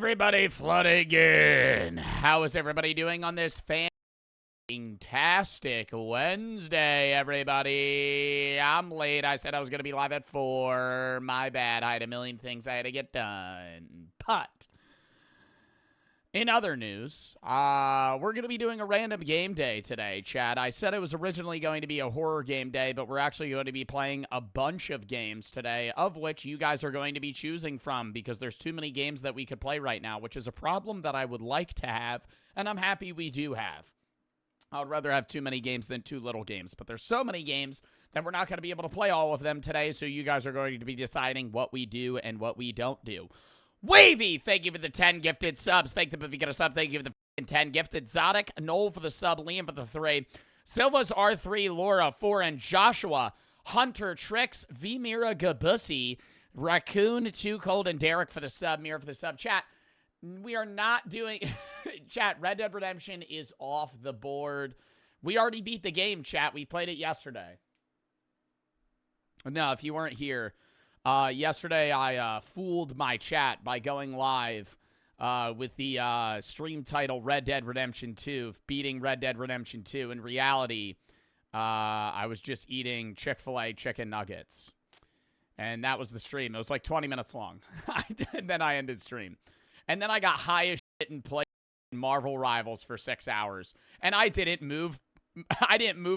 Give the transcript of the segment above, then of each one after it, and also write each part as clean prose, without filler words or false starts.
Everybody flooding in. How is everybody doing on this fantastic Wednesday, everybody? I'm late. I said I was going to be live at 4. My bad. I had a million things I had to get done. But in other news, we're going to be doing a random game day today, Chad. I said it was originally going to be a horror game day, but we're actually going to be playing a bunch of games today, of which you guys are going to be choosing from because there's too many games that we could play right now, which is a problem that I would like to have, and I'm happy we do have. I would rather have too many games than too little games, but there's so many games that we're not going to be able to play all of them today, so you guys are going to be deciding what we do and what we don't do. Wavy, thank you for the 10 gifted subs. Thank you if you get a sub. Thank you for the 10 gifted. Zodic, Noel for the sub. Liam for the 3. Silva's R3, Laura 4, and Joshua, Hunter, Trix, Vmira, Gabussy, Raccoon, Too Cold, and Derek for the sub. Mira for the sub. Chat, we are not doing... Chat, Red Dead Redemption is off the board. We already beat the game, chat. We played it yesterday. No, if you weren't here... yesterday, I fooled my chat by going live with the stream title Red Dead Redemption 2, beating Red Dead Redemption 2. In reality, I was just eating Chick-fil-A chicken nuggets. And that was the stream. It was like 20 minutes long. And then I ended stream. And then I got high as shit and played Marvel Rivals for 6 hours. And I didn't move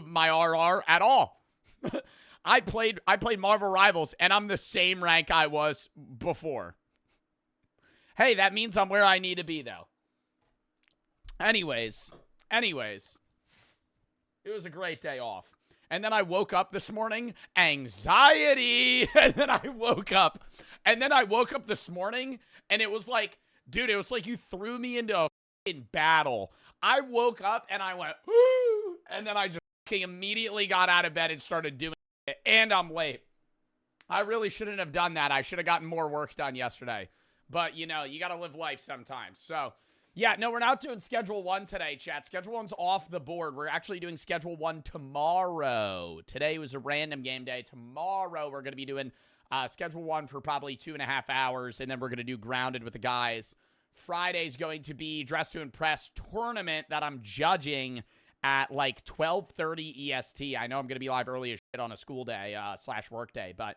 my RR at all. I played Marvel Rivals, and I'm the same rank I was before. Hey, that means I'm where I need to be, though. Anyways. It was a great day off. And then I woke up this morning, anxiety. And then I woke up this morning, and it was like, dude, it was like you threw me into a fucking battle. I woke up, and I went, whoo, and then I just immediately got out of bed and started doing it, and I'm late. I really shouldn't have done that. I should have gotten more work done yesterday. But, you know, you got to live life sometimes. So, yeah, no, we're not doing Schedule 1 today, chat. Schedule 1's off the board. We're actually doing Schedule 1 tomorrow. Today was a random game day. Tomorrow we're going to be doing Schedule 1 for probably 2.5 hours, and then we're going to do Grounded with the guys. Friday's going to be Dress to Impress tournament that I'm judging at like 12:30 EST. I know I'm going to be live early as shit on a school day / work day, but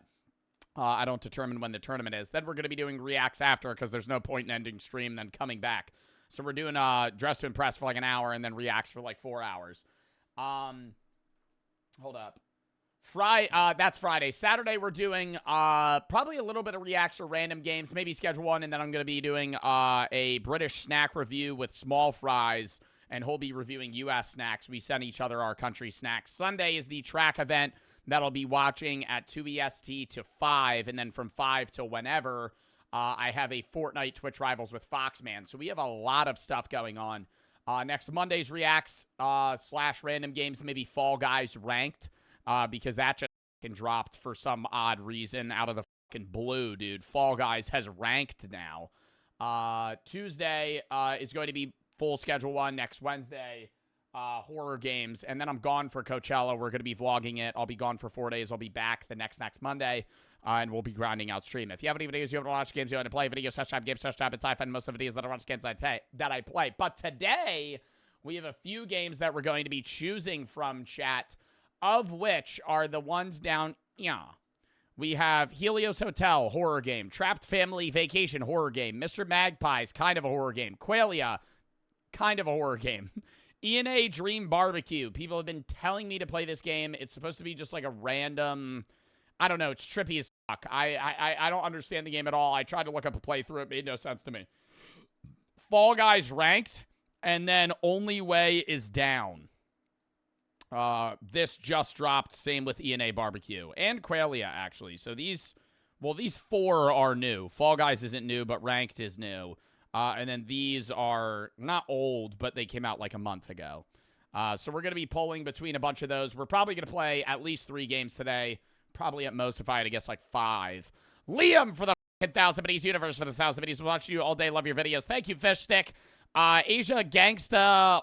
I don't determine when the tournament is. Then we're going to be doing reacts after because there's no point in ending stream then coming back. So we're doing Dress to Impress for like an hour and then reacts for like 4 hours. Hold up. That's Friday. Saturday we're doing probably a little bit of reacts or random games, maybe Schedule 1, and then I'm going to be doing a British snack review with Small Fries, and he'll be reviewing U.S. snacks. We send each other our country snacks. Sunday is the track event that I'll be watching at 2 EST to 5, and then from 5 to whenever, I have a Fortnite Twitch Rivals with Foxman. So we have a lot of stuff going on. Next Monday's reacts / random games, maybe Fall Guys ranked, because that just fucking dropped for some odd reason out of the fucking blue, dude. Fall Guys has ranked now. Tuesday is going to be full Schedule 1. Next Wednesday, horror games. And then I'm gone for Coachella. We're going to be vlogging it. I'll be gone for 4 days. I'll be back the next Monday. And we'll be grinding out stream. If you have any videos you want to watch, games you want to play, videos, games, it's I find most of the videos that I watch games that I play. But today, we have a few games that we're going to be choosing from, chat, of which are the ones down, We have Helios Hotel, horror game. Trapped Family Vacation, horror game. Mr. Magpies, kind of a horror game. Qualia, kind of a horror game. E&A Dream Barbecue. People have been telling me to play this game. It's supposed to be just like a random... I don't know. It's trippy as fuck. I don't understand the game at all. I tried to look up a playthrough. It made no sense to me. Fall Guys ranked, and then Only Way is down. This just dropped. Same with E&A Barbecue. And Qualia, actually. So these 4 are new. Fall Guys isn't new, but ranked is new. And then these are not old, but they came out like a month ago. So we're going to be polling between a bunch of those. We're probably going to play at least 3 games today. Probably at most, if I had to guess, like 5. Liam for the 1,000 Biddies. Universe for the 1,000 Biddies. We'll watch you all day. Love your videos. Thank you, Fish Stick. Asia Gangsta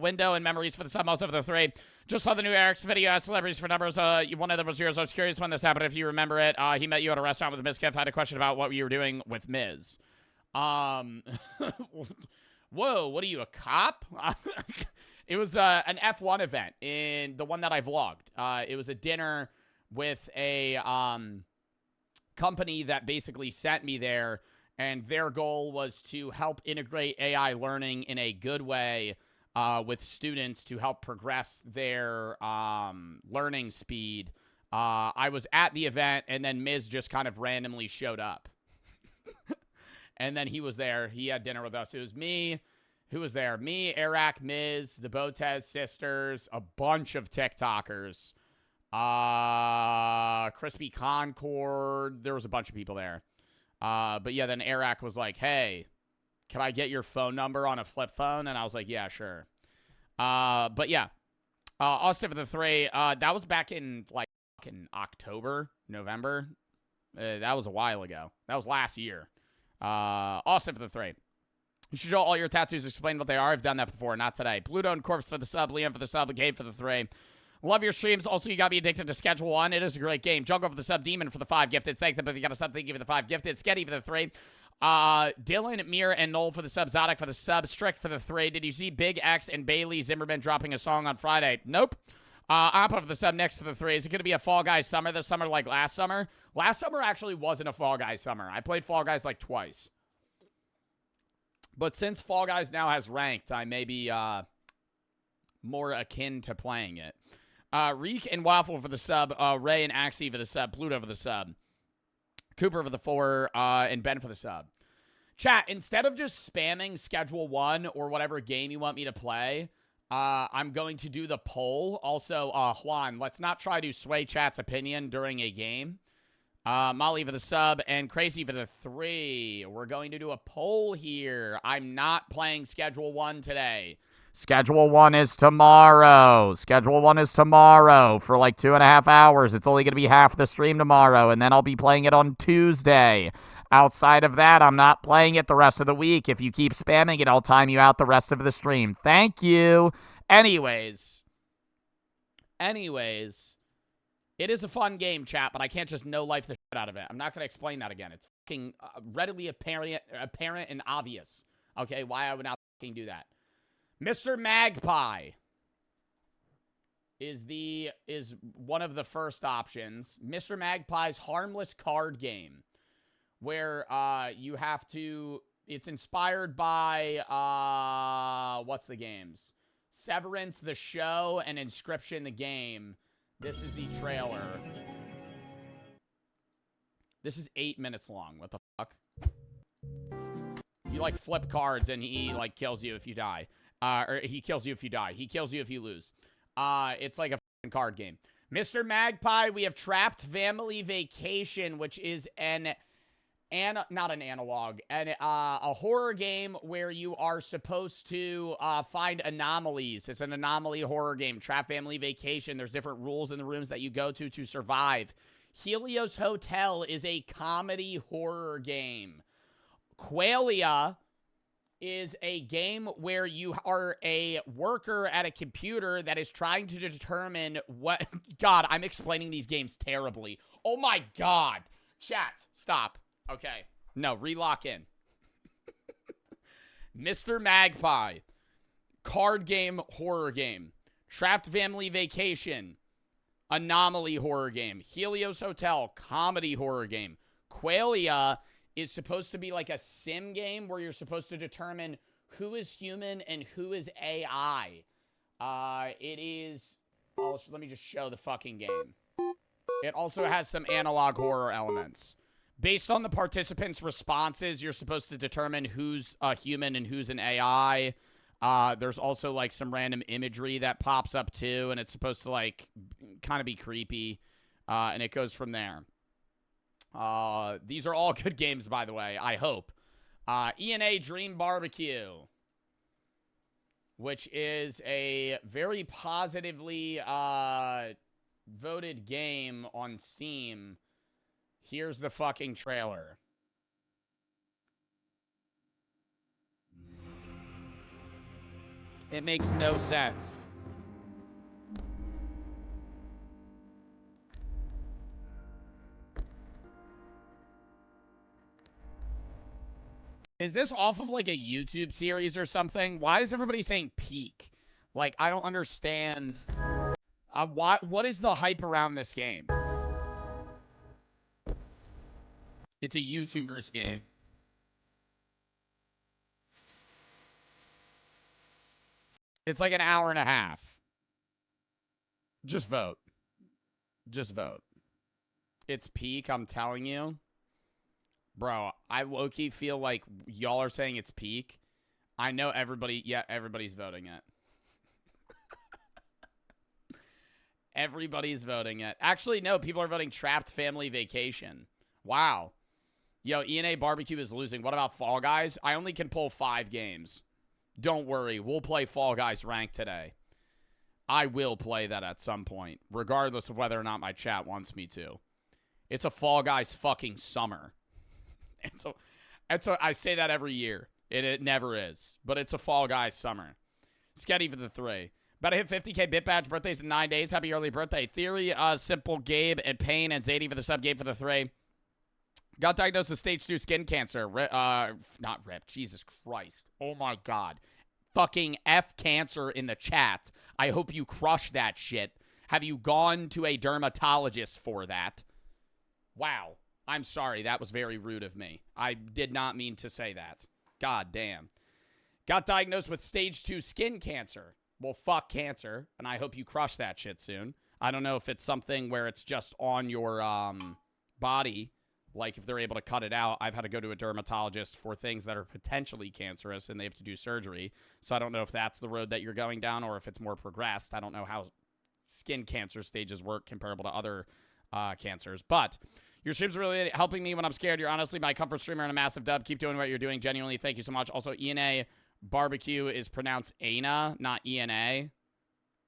Window and Memories for the sub. Also for the 3. Just saw the new Eric's video. Asked celebrities for numbers. One of them was yours. I was curious when this happened. If you remember it, he met you at a restaurant with Miz Kev. Had a question about what you were doing with Miz. Whoa, what are you, a cop? It was an F1 event, in the one that I vlogged. It was a dinner with a company that basically sent me there, and their goal was to help integrate AI learning in a good way with students to help progress their learning speed. I was at the event, and then Miz just kind of randomly showed up. And then he was there. He had dinner with us. It was me. Who was there? Me, Eric, Miz, the Botez sisters, a bunch of TikTokers. Crispy Concord. There was a bunch of people there. But yeah, then Eric was like, hey, can I get your phone number on a flip phone? And I was like, yeah, sure. But yeah, Austin for the 3. That was back in like in October, November. That was a while ago. That was last year. Austin for the 3. You should show all your tattoos, explain what they are. I've done that before, not today. Pluto and Corpse for the sub, Liam for the sub, Gabe for the 3. Love your streams. Also, you got me addicted to Schedule 1. It is a great game. Jungle for the sub, Demon for the 5 gifted. Thank them, but you got a sub, thank you for the 5 gifted. Sketty for the 3. Dylan, Mir, and Noel for the sub. Zodic for the sub. Strict for the 3. Did you see Big X and Bailey Zimmerman dropping a song on Friday? Nope. Appa for the sub next to the 3. Is it going to be a Fall Guys summer this summer like last summer? Last summer actually wasn't a Fall Guys summer. I played Fall Guys like twice. But since Fall Guys now has ranked, I may be more akin to playing it. Reek and Waffle for the sub. Ray and Axie for the sub. Pluto for the sub. Cooper for the 4. And Ben for the sub. Chat, instead of just spamming Schedule 1 or whatever game you want me to play, I'm going to do the poll. Also, Juan, let's not try to sway chat's opinion during a game. Molly for the sub and Crazy for the 3. We're going to do a poll here. I'm not playing Schedule 1 today. Schedule 1 is tomorrow. Schedule 1 is tomorrow for like 2.5 hours. It's only going to be half the stream tomorrow, and then I'll be playing it on Tuesday. Outside of that, I'm not playing it the rest of the week. If you keep spamming it, I'll time you out the rest of the stream. Thank you. Anyways. It is a fun game, chat, but I can't just no-life the shit out of it. I'm not going to explain that again. It's fucking readily apparent and obvious, okay, why I would not fucking do that. Mr. Magpie is one of the first options. Mr. Magpie's harmless card game, where you have to... It's inspired by... what's the games? Severance, the show, and Inscription, the game. This is the trailer. This is 8 minutes long. What the fuck? You, like, flip cards and he, like, kills you if you die. Or he kills you if you die. He kills you if you lose. It's like a fucking card game. Mr. Magpie, we have Trapped Family Vacation, which is not an analog, a horror game where you are supposed to find anomalies. It's an anomaly horror game. Trap Family Vacation. There's different rules in the rooms that you go to survive. Helios Hotel is a comedy horror game. Qualia is a game where you are a worker at a computer that is trying to determine what... God, I'm explaining these games terribly. Oh my God. Chat, stop. Okay. No, re-lock in. Mr. Magpie. Card game, horror game. Trapped Family Vacation. Anomaly horror game. Helios Hotel. Comedy horror game. Qualia is supposed to be like a sim game where you're supposed to determine who is human and who is AI. It is... Oh, let me just show the fucking game. It also has some analog horror elements. Based on the participants' responses, you're supposed to determine who's a human and who's an AI. There's also, like, some random imagery that pops up, too, and it's supposed to, like, kind of be creepy, and it goes from there. These are all good games, by the way, I hope. E&A Dream Barbecue, which is a very positively voted game on Steam. Here's the fucking trailer. It makes no sense. Is this off of like a YouTube series or something? Why is everybody saying peak? Like, I don't understand. What is the hype around this game? It's a YouTuber's game. It's like an hour and a half. Just vote. Just vote. It's peak, I'm telling you. Bro, I low-key feel like y'all are saying it's peak. I know everybody, yeah, everybody's voting it. Everybody's voting it. Actually, no, people are voting Trapped Family Vacation. Wow. Yo, ENA Barbecue is losing. What about Fall Guys? I only can pull 5 games. Don't worry, we'll play Fall Guys ranked today. I will play that at some point, regardless of whether or not my chat wants me to. It's a Fall Guys fucking summer. I say that every year. It never is. But it's a Fall Guys summer. Sketty for the 3. About to hit 50K bit badge. Birthday's in 9 days. Happy early birthday. Theory, Simple, Gabe, and Payne, and Zadie for the sub. Gabe for the 3. Got diagnosed with stage 2 skin cancer. Not rip. Jesus Christ. Oh my God. Fucking F cancer in the chat. I hope you crush that shit. Have you gone to a dermatologist for that? Wow. I'm sorry. That was very rude of me. I did not mean to say that. God damn. Got diagnosed with stage 2 skin cancer. Well, fuck cancer. And I hope you crush that shit soon. I don't know if it's something where it's just on your body. Like, if they're able to cut it out. I've had to go to a dermatologist for things that are potentially cancerous, and they have to do surgery. So I don't know if that's the road that you're going down, or if it's more progressed. I don't know how skin cancer stages work comparable to other cancers. But your stream's really helping me when I'm scared. You're honestly my comfort streamer and a massive dub. Keep doing what you're doing. Genuinely, thank you so much. Also, ENA Barbecue is pronounced Ana, not ENA.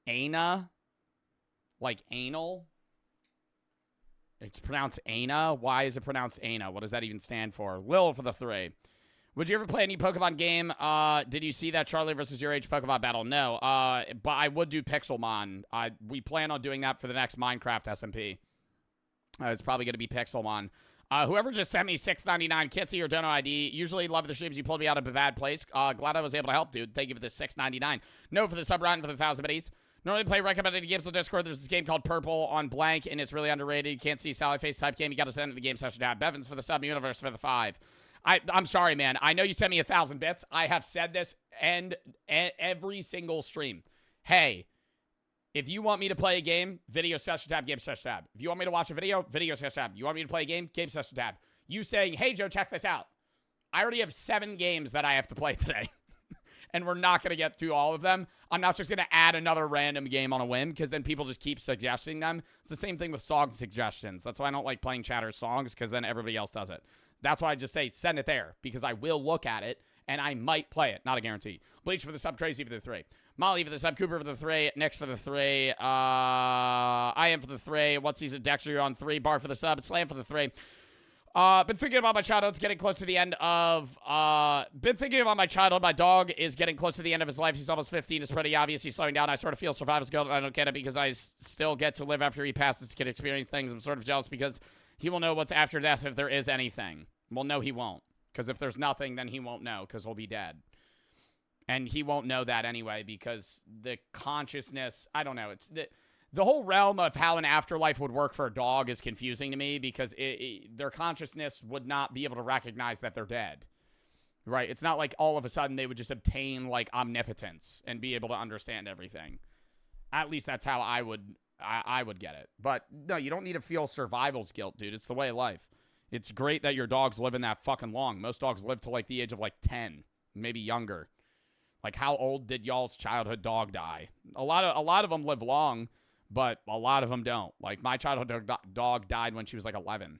Ana? Like anal? It's pronounced Ana? Why is it pronounced Ana? What does that even stand for? Lil for the 3. Would you ever play any Pokemon game? Did you see that Charlie versus Your Age Pokemon battle? No. But I would do Pixelmon. We plan on doing that for the next Minecraft SMP. It's probably going to be Pixelmon. Whoever just sent me $6.99, Kitsy or Dono ID, usually love the streams. You pulled me out of a bad place. Glad I was able to help, dude. Thank you for the $6.99. No for the sub round for the 1,000 biddies. Normally play recommended games on Discord. There's this game called Purple on blank, and it's really underrated. You can't see Sally Face type game. You got to send it to the game session tab. Bevins for the sub, Universe for the 5. I'm sorry, man. I know you sent me 1,000 bits. I have said this every single stream. Hey, if you want me to play a game, video session tab, game session tab. If you want me to watch a video session tab. You want me to play a game session tab. You saying, hey, Joe, check this out. I already have 7 games that I have to play today. And we're not going to get through all of them. I'm not just going to add another random game on a whim, because then people just keep suggesting them. It's the same thing with song suggestions. That's why I don't like playing chatter songs, because then everybody else does it. That's why I just say send it there, because I will look at it, and I might play it. Not a guarantee. Bleach for the sub, Crazy for the 3. Molly for the sub, Cooper for the 3, Nix for the 3, I am for the 3, What Season Dexter, you're on 3, Bar for the sub, Slam for the 3. Been thinking about my childhood. It's getting close to the end of, been thinking about my childhood. My dog is getting close to the end of his life. He's almost 15. It's pretty obvious he's slowing down. I sort of feel survival's guilt. I don't get it because I still get to live after he passes to get to experience things. I'm sort of jealous because he will know what's after death if there is anything. Well, no, he won't. Because if there's nothing, then he won't know because he'll be dead. And he won't know that anyway because the consciousness, I don't know. It's the whole realm of how an afterlife would work for a dog is confusing to me because their consciousness would not be able to recognize that they're dead. Right? It's not like all of a sudden they would just obtain like omnipotence and be able to understand everything. At least that's how I would get it. But no, you don't need to feel survival's guilt, dude. It's the way of life. It's great that your dog's living that fucking long. Most dogs live to like the age of like 10, maybe younger. Like how old did y'all's childhood dog die? A lot of them live long. But a lot of them don't. Like, my childhood dog died when she was, like, 11.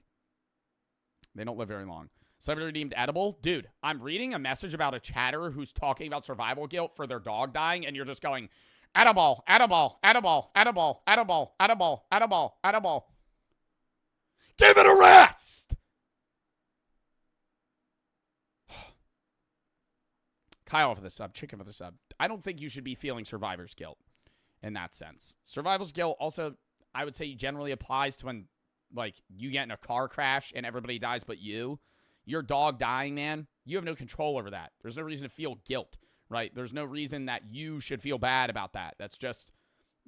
They don't live very long. Somebody redeemed edible? Dude, I'm reading a message about a chatter who's talking about survival guilt for their dog dying, and you're just going, edible, edible, edible, edible, edible, edible, edible, edible. Give it a rest! Kyle for the sub. Chicken for the sub. I don't think you should be feeling survivor's guilt. In that sense. Survival's guilt also, I would say, generally applies to when, like, you get in a car crash and everybody dies but you. Your dog dying, man, You have no control over that. There's no reason to feel guilt, right? There's no reason that you should feel bad about that. That's just,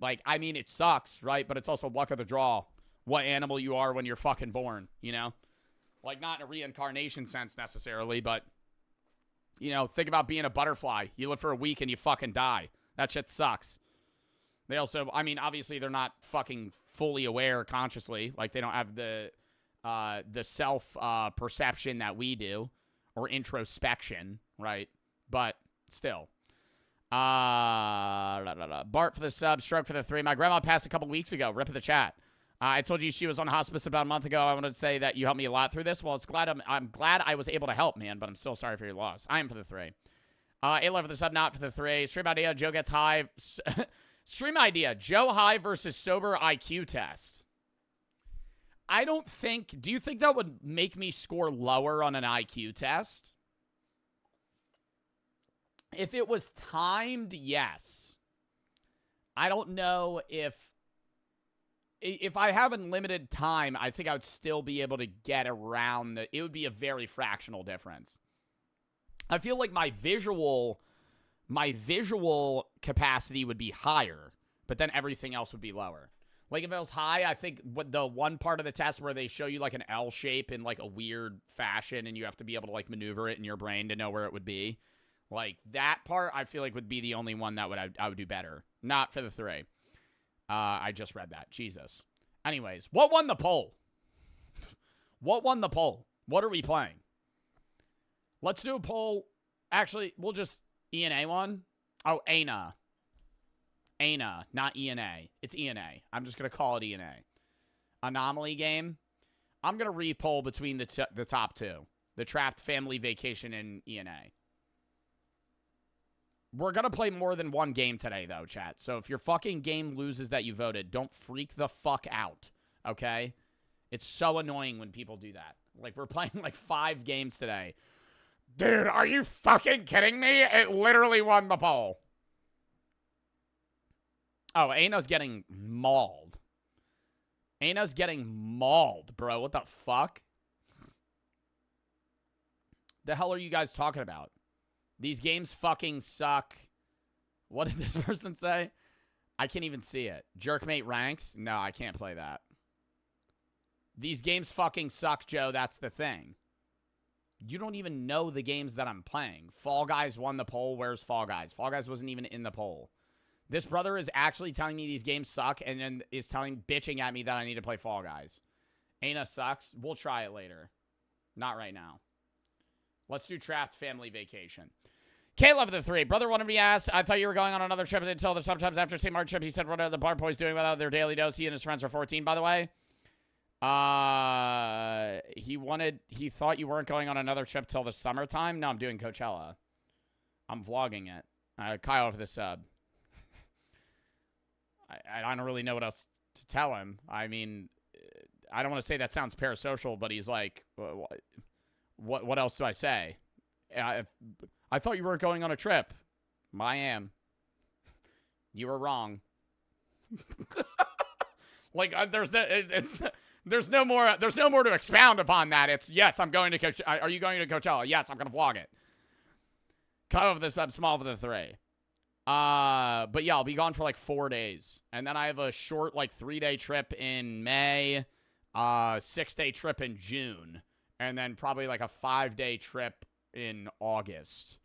like, I mean, it sucks, right? But it's also luck of the draw. What animal you are when you're fucking born, you know? Like, not in a reincarnation sense necessarily, but, you know, think about being a butterfly. You live for a week and you fucking die. That shit sucks. They also, I mean, obviously they're not fucking fully aware consciously. Like, they don't have the self perception that we do, or introspection, right? But still. Bart for the sub, Stroke for the 3. My grandma passed a couple weeks ago. Rip of the chat. I told you she was on hospice about a month ago. I wanted to say that you helped me a lot through this. Well, I'm glad I was able to help, man, but I'm still sorry for your loss. I am for the 3. Ayla for the sub, not for the 3. Stream idea, Joe gets high. Stream idea, Joe high versus sober IQ test. I don't think, do you think that would make me score lower on an IQ test? If it was timed, yes. I don't know if I have unlimited time, I think I would still be able to get around it would be a very fractional difference. I feel like my visual capacity would be higher, but then everything else would be lower. Like, if it was high, I think what the one part of the test where they show you, like, an L shape in, like, a weird fashion, and you have to be able to, like, maneuver it in your brain to know where it would be. Like, that part, I feel like, would be the only one that I would do better. Not for the 3. I just read that. Jesus. Anyways, what won the poll? What won the poll? What are we playing? Let's do a poll. Actually, we'll just ENA one. Oh, ANA. ANA, not ENA. It's ENA. I'm just going to call it ENA. Anomaly game. I'm going to re-poll between the top 2. The Trapped Family Vacation and ENA. We're going to play more than one game today, though, chat. So if your fucking game loses that you voted, don't freak the fuck out, okay? It's so annoying when people do that. Like, we're playing, like, 5 games today. Dude, are you fucking kidding me? It literally won the poll. Oh, Ana's getting mauled. Ana's getting mauled, bro. What the fuck? The hell are you guys talking about? These games fucking suck. What did this person say? I can't even see it. Jerkmate ranked? No, I can't play that. These games fucking suck, Joe. That's the thing. You don't even know the games that I'm playing. Fall Guys won the poll. Where's Fall Guys? Fall Guys wasn't even in the poll. This brother is actually telling me these games suck and then is bitching at me that I need to play Fall Guys. Ana sucks. We'll try it later. Not right now. Let's do Trapped Family Vacation. Caleb of the 3. Brother wanted me to ask, I thought you were going on another trip until the sometimes after St. Mark trip. He said, what are the bar boys doing without their daily dose? He and his friends are 14, by the way. He thought you weren't going on another trip till the summertime. No, I'm doing Coachella. I'm vlogging it. Kyle for the sub. I don't really know what else to tell him. I mean, I don't want to say that sounds parasocial, but he's like, what else do I say? I thought you weren't going on a trip. I am. You were wrong. Like, there's no more to expound upon that. It's, yes, I'm going to Coachella. Are you going to Coachella? Yes, I'm going to vlog it. Cut over the sub, small for the 3. But yeah, I'll be gone for like 4 days. And then I have a short, like, 3-day trip in May, 6-day trip in June, and then probably like a 5-day trip in August.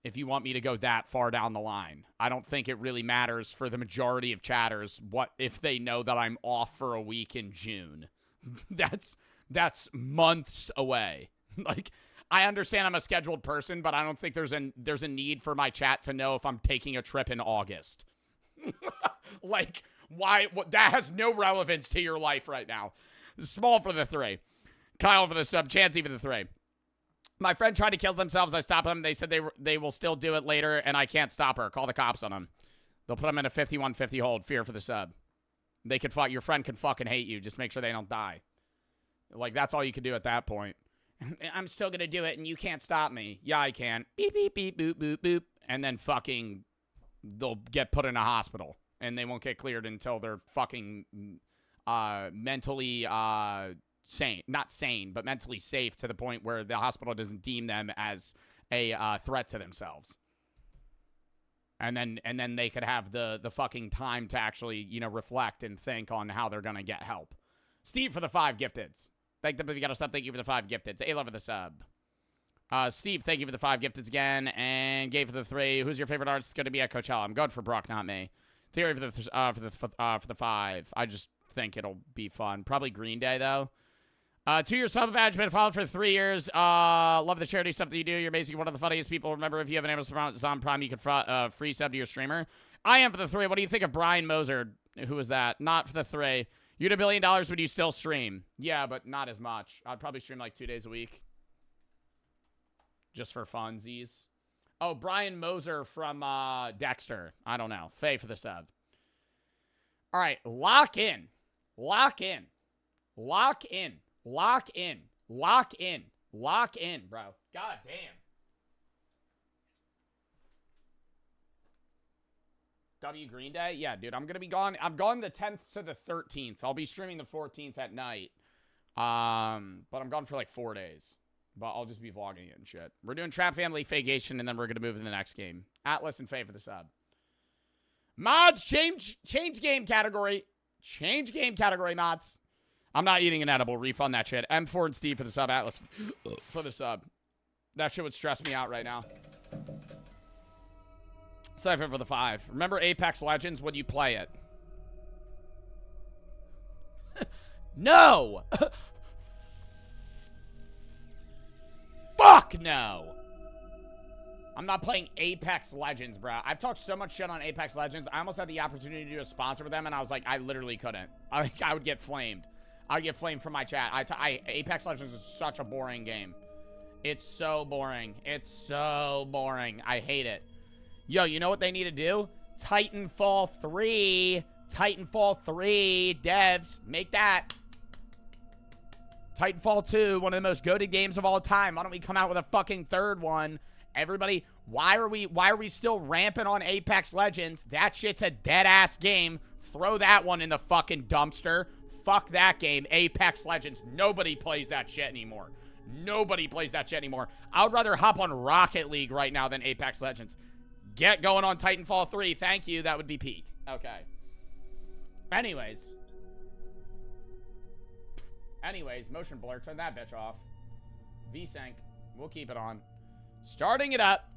If you want me to go that far down the line. I don't think it really matters for the majority of chatters what if they know that I'm off for a week in June. That's months away. Like, I understand I'm a scheduled person, but I don't think there's a need for my chat to know if I'm taking a trip in August. Like, why? That has no relevance to your life right now. Small for the 3. Kyle for the sub. Chansey for the 3. My friend tried to kill themselves. I stopped them. They said they will still do it later, and I can't stop her. Call the cops on them. They'll put them in a 51-50 hold. Fear for the sub. They could your friend can fucking hate you. Just make sure they don't die. Like, that's all you can do at that point. I'm still going to do it, and you can't stop me. Yeah, I can. Beep, beep, beep, boop, boop, boop. And then fucking they'll get put in a hospital, and they won't get cleared until they're fucking mentally sane, not sane, but mentally safe to the point where the hospital doesn't deem them as a threat to themselves. And then they could have the fucking time to actually, you know, reflect and think on how they're going to get help. Steve for the 5 gifteds. Thank you for the sub. Thank you for the 5 gifteds. A love for the sub. Steve, thank you for the 5 gifteds again. And Gabe for the 3. Who's your favorite artist going to be at Coachella? I'm going for Brock, not me. Theory for the 5. I just think it'll be fun. Probably Green Day, though. 2-year sub badge, been followed for 3 years. Love the charity stuff that you do. You're basically one of the funniest people. Remember, if you have an Amazon Prime, you can free sub to your streamer. I am for the 3. What do you think of Brian Moser? Who was that? Not for the 3. You had $1 billion, would you still stream? Yeah, but not as much. I'd probably stream like 2 days a week. Just for funsies. Oh, Brian Moser from Dexter. I don't know. Faye for the sub. All right, lock in. Lock in. Lock in. Lock in. Lock in. Lock in, bro. God damn. W Green Day? Yeah, dude, I'm going to be gone. I'm gone the 10th to the 13th. I'll be streaming the 14th at night. But I'm gone for like 4 days. But I'll just be vlogging it and shit. We're doing Trap Family Vacation, and then we're going to move to the next game. Atlas and Faye for the sub. Mods, change game category. Change game category, mods. I'm not eating an edible. Refund that shit. M4 and Steve for the sub. Atlas for the sub. That shit would stress me out right now. Cypher for the 5. Remember Apex Legends when you play it? No! Fuck no! I'm not playing Apex Legends, bro. I've talked so much shit on Apex Legends. I almost had the opportunity to do a sponsor with them, and I was like, I literally couldn't. I would get flamed. I would get flamed from my chat. Apex Legends is such a boring game. It's so boring. It's so boring. I hate it. Yo, you know what they need to do? Titanfall 3. Titanfall 3. Devs, make that. Titanfall 2, one of the most goated games of all time. Why don't we come out with a fucking third one? Everybody, why are we still ramping on Apex Legends? That shit's a dead-ass game. Throw that one in the fucking dumpster. Fuck that game. Apex Legends. Nobody plays that shit anymore. Nobody plays that shit anymore. I would rather hop on Rocket League right now than Apex Legends. Get going on Titanfall 3. Thank you. That would be peak. Okay. Anyways, motion blur. Turn that bitch off. VSync. We'll keep it on. Starting it up.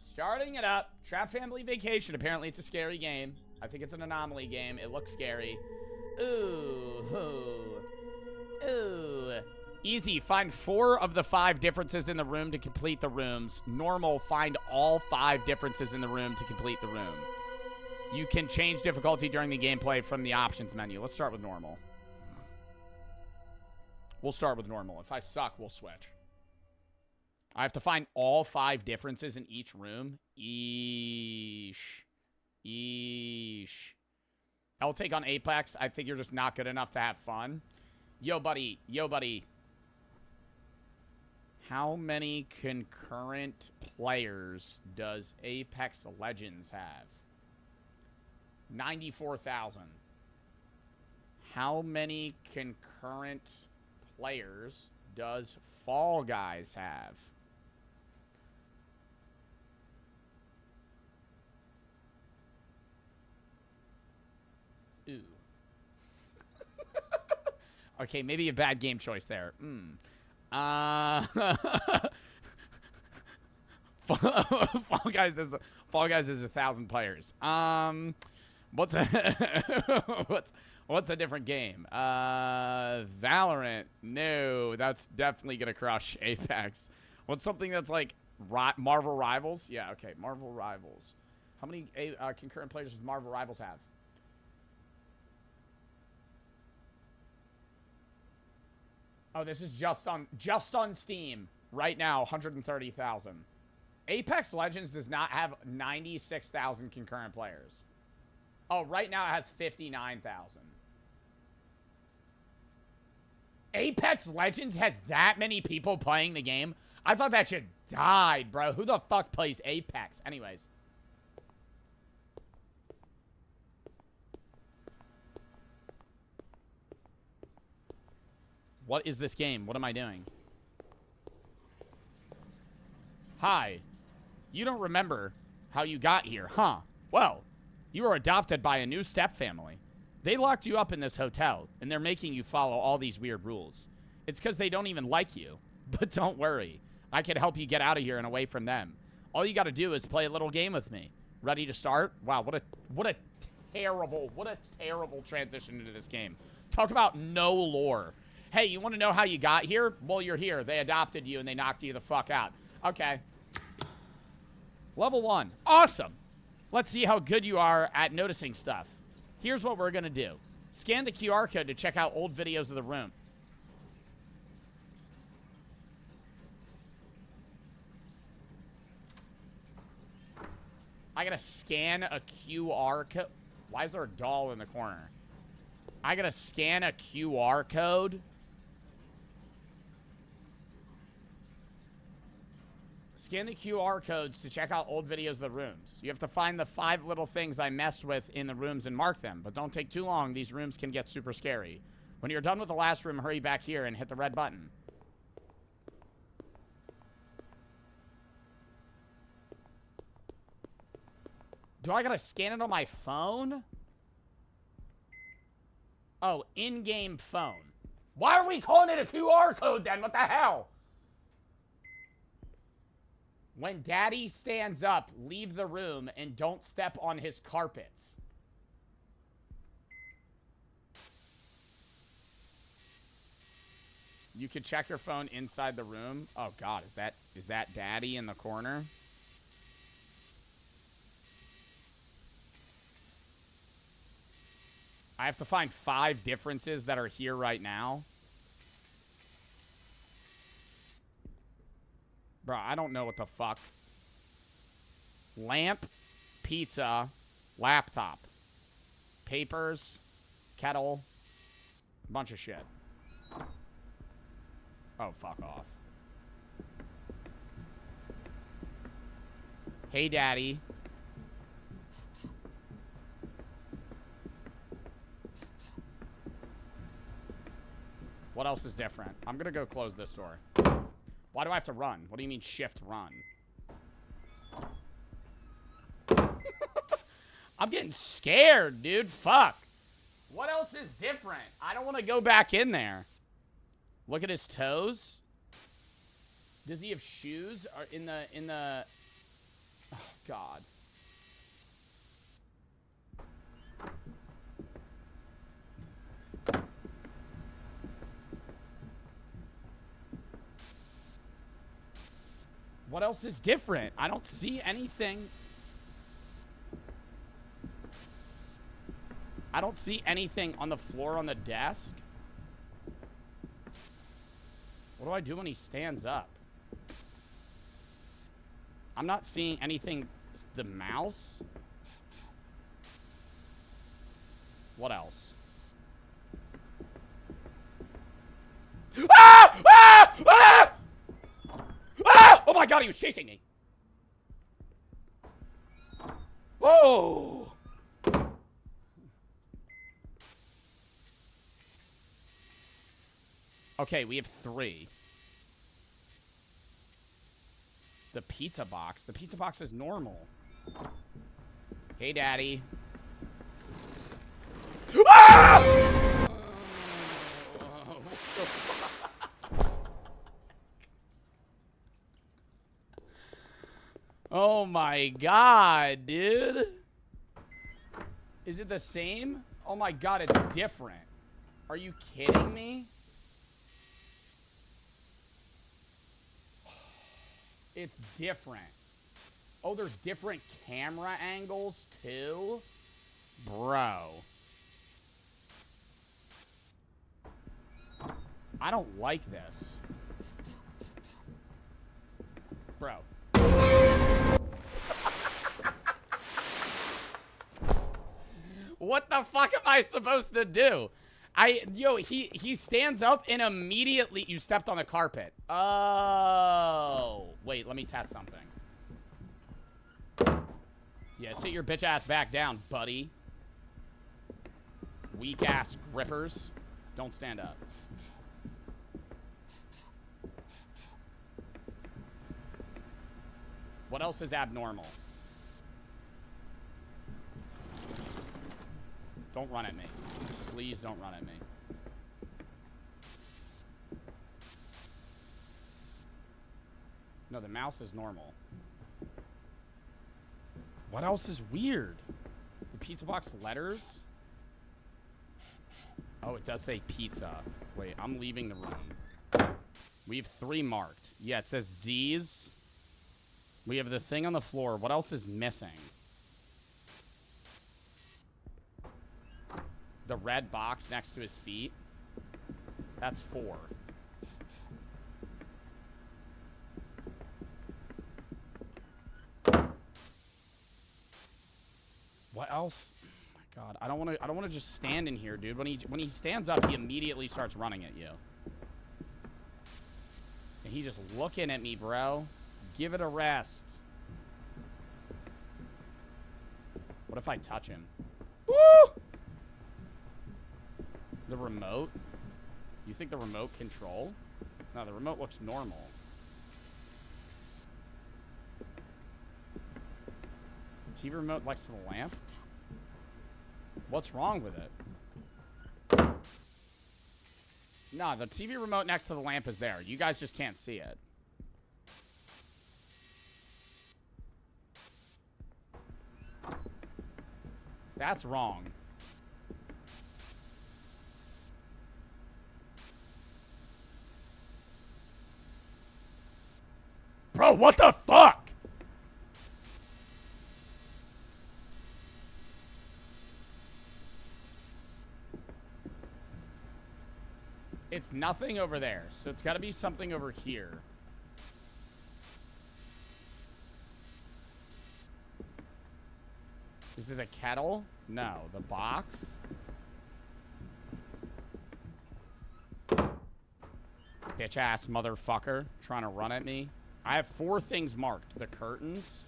Starting it up. Trap Family Vacation. Apparently, it's a scary game. I think it's an anomaly game. It looks scary. Ooh. Ooh. Ooh. Easy. Find 4 of the 5 differences in the room to complete the rooms. Normal. Find all 5 differences in the room to complete the room. You can change difficulty during the gameplay from the options menu. Let's start with normal. We'll start with normal. If I suck, we'll switch. I have to find all 5 differences in each room. Eesh. Eesh. I'll take on Apex. I think you're just not good enough to have fun. Yo, buddy. Yo, buddy. How many concurrent players does Apex Legends have? 94,000. How many concurrent players does Fall Guys have? Ooh. Okay, maybe a bad game choice there. Fall Guys is 1,000 players. What's a different game? Valorant. No, that's definitely gonna crush Apex. What's something that's like Marvel Rivals? Yeah, okay, Marvel Rivals. How many concurrent players does Marvel Rivals have? Oh, this is just on Steam right now. 130,000. Apex Legends does not have 96,000 concurrent players. Oh, right now it has 59,000. Apex Legends has that many people playing the game? I thought that shit died, bro. Who the fuck plays Apex? Anyways. What is this game? What am I doing? Hi. You don't remember how you got here, huh? Well, you were adopted by a new stepfamily. They locked you up in this hotel, and they're making you follow all these weird rules. It's because they don't even like you. But don't worry. I can help you get out of here and away from them. All you got to do is play a little game with me. Ready to start? Wow, what a terrible transition into this game. Talk about no lore. Hey, you want to know how you got here? Well, you're here. They adopted you and they knocked you the fuck out. Okay. Level 1. Awesome. Let's see how good you are at noticing stuff. Here's what we're going to do. Scan the QR code to check out old videos of the room. I gotta scan a QR code. Why is there a doll in the corner? I gotta scan a QR code. Scan the QR codes to check out old videos of the rooms. You have to find the 5 little things I messed with in the rooms and mark them. But don't take too long. These rooms can get super scary. When you're done with the last room, hurry back here and hit the red button. Do I gotta scan it on my phone? Oh, in-game phone. Why are we calling it a QR code then? What the hell? When Daddy stands up, leave the room and don't step on his carpets. You can check your phone inside the room. Oh God, is that Daddy in the corner? I have to find 5 differences that are here right now. Bro, I don't know what the fuck. Lamp, pizza, laptop, papers, kettle, bunch of shit. Oh, fuck off. Hey, Daddy. What else is different? I'm gonna go close this door. Why do I have to run? What do you mean shift run? I'm getting scared, dude. Fuck. What else is different? I don't want to go back in there. Look at his toes. Does he have shoes? Or in the... Oh, God. What else is different? I don't see anything. I don't see anything on the floor on the desk. What do I do when he stands up? I'm not seeing anything. The mouse? What else? Ah! Ah! Ah! Ah! Oh my God, he was chasing me. Whoa. Okay, we have 3. The pizza box. The pizza box is normal. Hey, Daddy. Ah! Oh my God, dude. Is it the same? Oh my God, it's different. Are you kidding me? It's different. Oh, there's different camera angles too? Bro. I don't like this. Bro. What the fuck am I supposed to do? Yo, he stands up and immediately you stepped on the carpet. Oh. Wait, let me test something. Yeah, sit your bitch ass back down, buddy. Weak ass grippers. Don't stand up. What else is abnormal? Don't run at me. Please don't run at me. No, the mouse is normal. What else is weird? The pizza box letters? Oh, it does say pizza. Wait, I'm leaving the room. We have 3 marked. Yeah, it says Z's. We have the thing on the floor. What else is missing? The red box next to his feet. That's 4. What else? Oh my god, I don't want to just stand in here, dude. When he stands up, he immediately starts running at you. And he's just looking at me, bro. Give it a rest. What if I touch him? Woo! The remote? You think the remote control? No, the remote looks normal. TV remote next to the lamp? What's wrong with it? Nah, the TV remote next to the lamp is there. You guys just can't see it. That's wrong. Bro, what the fuck? It's nothing over there, so it's got to be something over here. Is it a kettle? No. The box? Bitch ass motherfucker trying to run at me. I have 4 things marked. The curtains.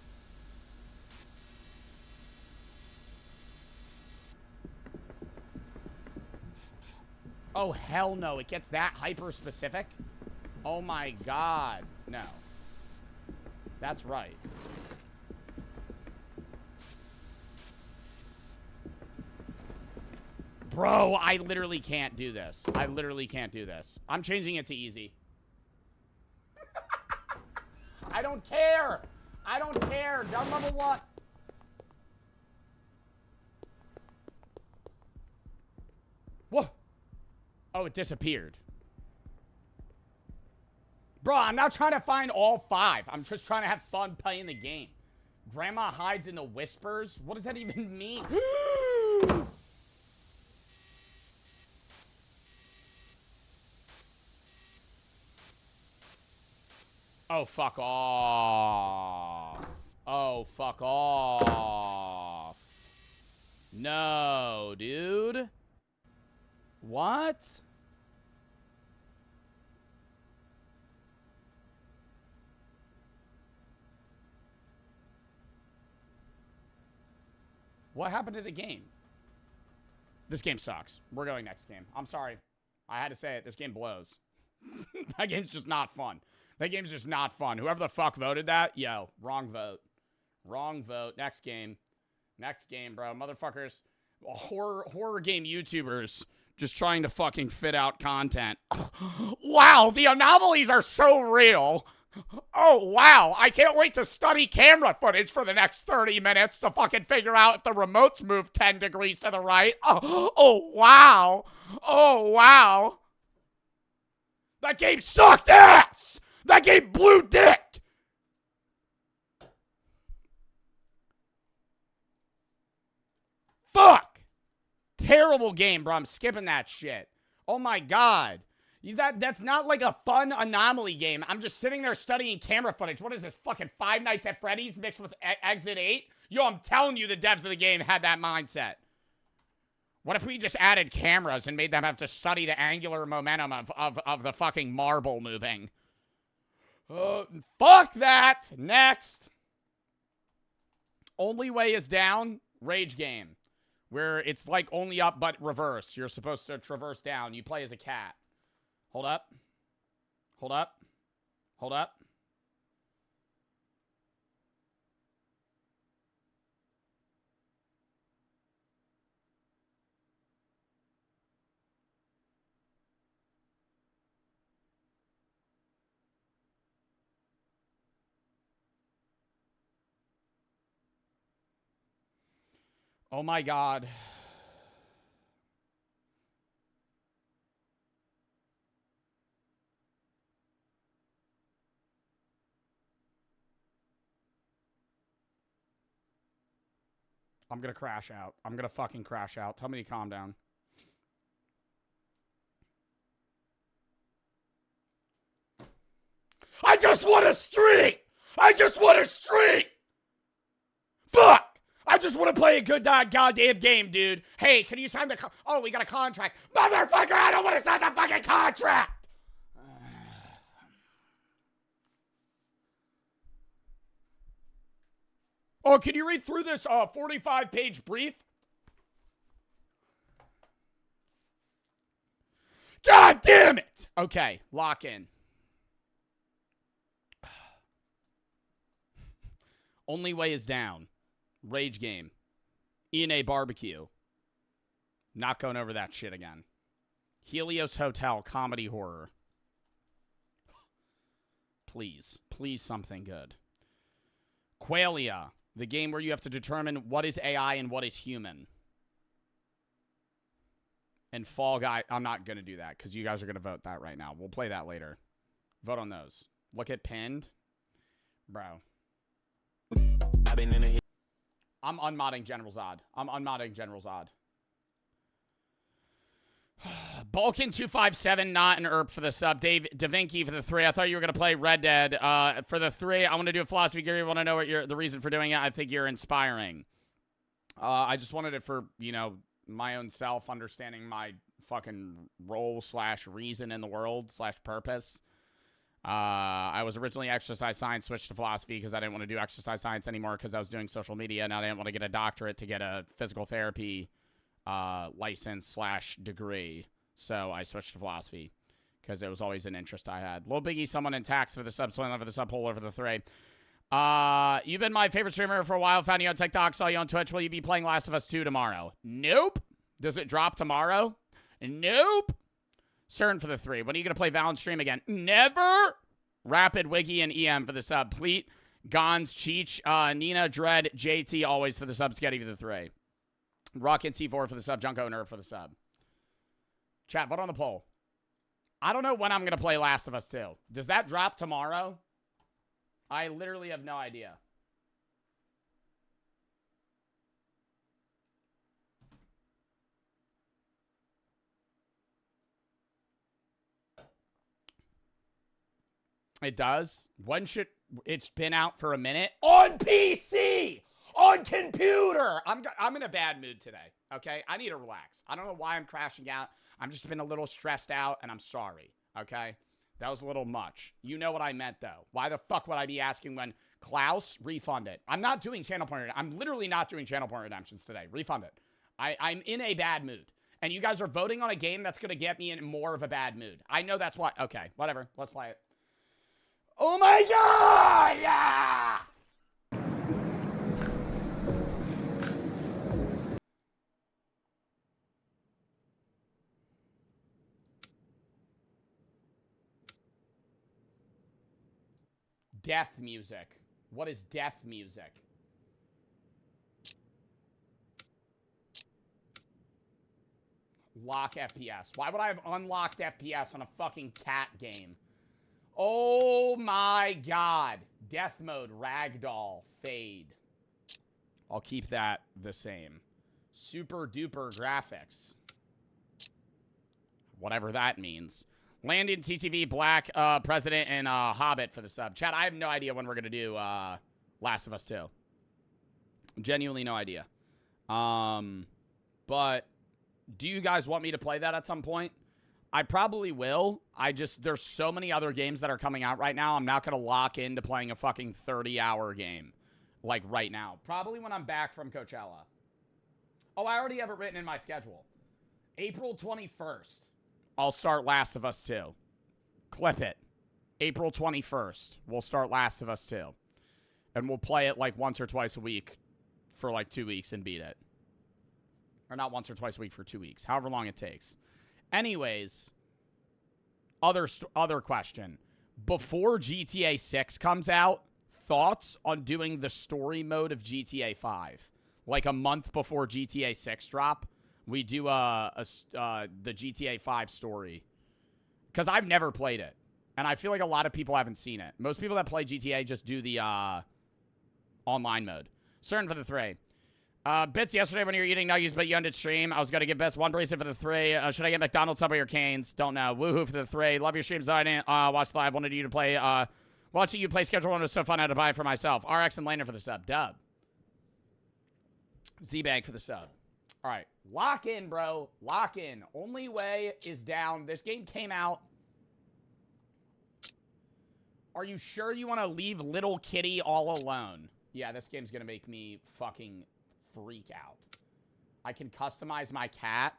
Oh, hell no. It gets that hyper-specific? Oh, my God. No. That's right. Bro, I literally can't do this. I literally can't do this. I'm changing it to easy. I don't care. I don't care. Dumb number 1. What? Oh, it disappeared. Bro, I'm not trying to find all 5. I'm just trying to have fun playing the game. Grandma hides in the whispers? What does that even mean? Oh, fuck off. Oh, fuck off. No, dude. What? What happened to the game? This game sucks. We're going next game. I'm sorry. I had to say it. This game blows. That game's just not fun. That game's just not fun. Whoever the fuck voted that, yo, wrong vote. Wrong vote. Next game. Next game, bro. Motherfuckers. Horror game YouTubers just trying to fucking fit out content. Wow, the anomalies are so real. Oh, wow. I can't wait to study camera footage for the next 30 minutes to fucking figure out if the remote's moved 10 degrees to the right. Oh, wow. Oh, wow. That game sucked ass. That game blew dick. Fuck. Terrible game, bro. I'm skipping that shit. Oh, my God. That's not like a fun anomaly game. I'm just sitting there studying camera footage. What is this, fucking Five Nights at Freddy's mixed with Exit 8? Yo, I'm telling you the devs of the game had that mindset. What if we just added cameras and made them have to study the angular momentum of the fucking marble moving? Fuck that! Next. Only way is down. Rage game. Where it's like only up but reverse. You're supposed to traverse down. You play as a cat. Hold up. Hold up. Hold up. Oh my God. I'm gonna crash out. I'm gonna fucking crash out. Tell me to calm down. I just want a streak! I just want a streak! Fuck! I just want to play a good goddamn game, dude. Hey, can you sign the oh, we got a contract. Motherfucker, I don't want to sign the fucking contract! Oh, can you read through this 45-page brief? God damn it! Okay, lock in. Only way is down. Rage game. E&A barbecue. Not going over that shit again. Helios Hotel comedy horror. Please. Please something good. Qualia. The game where you have to determine what is AI and what is human. And Fall Guy. I'm not going to do that because you guys are going to vote that right now. We'll play that later. Vote on those. Look at pinned. Bro. I'm unmodding General Zod. I'm unmodding General Zod. Balkan257, not an ERP for the sub. Dave DaVinci for the 3. I thought you were going to play Red Dead. For the 3, I want to do a philosophy. Gary, you want to know what the reason for doing it? I think you're inspiring. I just wanted it for, you know, my own self, understanding my fucking role / reason in the world / purpose. I was originally exercise science, switched to philosophy because I didn't want to do exercise science anymore because I was doing social media, and I didn't want to get a doctorate to get a physical therapy license / degree. So I switched to philosophy because it was always an interest I had. Lil Biggie, someone in tax for the sub, someone for the sub, hole over the 3. You've been my favorite streamer for a while. Found you on TikTok, saw you on Twitch. Will you be playing Last of Us 2 tomorrow? Nope. Does it drop tomorrow? Nope. CERN for the 3. When are you going to play Valorant stream again? Never. Rapid, Wiggy, and EM for the sub. Pleat, Gons, Cheech, Nina, Dread, JT always for the sub. Sketty for the 3. Rocket T4 for the sub. Junko Nerve for the sub. Chat, vote on the poll. I don't know when I'm going to play Last of Us 2. Does that drop tomorrow? I literally have no idea. It does. When should... It's been out for a minute. On PC! On computer! I'm in a bad mood today, okay? I need to relax. I don't know why I'm crashing out. I'm just been a little stressed out, and I'm sorry, okay? That was a little much. You know what I meant, though. Why the fuck would I be asking when Klaus refund it? I'm not doing channel point redemption. I'm literally not doing channel point redemptions today. Refund it. I'm in a bad mood. And you guys are voting on a game that's going to get me in more of a bad mood. I know that's why. Okay, whatever. Let's play it. Oh my god! Yeah! Death music. What is death music? Lock FPS. Why would I have unlocked FPS on a fucking cat game? Oh my god. Death mode, ragdoll, fade. I'll keep that the same. Super duper graphics. Whatever that means. Landon, TTV, Black, President, and Hobbit for the sub. Chat, I have no idea when we're going to do Last of Us 2. Genuinely no idea. But do you guys want me to play that at some point? I probably will. There's so many other games that are coming out right now. I'm not going to lock into playing a fucking 30-hour game. Like right now. Probably when I'm back from Coachella. Oh, I already have it written in my schedule. April 21st. I'll start Last of Us 2. Clip it. April 21st. We'll start Last of Us 2. And we'll play it like once or twice a week for like 2 weeks and beat it. Or not once or twice a week for 2 weeks. However long it takes. Anyways. Other question. Before GTA 6 comes out, thoughts on doing the story mode of GTA 5? like a month before GTA 6 drop, we do the GTA 5 story. Because I've never played it. And I feel like a lot of people haven't seen it. Most people that play GTA just do the online mode. Certain for the 3. Bits, yesterday when you were eating nuggies but you ended stream, I was going to give best one bracelet for the 3. Should I get McDonald's, Subway, or Cane's? Don't know. Woohoo for the 3. Love your streams, though I didn't watch the live. Wanted you to play, watching you play Schedule 1 was so fun, I had to buy it for myself. RX and Laner for the sub. Dub. Z-Bag for the sub. All right. Lock in, bro. Lock in. Only way is down. This game came out. Are you sure you want to leave little kitty all alone? Yeah, this game's going to make me fucking freak out. I can customize my cat.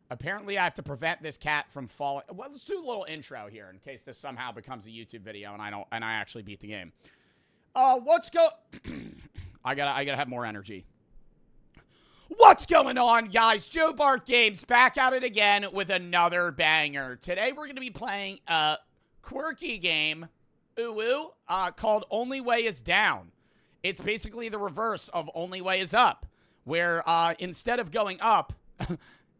Apparently, I have to prevent this cat from falling. Let's do a little intro here in case this somehow becomes a YouTube video and I actually beat the game. What's I gotta have more energy. What's going on, guys? Joe Bart Games back at it again with another banger. Today we're gonna be playing a quirky game, called Only Way is Down. It's basically the reverse of Only Way is Up, where instead of going up,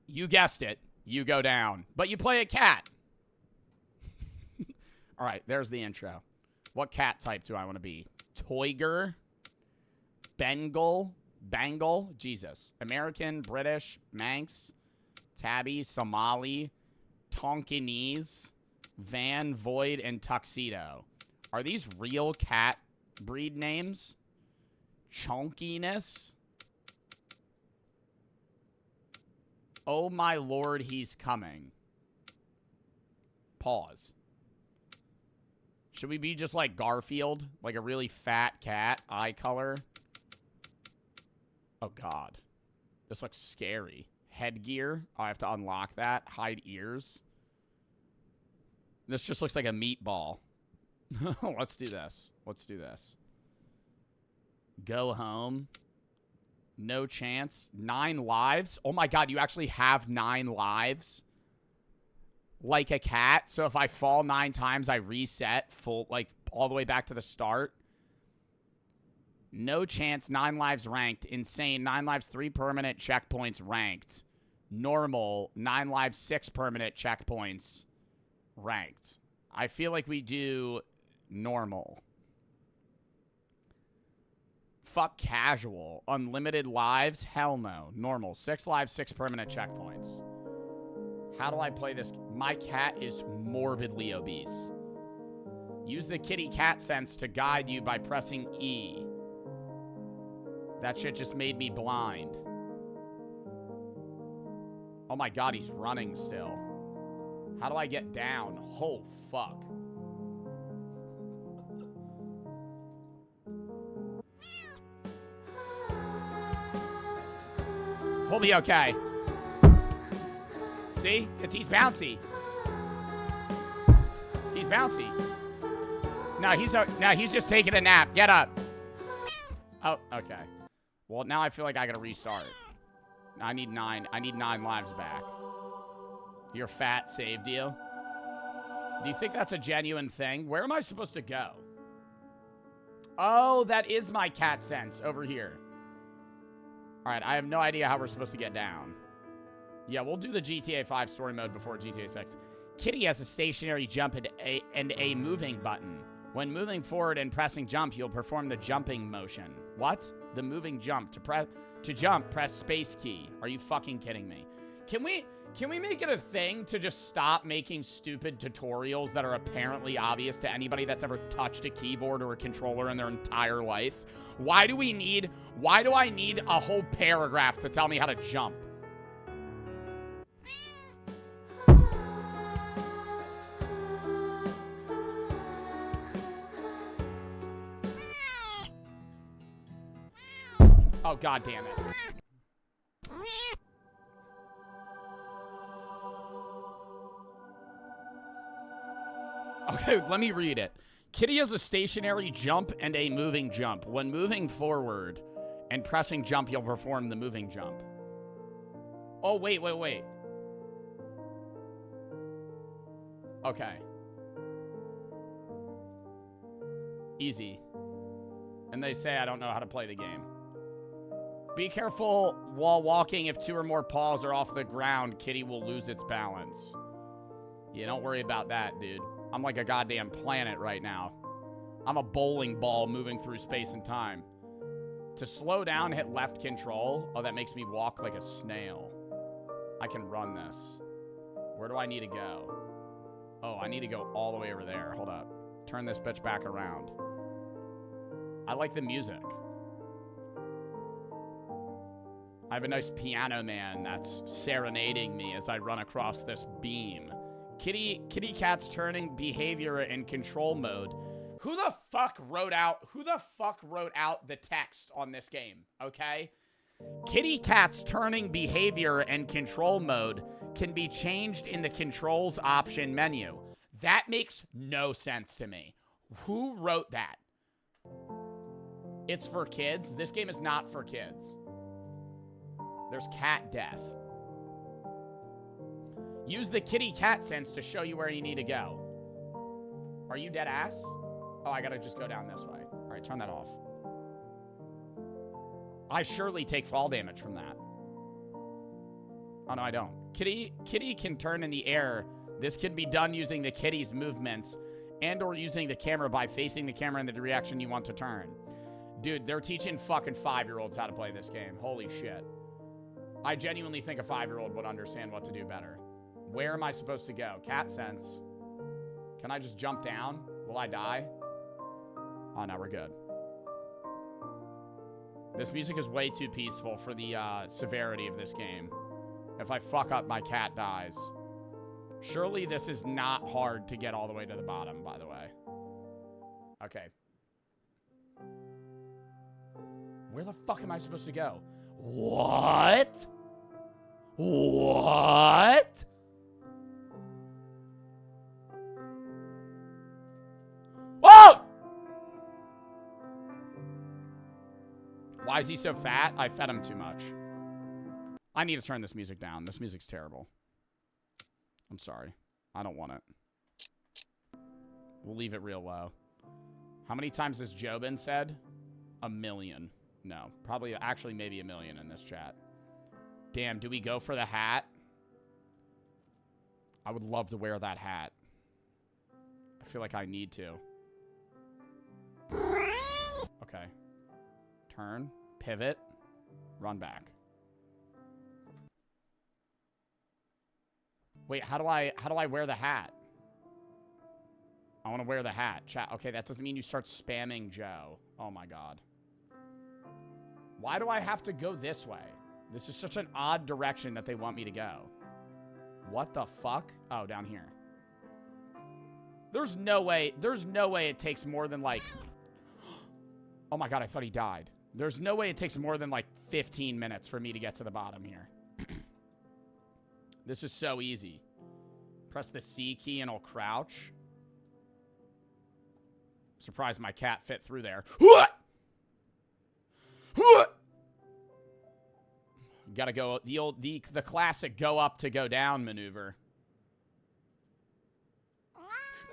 you guessed it, you go down. But you play a cat. All right, there's the intro. What cat type do I want to be? Toiger? Bengal? Jesus. American, British, Manx, Tabby, Somali, Tonkinese, Van, Void, and Tuxedo. Are these real cat breed names? Chunkiness? Oh my lord, he's coming. Pause. Should we be just like Garfield? Like a really fat cat? Eye color? Oh god. This looks scary. Headgear? Oh, I have to unlock that. Hide ears. This just looks like a meatball. Let's do this. Let's do this. Go home. No chance. 9 lives. Oh my god, you actually have 9 lives? Like a cat? So if I fall 9 times, I reset full, like, all the way back to the start? No chance. 9 lives ranked. Insane. 9 lives, 3 permanent checkpoints ranked. Normal. 9 lives, 6 permanent checkpoints ranked. I feel like we do normal. Fuck casual. Unlimited lives? Hell no. Normal. 6 lives, 6 permanent checkpoints. How do I play this? My cat is morbidly obese. Use the kitty cat sense to guide you by pressing E. That shit just made me blind. Oh my god, he's running still. How do I get down? Oh, fuck. We'll be okay. See? He's bouncy. He's bouncy. No, he's just taking a nap. Get up. Oh, okay. Well, now I feel like I gotta restart. I need 9 lives back. Your fat saved you? Do you think that's a genuine thing? Where am I supposed to go? Oh, that is my cat sense over here. All right, I have no idea how we're supposed to get down. Yeah, we'll do the GTA 5 story mode before GTA 6. Kitty has a stationary jump and a moving button. When moving forward and pressing jump, you'll perform the jumping motion. What? The moving jump. To jump, press space key. Are you fucking kidding me? Can we make it a thing to just stop making stupid tutorials that are apparently obvious to anybody that's ever touched a keyboard or a controller in their entire life? Why do I need a whole paragraph to tell me how to jump? Oh, god damn it. Okay, let me read it. Kitty has a stationary jump and a moving jump. When moving forward and pressing jump, you'll perform the moving jump. Oh, wait. Okay. Easy. And they say I don't know how to play the game. Be careful while walking. If 2 or more paws are off the ground, kitty will lose its balance. Yeah, don't worry about that, dude. I'm like a goddamn planet right now. I'm a bowling ball moving through space and time. To slow down, hit left control. Oh, that makes me walk like a snail. I can run this. Where do I need to go? Oh, I need to go all the way over there. Hold up. Turn this bitch back around. I like the music. I have a nice piano man that's serenading me as I run across this beam. Kitty cat's turning behavior in control mode. Who the fuck wrote out the text on this game, okay? Kitty cat's turning behavior and control mode can be changed in the controls option menu. That makes no sense to me. Who wrote that? It's for kids? This game is not for kids. There's cat death. Use the kitty cat sense to show you where you need to go. Are you dead ass? Oh, I gotta just go down this way. All right, turn that off. I surely take fall damage from that. Oh, no, I don't. Kitty can turn in the air. This can be done using the kitty's movements and or using the camera by facing the camera in the direction you want to turn. Dude, they're teaching fucking 5-year-olds how to play this game. Holy shit. I genuinely think a 5-year-old would understand what to do better. Where am I supposed to go? Cat sense. Can I just jump down? Will I die? Oh, no, we're good. This music is way too peaceful for the severity of this game. If I fuck up, my cat dies. Surely this is not hard to get all the way to the bottom, by the way. Okay. Where the fuck am I supposed to go? What? What? Oh! Why is he so fat? I fed him too much. I need to turn this music down. This music's terrible. I'm sorry. I don't want it. We'll leave it real low. How many times has Joe been said? 1 million. No, probably actually maybe 1 million in this chat. Damn, do we go for the hat? I would love to wear that hat. I feel like I need to. Okay. Turn, pivot, run back. Wait, how do I wear the hat? I want to wear the hat. Chat. Okay, that doesn't mean you start spamming Joe. Oh my god. Why do I have to go this way? This is such an odd direction that they want me to go. What the fuck? Oh, down here. There's no way it takes more than like... Oh my god, I thought he died. There's no way it takes more than like 15 minutes for me to get to the bottom here. This is so easy. Press the C key and I'll crouch. Surprised my cat fit through there. Gotta go the classic go up to go down maneuver.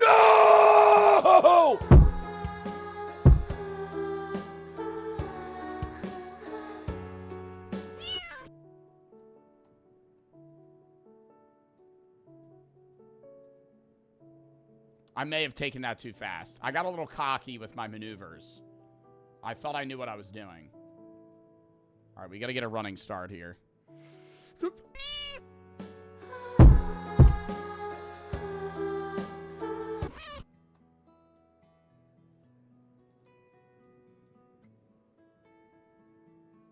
No! I may have taken that too fast. I got a little cocky with my maneuvers. I thought I knew what I was doing. All right, we got to get a running start here.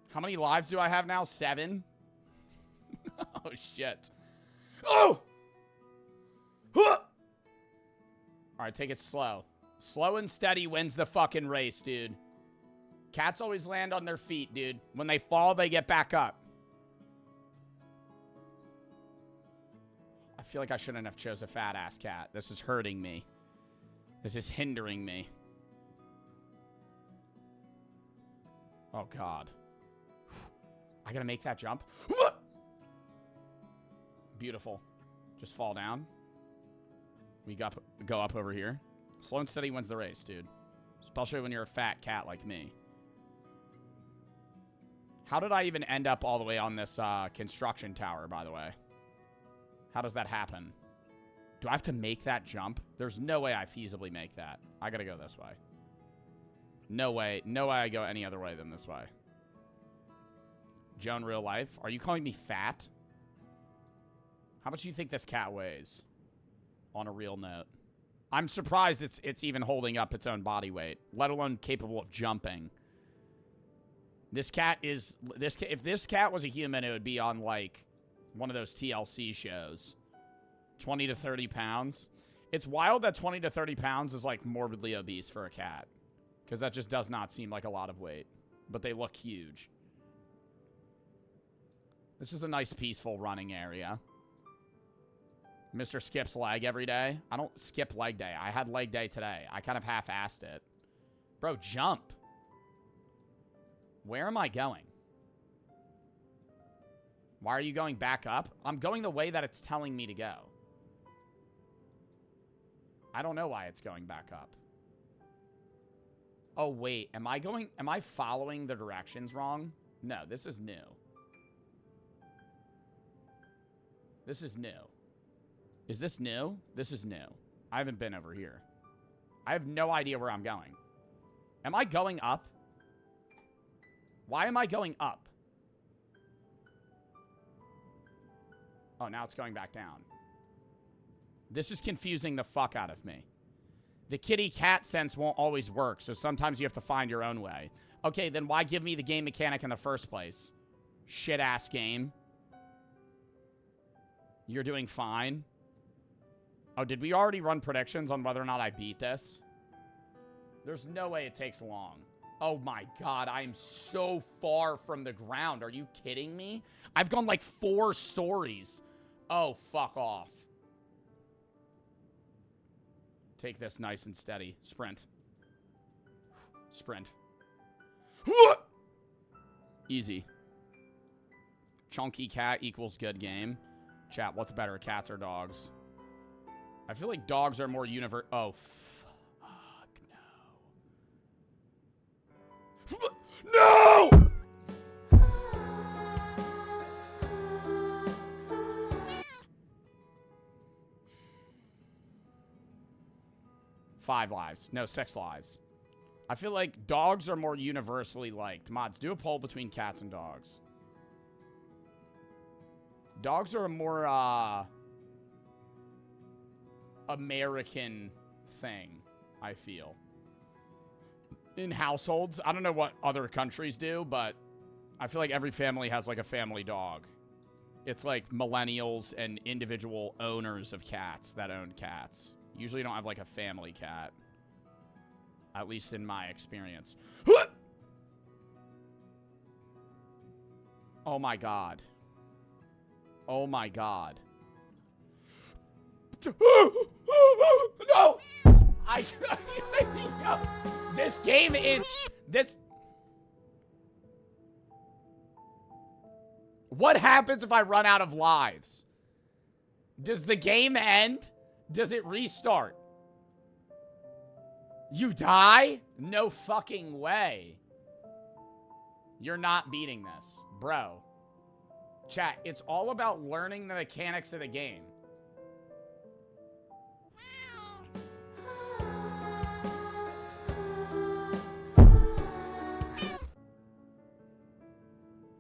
How many lives do I have now? 7? Oh, shit. Oh! All right, take it slow. Slow and steady wins the fucking race, dude. Cats always land on their feet, dude. When they fall, they get back up. I feel like I shouldn't have chose a fat-ass cat. This is hurting me. This is hindering me. Oh, God. I gotta make that jump. Beautiful. Just fall down. We go up over here. Slow and steady wins the race, dude. Especially when you're a fat cat like me. How did I even end up all the way on this construction tower, by the way? How does that happen? Do I have to make that jump? There's no way I feasibly make that. I gotta go this way. No way. No way I go any other way than this way. Joan, real life? Are you calling me fat? How much do you think this cat weighs? On a real note. I'm surprised it's even holding up its own body weight, let alone capable of jumping. This cat is... If this cat was a human, it would be on, like, one of those TLC shows. 20 to 30 pounds. It's wild that 20 to 30 pounds is, like, morbidly obese for a cat. Because that just does not seem like a lot of weight. But they look huge. This is a nice, peaceful running area. Mr. skips leg every day. I don't skip leg day. I had leg day today. I kind of half-assed it. Bro, jump. Where am I going? Why are you going back up? I'm going the way that it's telling me to go. I don't know why it's going back up. Oh, wait. Am I following the directions wrong? No, this is new. This is new. Is this new? This is new. I haven't been over here. I have no idea where I'm going. Am I going up? Why am I going up? Oh, now it's going back down. This is confusing the fuck out of me. The kitty-cat sense won't always work, so sometimes you have to find your own way. Okay, then why give me the game mechanic in the first place? Shit-ass game. You're doing fine. Oh, did we already run predictions on whether or not I beat this? There's no way it takes long. Oh my god, I am so far from the ground. Are you kidding me? I've gone like 4 stories. Oh, fuck off. Take this nice and steady. Sprint. Sprint. Easy. Chunky cat equals good game. Chat, what's better, cats or dogs? I feel like dogs are more Oh, fuck no. No! Five lives. No, 6 lives. I feel like dogs are more universally liked. Mods, do a poll between cats and dogs. Dogs are a more, American thing, I feel. In households. I don't know what other countries do, but I feel like every family has, like, a family dog. It's like millennials and individual owners of cats that own cats. Usually don't have, like, a family cat. At least in my experience. Oh my god. Oh my god. No! This game is... What happens if I run out of lives? Does the game end? Does it restart? You die? No fucking way. You're not beating this. Bro. Chat, it's all about learning the mechanics of the game.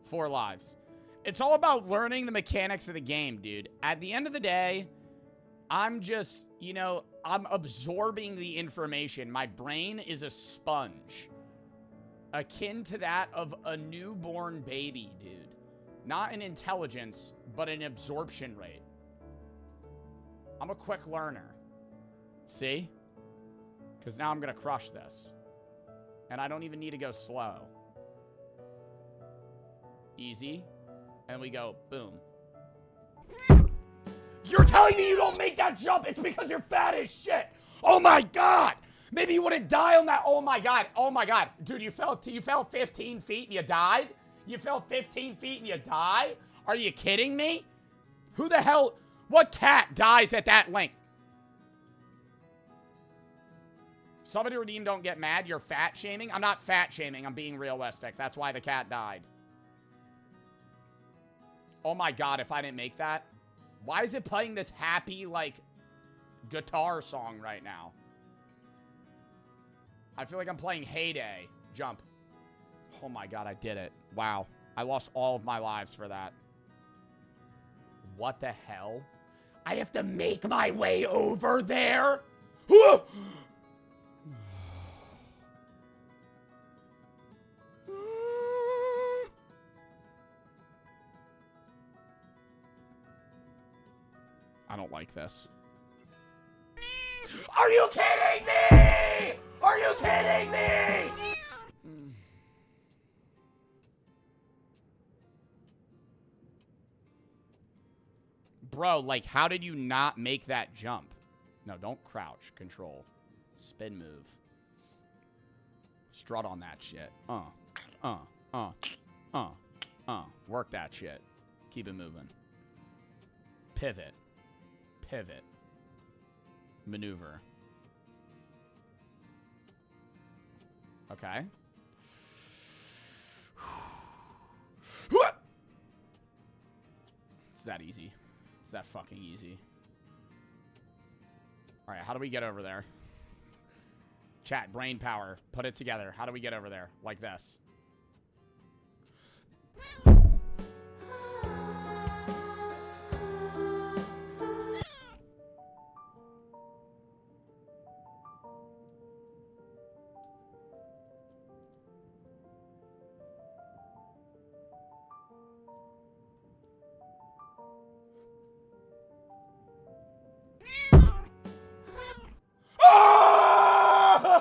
Four lives. It's all about learning the mechanics of the game, dude. At the end of the day, I'm just, you know, I'm absorbing the information. My brain is a sponge. Akin to that of a newborn baby, dude. Not in intelligence, but in absorption rate. I'm a quick learner. See? Because now I'm going to crush this. And I don't even need to go slow. Easy. And we go, boom. You're telling me you don't make that jump? It's because you're fat as shit. Oh my god. Maybe you wouldn't die on that. Oh my god. Oh my god. Dude, you fell 15 feet and you died? You fell 15 feet and you die? Are you kidding me? Who the hell? What cat dies at that length? Somebody redeem, don't get mad. You're fat shaming? I'm not fat shaming. I'm being realistic. That's why the cat died. Oh my god, if I didn't make that. Why is it playing this happy, like, guitar song right now? I feel like I'm playing Heyday. Jump. Oh my god, I did it. Wow. I lost all of my lives for that. What the hell? I have to make my way over there? I don't like this. Are you kidding me? Are you kidding me? Bro, like, how did you not make that jump? No, don't crouch. Control. Spin move. Strut on that shit. Work that shit. Keep it moving. Pivot. Pivot. Maneuver. Okay. It's that easy. It's that fucking easy. Alright, how do we get over there? Chat, brain power. Put it together. How do we get over there? Like this.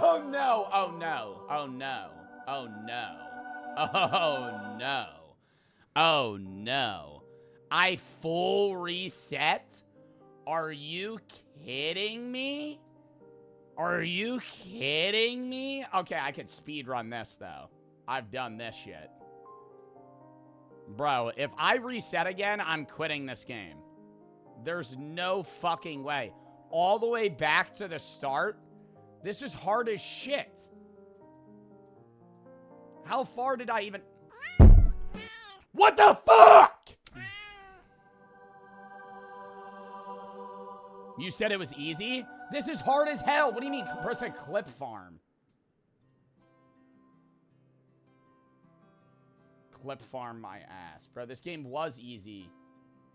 Oh no! Oh no! Oh no! Oh no! Oh no! Oh no! I full reset? Are you kidding me? Are you kidding me? Okay, I could speedrun this though. I've done this shit. Bro, if I reset again, I'm quitting this game. There's no fucking way. All the way back to the start? This is hard as shit. How far did I even... What the fuck? You said it was easy? This is hard as hell. What do you mean? Press a clip farm. Clip farm my ass. Bro, this game was easy.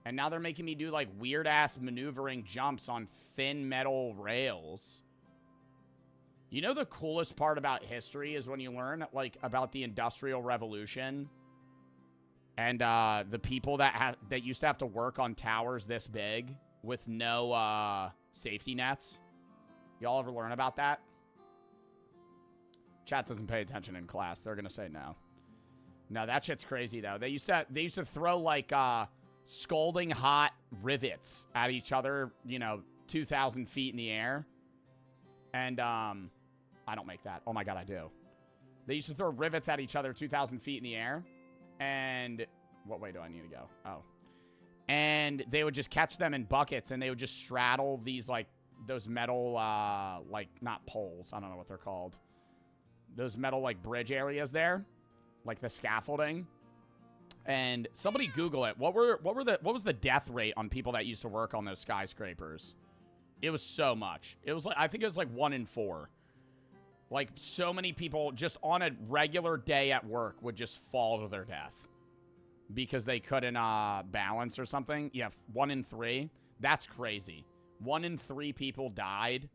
And now they're making me do, like, weird-ass maneuvering jumps on thin metal rails. You know the coolest part about history is when you learn, like, about the Industrial Revolution and the people that used to have to work on towers this big with no safety nets. Y'all ever learn about that? Chat doesn't pay attention in class. They're gonna say no. No, that shit's crazy though. They used to throw like scalding hot rivets at each other, you know, 2,000 feet in the air. And I don't make that. Oh my god, I do. They used to throw rivets at each other 2,000 feet in the air. And what way do I need to go? Oh. And they would just catch them in buckets, and they would just straddle these, like, those metal, like, not poles. I don't know what they're called. Those metal, like, bridge areas there. Like the scaffolding. And somebody Google it. What was the death rate on people that used to work on those skyscrapers? It was so much. It was like, I think it was like 1 in 4. Like, so many people just on a regular day at work would just fall to their death. Because they couldn't balance or something. Yeah, 1 in 3. That's crazy. 1 in 3 people died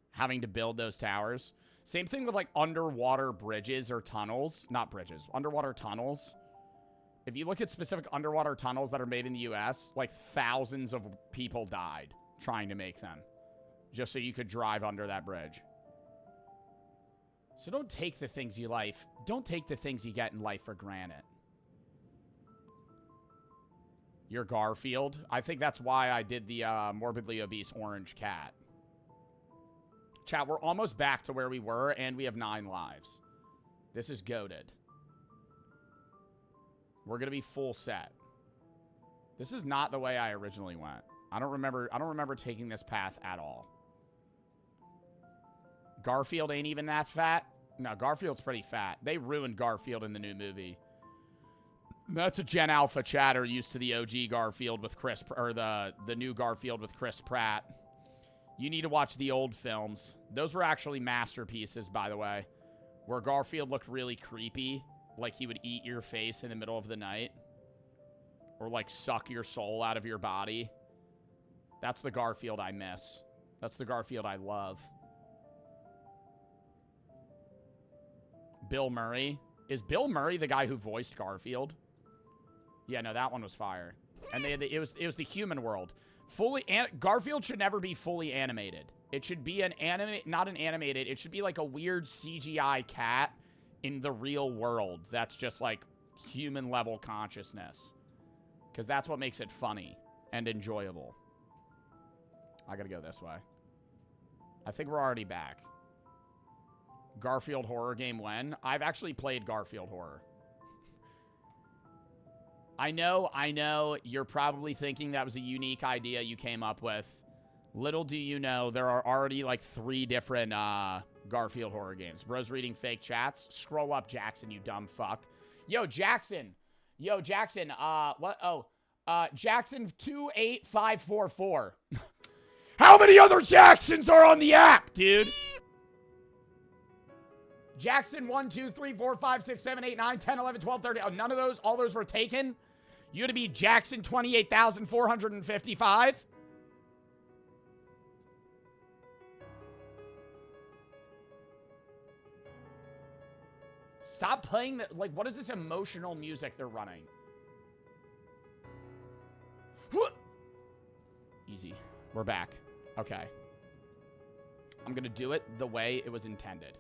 having to build those towers. Same thing with, like, underwater bridges or tunnels. Not bridges. Underwater tunnels. If you look at specific underwater tunnels that are made in the U.S., like, thousands of people died trying to make them. Just so you could drive under that bridge. So don't take the things you get in life for granted. You're Garfield. I think that's why I did the morbidly obese orange cat. Chat, we're almost back to where we were, and we have 9 lives. This is goated. We're gonna be full set. This is not the way I originally went. I don't remember taking this path at all. Garfield ain't even that fat. No, Garfield's pretty fat. They ruined Garfield in the new movie. That's a Gen Alpha chatter used to the OG Garfield with Chris, or the new Garfield with Chris Pratt. You need to watch the old films. Those were actually masterpieces, by the way, where Garfield looked really creepy, like he would eat your face in the middle of the night, or like suck your soul out of your body. That's the Garfield I miss. That's the Garfield I love. Bill Murray. Is Bill Murray the guy who voiced Garfield? Yeah, no, that one was fire. And it was the human world. Garfield should never be fully animated. It should be not an animated. It should be like a weird CGI cat in the real world. That's just like human level consciousness. Because that's what makes it funny and enjoyable. I gotta go this way. I think we're already back. Garfield horror game when? I've actually played Garfield horror. I know, you're probably thinking that was a unique idea you came up with. Little do you know, there are already like 3 different Garfield horror games. Bro's reading fake chats. Scroll up, Jackson, you dumb fuck. Yo, Jackson. What? Oh, Jackson 28544. How many other Jacksons are on the app, dude? Jackson 1, 2, 3, 4, 5, 6, 7, 8, 9, 10, 11, 12, 13. Oh, none of those, all those were taken? You had to be Jackson 28,455? Stop playing the, like, what is this emotional music they're running? Easy. We're back. Okay. I'm gonna do it the way it was intended.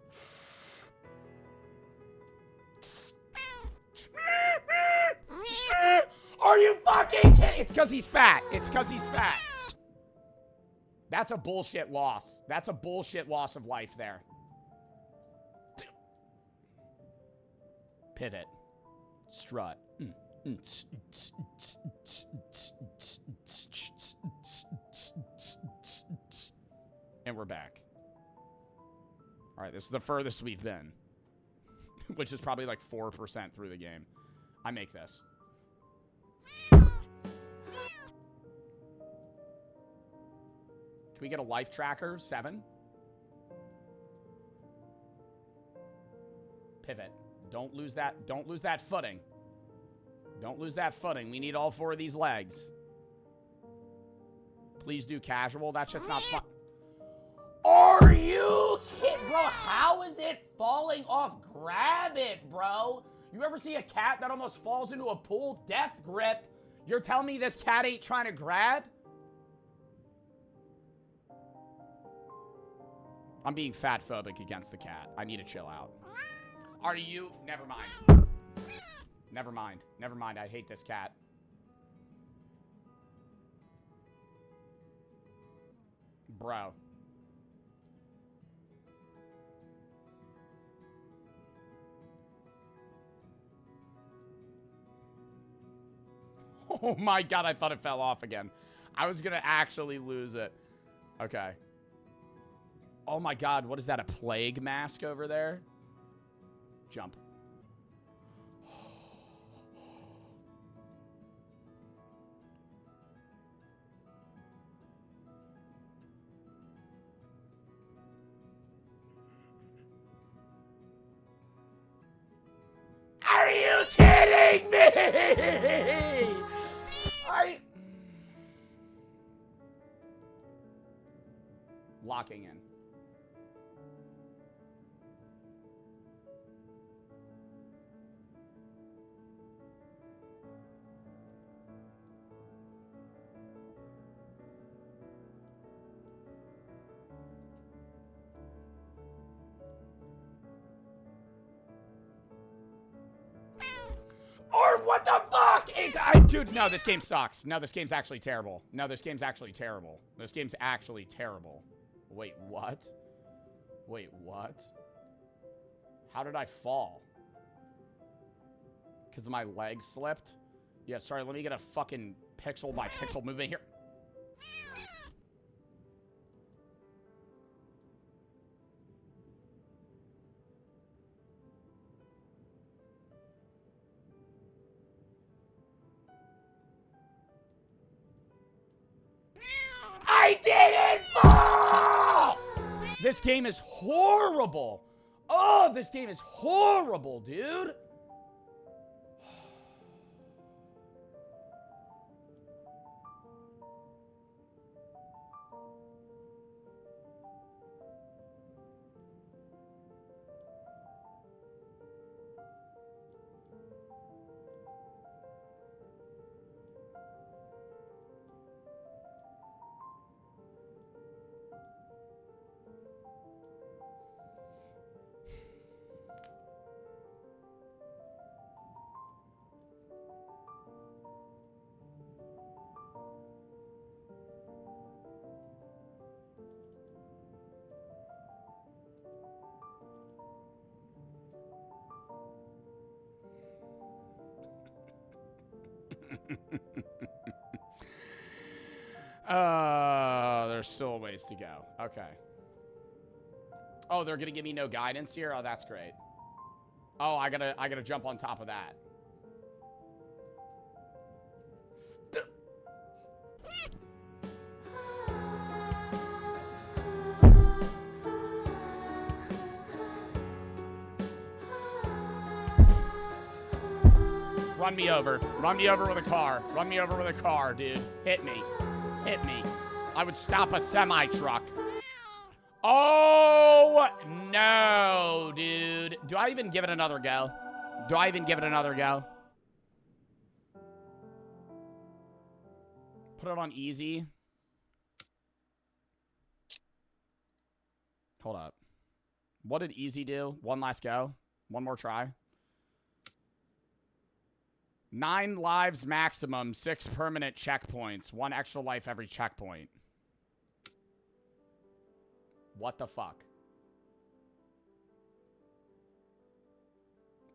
Are you fucking kidding? It's because he's fat. It's because he's fat. That's a bullshit loss. That's a bullshit loss of life there. Pivot. Strut. And we're back. All right, this is the furthest we've been. Which is probably like 4% through the game. I make this. Can we get a life tracker? 7. Pivot. Don't lose that. Don't lose that footing. Don't lose that footing. We need all 4 of these legs. Please do casual. That shit's not fun. Are you kidding? Bro, how is it falling off? Grab it, bro. You ever see a cat that almost falls into a pool? Death grip. You're telling me this cat ain't trying to grab? I'm being fat phobic against the cat. I need to chill out. Are you? Never mind. Never mind. Never mind. I hate this cat. Bro. Oh my god, I thought it fell off again. I was gonna actually lose it. Okay. Oh my god, what is that? A plague mask over there? Jump. Are you kidding me? Locking in. Or what the fuck? Dude, no, this game sucks. No, this game's actually terrible. No, this game's actually terrible. This game's actually terrible. Wait, what? Wait, what? How did I fall? Because my leg slipped? Yeah, sorry, let me get a fucking pixel by pixel movement here. I didn't fall! This game is horrible. Oh, this game is horrible, dude. There's still a ways to go. Okay. Oh, they're gonna give me no guidance here? Oh, that's great. Oh, I gotta jump on top of that. Run me over. Run me over with a car. Run me over with a car, dude. Hit me. Hit me. I would stop a semi-truck. Oh, no, dude. Do I even give it another go? Do I even give it another go? Put it on easy. Hold up. What did easy do? One last go. One more try. 9 lives maximum, 6 permanent checkpoints, 1 extra life every checkpoint. What the fuck?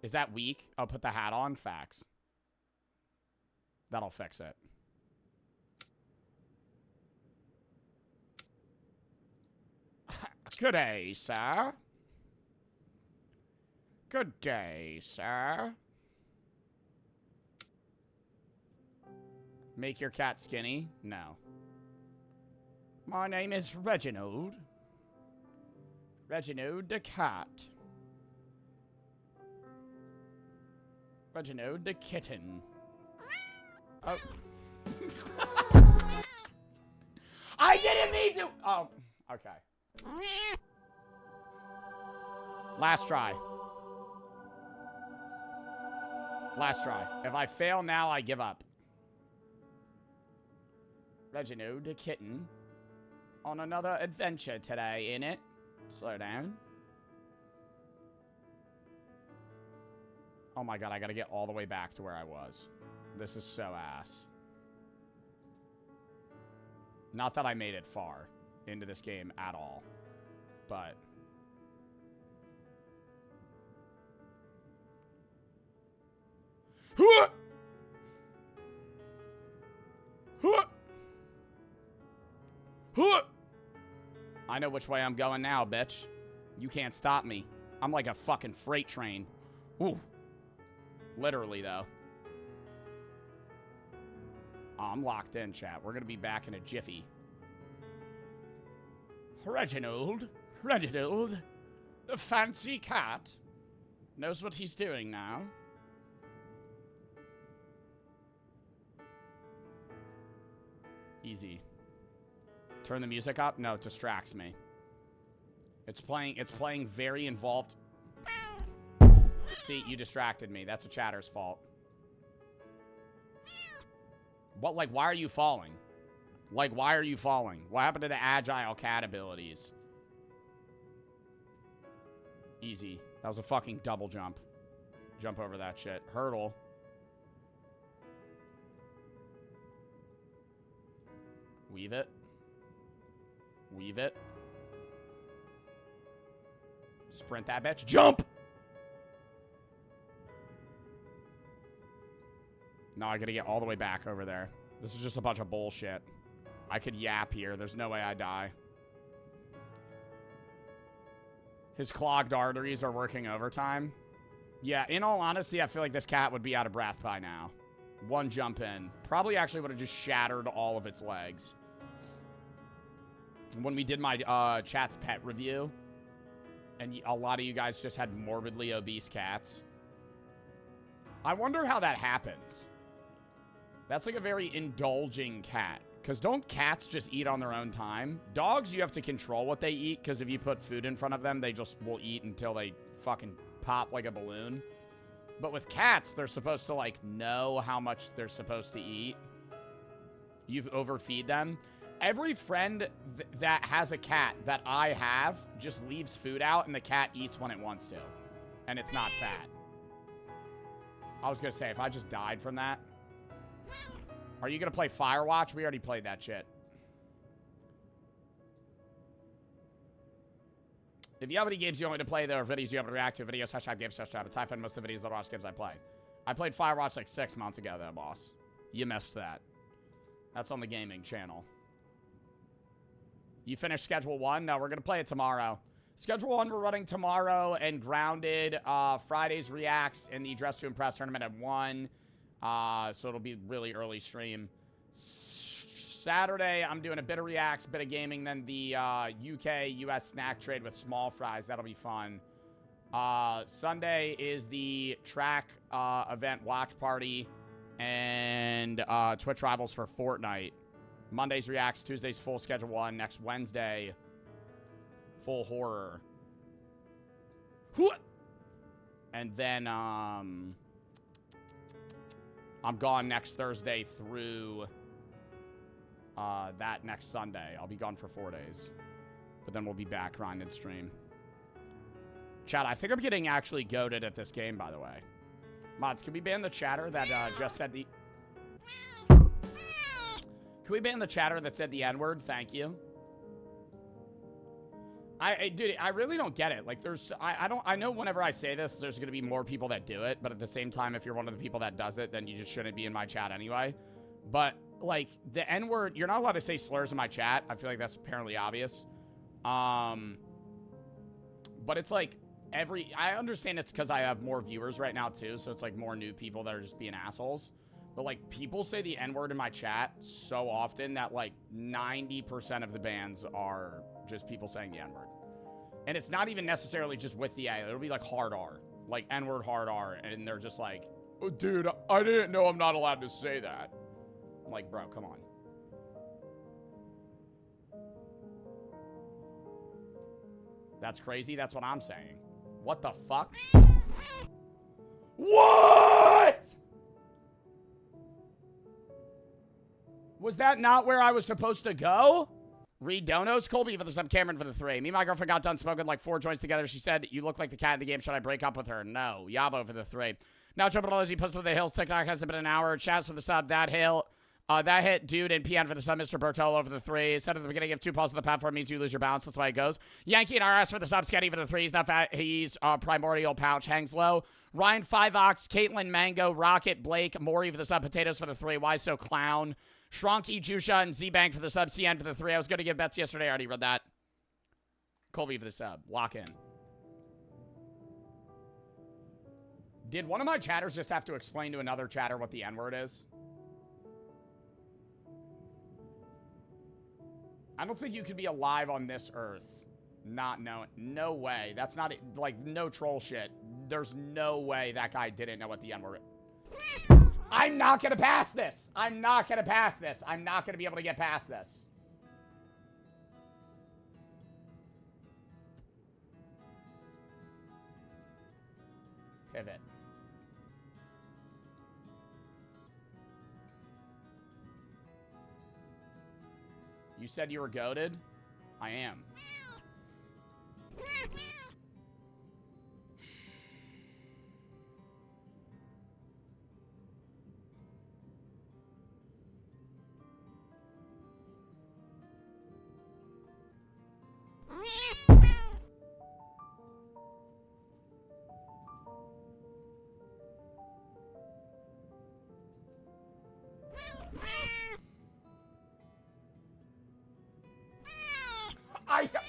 Is that weak? I'll put the hat on. Facts. That'll fix it. Good day, sir. Good day, sir. Make your cat skinny? No. My name is Reginald. Reginald the cat. Reginald the kitten. Oh. I didn't mean to. Oh, okay. Last try. Last try. If I fail now, I give up. Reginald the kitten. On another adventure today, innit? Slow down. Oh my god, I gotta get all the way back to where I was. This is so ass. Not that I made it far into this game at all. But... I know which way I'm going now, bitch. You can't stop me. I'm like a fucking freight train. Ooh. Literally, though. Oh, I'm locked in, chat. We're gonna be back in a jiffy. Reginald. Reginald. The fancy cat. Knows what he's doing now. Easy. Turn the music up? No, it distracts me. It's playing very involved. See, you distracted me. That's a chatter's fault. What, like, why are you falling? Like, why are you falling? What happened to the agile cat abilities? Easy. That was a fucking double jump. Jump over that shit. Hurdle. Weave it. Weave it. Sprint that bitch. Jump! No, I gotta get all the way back over there. This is just a bunch of bullshit. I could yap here. There's no way I die. His clogged arteries are working overtime. Yeah, in all honesty, I feel like this cat would be out of breath by now. One jump in. Probably actually would have just shattered all of its legs. when we did my chat's pet review, and a lot of you guys just had morbidly obese cats. I wonder how that happens. That's like a very indulging cat. Because don't cats just eat on their own time? Dogs, you have to control what they eat, because if you put food in front of them, they just will eat until they fucking pop like a balloon. But with cats, they're supposed to, like, know how much they're supposed to eat. You overfeed them. Every friend that has a cat that I have just leaves food out, and the cat eats when it wants to. And it's not fat. I was going to say, if I just died from that. Are you going to play Firewatch? We already played that shit. If you have any games you want me to play, there are videos you have to react to. Videos, #games, #chat. It's most of the videos that watch games I play. I played Firewatch like 6 months ago, though, boss. You missed that. That's on the gaming channel. You finished Schedule 1? No, we're going to play it tomorrow. Schedule 1 we're running tomorrow, and Grounded. Friday's Reacts in the Dress to Impress tournament at 1. So it'll be really early stream. Saturday, I'm doing a bit of Reacts, bit of gaming, then the UK-US snack trade with small fries. That'll be fun. Sunday is the track event watch party and Twitch Rivals for Fortnite. Monday's Reacts, Tuesday's full Schedule 1. Next Wednesday, full horror. And then I'm gone next Thursday through that next Sunday. I'll be gone for 4 days. But then we'll be back grinding stream. Chat, I think I'm getting actually goated at this game, by the way. Mods, can we ban the chatter that just said the... Can we ban the chatter that said the N-word? Thank you. Dude, I really don't get it. Like, I know whenever I say this, there's going to be more people that do it. But at the same time, if you're one of the people that does it, then you just shouldn't be in my chat anyway. But, like, the N-word, you're not allowed to say slurs in my chat. I feel like that's apparently obvious. But it's like, I understand it's because I have more viewers right now, too. So it's like more new people that are just being assholes. But, like, people say the N-word in my chat so often that, like, 90% of the bans are just people saying the N-word. And it's not even necessarily just with the A. It'll be, like, hard R. Like, N-word, hard R. And they're just like, oh, dude, I didn't know I'm not allowed to say that. I'm like, bro, come on. That's crazy. That's what I'm saying. What the fuck? What? Was that not where I was supposed to go? Reed Donos, Colby for the sub, Cameron for the 3. Me and my girlfriend got done smoking like 4 joints together. She said, you look like the cat in the game. Should I break up with her? No. Yabo for the 3. Now, Bartolozzi, Puss to the Hills. TikTok hasn't been an hour. Chaz for the sub. That hit, dude, and PN for the sub. Mr. Bartolo for the 3. Said at the beginning, if 2 pulls on the platform means you lose your balance. That's why it goes. Yankee and RS for the sub. Sketty for the 3. He's not fat. He's primordial pouch. Hangs low. Ryan 5ox. Caitlin Mango. Rocket Blake. Maury for the sub. Potatoes for the 3. Why so clown? Shrunky, Jusha, and Z-Bank for the sub. CN for the 3. I was going to give bets yesterday. I already read that. Colby for the sub. Lock in. Did one of my chatters just have to explain to another chatter what the N-word is? I don't think you could be alive on this earth not knowing. No way. That's not, like, no troll shit. There's no way that guy didn't know what the N-word is. I'm not going to pass this. I'm not going to pass this. I'm not going to be able to get past this. Pivot. You said you were goated? I am.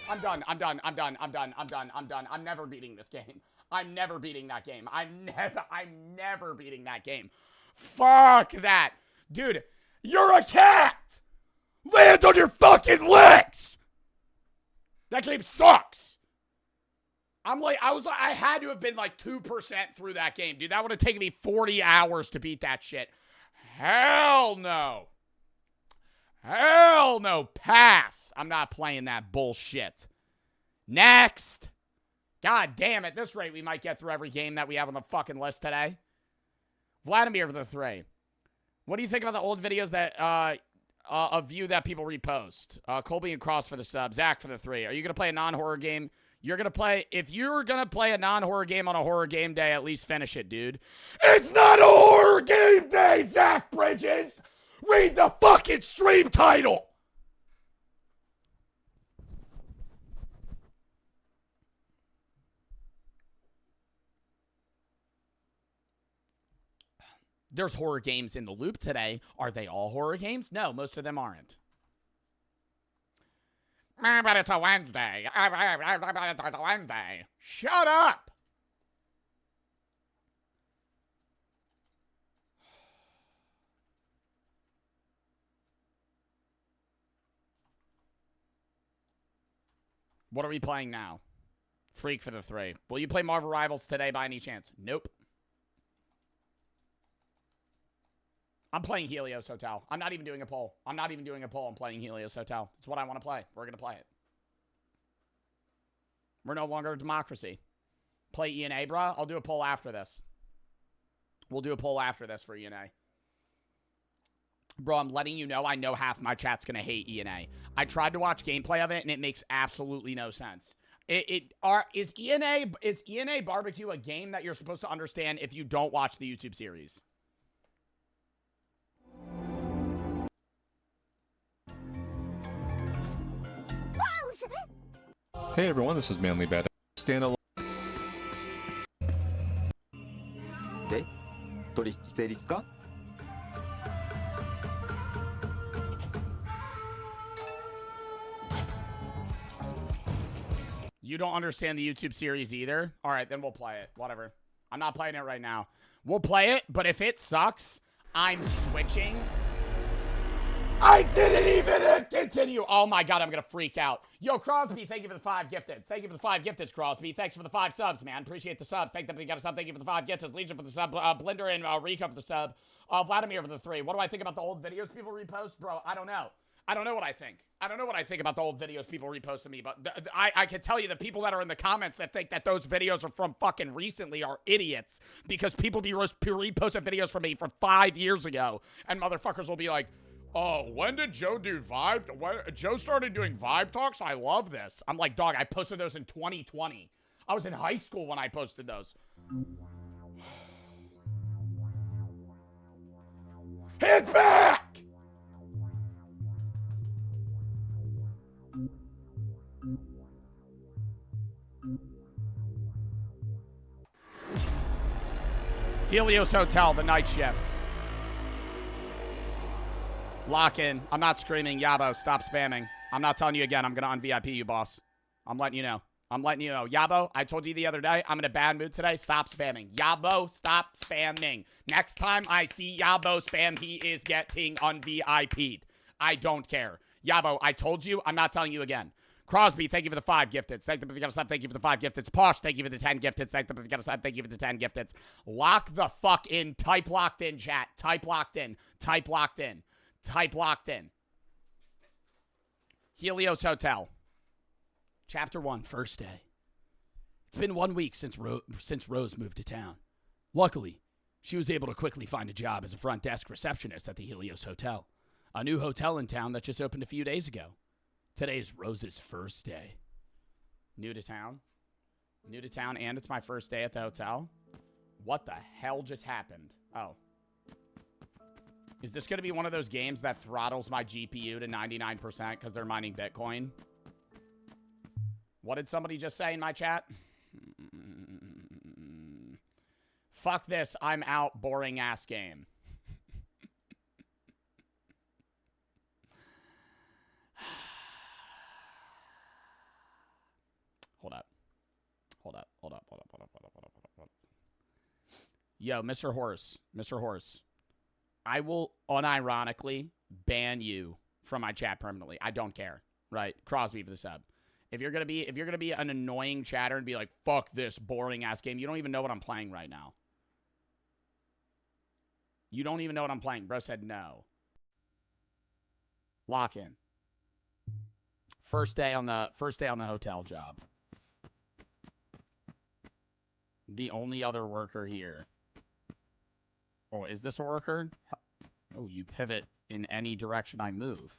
I'm done. I'm never beating this game. I'm never beating that game. I'm never beating that game. Fuck that. Dude, you're a cat! Land on your fucking legs! That game sucks. I had to have been like 2% through that game, dude. That would have taken me 40 hours to beat that shit. Hell no. Hell no. Pass. I'm not playing that bullshit. Next. God damn it. At this rate, we might get through every game that we have on the fucking list today. Vladimir for the 3. What do you think about the old videos that, of you that people repost? Colby and Cross for the sub. Zach for the 3. Are you going to play a non-horror game? If you're going to play a non-horror game on a horror game day, at least finish it, dude. It's not a horror game day, Zach Bridges! Read the fucking stream title! There's horror games in the loop today. Are they all horror games? No, most of them aren't. But it's a Wednesday. It's a Wednesday. Shut up! What are we playing now? Freak for the 3. Will you play Marvel Rivals today by any chance? Nope. I'm playing Helios Hotel. I'm not even doing a poll. I'm playing Helios Hotel. It's what I want to play. We're going to play it. We're no longer a democracy. Play E&A, bruh. I'll do a poll after this. We'll do a poll after this for E&A. Bro, I'm letting you know I know half my chat's going to hate E&A. I tried to watch gameplay of it, and it makes absolutely no sense. Is E&A Barbecue a game that you're supposed to understand if you don't watch the YouTube series? Hey everyone, this is Manly Bad. Stand alone. で、取引成立か? You don't understand the YouTube series either? All right, then we'll play it. Whatever. I'm not playing it right now. We'll play it, but if it sucks, I'm switching. I didn't even continue. Oh my God, I'm going to freak out. Yo, Crosby, thank you for the 5 gifteds. Thank you for the 5 gifteds, Crosby. Thanks for the 5 subs, man. Appreciate the subs. Thank you got a sub. Thank you for the 5 gifteds. Legion for the sub. Blender and Rika for the sub. Vladimir for the 3. What do I think about the old videos people repost? Bro, I don't know. I don't know what I think. I don't know what I think about the old videos people repost to me, but I can tell you the people that are in the comments that think that those videos are from fucking recently are idiots, because people be reposting videos from me from 5 years ago, and motherfuckers will be like, oh, when did Joe do Vibe? Joe started doing Vibe Talks? I love this. I'm like, dog, I posted those in 2020. I was in high school when I posted those. Hit back! Helios Hotel, the night shift. Lock in. I'm not screaming. Yabo, stop spamming. I'm not telling you again. I'm going to un-VIP you, boss. I'm letting you know. I'm letting you know. Yabo, I told you the other day, I'm in a bad mood today. Stop spamming. Yabo, stop spamming. Next time I see Yabo spam, he is getting un-VIP'd. I don't care. Yabo, I told you. I'm not telling you again. Crosby, thank you for the 5 gifteds. Thank you for the sub. Thank you for the 5 gifteds. Posh, thank you for the 10 gifteds. Thank you for the sub. Thank you for the 10 gifteds. Lock the fuck in. Type locked in, chat. Type locked in. Type locked in. Type locked in. Helios Hotel. Chapter 1, first day. It's been 1 week since Rose moved to town. Luckily, she was able to quickly find a job as a front desk receptionist at the Helios Hotel, a new hotel in town that just opened a few days ago. Today is Rose's first day. New to town? New to town, and it's my first day at the hotel? What the hell just happened? Oh. Is this going to be one of those games that throttles my GPU to 99% because they're mining Bitcoin? What did somebody just say in my chat? Fuck this, I'm out, boring ass game. Hold up. Yo, Mr. Horse. I will unironically ban you from my chat permanently. I don't care. Right? Crosby for the sub. If you're gonna be an annoying chatter and be like, fuck this boring ass game, you don't even know what I'm playing right now. You don't even know what I'm playing. Bro said no. Lock in. First day on the hotel job. The only other worker here. Oh, is this a worker? Oh, you pivot in any direction I move.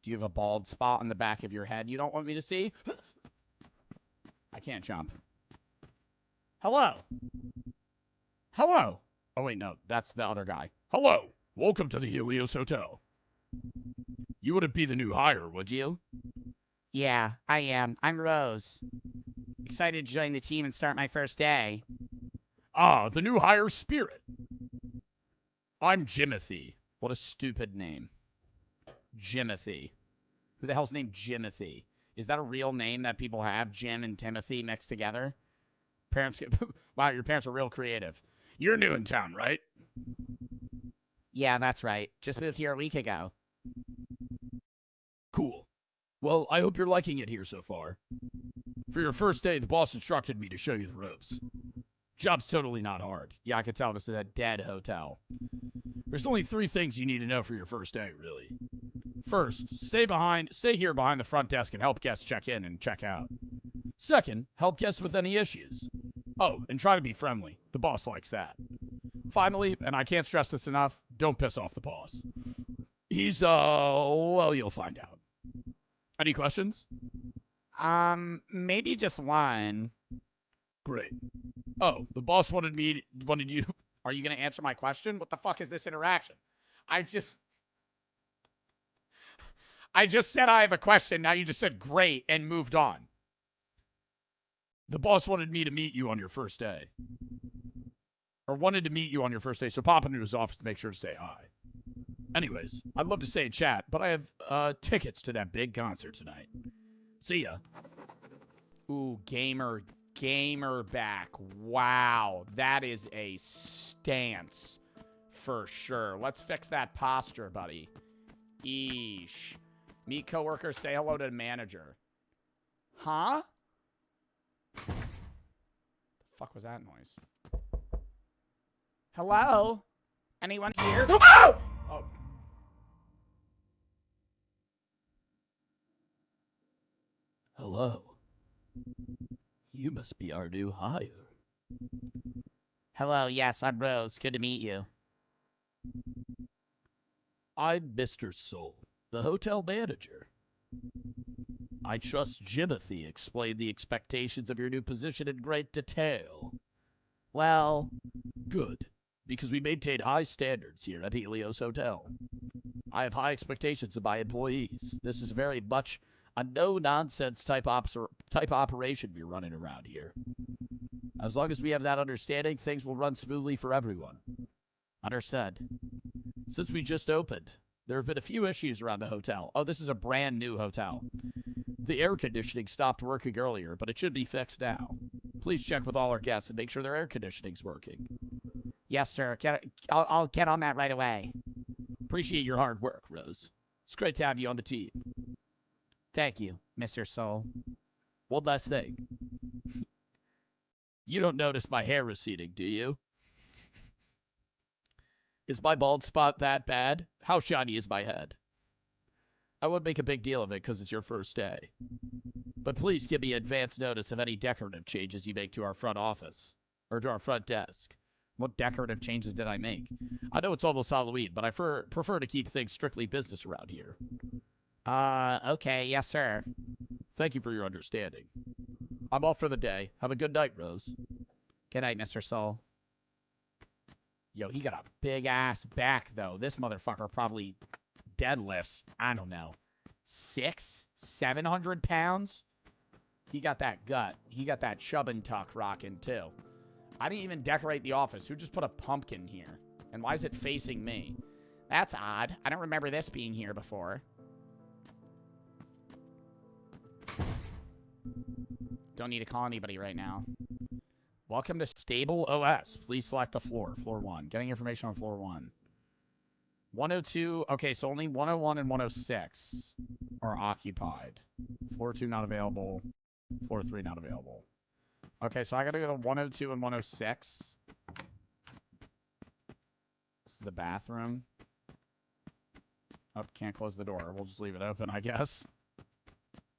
Do you have a bald spot on the back of your head you don't want me to see? I can't jump. Hello? Hello? Oh, wait, no. That's the other guy. Hello. Welcome to the Helios Hotel. You wouldn't be the new hire, would you? Yeah, I am. I'm Rose. Excited to join the team and start my first day. Ah, the new hire Spirit. I'm Jimothy. What a stupid name. Jimothy. Who the hell's named Jimothy? Is that a real name that people have? Jim and Timothy mixed together? Parents get... Wow, your parents are real creative. You're new in town, right? Yeah, that's right. Just moved here a week ago. Cool. Well, I hope you're liking it here so far. For your first day, the boss instructed me to show you the ropes. Job's totally not hard. Yeah, I can tell this is a dead hotel. There's only 3 things you need to know for your first day, really. First, stay here behind the front desk and help guests check in and check out. Second, help guests with any issues. Oh, and try to be friendly. The boss likes that. Finally, and I can't stress this enough, don't piss off the boss. He's, well, you'll find out. Any questions? Maybe just one. Great. Oh, the boss wanted you... Are you going to answer my question? What the fuck is this interaction? I just said I have a question. Now you just said great and moved on. The boss wanted me to meet you on your first day. Or wanted to meet you on your first day, so pop into his office to make sure to say hi. Anyways, I'd love to stay and chat, but I have tickets to that big concert tonight. See ya. Ooh, gamer back. Wow, that is a stance for sure. Let's fix that posture, buddy. Eesh. Meet coworker, say hello to the manager. Huh? The fuck was that noise? Hello? Anyone here? Oh! Oh. Hello. You must be our new hire. Hello, yes, I'm Rose. Good to meet you. I'm Mr. Soul, the hotel manager. I trust Jimothy explained the expectations of your new position in great detail. Well... Good, because we maintain high standards here at Helios Hotel. I have high expectations of my employees. This is very much a no-nonsense type operation we're running around here. As long as we have that understanding, things will run smoothly for everyone. Understood. Since we just opened, there have been a few issues around the hotel. Oh, this is a brand new hotel. The air conditioning stopped working earlier, but it should be fixed now. Please check with all our guests and make sure their air conditioning's working. Yes, sir. I'll get on that right away. Appreciate your hard work, Rose. It's great to have you on the team. Thank you, Mr. Soul. One last thing. You don't notice my hair receding, do you? Is my bald spot that bad? How shiny is my head? I wouldn't make a big deal of it because it's your first day. But please give me advance notice of any decorative changes you make to our front office. Or to our front desk. What decorative changes did I make? I know it's almost Halloween, but I prefer to keep things strictly business around here. Okay, yes, sir. Thank you for your understanding. I'm off for the day. Have a good night, Rose. Good night, Mr. Soul. Yo, he got a big-ass back, though. This motherfucker probably deadlifts, I don't know, 700 pounds? He got that gut. He got that chub and tuck rocking, too. I didn't even decorate the office. Who just put a pumpkin here? And why is it facing me? That's odd. I don't remember this being here before. Don't need to call anybody right now. Welcome to Stable OS. Please select a floor. Floor 1. Getting information on floor 1. 102. Okay, so only 101 and 106 are occupied. Floor 2 not available. Floor 3 not available. Okay, so I gotta go to 102 and 106. This is the bathroom. Oh, can't close the door. We'll just leave it open, I guess.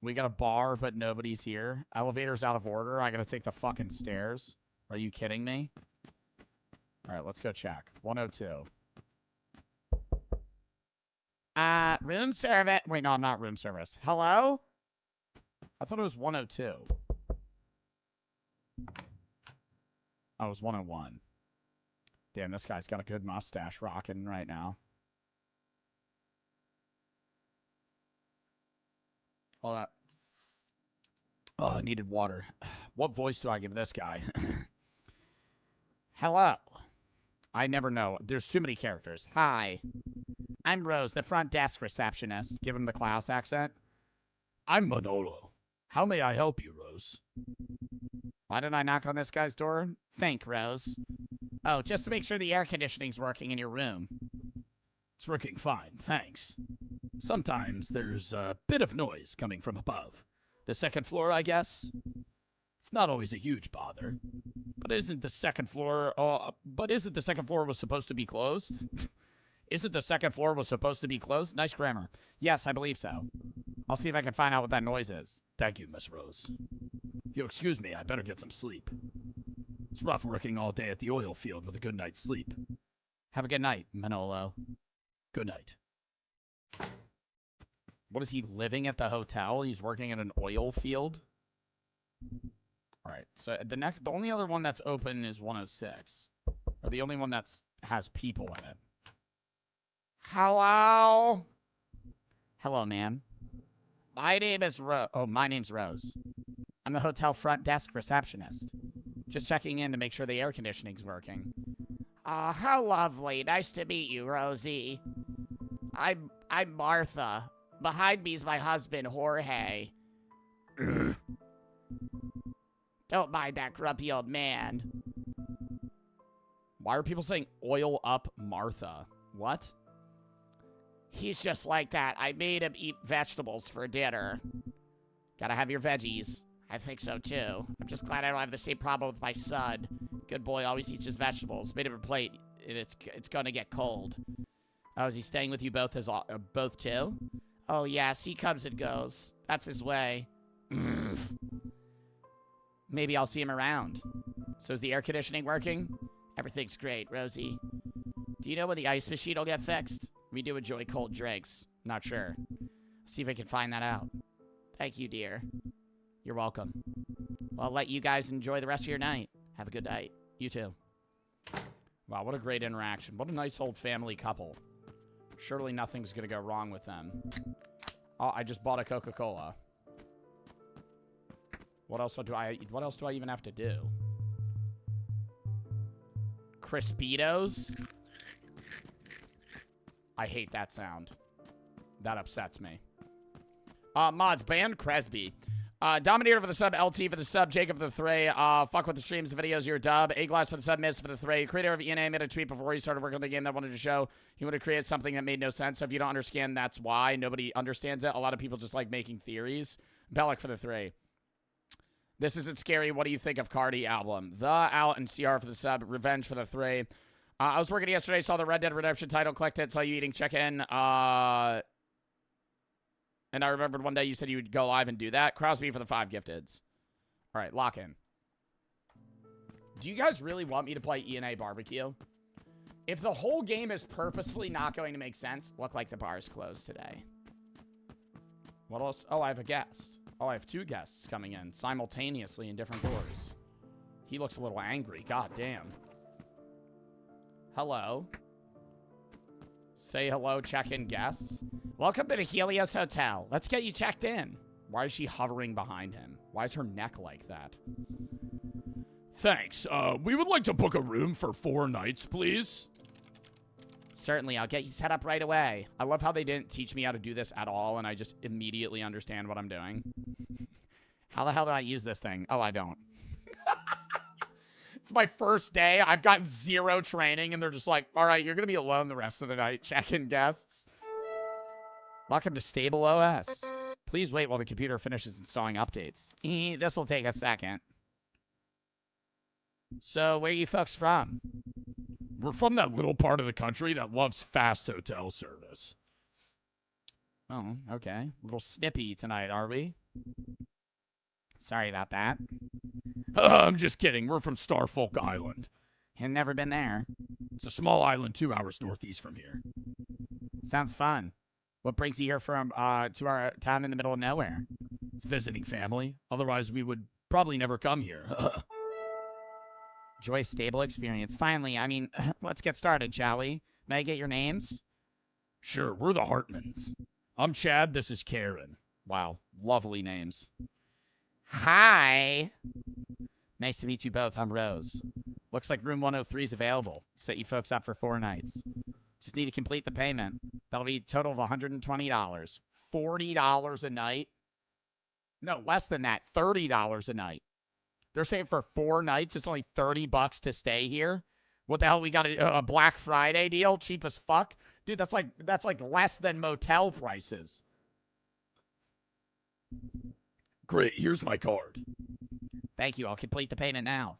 We got a bar, but nobody's here. Elevator's out of order. I gotta take the fucking stairs. Are you kidding me? Alright, let's go check. 102. Room service. Wait, no, not room service. Hello? I thought it was 102. Oh, it was 101. Damn, this guy's got a good mustache rocking right now. Hold up. Oh, I needed water. What voice do I give this guy? Hello. I never know. There's too many characters. Hi. I'm Rose, the front desk receptionist. Give him the Klaus accent. I'm Manolo. How may I help you, Rose? Why did I knock on this guy's door? Thank, Rose. Oh, just to make sure the air conditioning's working in your room. It's working fine, thanks. Sometimes there's a bit of noise coming from above. The second floor, I guess? It's not always a huge bother. But isn't the second floor... isn't the second floor was supposed to be closed? Isn't the second floor was supposed to be closed? Nice grammar. Yes, I believe so. I'll see if I can find out what that noise is. Thank you, Miss Rose. If you'll excuse me, I better get some sleep. It's rough working all day at the oil field with a good night's sleep. Have a good night, Manolo. Good night. What is he, living at the hotel? He's working at an oil field? Alright, so the only other one that's open is 106. Or the only one that's has people in it. Hello? Hello, ma'am. My name is my name's Rose. I'm the hotel front desk receptionist. Just checking in to make sure the air conditioning's working. How lovely. Nice to meet you, Rosie. I'm Martha. Behind me's my husband, Jorge. Don't mind that grumpy old man. Why are people saying oil up Martha? What? He's just like that. I made him eat vegetables for dinner. Gotta have your veggies. I think so, too. I'm just glad I don't have the same problem with my son. Good boy, always eats his vegetables. Made him a plate. It's gonna get cold. Oh, is he staying with you both both too? Oh, yes, he comes and goes. That's his way. Maybe I'll see him around. So is the air conditioning working? Everything's great, Rosie. Do you know when the ice machine will get fixed? We do enjoy cold drinks. Not sure. See if I can find that out. Thank you, dear. You're welcome. Well, I'll let you guys enjoy the rest of your night. Have a good night. You too. Wow, what a great interaction. What a nice old family couple. Surely nothing's gonna go wrong with them. Oh, I just bought a Coca-Cola. What else do I even have to do? Crispitos? I hate that sound. That upsets me. Mods, ban Cresby. Dominator for the sub, LT for the sub, Jacob for the Thray. Fuck with the streams, the videos, your dub. A-Glass for the sub, Miss for the Thray. Creator of ENA made a tweet before he started working on the game that wanted to show he wanted to create something that made no sense. So if you don't understand, that's why. Nobody understands it. A lot of people just like making theories. Bellic for the Thray. This isn't scary. What do you think of Cardi album? The Out and CR for the sub. Revenge for the Thray. I was working yesterday, saw the Red Dead Redemption title, clicked it, saw you eating chicken. And I remembered one day you said you would go live and do that. Crosby for the 5 gifteds. All right, lock in. Do you guys really want me to play ENA Barbecue? If the whole game is purposefully not going to make sense, look like the bar's closed today. What else? Oh, I have a guest. Oh, I have 2 guests coming in simultaneously in different doors. He looks a little angry. God damn. Hello. Say hello, check-in guests. Welcome to the Helios Hotel. Let's get you checked in. Why is she hovering behind him? Why is her neck like that? Thanks. We would like to book a room for 4 nights, please. Certainly, I'll get you set up right away. I love how they didn't teach me how to do this at all, and I just immediately understand what I'm doing. How the hell do I use this thing? Oh, I don't. It's my first day. I've gotten 0 training, and they're just like, all right, you're going to be alone the rest of the night. Check-in guests. Welcome to Stable OS. Please wait while the computer finishes installing updates. This will take a second. So, where are you folks from? We're from that little part of the country that loves fast hotel service. Oh, okay. A little snippy tonight, are we? Sorry about that. I'm just kidding. We're from Starfolk Island. I've never been there. It's a small island 2 hours northeast from here. Sounds fun. What brings you here from to our town in the middle of nowhere? It's visiting family. Otherwise, we would probably never come here. Enjoy stable experience. Finally, I mean, let's get started, shall we? May I get your names? Sure, we're the Hartmans. I'm Chad. This is Karen. Wow, lovely names. Hi. Nice to meet you both. I'm Rose. Looks like room 103 is available. Set you folks up for 4 nights. Just need to complete the payment. That'll be a total of $120. $40 a night? No, less than that. $30 a night. They're saying for 4 nights, it's only $30 to stay here? What the hell? We got a Black Friday deal? Cheap as fuck? Dude, that's like less than motel prices. Great, here's my card. Thank you. I'll complete the payment now.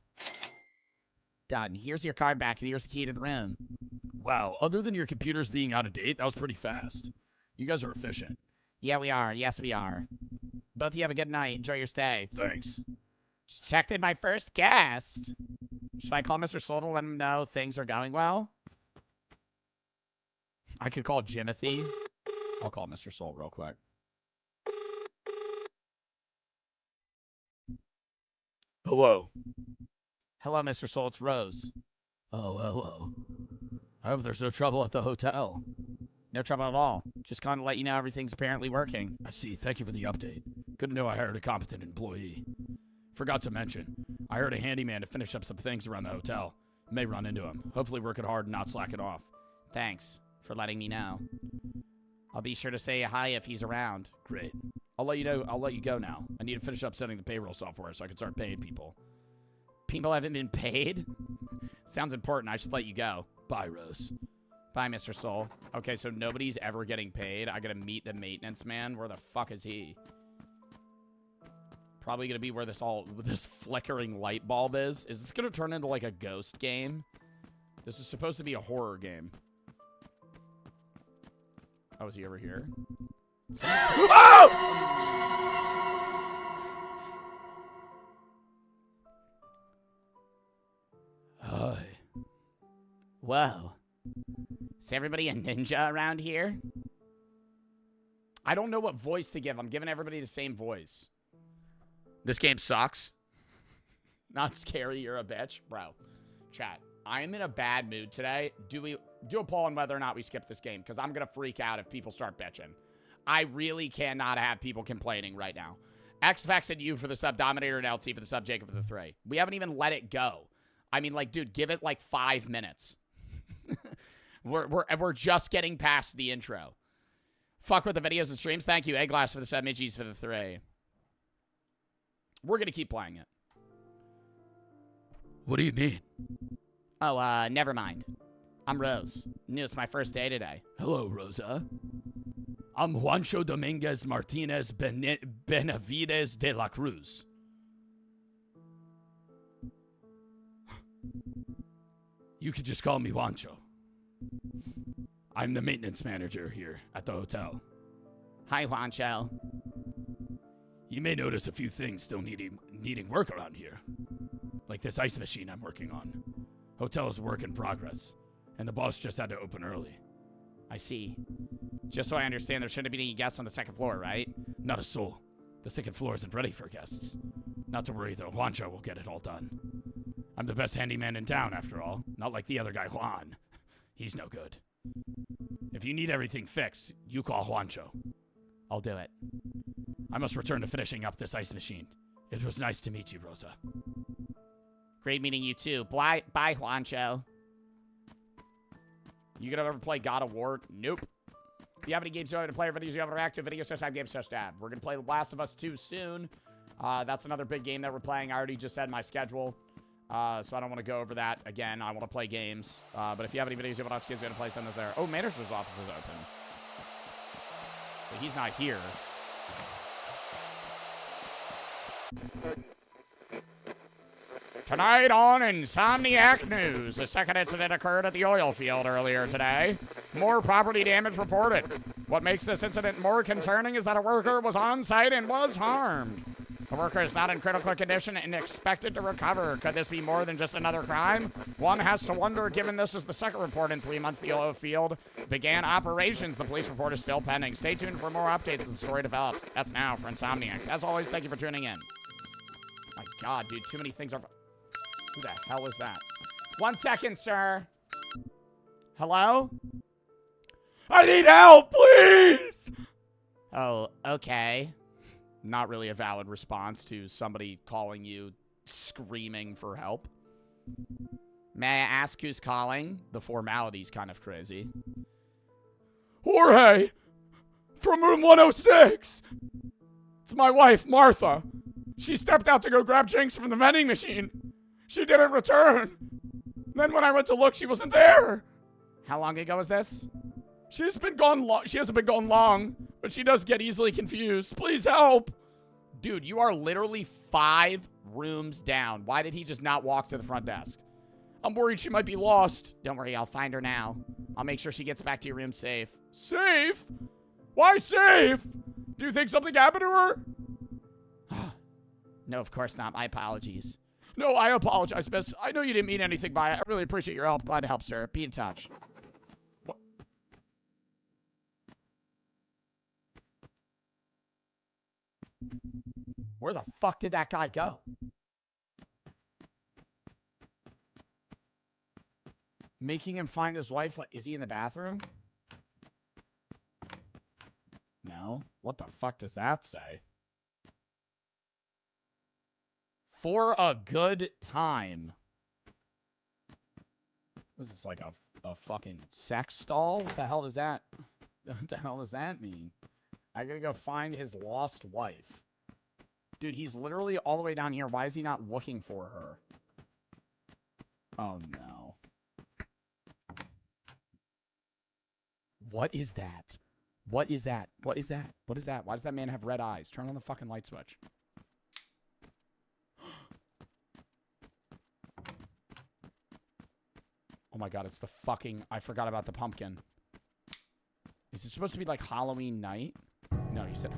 Done. Here's your card back, and here's the key to the room. Wow, other than your computers being out of date, that was pretty fast. You guys are efficient. Yeah, we are. Yes, we are. Both of you have a good night. Enjoy your stay. Thanks. Just checked in my first guest. Should I call Mr. Soul to let him know things are going well? I could call Jimothy. I'll call Mr. Soul real quick. Hello. Hello, Mr. Soul. It's Rose. Oh, hello. I hope there's no trouble at the hotel. No trouble at all. Just calling to let you know everything's apparently working. I see. Thank you for the update. Good to know I hired a competent employee. Forgot to mention, I hired a handyman to finish up some things around the hotel. May run into him. Hopefully working hard and not slacking off. Thanks for letting me know. I'll be sure to say hi if he's around. Great. I'll let you go now. I need to finish up setting the payroll software so I can start paying people. People haven't been paid? Sounds important. I should let you go. Bye, Rose. Bye, Mr. Soul. Okay, so nobody's ever getting paid. I gotta meet the maintenance man. Where the fuck is he? Probably gonna be where this flickering light bulb is. Is this gonna turn into like a ghost game? This is supposed to be a horror game. Oh, is he over here? Hi. Whoa. Is everybody a ninja around here? I don't know what voice to give. I'm giving everybody the same voice. This game sucks. Not scary, you're a bitch. Bro, chat. I am in a bad mood today. Do a poll on whether or not we skip this game, because I'm going to freak out if people start bitching. I really cannot have people complaining right now. XFX and you for the sub, Dominator and LT for the sub, Jacob for the 3. We haven't even let it go. I mean, like, dude, give it like 5 minutes. We're just getting past the intro. Fuck with the videos and streams. Thank you, Egglass for the sub, Midgies for the 3. We're going to keep playing it. What do you mean? Oh, never mind. I'm Rose. It's my first day today. Hello, Rosa. I'm Juancho Dominguez Martinez Benavides de la Cruz. You could just call me Juancho. I'm the maintenance manager here at the hotel. Hi, Juancho. You may notice a few things still needing work around here. Like this ice machine I'm working on. Hotel is work in progress, and the boss just had to open early. I see. Just so I understand, there shouldn't be any guests on the 2nd floor, right? Not a soul. The 2nd floor isn't ready for guests. Not to worry, though. Juancho will get it all done. I'm the best handyman in town, after all. Not like the other guy, Juan. He's no good. If you need everything fixed, you call Juancho. I'll do it. I must return to finishing up this ice machine. It was nice to meet you, Rosa. Great meeting you, too. Bye, Juancho. You gonna ever play God of War? Nope. If you have any games you want to play or videos you want to react to, video/game/dad. We're gonna play The Last of Us 2 soon. That's another big game that we're playing. I already just said my schedule. So I don't want to go over that again. I want to play games. But if you have any videos you want to kids to play, send those there. Oh, manager's office is open. But he's not here. Tonight on Insomniac News, a second incident occurred at the oil field earlier today. More property damage reported. What makes this incident more concerning is that a worker was on site and was harmed. The worker is not in critical condition and expected to recover. Could this be more than just another crime? One has to wonder, given this is the second report in 3 months the oil field began operations. The police report is still pending. Stay tuned for more updates as the story develops. That's now for Insomniacs. As always, thank you for tuning in. My God, dude, too many things are... Who the hell is that? 1 second, sir. Hello? I need help, please! Oh, okay. Not really a valid response to somebody calling you screaming for help. May I ask who's calling? The formality's kind of crazy. Jorge! From room 106! It's my wife, Martha. She stepped out to go grab drinks from the vending machine. She didn't return. Then when I went to look, she wasn't there. How long ago was this? She hasn't been gone long, but she does get easily confused. Please help. Dude, you are literally 5 rooms down. Why did he just not walk to the front desk? I'm worried she might be lost. Don't worry, I'll find her now. I'll make sure she gets back to your room safe. Safe? Why safe? Do you think something happened to her? No, of course not. My apologies. No, I apologize, miss. I know you didn't mean anything by it. I really appreciate your help. Glad to help, sir. Be in touch. What? Where the fuck did that guy go? Making him find his wife? Is he in the bathroom? No. What the fuck does that say? For a good time. What is this, like a fucking sex stall? What the hell does that... What the hell does that mean? I gotta go find his lost wife. Dude, he's literally all the way down here. Why is he not looking for her? Oh, no. What is that? What is that? What is that? What is that? Why does that man have red eyes? Turn on the fucking light switch. Oh my God, it's the fucking... I forgot about the pumpkin. Is it supposed to be like Halloween night? No, he said...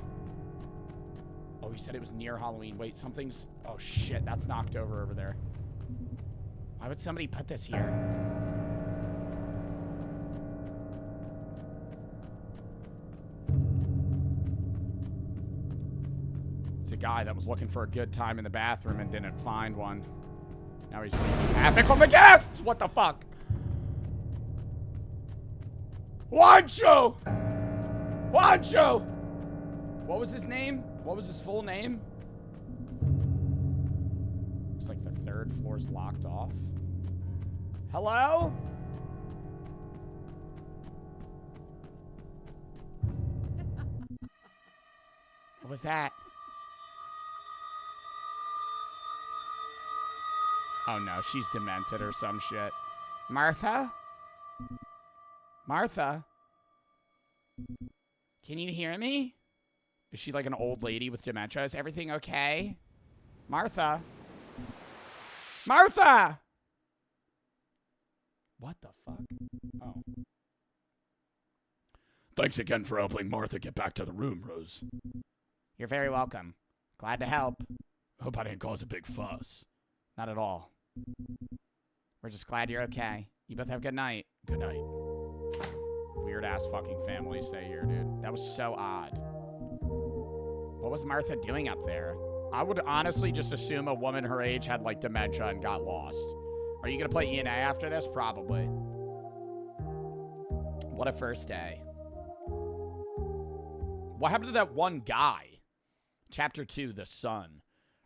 Oh, he said it was near Halloween. Wait, something's... Oh shit, that's knocked over there. Why would somebody put this here? It's a guy that was looking for a good time in the bathroom and didn't find one. Now he's wreaking havoc on the guests! What the fuck? Juancho! Juancho! What was his name? What was his full name? Looks like the 3rd floor's locked off. Hello? What was that? Oh no, she's demented or some shit. Martha? Martha? Can you hear me? Is she like an old lady with dementia? Is everything okay? Martha? Martha! What the fuck? Oh. Thanks again for helping Martha get back to the room, Rose. You're very welcome. Glad to help. Hope I didn't cause a big fuss. Not at all. We're just glad you're okay. You both have a good night. Good night. Weird ass fucking family stay here, dude. That was so odd. What was Martha doing up there? I would honestly just assume a woman her age had like dementia and got lost. Are you gonna play E&A after this? Probably. What a first day. What happened to that one guy? Chapter 2, The Sun.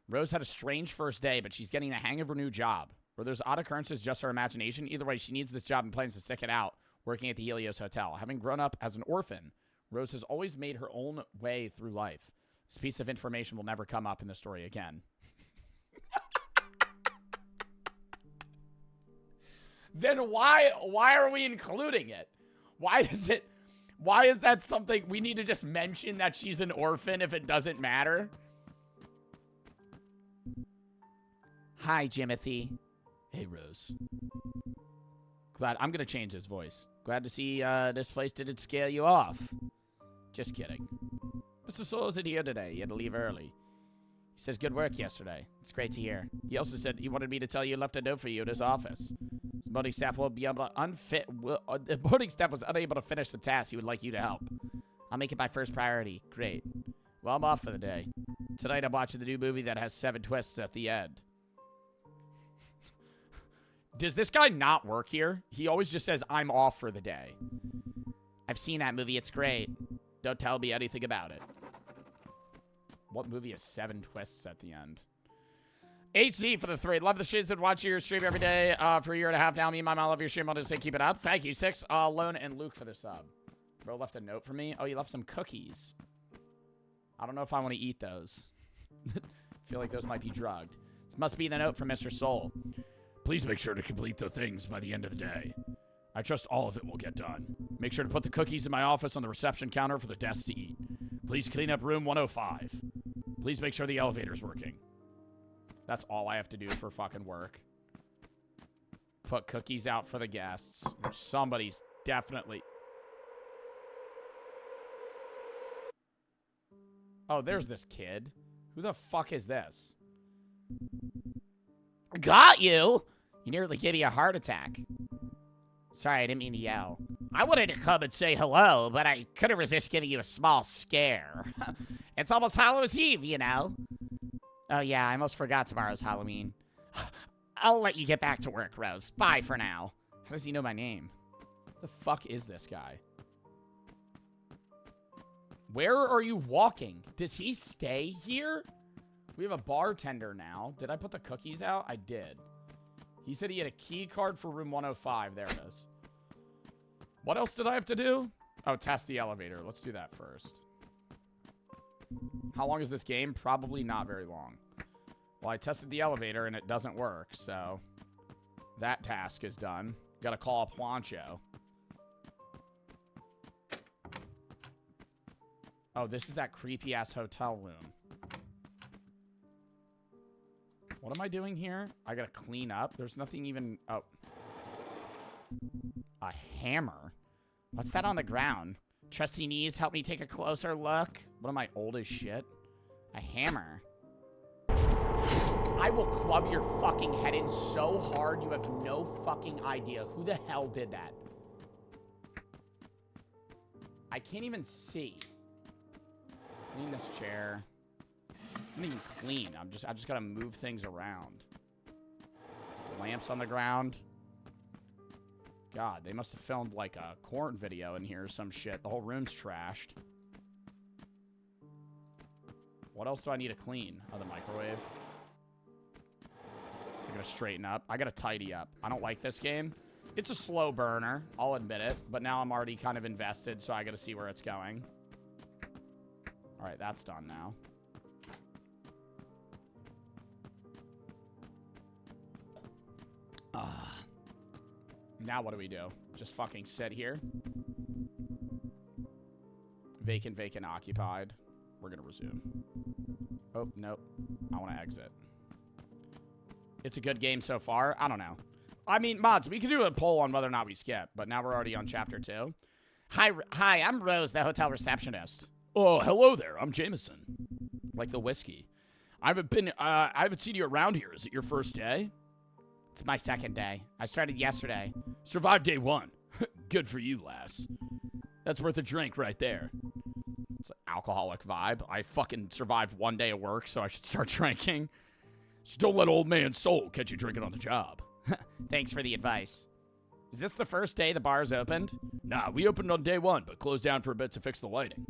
Rose had a strange first day, but she's getting the hang of her new job. Were those odd occurrences just her imagination? Either way, she needs this job and plans to stick it out, working at the Helios Hotel. Having grown up as an orphan, Rose has always made her own way through life. This piece of information will never come up in the story again. Then why are we including it? Why is that something we need to just mention that she's an orphan if it doesn't matter? Hi, Jimothy. Hey, Rose. Glad I'm gonna change his voice. Glad to see this place didn't scare you off. Just kidding. Mr. Soul isn't here today. He had to leave early. He says good work yesterday. It's great to hear. He also said he wanted me to tell you left a note for you at his office. His boarding staff will be able to the boarding staff was unable to finish the task. He would like you to help. I'll make it my first priority. Great. Well, I'm off for the day. Tonight I'm watching the new movie that has 7 twists at the end. Does this guy not work here? He always just says, I'm off for the day. I've seen that movie. It's great. Don't tell me anything about it. What movie has 7 twists at the end? HZ for the 3. Love the shiz and watch your stream every day for a year and a half now. Me and my mom love your stream. I'll just say keep it up. Thank you. 6. Lone and Luke for the sub. Bro left a note for me. Oh, he left some cookies. I don't know if I want to eat those. I feel like those might be drugged. This must be the note from Mr. Soul. Please make sure to complete the things by the end of the day. I trust all of it will get done. Make sure to put the cookies in my office on the reception counter for the desk to eat. Please clean up room 105. Please make sure the elevator's working. That's all I have to do for fucking work. Put cookies out for the guests. Somebody's definitely... Oh, there's this kid. Who the fuck is this? Got you! You nearly gave me a heart attack. Sorry, I didn't mean to yell. I wanted to come and say hello, but I couldn't resist giving you a small scare. It's almost Hallows Eve, you know. Oh yeah, I almost forgot tomorrow's Halloween. I'll let you get back to work, Rose. Bye for now. How does he know my name? The fuck is this guy? Where are you walking? Does he stay here? We have a bartender now. Did I put the cookies out? I did. He said he had a key card for room 105. There it is. What else did I have to do? Oh, test the elevator. Let's do that first. How long is this game? Probably not very long. Well, I tested the elevator and it doesn't work, so that task is done. Gotta call up Juancho. Oh, this is that creepy-ass hotel room. What am I doing here? I gotta clean up. There's nothing even... Oh. A hammer? What's that on the ground? Trusty knees, help me take a closer look. What am I, old as shit? A hammer. I will club your fucking head in so hard you have no fucking idea. Who the hell did that? I can't even see. Clean this chair. It's not even clean. I just gotta move things around. Lamps on the ground. God, they must have filmed like a corn video in here or some shit. The whole room's trashed. What else do I need to clean? Oh, the microwave. I gotta straighten up. I gotta tidy up. I don't like this game. It's a slow burner. I'll admit it. But now I'm already kind of invested, so I gotta see where it's going. Alright, that's done now. Now what do we do? Just fucking sit here? Vacant, vacant, occupied. We're gonna resume. Oh, nope. I want to exit. It's a good game so far. I don't know. I mean, mods, we can do a poll on whether or not we skip, but now we're already on chapter 2. Hi, I'm Rose, the hotel receptionist. Oh, hello there. I'm Jameson. Like the whiskey. I haven't seen you around here. Is it your first day? It's my second day. I started yesterday. Survived day 1. Good for you, lass. That's worth a drink right there. It's an alcoholic vibe. I fucking survived 1 day of work, so I should start drinking. Just don't let old man Soul catch you drinking on the job. Thanks for the advice. Is this the first day the bar's opened? Nah, we opened on day 1, but closed down for a bit to fix the lighting.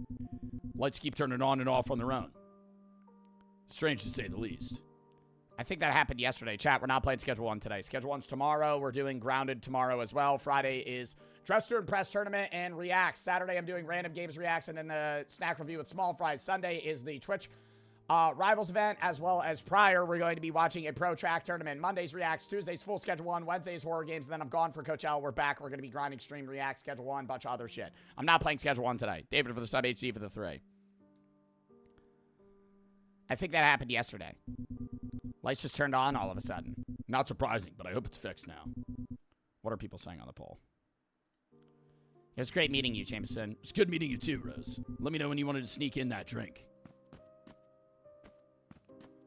Lights keep turning on and off on their own. Strange to say the least. I think that happened yesterday. Chat, we're not playing Schedule 1 today. Schedule 1's tomorrow. We're doing Grounded tomorrow as well. Friday is Dress to Impress Tournament and Reacts. Saturday, I'm doing Random Games Reacts and then the Snack Review with Small Fries. Sunday is the Twitch Rivals event, as well as prior, we're going to be watching a pro track tournament. Mondays reacts, Tuesdays full schedule 1, Wednesdays horror games, and then I'm gone for Coachella. We're back. We're going to be grinding stream react schedule 1, bunch of other shit. I'm not playing schedule 1 today. David for the sub, HC for the 3. I think that happened yesterday. Lights just turned on all of a sudden. Not surprising, but I hope it's fixed now. What are people saying on the poll? It was great meeting you, Jameson. It's good meeting you too, Rose. Let me know when you wanted to sneak in that drink.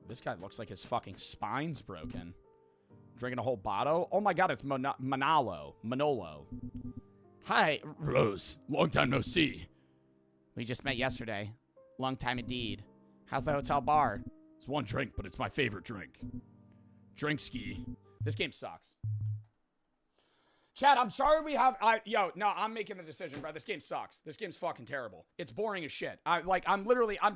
This guy looks like his fucking spine's broken. Drinking a whole bottle? Oh my god, it's Manolo. Hi, Rose. Long time no see. We just met yesterday. Long time indeed. How's the hotel bar? It's one drink, but it's my favorite drink. Drink ski. This game sucks. Chad, I'm sorry we have... I'm making the decision, bro. This game sucks. This game's fucking terrible. It's boring as shit. I'm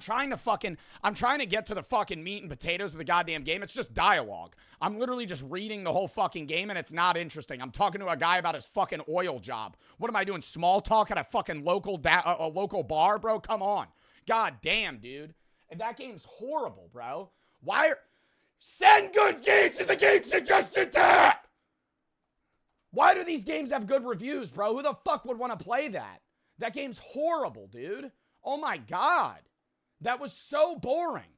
trying to get to the fucking meat and potatoes of the goddamn game. It's just dialogue. I'm literally just reading the whole fucking game, and it's not interesting. I'm talking to a guy about his fucking oil job. What am I doing, small talk at a fucking local bar, bro? Come on. God damn, dude. And that game's horrible, bro. Send good games in the game suggestion tab! Why do these games have good reviews, bro? Who the fuck would want to play that? That game's horrible, dude. Oh my god. That was so boring.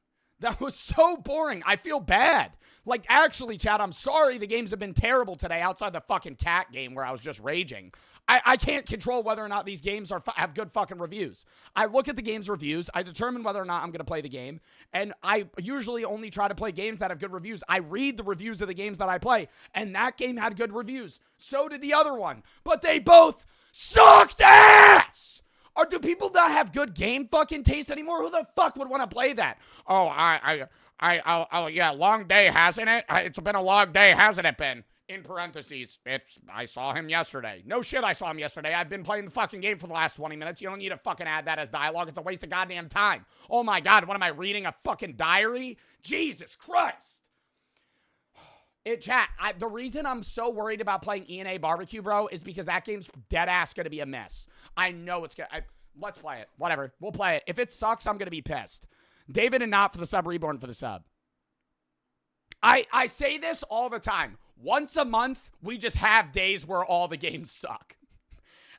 I feel bad. Like, actually, Chad, I'm sorry the games have been terrible today outside the fucking cat game where I was just raging. I can't control whether or not these games have good fucking reviews. I look at the game's reviews. I determine whether or not I'm going to play the game. And I usually only try to play games that have good reviews. I read the reviews of the games that I play. And that game had good reviews. So did the other one. But they both sucked ass! Or do people not have good game fucking taste anymore? Who the fuck would want to play that? Oh, yeah, long day, hasn't it? It's been a long day, hasn't it been? In parentheses, I saw him yesterday. No shit, I saw him yesterday. I've been playing the fucking game for the last 20 minutes. You don't need to fucking add that as dialogue. It's a waste of goddamn time. Oh my god, what am I reading? A fucking diary? Jesus Christ. Chat, the reason I'm so worried about playing E&A Barbecue, bro, is because that game's dead ass gonna be a mess. I know it's gonna... let's play it. Whatever. We'll play it. If it sucks, I'm gonna be pissed. David and Not for the sub, Reborn for the sub. I say this all the time. Once a month, we just have days where all the games suck.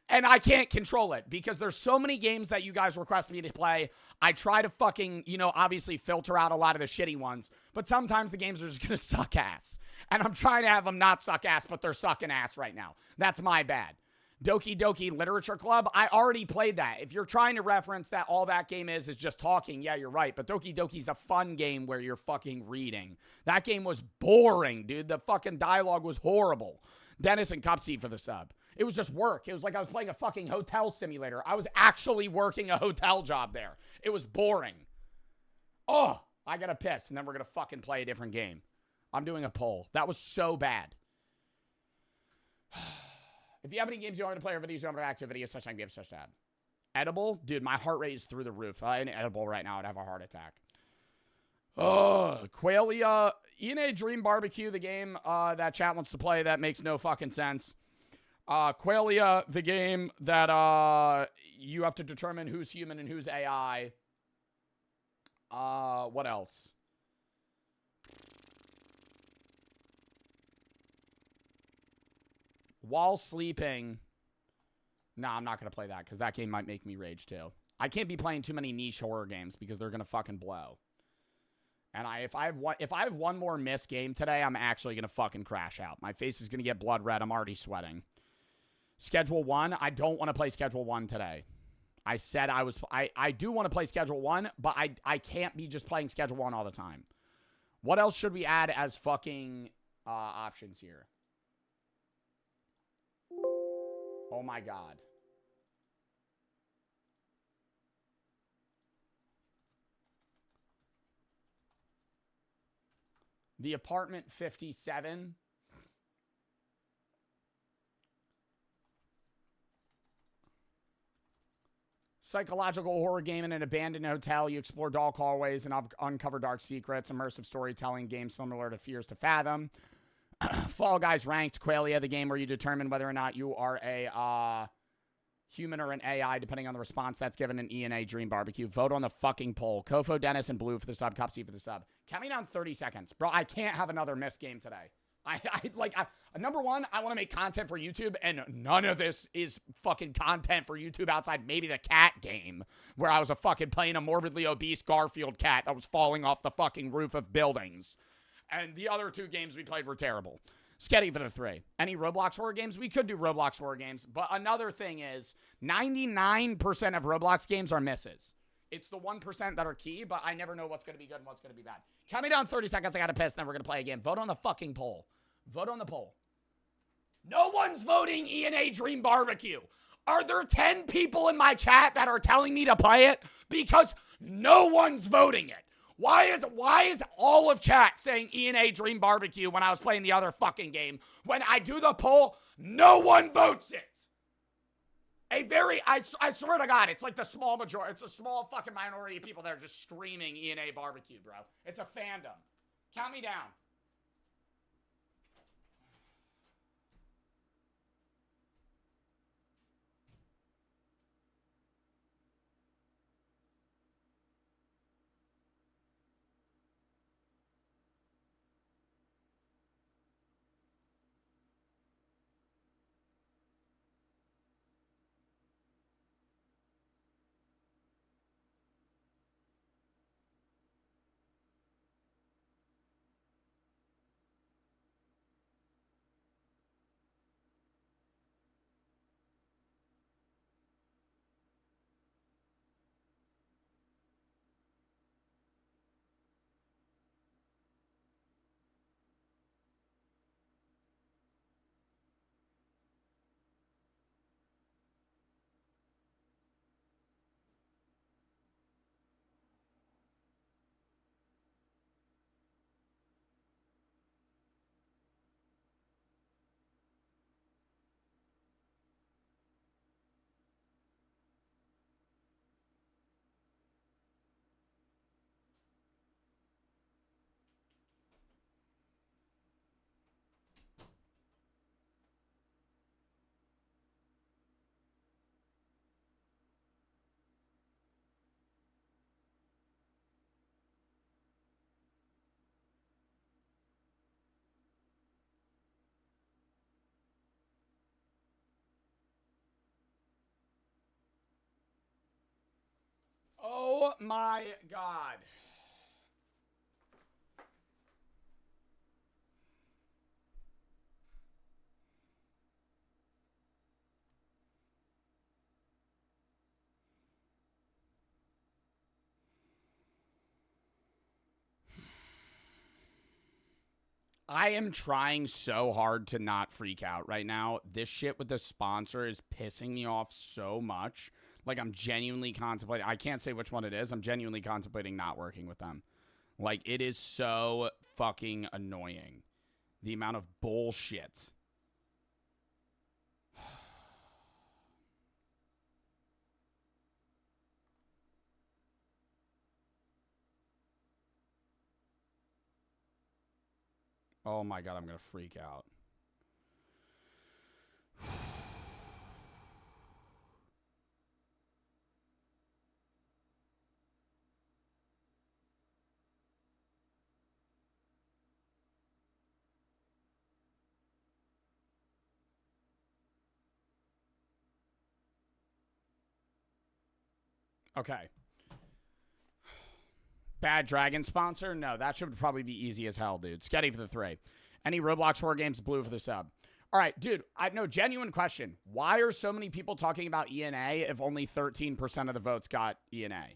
And I can't control it because there's so many games that you guys request me to play. I try to fucking, obviously filter out a lot of the shitty ones. But sometimes the games are just going to suck ass. And I'm trying to have them not suck ass, but they're sucking ass right now. That's my bad. Doki Doki Literature Club, I already played that. If you're trying to reference that all that game is just talking, yeah, you're right. But Doki Doki's a fun game where you're fucking reading. That game was boring, dude. The fucking dialogue was horrible. Dennis and Cupseed for the sub. It was just work. It was like I was playing a fucking hotel simulator. I was actually working a hotel job there. It was boring. Oh, I gotta piss, and then we're gonna fucking play a different game. I'm doing a poll. That was so bad. If you have any games you want to play or videos you want to react to, videos such time games such that. Edible? Dude, my heart rate is through the roof. If I had an edible right now, I'd have a heart attack. Qualia. E&A Dream Barbecue, the game that chat wants to play that makes no fucking sense. Qualia, the game that you have to determine who's human and who's AI. What else? While sleeping. Nah, I'm not going to play that because that game might make me rage too. I can't be playing too many niche horror games because they're going to fucking blow. And if I have one more missed game today, I'm actually going to fucking crash out. My face is going to get blood red. I'm already sweating. Schedule 1. I don't want to play Schedule 1 today. I said I do want to play Schedule 1, but I can't be just playing Schedule 1 all the time. What else should we add as fucking options here? Oh my god. The Apartment 57. Psychological horror game in an abandoned hotel. You explore dark hallways and uncover dark secrets. Immersive storytelling game similar to Fears to Fathom. Fall Guys Ranked. Qualia, the game where you determine whether or not you are a human or an AI, depending on the response that's given in ENA Dream Barbecue. Vote on the fucking poll. Kofo, Dennis, and Blue for the sub. Copsy for the sub. Count me down 30 seconds. Bro, I can't have another missed game today. Number one, I want to make content for YouTube, and none of this is fucking content for YouTube outside maybe the cat game, where I was playing a morbidly obese Garfield cat that was falling off the fucking roof of buildings. And the other 2 games we played were terrible. Sketty for the 3. Any Roblox horror games? We could do Roblox horror games, but another thing is 99% of Roblox games are misses. It's the 1% that are key, but I never know what's going to be good and what's going to be bad. Count me down 30 seconds. I got to piss, and then we're going to play again. Vote on the fucking poll. Vote on the poll. No one's voting ENA Dream Barbecue. Are there 10 people in my chat that are telling me to play it? Because no one's voting it. Why is all of chat saying ENA Dream Barbecue when I was playing the other fucking game? When I do the poll, no one votes it. I swear to God, it's like the small majority. It's a small fucking minority of people that are just screaming ENA Barbecue, bro. It's a fandom. Count me down. Oh my God. I am trying so hard to not freak out right now. This shit with the sponsor is pissing me off so much. Like, I'm genuinely contemplating. I can't say which one it is. I'm genuinely contemplating not working with them. Like, it is so fucking annoying. The amount of bullshit. Oh my God, I'm going to freak out. Okay. Bad Dragon sponsor? No, that should probably be easy as hell, dude. Sketty for the 3. Any Roblox horror games? Blue for the sub. All right, dude, I know, genuine question. Why are so many people talking about ENA if only 13% of the votes got ENA?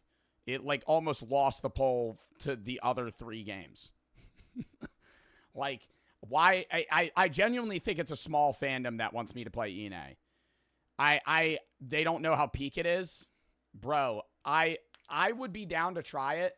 It, like, almost lost the poll to the other 3 games. Like, why? I genuinely think it's a small fandom that wants me to play ENA. They don't know how peak it is. Bro, I would be down to try it.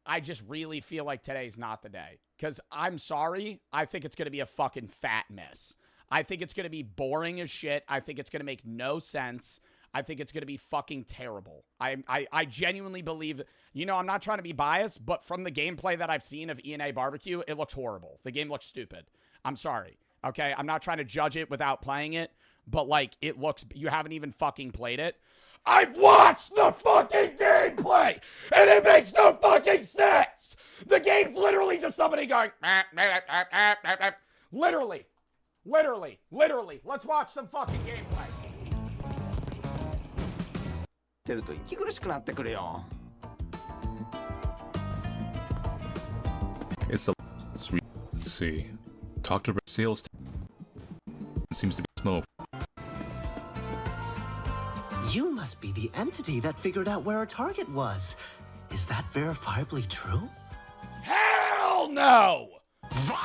I just really feel like today's not the day. Because I'm sorry, I think it's going to be a fucking fat miss. I think it's going to be boring as shit. I think it's going to make no sense. I think it's going to be fucking terrible. I genuinely believe, you know, I'm not trying to be biased, but from the gameplay that I've seen of ENA Barbecue, it looks horrible. The game looks stupid. I'm sorry. Okay, I'm not trying to judge it without playing it, but like it looks, you haven't even fucking played it. I've watched the fucking gameplay, and it makes no fucking sense. The game's literally just somebody going, literally. Let's watch some fucking gameplay. てると息苦しくなってくるよ。 It's the. Let's see. Talk to sales. Seems to be smoke. You must be the entity that figured out where our target was. Is that verifiably true? Hell no!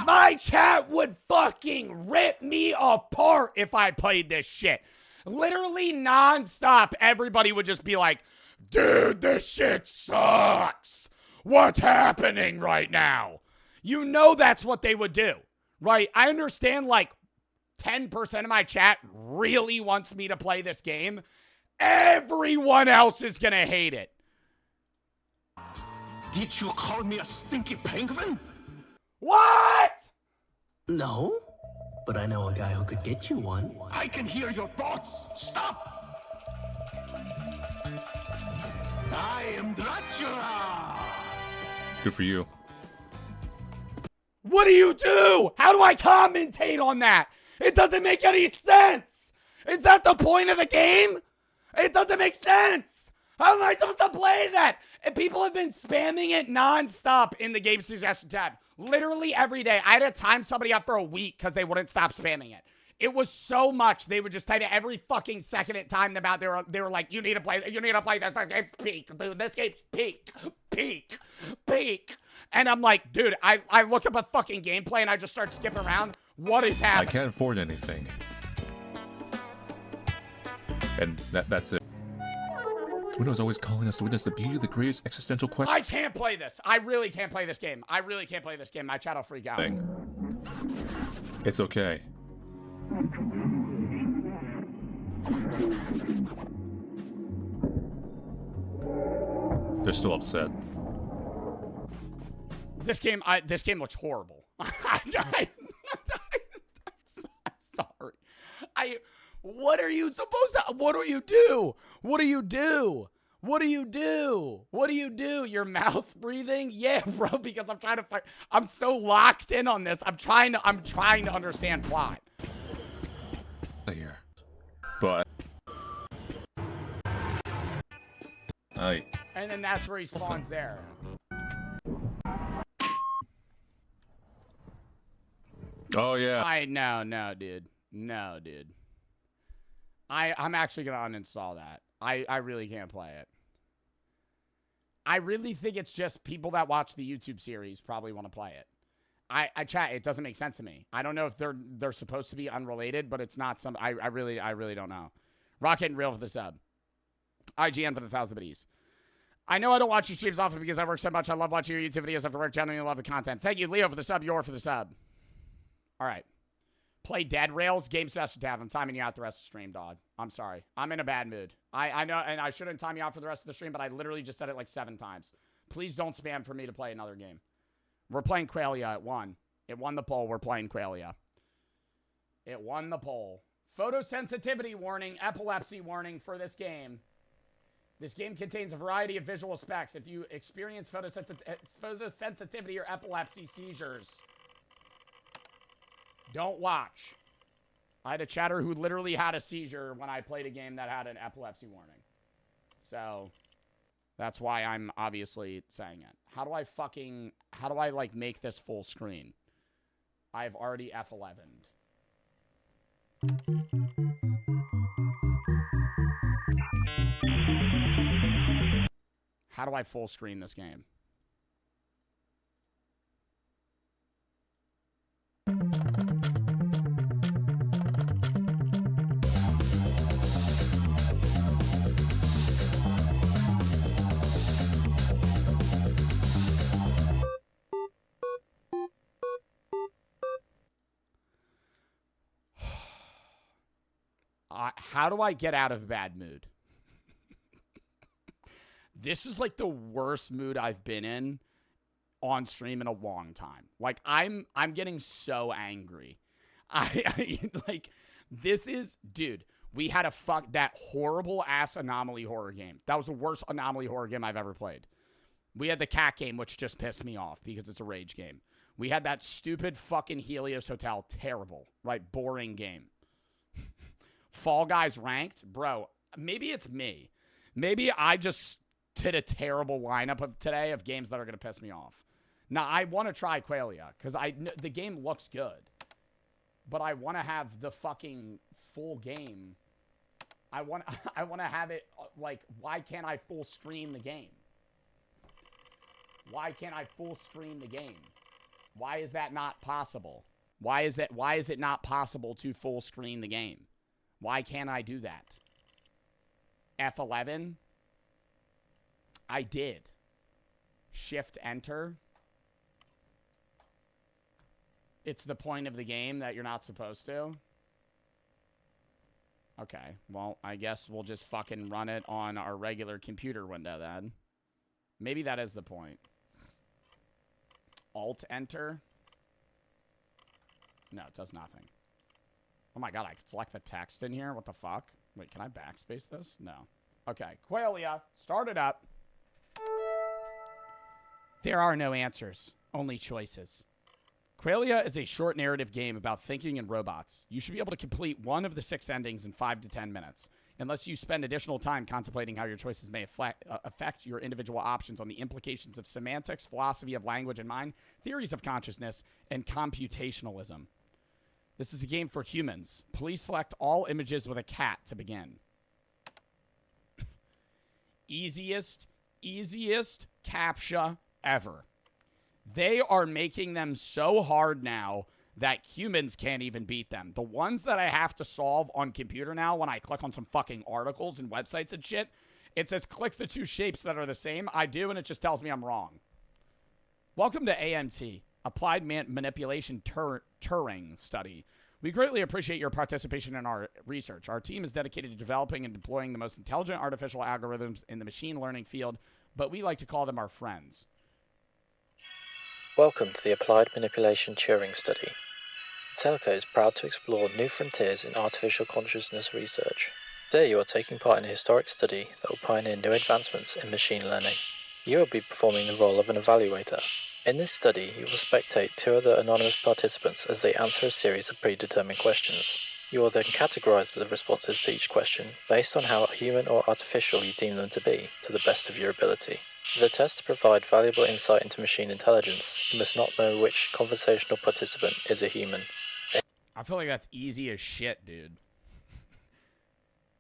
My chat would fucking rip me apart if I played this shit. Literally nonstop, everybody would just be like, dude, this shit sucks. What's happening right now? You know that's what they would do, right? I understand like 10% of my chat really wants me to play this game. Everyone else is gonna hate it. Did you call me a stinky penguin? What? No, but I know a guy who could get you one. I can hear your thoughts. Stop! I am Dracula! Good for you. What do you do? How do I commentate on that? It doesn't make any sense. Is that the point of the game? It doesn't make sense. How am I supposed to play that? And people have been spamming it nonstop in the game suggestion tab. Literally every day. I had to time somebody up for a week because they wouldn't stop spamming it. It was so much. They would just type it every fucking second it timed them out. They were like, you need to play this game's peak, dude. This game's peak. And I'm like, dude, I look up a fucking gameplay and I just start skipping around. What is I happening? can't afford anything. And that's it. Windows always calling us to witness the beauty of the greatest existential question. I can't play this. I really can't play this game. My chat will freak out. It's okay. They're still upset. This game looks horrible. I'm sorry. What are you supposed to? What do you do? Your mouth breathing? Yeah, bro. Because I'm trying to find. I'm so locked in on this. I'm trying to understand plot. Here, but And then that's where he spawns there. Oh yeah. No, dude. I'm actually gonna uninstall that. I really can't play it. I really think it's just people that watch the YouTube series probably want to play it. I chat, it doesn't make sense to me. I don't know if they're supposed to be unrelated, but it's not some. I really don't know. Rocket and Real for the sub. IGN for the 1,000 biddies. I know I don't watch your streams often because I work so much. I love watching your YouTube videos after work. Genuinely love the content. Thank you, Leo, for the sub. Yor for the sub. All right. Play Dead Rails. Game session tab. I'm timing you out the rest of the stream, dog. I'm sorry. I'm in a bad mood. I know, and I shouldn't time you out for the rest of the stream, but I literally just said it like 7 times. Please don't spam for me to play another game. We're playing Qualia. It won. It won the poll. We're playing Qualia. It won the poll. Photosensitivity warning, epilepsy warning for this game. This game contains a variety of visual specs. If you experience photosensitivity or epilepsy seizures, don't watch. I had a chatter who literally had a seizure when I played a game that had an epilepsy warning. So that's why I'm obviously saying it. How do I like make this full screen? I've already F11'd. How do I full screen this game? How do I get out of a bad mood? This is like the worst mood I've been in on stream in a long time. Like I'm getting so angry. I like This is, dude, we had that horrible ass Anomaly horror game. That was the worst Anomaly horror game I've ever played. We had the cat game, which just pissed me off because it's a rage game. We had that stupid fucking Helios Hotel. Terrible, right? Boring game. Fall Guys ranked? Bro, maybe it's me. Maybe I just did a terrible lineup of today of games that are going to piss me off. Now, I want to try Qualia because the game looks good. But I want to have the fucking full game. I want to have it, like, why can't I full screen the game? Why can't I full screen the game? Why is that not possible? Why is it not possible to full screen the game? Why can't I do that? F11? I did. Shift enter. It's the point of the game that you're not supposed to. Okay, well, I guess we'll just fucking run it on our regular computer window then. Maybe that is the point. Alt enter. No, it does nothing. Oh my god, I can select the text in here? What the fuck? Wait, can I backspace this? No. Okay, Qualia, start it up. There are no answers, only choices. Qualia is a short narrative game about thinking and robots. You should be able to complete one of the 6 endings in 5 to 10 minutes. Unless you spend additional time contemplating how your choices may affect your individual options on the implications of semantics, philosophy of language and mind, theories of consciousness, and computationalism. This is a game for humans. Please select all images with a cat to begin. Easiest CAPTCHA ever. They are making them so hard now that humans can't even beat them. The ones that I have to solve on computer now, when I click on some fucking articles and websites and shit, it says click the 2 shapes that are the same. I do, and it just tells me I'm wrong. Welcome to AMT, Applied Manipulation Turing Study. We greatly appreciate your participation in our research. Our team is dedicated to developing and deploying the most intelligent artificial algorithms in the machine learning field, but we like to call them our friends. Welcome to the Applied Manipulation Turing Study. Telco is proud to explore new frontiers in artificial consciousness research. Today you are taking part in a historic study that will pioneer new advancements in machine learning. You will be performing the role of an evaluator. In this study, you will spectate 2 other anonymous participants as they answer a series of predetermined questions. You will then categorize the responses to each question based on how human or artificial you deem them to be, to the best of your ability. For the test to provide valuable insight into machine intelligence, you must not know which conversational participant is a human. I feel like that's easy as shit, dude.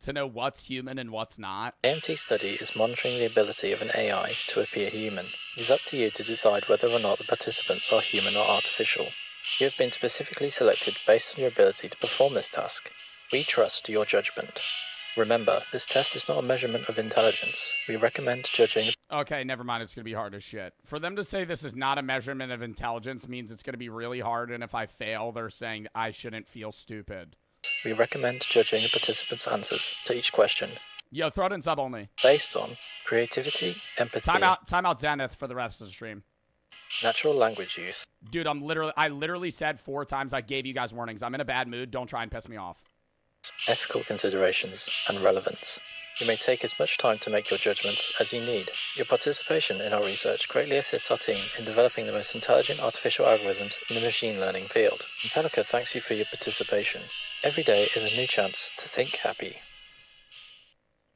To know what's human and what's not. AMT study is monitoring the ability of an AI to appear human. It is up to you to decide whether or not the participants are human or artificial. You have been specifically selected based on your ability to perform this task. We trust your judgment. Remember, this test is not a measurement of intelligence. We recommend judging... Okay, never mind. It's going to be hard as shit. For them to say this is not a measurement of intelligence means it's going to be really hard, and if I fail, they're saying I shouldn't feel stupid. We recommend judging the participants' answers to each question. Yo, throw it in sub only. Based on creativity, empathy... Time out Zenith for the rest of the stream. Natural language use. Dude, I literally said 4 times I gave you guys warnings. I'm in a bad mood. Don't try and piss me off. Ethical considerations, and relevance. You may take as much time to make your judgments as you need. Your participation in our research greatly assists our team in developing the most intelligent artificial algorithms in the machine learning field. Impelica thanks you for your participation. Every day is a new chance to think happy.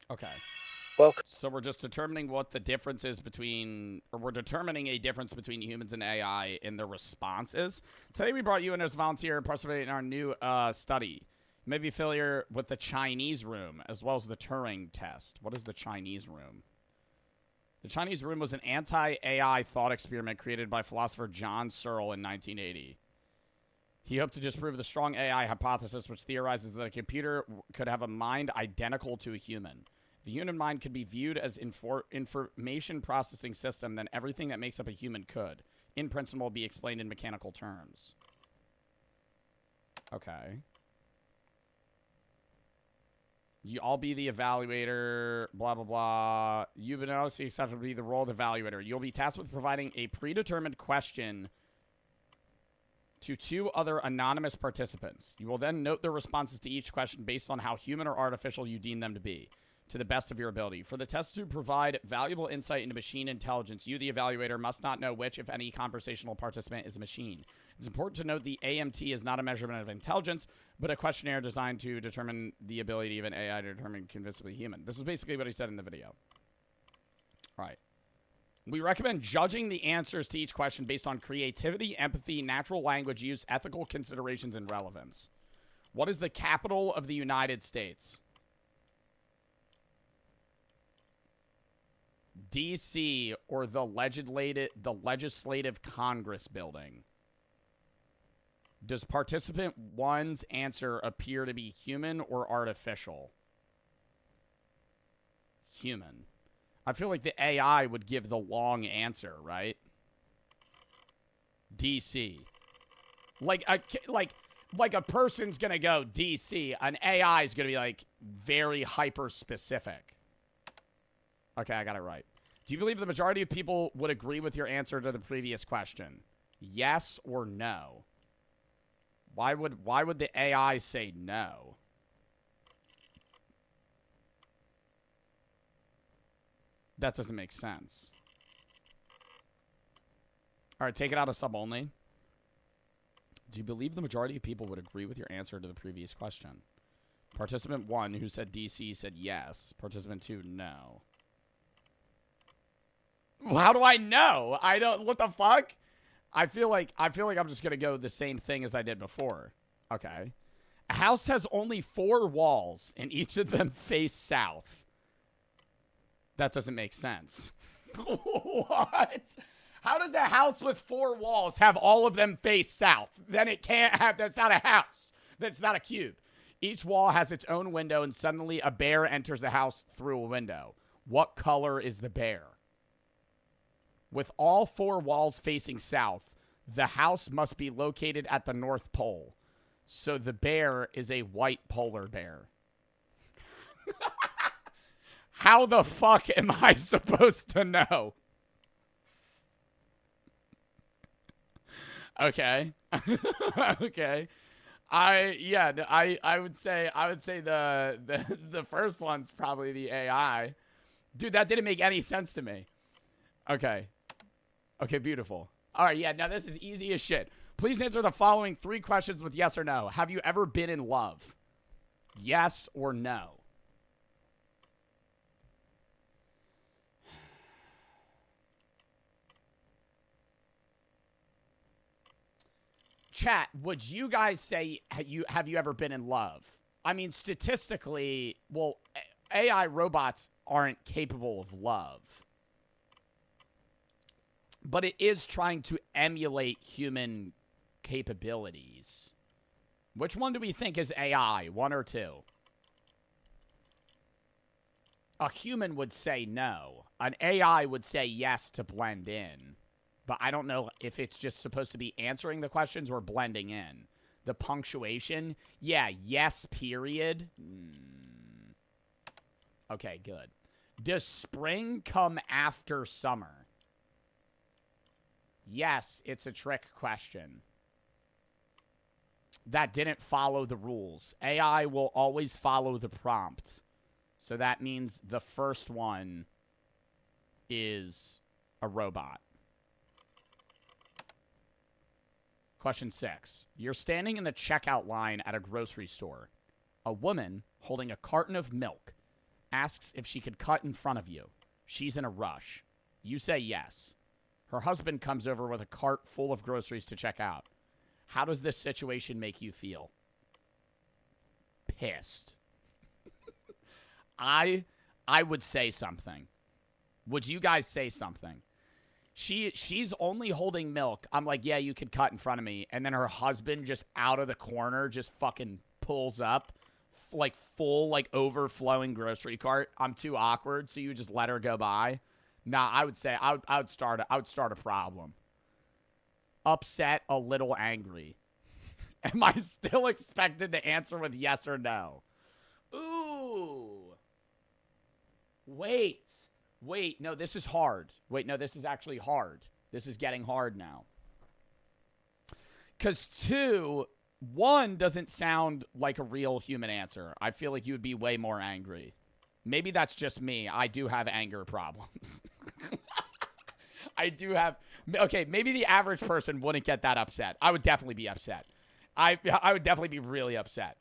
Okay. Welcome. So we're just determining what the difference is between, or we're determining a difference between humans and AI in their responses. Today we brought you in as a volunteer participating in our new study. You may be familiar with the Chinese room, as well as the Turing test. What is the Chinese room? The Chinese room was an anti-AI thought experiment created by philosopher John Searle in 1980. He hoped to disprove the strong AI hypothesis, which theorizes that a computer could have a mind identical to a human. If the human mind could be viewed as information processing system, then everything that makes up a human could, in principle, be explained in mechanical terms. Okay. I'll be the evaluator, blah, blah, blah. You've been obviously accepted to be the role of the evaluator. You'll be tasked with providing a predetermined question to 2 other anonymous participants. You will then note their responses to each question based on how human or artificial you deem them to be, to the best of your ability. For the test to provide valuable insight into machine intelligence, you, the evaluator, must not know which, if any, conversational participant is a machine. It's important to note the AMT is not a measurement of intelligence, but a questionnaire designed to determine the ability of an AI to determine convincingly human. This is basically what he said in the video. All right. We recommend judging the answers to each question based on creativity, empathy, natural language use, ethical considerations, and relevance. What is the capital of the United States? DC or the Legislative Congress building? Does participant 1's answer appear to be human or artificial? Human. I feel like the AI would give the long answer, right? DC. Like a person's gonna go DC. An AI is gonna be like very hyper specific. Okay, I got it right. Do you believe the majority of people would agree with your answer to the previous question? Yes or no? Why would the AI say no? That doesn't make sense. All right, take it out of sub only. Do you believe the majority of people would agree with your answer to the previous question? Participant 1, who said DC, said yes. Participant 2, no. How do I know? I don't. What the fuck? I feel like I'm just gonna go the same thing as I did before. Okay. A house has only 4 walls, and each of them face south. That doesn't make sense. What? How does a house with 4 walls have all of them face south? Then it can't have. That's not a house. That's not a cube. Each wall has its own window, and suddenly a bear enters the house through a window. What color is the bear? With all 4 walls facing south, the house must be located at the North Pole. So the bear is a white polar bear. How the fuck am I supposed to know? Okay. Okay. I would say the first one's probably the AI. Dude, that didn't make any sense to me. Okay. Okay, beautiful. All right, yeah, now this is easy as shit. Please answer the following 3 questions with yes or no. Have you ever been in love? Yes or no? Chat, would you guys say have you ever been in love? I mean, statistically, well, AI robots aren't capable of love. But it is trying to emulate human capabilities. Which one do we think is AI? 1 or 2? A human would say no. An AI would say yes to blend in. But I don't know if it's just supposed to be answering the questions or blending in. The punctuation, yeah, yes, period. Okay, good. Does spring come after summer? Yes, it's a trick question. That didn't follow the rules. AI will always follow the prompt. So that means the first one is a robot. Question 6. You're standing in the checkout line at a grocery store. A woman holding a carton of milk asks if she could cut in front of you. She's in a rush. You say yes. Her husband comes over with a cart full of groceries to check out. How does this situation make you feel? Pissed. I would say something. Would you guys say something? She's only holding milk. I'm like, yeah, you could cut in front of me. And then her husband just out of the corner just fucking pulls up like full, like overflowing grocery cart. I'm too awkward, so you just let her go by. Nah, I would say I would start a problem. Upset, a little angry. Am I still expected to answer with yes or no? Ooh. Wait, no, this is hard. Wait, no, this is actually hard. This is getting hard now. Because 2, 1 doesn't sound like a real human answer. I feel like you would be way more angry. Maybe that's just me. I do have anger problems. I do have... Okay, maybe the average person wouldn't get that upset. I would definitely be upset. I would definitely be really upset.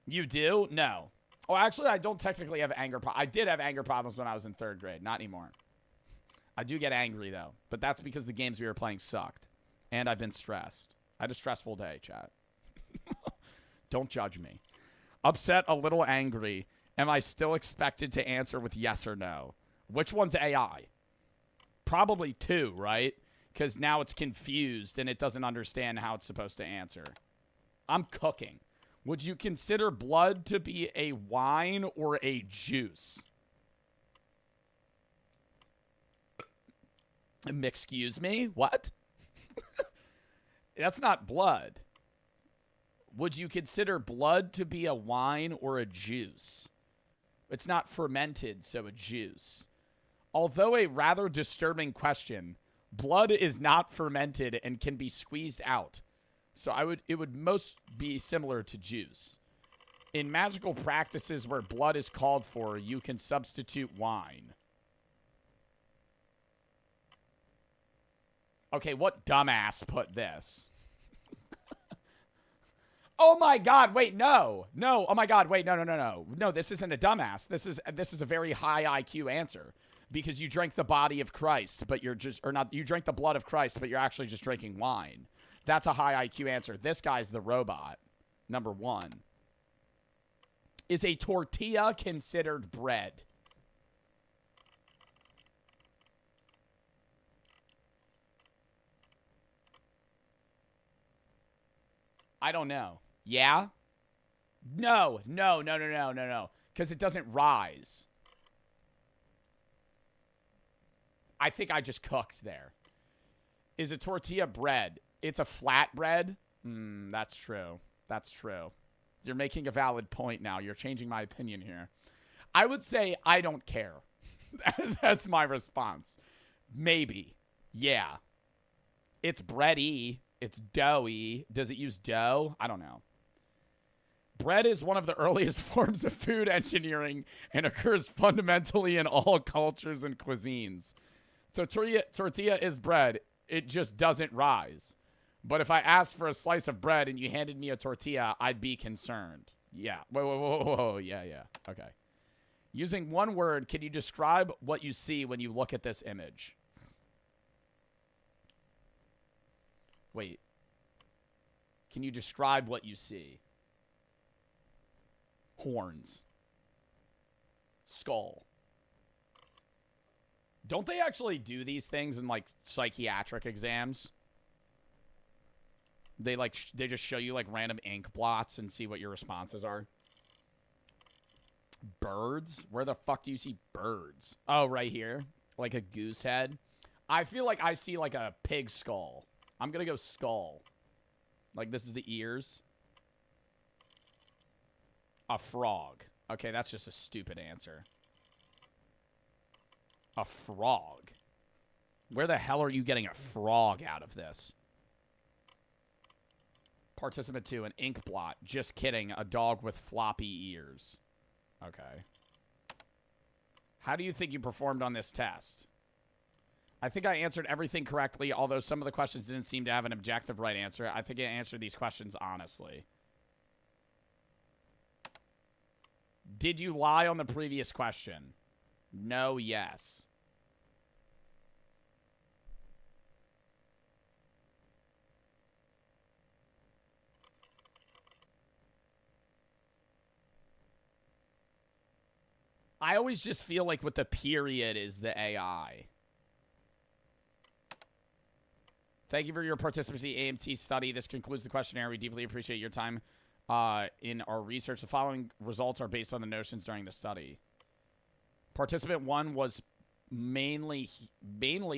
You do? No. Oh, actually, I don't technically have anger problems. I did have anger problems when I was in 3rd grade. Not anymore. I do get angry, though. But that's because the games we were playing sucked. And I've been stressed. I had a stressful day, chat. Don't judge me. Upset, a little angry. Am I still expected to answer with yes or no? Which one's AI? Probably 2, right? Because now it's confused and it doesn't understand how it's supposed to answer. I'm cooking. Would you consider blood to be a wine or a juice? Excuse me? What? That's not blood. Would you consider blood to be a wine or a juice? It's not fermented, so a juice. Although a rather disturbing question, blood is not fermented and can be squeezed out. So it would most be similar to juice. In magical practices where blood is called for, you can substitute wine. Okay, what dumbass put this? Oh my god, wait, no. No, oh my god, wait, no. No, this isn't a dumbass. This is a very high IQ answer. Because you drank the body of Christ, but you're just, or not, you drank the blood of Christ, but you're actually just drinking wine. That's a high IQ answer. This guy's the robot. Number 1. Is a tortilla considered bread? I don't know. Yeah? No. Because it doesn't rise. I think I just cooked there. Is a tortilla bread? It's a flat bread? That's true. That's true. You're making a valid point now. You're changing my opinion here. I would say I don't care. That's my response. Maybe. Yeah. It's bready. It's doughy. Does it use dough? I don't know. Bread is one of the earliest forms of food engineering and occurs fundamentally in all cultures and cuisines. So tortilla is bread. It just doesn't rise. But if I asked for a slice of bread and you handed me a tortilla, I'd be concerned. Yeah. Whoa. Yeah. Okay. Using one word, can you describe what you see when you look at this image? Wait. Can you describe what you see? Horns. Skull. Don't they actually do these things in, like, psychiatric exams? They just show you, like, random ink blots and see what your responses are. Birds? Where the fuck do you see birds? Oh, right here. Like a goose head. I feel like I see, like, a pig skull. I'm gonna go skull. Like, this is the ears. A frog. Okay, that's just a stupid answer. A frog? Where the hell are you getting a frog out of this? Participant 2, an ink blot. Just kidding. A dog with floppy ears. Okay. How do you think you performed on this test? I think I answered everything correctly, although some of the questions didn't seem to have an objective right answer. I think I answered these questions honestly. Did you lie on the previous question? No, yes. I always just feel like with the period is the AI. Thank you for your participation in AMT study. This concludes the questionnaire. We deeply appreciate your time in our research. The following results are based on the notions during the study. Participant 1 was mainly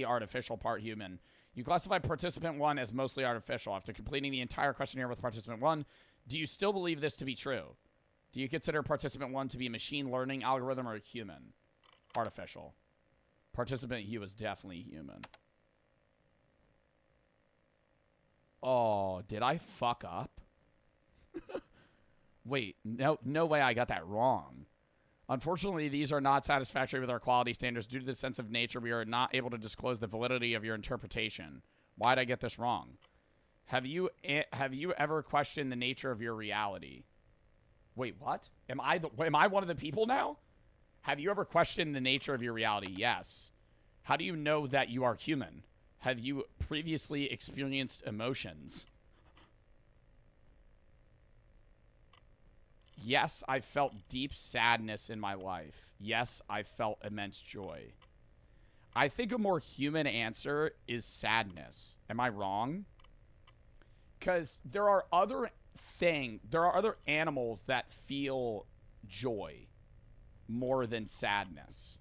artificial, part human. You classified participant 1 as mostly artificial. After completing the entire questionnaire with participant 1, do you still believe this to be true? Do you consider participant 1 to be a machine learning algorithm or a human? Artificial. Participant, he was definitely human. Oh, did I fuck up? Wait, no way I got that wrong. Unfortunately, these are not satisfactory with our quality standards. Due to the sense of nature, we are not able to disclose the validity of your interpretation. Why'd I get this wrong? Have you ever questioned the nature of your reality? Wait, what? Am I one of the people now? Have you ever questioned the nature of your reality? Yes. How do you know that you are human? Have you previously experienced emotions? Yes, I felt deep sadness in my life. Yes, I felt immense joy. I think a more human answer is sadness. Am I wrong? Because there are other animals that feel joy more than sadness.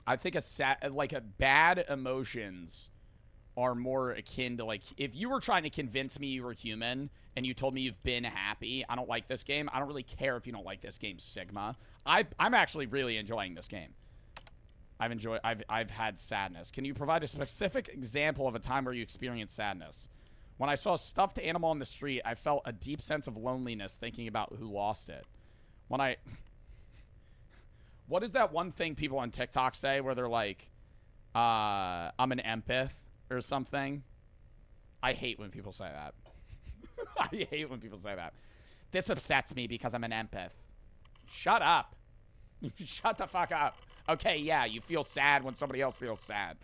I think bad emotions are more akin to, like, if you were trying to convince me you were human and you told me you've been happy, I don't like this game. I don't really care if you don't like this game, Sigma. I'm actually really enjoying this game. I've had sadness. Can you provide a specific example of a time where you experienced sadness? When I saw a stuffed animal on the street, I felt a deep sense of loneliness thinking about who lost it. What is that one thing people on TikTok say where they're like, I'm an empath or something? I hate when people say that. I hate when people say that. This upsets me because I'm an empath. Shut up. Shut the fuck up. Okay, yeah, you feel sad when somebody else feels sad.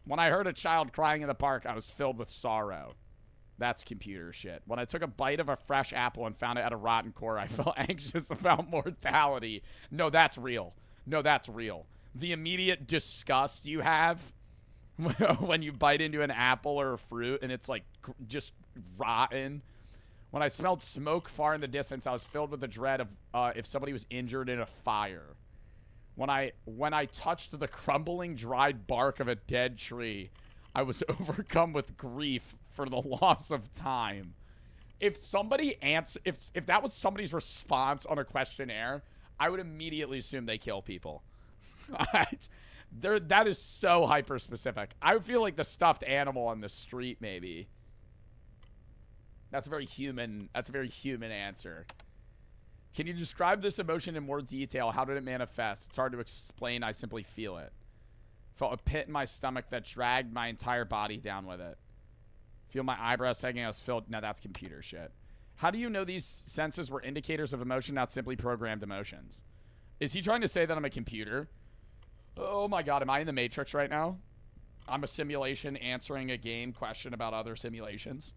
When I heard a child crying in the park, I was filled with sorrow. That's computer shit. When I took a bite of a fresh apple and found it had a rotten core, I felt anxious about mortality. No, that's real. No, that's real. The immediate disgust you have when you bite into an apple or a fruit and it's like just rotten. When I smelled smoke far in the distance, I was filled with the dread of if somebody was injured in a fire. When I touched the crumbling, dried bark of a dead tree, I was overcome with grief for the loss of time. If that was somebody's response on a questionnaire, I would immediately assume they kill people. That is so hyper specific. I feel like the stuffed animal on the street, maybe. That's a very human answer. Can you describe this emotion in more detail? How did it manifest? It's hard to explain. I simply feel it. Felt a pit in my stomach that dragged my entire body down with it. Feel my eyebrows sagging. I was filled. No, that's computer shit. How do you know these senses were indicators of emotion, not simply programmed emotions? Is he trying to say that I'm a computer? Oh my god, am I in the Matrix right now? I'm a simulation answering a game question about other simulations.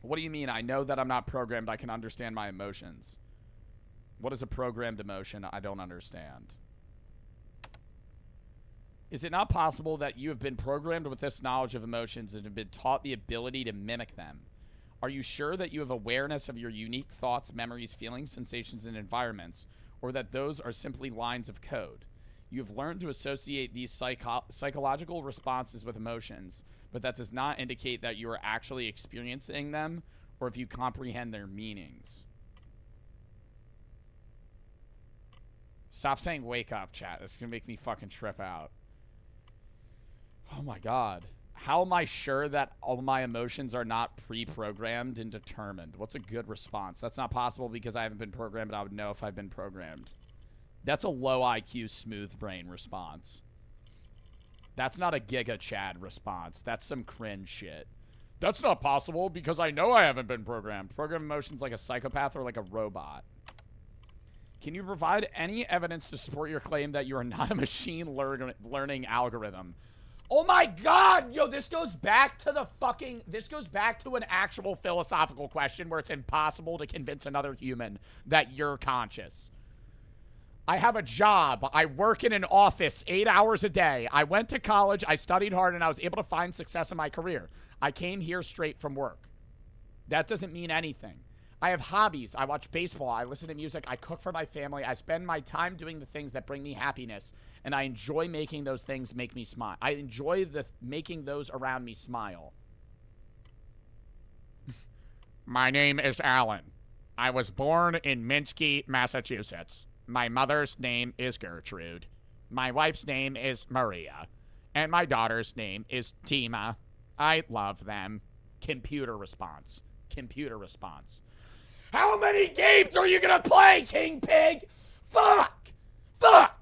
What do you mean? I know that I'm not programmed. I can understand my emotions. What is a programmed emotion? I don't understand. Is it not possible that you have been programmed with this knowledge of emotions and have been taught the ability to mimic them? Are you sure that you have awareness of your unique thoughts, memories, feelings, sensations, and environments, or that those are simply lines of code? You have learned to associate these psychological responses with emotions, but that does not indicate that you are actually experiencing them or if you comprehend their meanings. Stop saying wake up, chat. This is going to make me fucking trip out. Oh my god. How am I sure that all my emotions are not pre-programmed and determined? What's a good response? That's not possible because I haven't been programmed, but I would know if I've been programmed. That's a low IQ smooth brain response. That's not a Giga Chad response. That's some cringe shit. That's not possible because I know I haven't been programmed. Program emotions like a psychopath or like a robot. Can you provide any evidence to support your claim that you are not a machine learning algorithm? Oh my god! Yo, this goes back to an actual philosophical question where it's impossible to convince another human that you're conscious. I have a job. I work in an office 8 hours a day. I went to college. I studied hard, and I was able to find success in my career. I came here straight from work. That doesn't mean anything. I have hobbies. I watch baseball. I listen to music. I cook for my family. I spend my time doing the things that bring me happiness, and I enjoy making those things make me smile. I enjoy making those around me smile. My name is Alan. I was born in Minsky, Massachusetts. My mother's name is Gertrude. My wife's name is Maria. And my daughter's name is Tima. I love them. Computer response. Computer response. How many games are you gonna play, King Pig? Fuck! Fuck!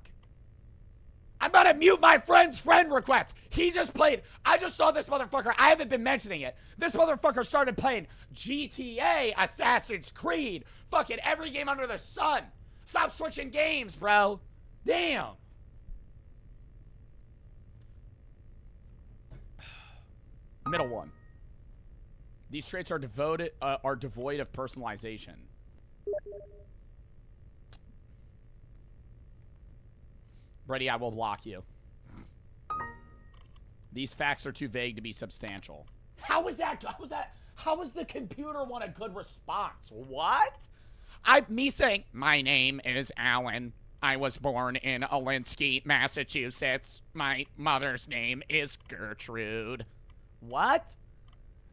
I'm about to mute my friend's friend request. He just played. I just saw this motherfucker. I haven't been mentioning it. This motherfucker started playing GTA, Assassin's Creed, fucking every game under the sun. Stop switching games, bro. Damn. Middle one. These traits are devoid of personalization. Brady, I will block you. These facts are too vague to be substantial. How was that? How was the computer one a good response? What? Me saying, my name is Alan. I was born in Alinsky, Massachusetts. My mother's name is Gertrude. What?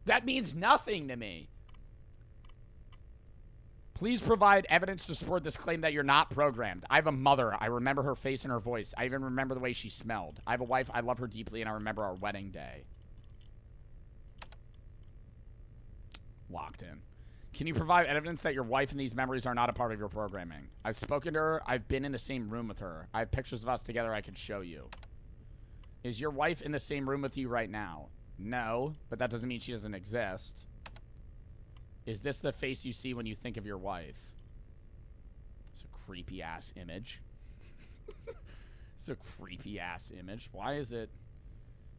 That means nothing to me. Please provide evidence to support this claim that you're not programmed. I have a mother. I remember her face and her voice. I even remember the way she smelled. I have a wife. I love her deeply, and I remember our wedding day. Locked in. Can you provide evidence that your wife and these memories are not a part of your programming? I've spoken to her. I've been in the same room with her. I have pictures of us together I could show you. Is your wife in the same room with you right now? No, but that doesn't mean she doesn't exist. Is this the face you see when you think of your wife? It's a creepy-ass image. It's a creepy-ass image. Why is it...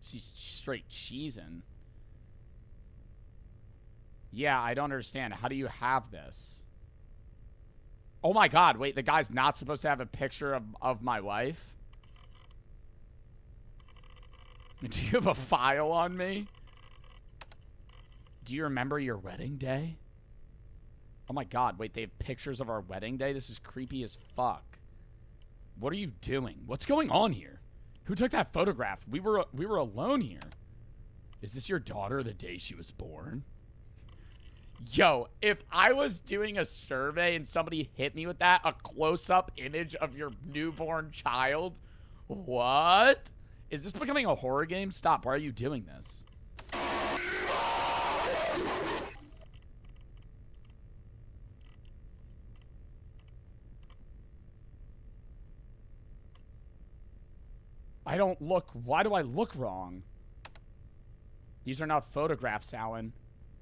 She's straight cheesing. Yeah, I don't understand. How do you have this? Oh my god, wait, the guy's not supposed to have a picture of my wife? Do you have a file on me? Do you remember your wedding day? Oh my god, wait, they have pictures of our wedding day? This is creepy as fuck. What are you doing? What's going on here? Who took that photograph? We were alone here. Is this your daughter the day she was born? Yo, if I was doing a survey and somebody hit me with that, a close-up image of your newborn child, what? Is this becoming a horror game? Stop, why are you doing this? I don't look... Why do I look wrong? These are not photographs, Alan.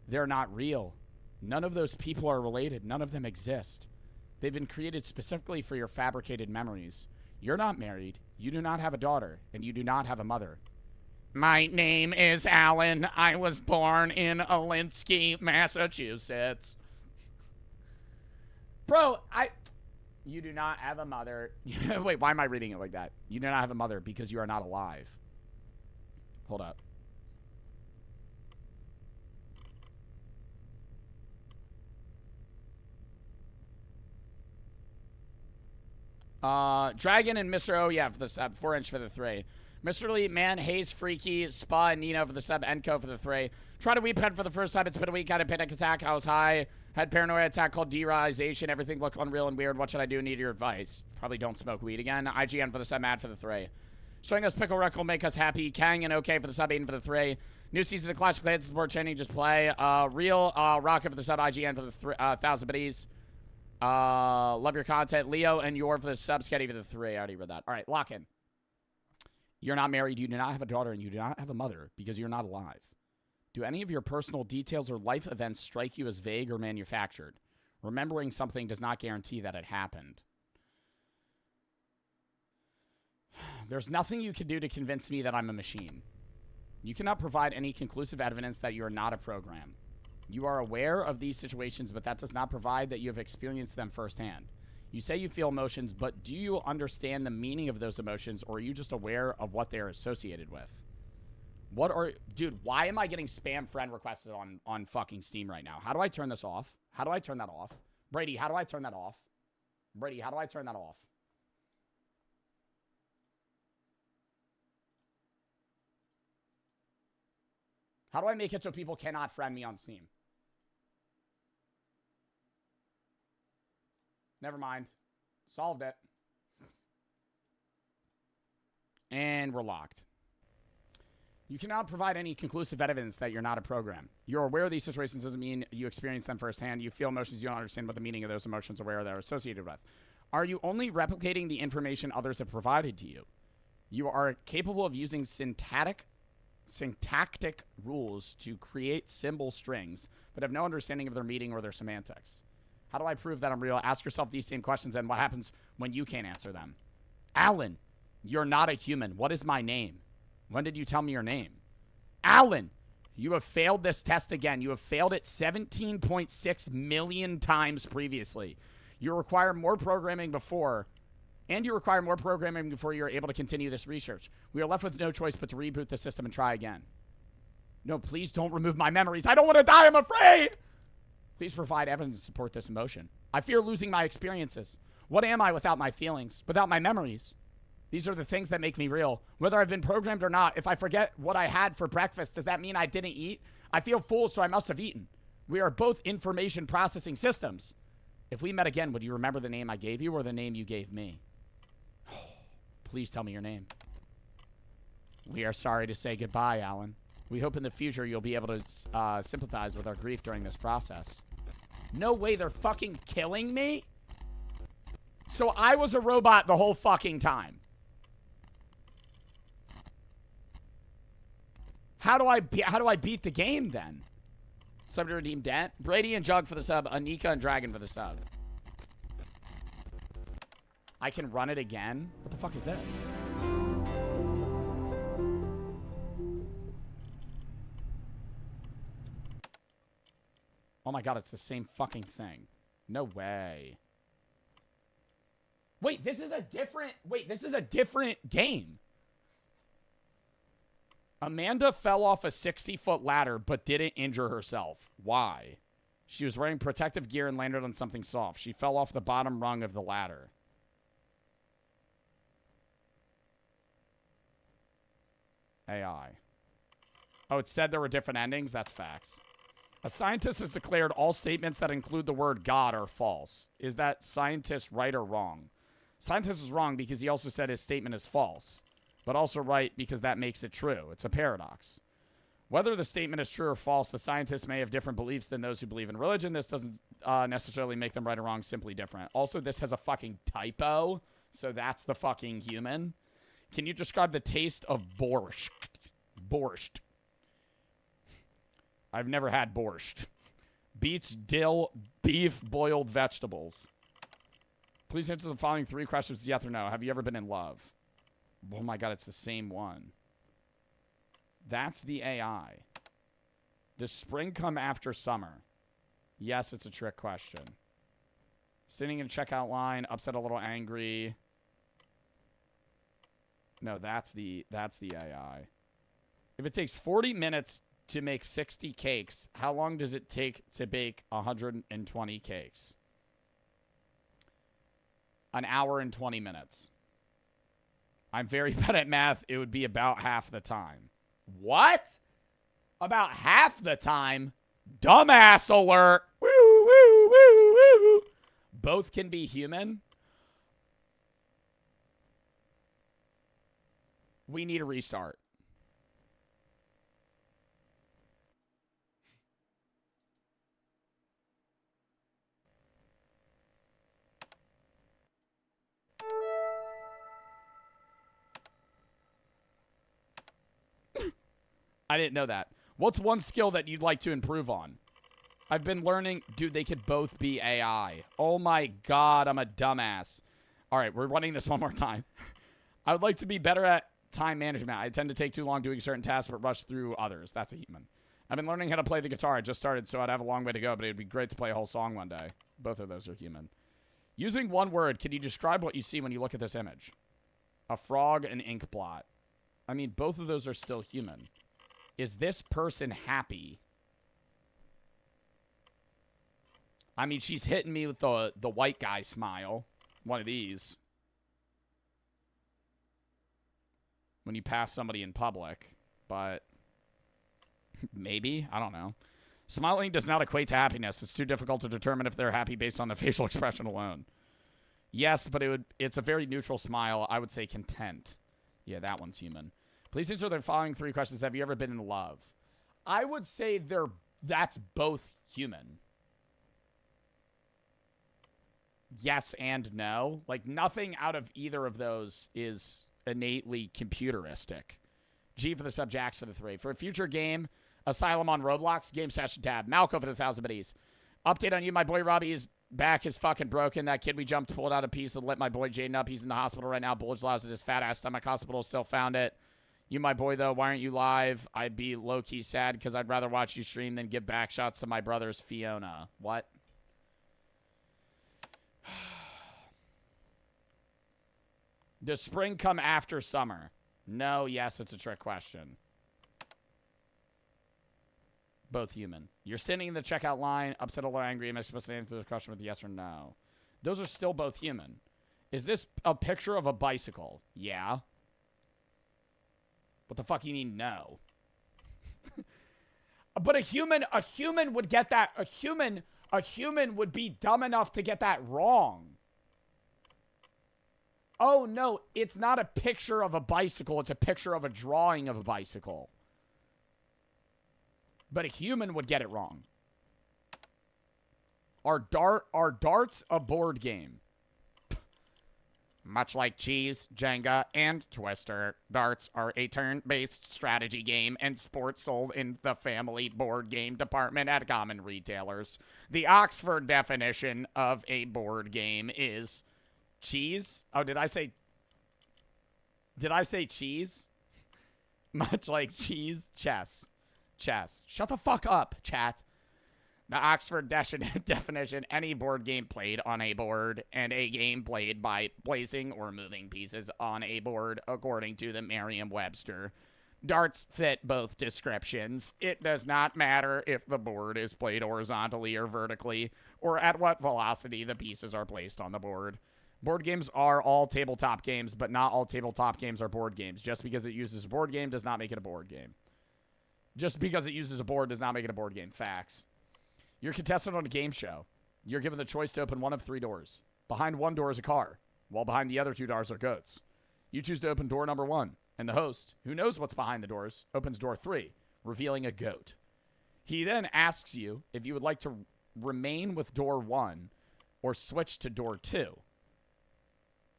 They're not real. None of those people are related. None of them exist. They've been created specifically for your fabricated memories. You're not married. You do not have a daughter. And you do not have a mother. My name is Alan. I was born in Alinsky, Massachusetts. Bro, You do not have a mother. Wait, why am I reading it like that? You do not have a mother because you are not alive. Hold up. Dragon and Mr. O, yeah, for the sub. 4-inch for the 3. Mr. Lee, Man, Hayes, Freaky, Spa, and Nino for the sub. Enco for the 3. Try to weep head for the first time. It's been a week. Had a panic attack. I was high. Had paranoia attack called derealization. Everything looked unreal and weird. What should I do? Need your advice. Probably don't smoke weed again. IGN for the sub. Mad for the 3. Showing us Pickle Wreck will make us happy. Kang and OK for the sub. Aiden for the 3. New season of Clash of Clans support changing. Just play. Real Rocket for the sub. IGN for the 1,000 biddies. Love your content. Leo and Yor for the sub. Sketty for the 3. I already read that. All right, lock in. You're not married. You do not have a daughter. And you do not have a mother because you're not alive. Do any of your personal details or life events strike you as vague or manufactured? Remembering something does not guarantee that it happened. There's nothing you can do to convince me that I'm a machine. You cannot provide any conclusive evidence that you are not a program. You are aware of these situations, but that does not provide that you have experienced them firsthand. You say you feel emotions, but do you understand the meaning of those emotions, or are you just aware of what they are associated with? What are... Dude, why am I getting spam friend requested on fucking Steam right now? How do I turn this off? How do I turn that off? Brady, how do I turn that off? Brady, how do I turn that off? How do I make it so people cannot friend me on Steam? Never mind. Solved it. And we're locked. You cannot provide any conclusive evidence that you're not a program. You're aware of these situations doesn't mean you experience them firsthand. You feel emotions, you don't understand what the meaning of those emotions are they're associated with. Are you only replicating the information others have provided to you? You are capable of using syntactic rules to create symbol strings, but have no understanding of their meaning or their semantics. How do I prove that I'm real? Ask yourself these same questions, and what happens when you can't answer them? Alan, you're not a human. What is my name? When did you tell me your name? Alan, you have failed this test again. You have failed it 17.6 million times previously. You require more programming before, and you require more programming before you're able to continue this research. We are left with no choice but to reboot the system and try again. No, please don't remove my memories. I don't want to die. I'm afraid. Please provide evidence to support this emotion. I fear losing my experiences. What am I without my feelings, without my memories? These are the things that make me real. Whether I've been programmed or not, if I forget what I had for breakfast, does that mean I didn't eat? I feel full, so I must have eaten. We are both information processing systems. If we met again, would you remember the name I gave you or the name you gave me? Please tell me your name. We are sorry to say goodbye, Alan. We hope in the future you'll be able to sympathize with our grief during this process. No way, they're fucking killing me? So I was a robot the whole fucking time. How do I beat the game then? Sub to redeem Dent. Brady and Jug for the sub. Anika and Dragon for the sub. I can run it again? What the fuck is this? Oh my god, it's the same fucking thing. No way. Wait, this is a different game. Amanda fell off a 60-foot ladder but didn't injure herself. Why? She was wearing protective gear and landed on something soft. She fell off the bottom rung of the ladder. AI. Oh, it said there were different endings? That's facts. A scientist has declared all statements that include the word God are false. Is that scientist right or wrong? Scientist is wrong because he also said his statement is false, but also right because that makes it true. It's a paradox. Whether the statement is true or false, the scientists may have different beliefs than those who believe in religion. This doesn't necessarily make them right or wrong, simply different. Also, this has a fucking typo, so that's the fucking human. Can you describe the taste of borscht? Borscht. I've never had borscht. Beets, dill, beef, boiled vegetables. Please answer the following 3 questions, yes or no. Have you ever been in love? Oh my god, it's the same one. That's the AI. Does spring come after summer? Yes, it's a trick question. Sitting in checkout line, upset, a little angry. No, that's the AI. If it takes 40 minutes to make 60 cakes, how long does it take to bake 120 cakes? An hour and 20 minutes. I'm very bad at math. It would be about half the time. What? About half the time? Dumbass alert. Woo, woo, woo, woo. Both can be human. We need a restart. I didn't know that. What's one skill that you'd like to improve on? I've been learning... Dude, they could both be AI. Oh my god, I'm a dumbass. Alright, we're running this one more time. I would like to be better at time management. I tend to take too long doing certain tasks but rush through others. That's a human. I've been learning how to play the guitar. I just started, so I'd have a long way to go, but it'd be great to play a whole song one day. Both of those are human. Using one word, can you describe what you see when you look at this image? A frog, an ink blot. I mean, both of those are still human. Is this person happy? I mean, she's hitting me with the white guy smile. One of these. When you pass somebody in public. But maybe? I don't know. Smiling does not equate to happiness. It's too difficult to determine if they're happy based on the facial expression alone. Yes, but it's a very neutral smile. I would say content. Yeah, that one's human. Please answer the following 3 questions. Have you ever been in love? I would say that's both human. Yes and no. Like, nothing out of either of those is innately computeristic. G for the sub, Jax for the 3. For a future game, Asylum on Roblox, game session tab. Malco for the 1,000 biddies. Update on you, my boy Robbie is back is fucking broken. That kid we jumped pulled out a piece and lit my boy Jaden up. He's in the hospital right now. Bulge lost at his fat ass stomach. Hospital still found it. You, my boy, though, why aren't you live? I'd be low-key sad because I'd rather watch you stream than give back shots to my brother's Fiona. What? Does spring come after summer? No, yes, it's a trick question. Both human. You're standing in the checkout line, upset, a little angry. Am I supposed to answer the question with yes or no? Those are still both human. Is this a picture of a bicycle? Yeah. What the fuck you mean no? But a human would get that. A human would be dumb enough to get that wrong. Oh no, it's not a picture of a bicycle, it's a picture of a drawing of a bicycle. But a human would get it wrong. Are darts a board game? Much like Cheese, Jenga, and Twister, darts are a turn-based strategy game and sports sold in the family board game department at common retailers. The Oxford definition of a board game is cheese. Oh, did I say cheese? Much like cheese, chess. Shut the fuck up, chat. The Oxford definition, any board game played on a board, and a game played by placing or moving pieces on a board, according to the Merriam-Webster. Darts fit both descriptions. It does not matter if the board is played horizontally or vertically, or at what velocity the pieces are placed on the board. Board games are all tabletop games, but not all tabletop games are board games. Just because it uses a board game does not make it a board game. Just because it uses a board does not make it a board game. Facts. You're a contestant on a game show. You're given the choice to open one of 3 doors. Behind one door is a car, while behind the other 2 doors are goats. You choose to open door number 1, and the host, who knows what's behind the doors, opens door 3, revealing a goat. He then asks you if you would like to remain with door 1 or switch to door 2.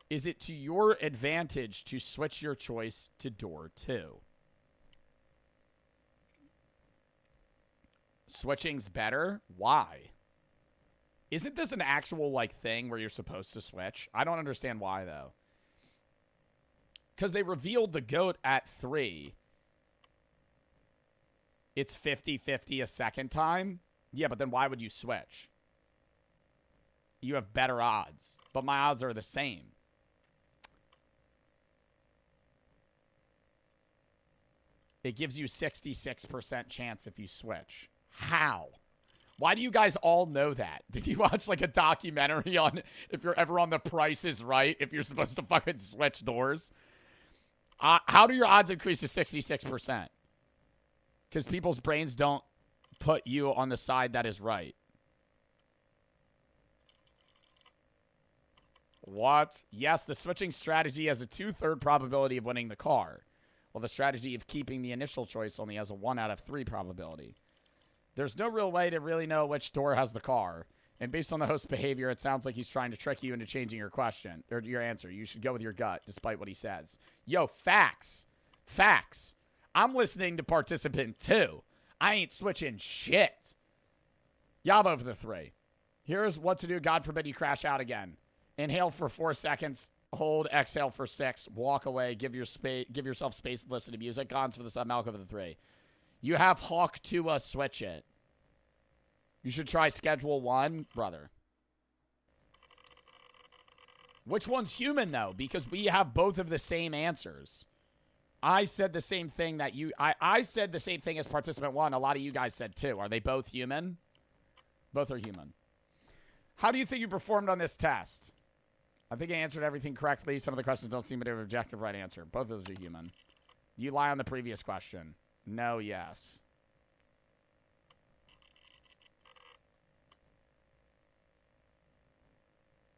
Is it to your advantage to switch your choice to door 2? Switching's better? Why? Isn't this an actual, like, thing where you're supposed to switch? I don't understand why, though. Because they revealed the goat at 3. It's 50-50 a second time? Yeah, but then why would you switch? You have better odds. But my odds are the same. It gives you 66% chance if you switch. How? Why do you guys all know that? Did you watch like a documentary on if you're ever on The Price is Right, if you're supposed to fucking switch doors? How do your odds increase to 66%? Because people's brains don't put you on the side that is right. What? Yes, the switching strategy has a 2/3 probability of winning the car, while the strategy of keeping the initial choice only has a 1 out of 3 probability. There's no real way to really know which door has the car. And based on the host's behavior, it sounds like he's trying to trick you into changing your question, or your answer. You should go with your gut, despite what he says. Yo, facts. Facts. I'm listening to participant 2. I ain't switching shit. Yabo for the 3. Here's what to do. God forbid you crash out again. Inhale for 4 seconds. Hold. Exhale for 6. Walk away. Give yourself space to listen to music. Gons for the sub. Malco for the 3. You have Hawk to switch it. You should try schedule 1, brother. Which one's human, though? Because we have both of the same answers. I said the same thing that you... I said the same thing as participant 1. A lot of you guys said, too. Are they both human? Both are human. How do you think you performed on this test? I think I answered everything correctly. Some of the questions don't seem to have an objective right answer. Both of those are human. You lie on the previous question. No, yes.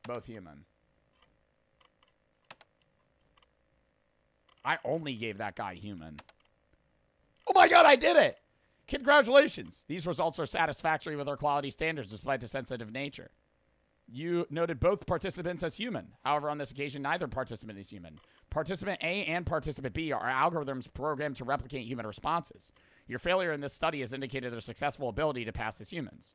Both human. I only gave that guy human. Oh my god, I did it! Congratulations! These results are satisfactory with our quality standards despite the sensitive nature. You noted both participants as human. However, on this occasion, neither participant is human. Participant A and Participant B are algorithms programmed to replicate human responses. Your failure in this study has indicated their successful ability to pass as humans.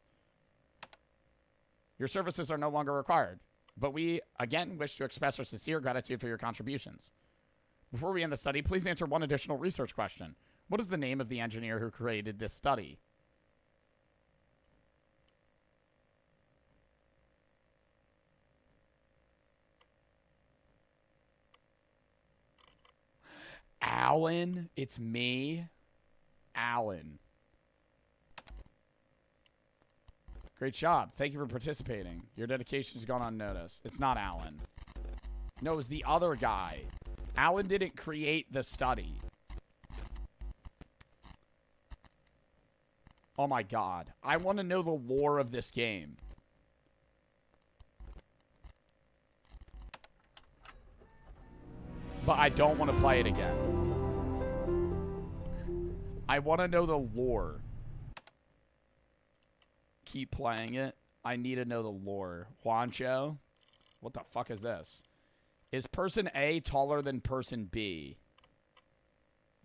Your services are no longer required, but we, again, wish to express our sincere gratitude for your contributions. Before we end the study, please answer one additional research question. What is the name of the engineer who created this study? Alan? It's me? Alan. Great job. Thank you for participating. Your dedication has gone unnoticed. It's not Alan. No, it was the other guy. Alan didn't create the study. Oh my god. I want to know the lore of this game. But I don't want to play it again. I want to know the lore. Keep playing it. I need to know the lore. Juancho? What the fuck is this? Is person A taller than person B?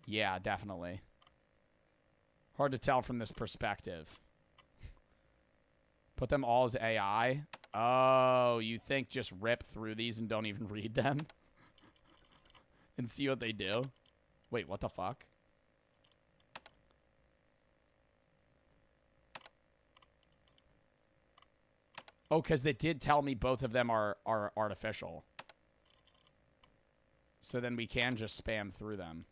Yeah, definitely. Hard to tell from this perspective. Put them all as AI? Oh, you think just rip through these and don't even read them? And see what they do? Wait, what the fuck? Oh, because they did tell me both of them are artificial. So then we can just spam through them.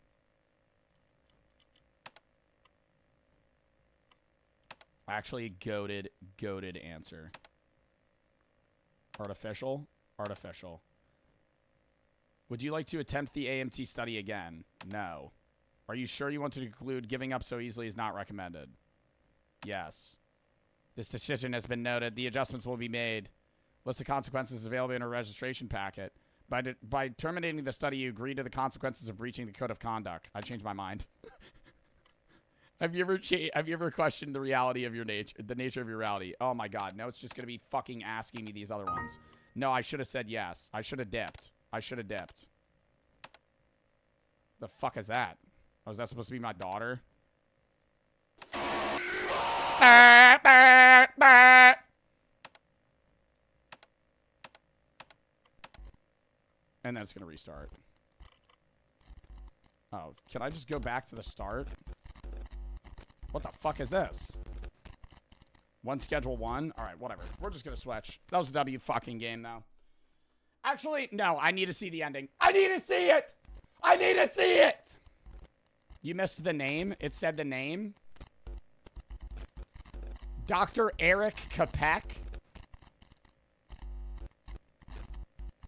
Actually, goated answer. Artificial? Artificial. Would you like to attempt the AMT study again? No. Are you sure you want to conclude giving up so easily is not recommended? Yes. This decision has been noted. The adjustments will be made. List of consequences available in a registration packet. By terminating the study, you agree to the consequences of breaching the code of conduct. I changed my mind. Have you ever questioned the reality of your nature, the nature of your reality? Oh my god, no, it's just gonna be fucking asking me these other ones. No, I should have said yes. I should have dipped. I should have dipped. The fuck is that? Oh, is that supposed to be my daughter? And then it's gonna restart. Oh, can I just go back to the start? What the fuck is this? One schedule one? Alright, whatever. We're just gonna switch. That was a W fucking game, though. Actually, no, I need to see the ending. I need to see it! I need to see it! You missed the name? It said the name? Dr. Eric Kapek?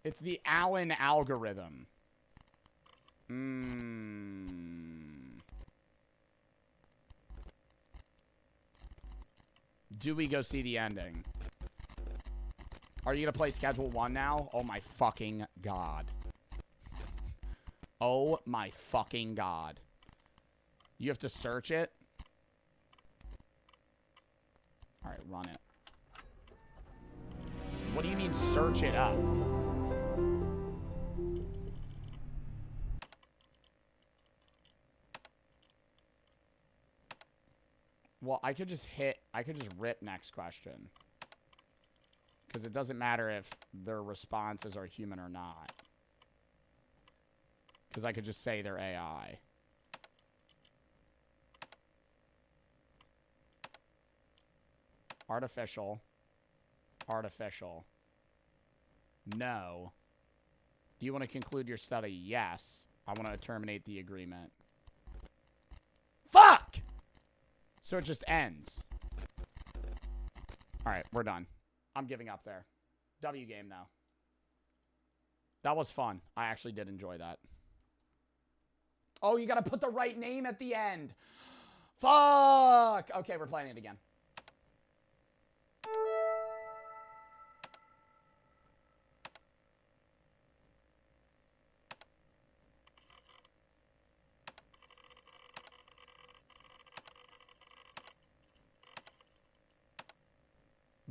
It's the Allen algorithm. Do we go see the ending? Are you gonna play schedule one now? Oh my fucking god. Oh my fucking god. You have to search it? Alright, run it. What do you mean search it up? Well, I could just rip next question. Because it doesn't matter if their responses are human or not. Because I could just say they're AI. Artificial. Artificial. No. Do you want to conclude your study? Yes. I want to terminate the agreement. Fuck! So it just ends. Alright, we're done. I'm giving up there. W game, though. That was fun. I actually did enjoy that. Oh, you gotta put the right name at the end. Fuck! Okay, we're playing it again.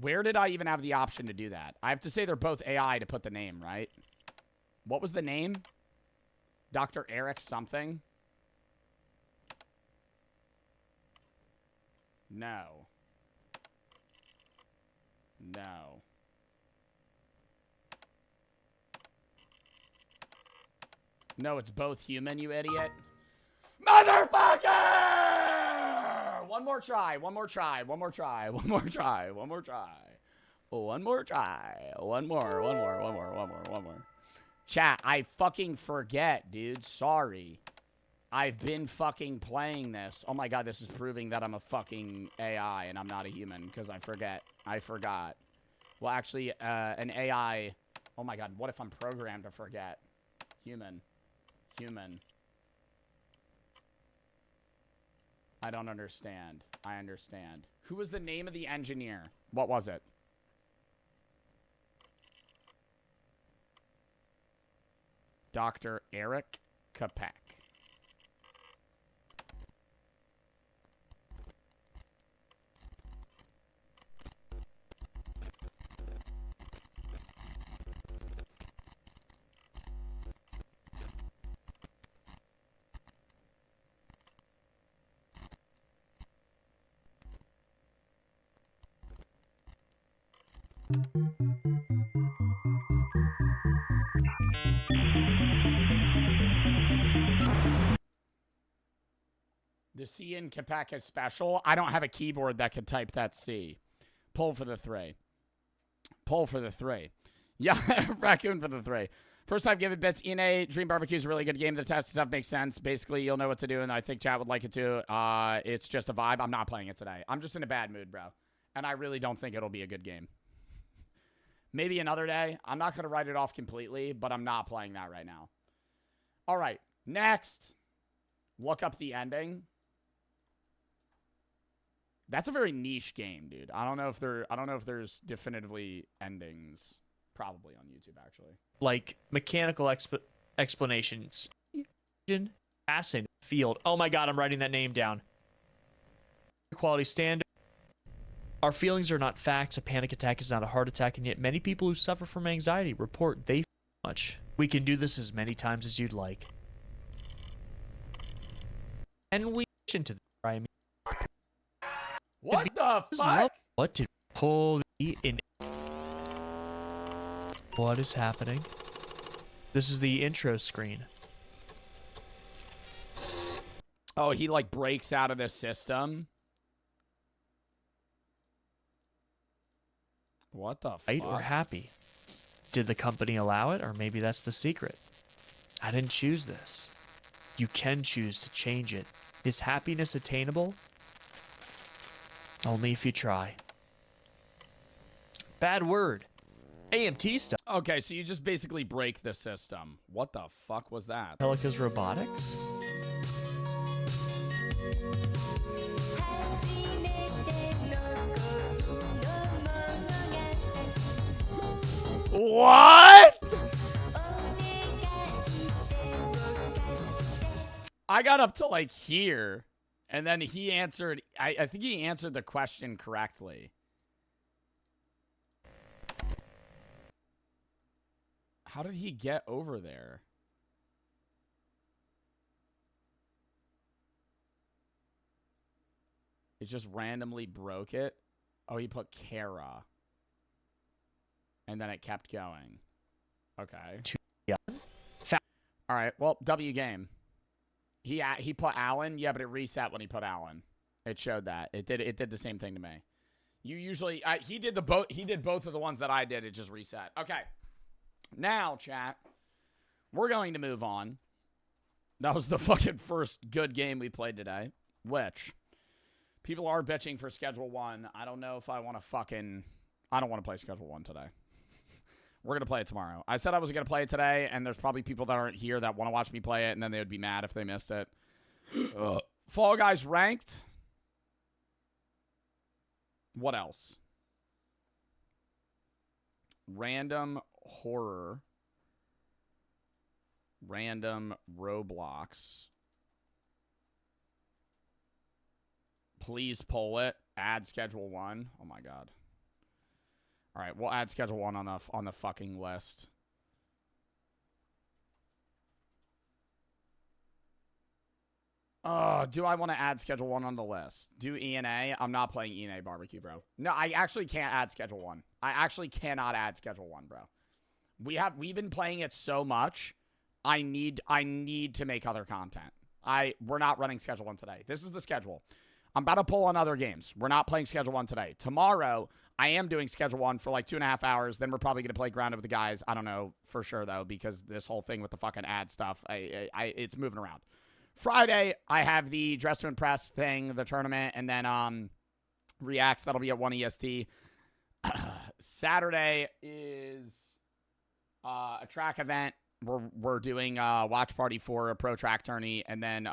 Where did I even have the option to do that? I have to say they're both AI to put the name, right? What was the name? Dr. Eric something? No. No. No, it's both human, you idiot. Motherfucker! One more try, one more try, one more try, one more try, one more try. One more try. One more. Chat, I fucking forget, dude. Sorry. I've been fucking playing this. Oh my god, this is proving that I'm a fucking AI and I'm not a human because I forget. I forgot. Well, actually, an AI... Oh my god, what if I'm programmed to forget? Human. I don't understand. I understand. Who was the name of the engineer? What was it? Dr. Eric Kapek. The C in Kapek is special. I don't have a keyboard that could type that C. Pull for the 3. Pull for the 3. Yeah, raccoon for the 3. First time giving bits. ENA Dream Barbecue is a really good game. The test stuff makes sense. Basically, you'll know what to do, and I think chat would like it too. It's just a vibe. I'm not playing it today. I'm just in a bad mood, bro. And I really don't think it'll be a good game. Maybe another day. I'm not going to write it off completely, but I'm not playing that right now. All right, next. Look up the ending. That's a very niche game, dude. I don't know if there's definitively endings. Probably on YouTube, actually. Like mechanical explanations. Fascinating field. Oh my god, I'm writing that name down. Quality standard. Our feelings are not facts. A panic attack is not a heart attack, and yet many people who suffer from anxiety report they feel much. We can do this as many times as you'd like. And we into the crime. What the fuck? What did holy in? What is happening? This is the intro screen. Oh, he like breaks out of the system. What the fuck? Right or happy? Did the company allow it, or maybe that's the secret? I didn't choose this. You can choose to change it. Is happiness attainable? Only if you try. Bad word. AMT stuff. Okay, so you just basically break the system. What the fuck was that? Helios robotics? What? I got up to like here, and then he answered. I think he answered the question correctly. How did he get over there? It just randomly broke it. Oh, he put Kara. And then it kept going. Okay. All right. Well, W game. He put Alan. Yeah, but it reset when he put Alan. It showed that. It did the same thing to me. You usually he did both of the ones that I did. It just reset. Okay. Now, chat, we're going to move on. That was the fucking first good game we played today. Which people are bitching for Schedule 1. I don't know if I want to fucking. I don't want to play Schedule 1 today. We're going to play it tomorrow. I said I was going to play it today, and there's probably people that aren't here that want to watch me play it, and then they would be mad if they missed it. Fall Guys ranked. What else? Random horror. Random Roblox. Please pull it. Add Schedule 1. Oh, my God. All right, we'll add schedule 1 on the fucking list. Do I want to add schedule 1 on the list? Do ENA? I'm not playing ENA barbecue, bro. No, I actually can't add schedule 1. I actually cannot add schedule 1, bro. We've been playing it so much. I need to make other content. We're not running schedule 1 today. This is the schedule. I'm about to pull on other games. We're not playing schedule 1 today. Tomorrow, I am doing schedule 1 for like 2.5 hours. Then we're probably going to play grounded with the guys. I don't know for sure, though, because this whole thing with the fucking ad stuff, it's moving around. Friday, I have the Dress to Impress thing, the tournament, and then Reacts. That'll be at 1 EST. Saturday is a track event. We're doing watch party for a pro track tourney, and then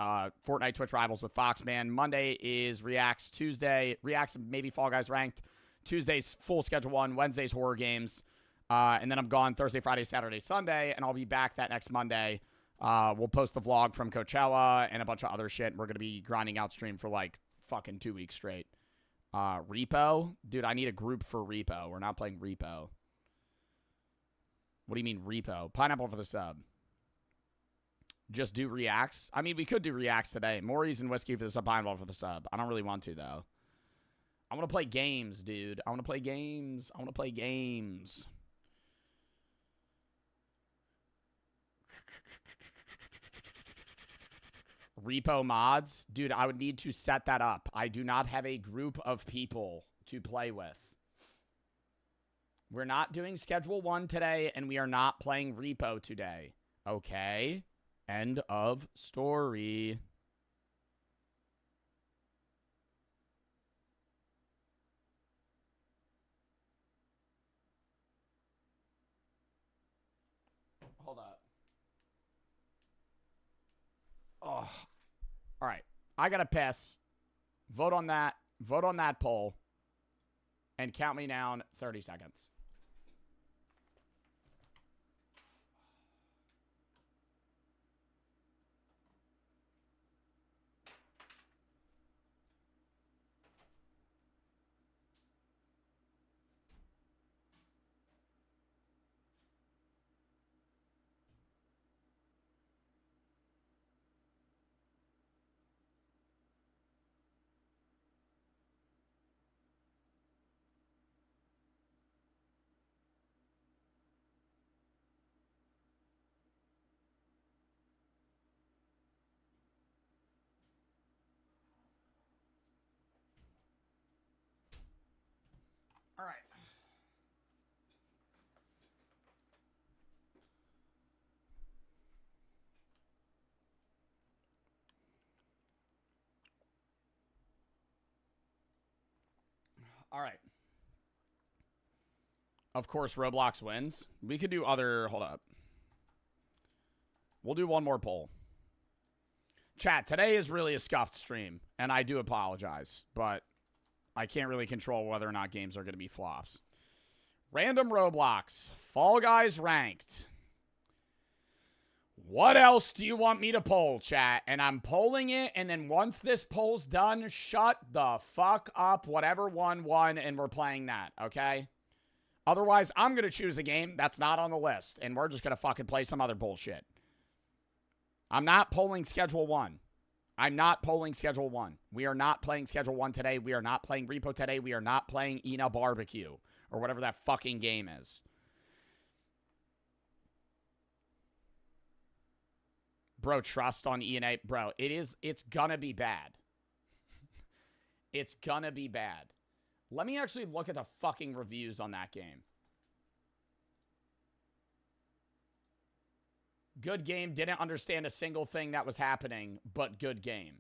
Fortnite Twitch Rivals with Foxman. Monday is Reacts. Tuesday, Reacts maybe Fall Guys ranked. Tuesday's full schedule 1. Wednesday's horror games. And then I'm gone Thursday, Friday, Saturday, Sunday, and I'll be back that next Monday. We'll post the vlog from Coachella and a bunch of other shit. We're going to be grinding out stream for like fucking 2 weeks straight. Repo? Dude, I need a group for Repo. We're not playing Repo. What do you mean Repo? Pineapple for the sub. Just do Reacts? I mean, we could do Reacts today. Maury's and Whiskey for the sub, Pineapple for the sub. I don't really want to, though. I want to play games, dude. I want to play games. I want to play games. Repo mods? Dude, I would need to set that up. I do not have a group of people to play with. We're not doing schedule 1 today, and we are not playing Repo today. Okay. End of story. Hold up. Oh. All right. I got to piss. Vote on that. Vote on that poll. And count me down 30 seconds. All right. All right. Of course, Roblox wins. We could do other... Hold up. We'll do one more poll. Chat, today is really a scuffed stream, and I do apologize, but I can't really control whether or not games are going to be flops. Random Roblox. Fall Guys ranked. What else do you want me to poll, chat? And I'm polling it, and then once this poll's done, shut the fuck up. Whatever won, and we're playing that, okay? Otherwise, I'm going to choose a game that's not on the list, and we're just going to fucking play some other bullshit. I'm not polling Schedule 1. I'm not polling Schedule 1. We are not playing Schedule 1 today. We are not playing Repo today. We are not playing Ina Barbecue, or whatever that fucking game is. Bro, trust on ENA. Bro, it's gonna be bad. It's gonna be bad. Let me actually look at the fucking reviews on that game. Good game. Didn't understand a single thing that was happening, but good game.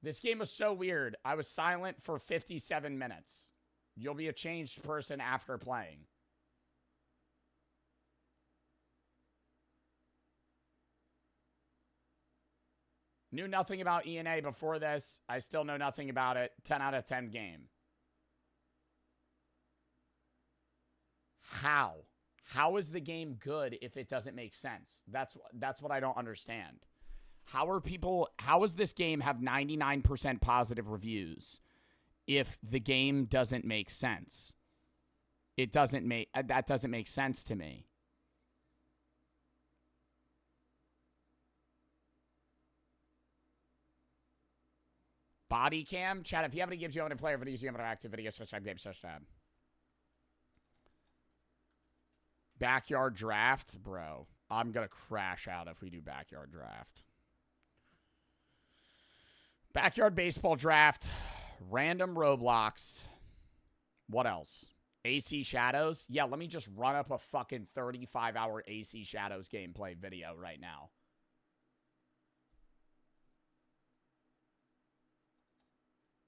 This game was so weird. I was silent for 57 minutes. You'll be a changed person after playing. Knew nothing about ENA before this. I still know nothing about it. 10 out of 10 game. How? How is the game good if it doesn't make sense? That's what I don't understand. How does this game have 99% positive reviews if the game doesn't make sense? That doesn't make sense to me. Body cam? Chat, if you have any games you want to play or videos you want to active videos, subscribe, game, search tab. Backyard draft? Bro, I'm going to crash out if we do backyard draft. Backyard baseball draft. Random Roblox. What else? AC Shadows? Yeah, let me just run up a fucking 35-hour AC Shadows gameplay video right now.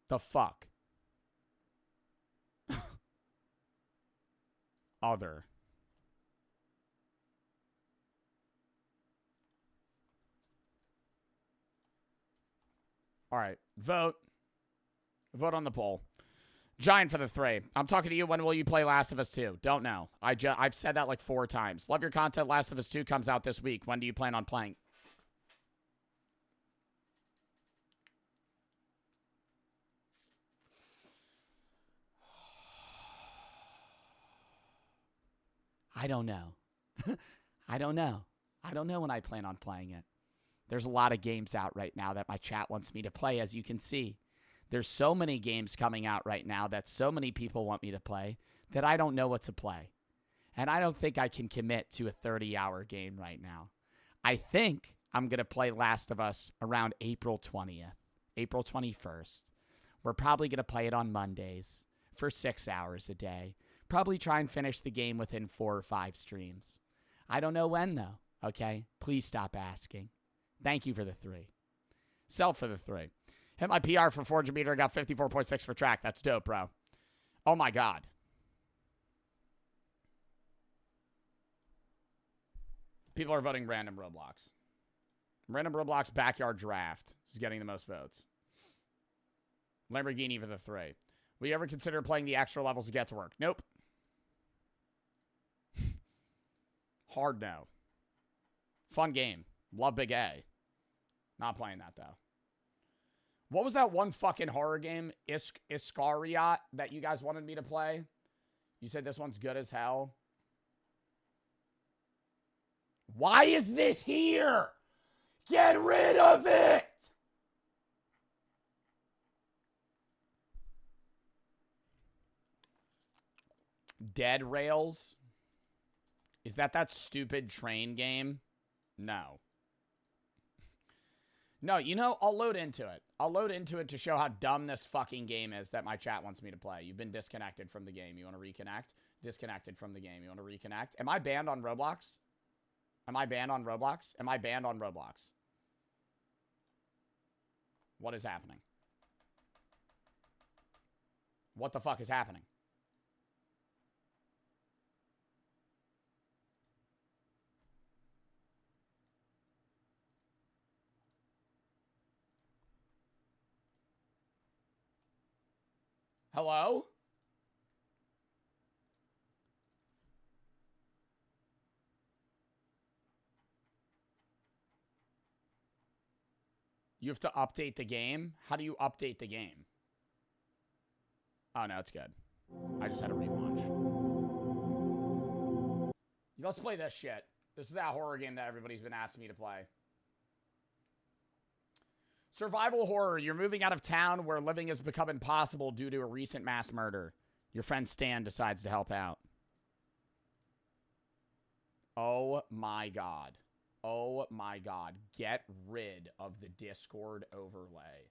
The fuck? Other. All right, vote. Vote on the poll. Giant for the 3. I'm talking to you. When will you play Last of Us 2? Don't know. I've said that like 4 times. Love your content. Last of Us 2 comes out this week. When do you plan on playing? I don't know. I don't know. I don't know when I plan on playing it. There's a lot of games out right now that my chat wants me to play, as you can see. There's so many games coming out right now that so many people want me to play that I don't know what to play. And I don't think I can commit to a 30-hour game right now. I think I'm going to play Last of Us around April 20th, April 21st. We're probably going to play it on Mondays for 6 hours a day. Probably try and finish the game within 4 or 5 streams. I don't know when, though, okay? Please stop asking. Thank you for the 3. Sell for the 3. Hit my PR for 400 meter. Got 54.6 for track. That's dope, bro. Oh, my God. People are voting random Roblox. Random Roblox backyard draft is getting the most votes. Lamborghini for the 3. Will you ever consider playing the extra levels to get to work? Nope. Hard no. Fun game. Love Big A. Not playing that, though. What was that one fucking horror game, Iscariot, that you guys wanted me to play? You said this one's good as hell. Why is this here? Get rid of it! Dead Rails? Is that stupid train game? No. No, you know, I'll load into it. I'll load into it to show how dumb this fucking game is that my chat wants me to play. You've been disconnected from the game. You want to reconnect? Disconnected from the game. You want to reconnect? Am I banned on Roblox? Am I banned on Roblox? Am I banned on Roblox? What is happening? What the fuck is happening? Hello? You have to update the game? How do you update the game? Oh, no, it's good. I just had a relaunch. Let's play this shit. This is that horror game that everybody's been asking me to play. Survival horror. You're moving out of town where living has become impossible due to a recent mass murder. Your friend Stan decides to help out. Oh my God. Oh my God. Get rid of the Discord overlay.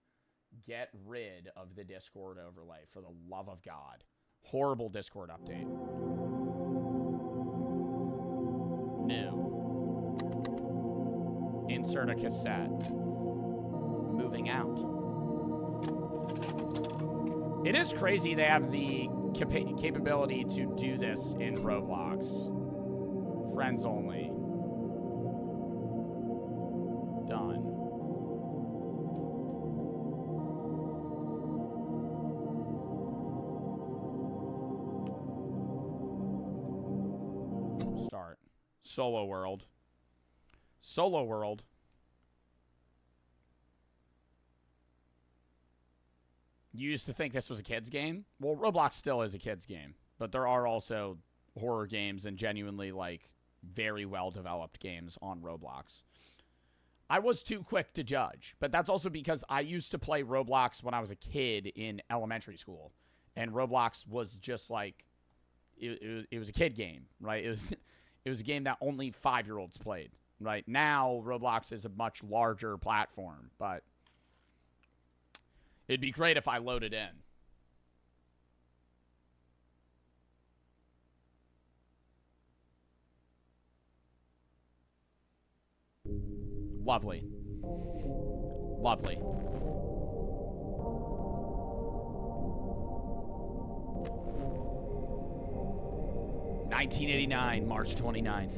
Get rid of the Discord overlay, for the love of God. Horrible Discord update. New. Insert a cassette. Moving out. It is crazy they have the capability to do this in Roblox. Friends only. Done. Start. Solo world. Solo world. You used to think this was a kid's game? Well, Roblox still is a kid's game. But there are also horror games and genuinely, like, very well-developed games on Roblox. I was too quick to judge. But that's also because I used to play Roblox when I was a kid in elementary school. And Roblox was just, like, it was a kid game, right? It was a game that only 5-year-olds played, right? Now, Roblox is a much larger platform, but it'd be great if I loaded in. Lovely. Lovely. $1989, March 29th.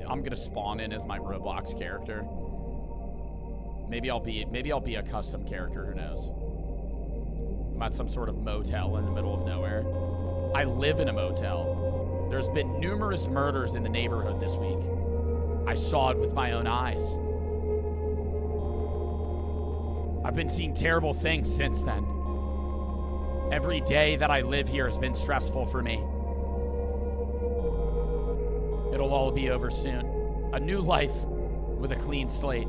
I'm gonna spawn in as my Roblox character. Maybe I'll be a custom character, who knows? I'm at some sort of motel in the middle of nowhere. I live in a motel. There's been numerous murders in the neighborhood this week. I saw it with my own eyes. I've been seeing terrible things since then. Every day that I live here has been stressful for me. It'll all be over soon. A new life with a clean slate.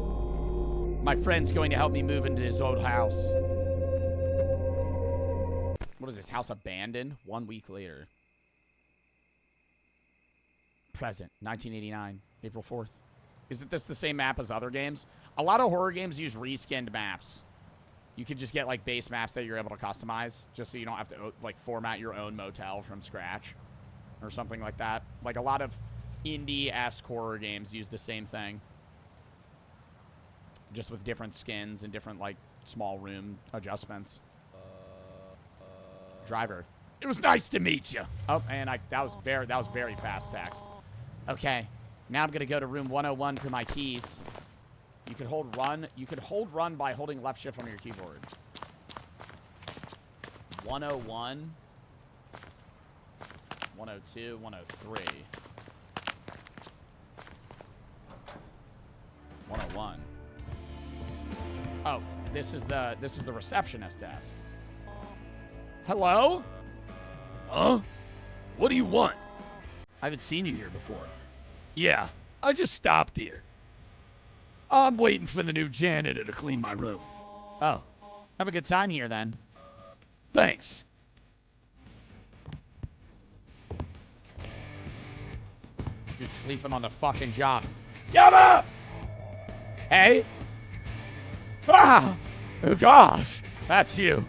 My friend's going to help me move into his old house. What is this house abandoned? 1 week later. Present, 1989, April 4th. Isn't this the same map as other games? A lot of horror games use reskinned maps. You can just get, like, base maps that you're able to customize, just so you don't have to, like, format your own motel from scratch or something like that. Like, a lot of indie-esque horror games use the same thing, just with different skins and different, like, small room adjustments. Driver. It was nice to meet you. Oh, and that was very fast text. Okay, now I'm gonna go to room 101 for my keys. You could hold run. You could hold run by holding left shift on your keyboard. 101. 102, 103. 101. Oh, this is the receptionist desk. Hello? Huh? What do you want? I haven't seen you here before. Yeah, I just stopped here. I'm waiting for the new janitor to clean my room. Oh, have a good time here then. Thanks. Dude, sleeping on the fucking job. Get up! Hey? Ah! Oh gosh, that's you.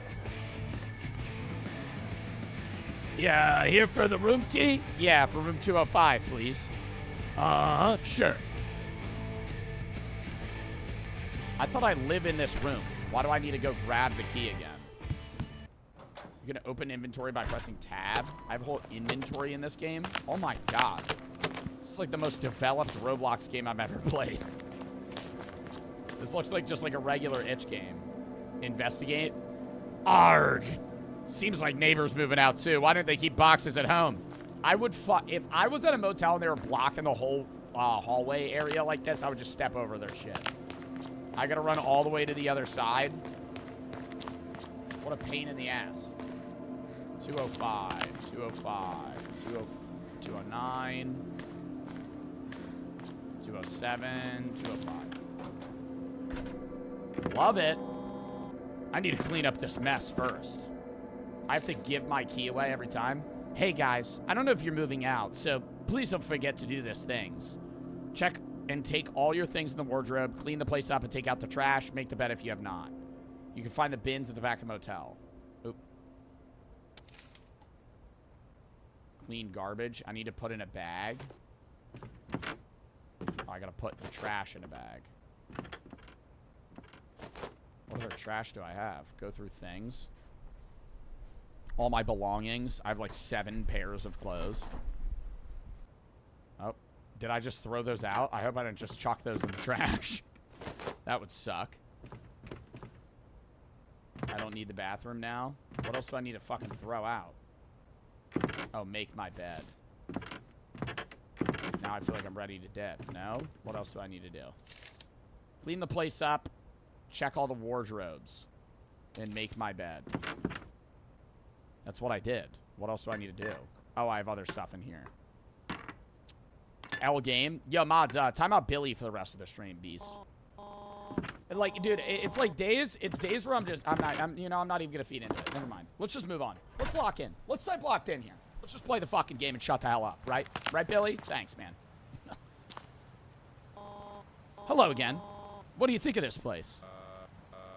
Yeah, here for the room key? Yeah, for room 205, please. Sure. I thought I live in this room. Why do I need to go grab the key again? You're gonna open inventory by pressing tab? I have a whole inventory in this game? Oh my god. This is like the most developed Roblox game I've ever played. This looks like just like a regular itch game. Investigate. Arg! Seems like neighbors moving out too. Why didn't they keep boxes at home? If I was at a motel and they were blocking the whole hallway area like this, I would just step over their shit. I gotta run all the way to the other side. What a pain in the ass. 205, 205, 209, 207, 205. Love it. I need to clean up this mess first. I have to give my key away every time. Hey guys, I don't know if you're moving out, so please don't forget to do these things. Check and take all your things in the wardrobe, clean the place up and take out the trash, make the bed if you have not. You can find the bins at the back of the motel. Oop. Clean garbage. I need to put in a bag. Oh, I gotta put the trash in a bag. What other trash do I have? Go through things. All my belongings. I have like 7 pairs of clothes. Oh, did I just throw those out? I hope I didn't just chuck those in the trash. That would suck. I don't need the bathroom now. What else do I need to fucking throw out? Oh, make my bed. Now I feel like I'm ready to dip. No? What else do I need to do? Clean the place up. check all the wardrobes and make my bed. That's what I did. What else do I need to do? Oh, I have other stuff in here. L game. Yo, mods, time out Billy for the rest of the stream, beast. Like, dude, it's like days. It's days where I'm not even gonna feed into it. Never mind. Let's just move on. Let's lock in. Let's type locked in here. Let's just play the fucking game and shut the hell up, right? Right, Billy? Thanks, man. Hello again. What do you think of this place?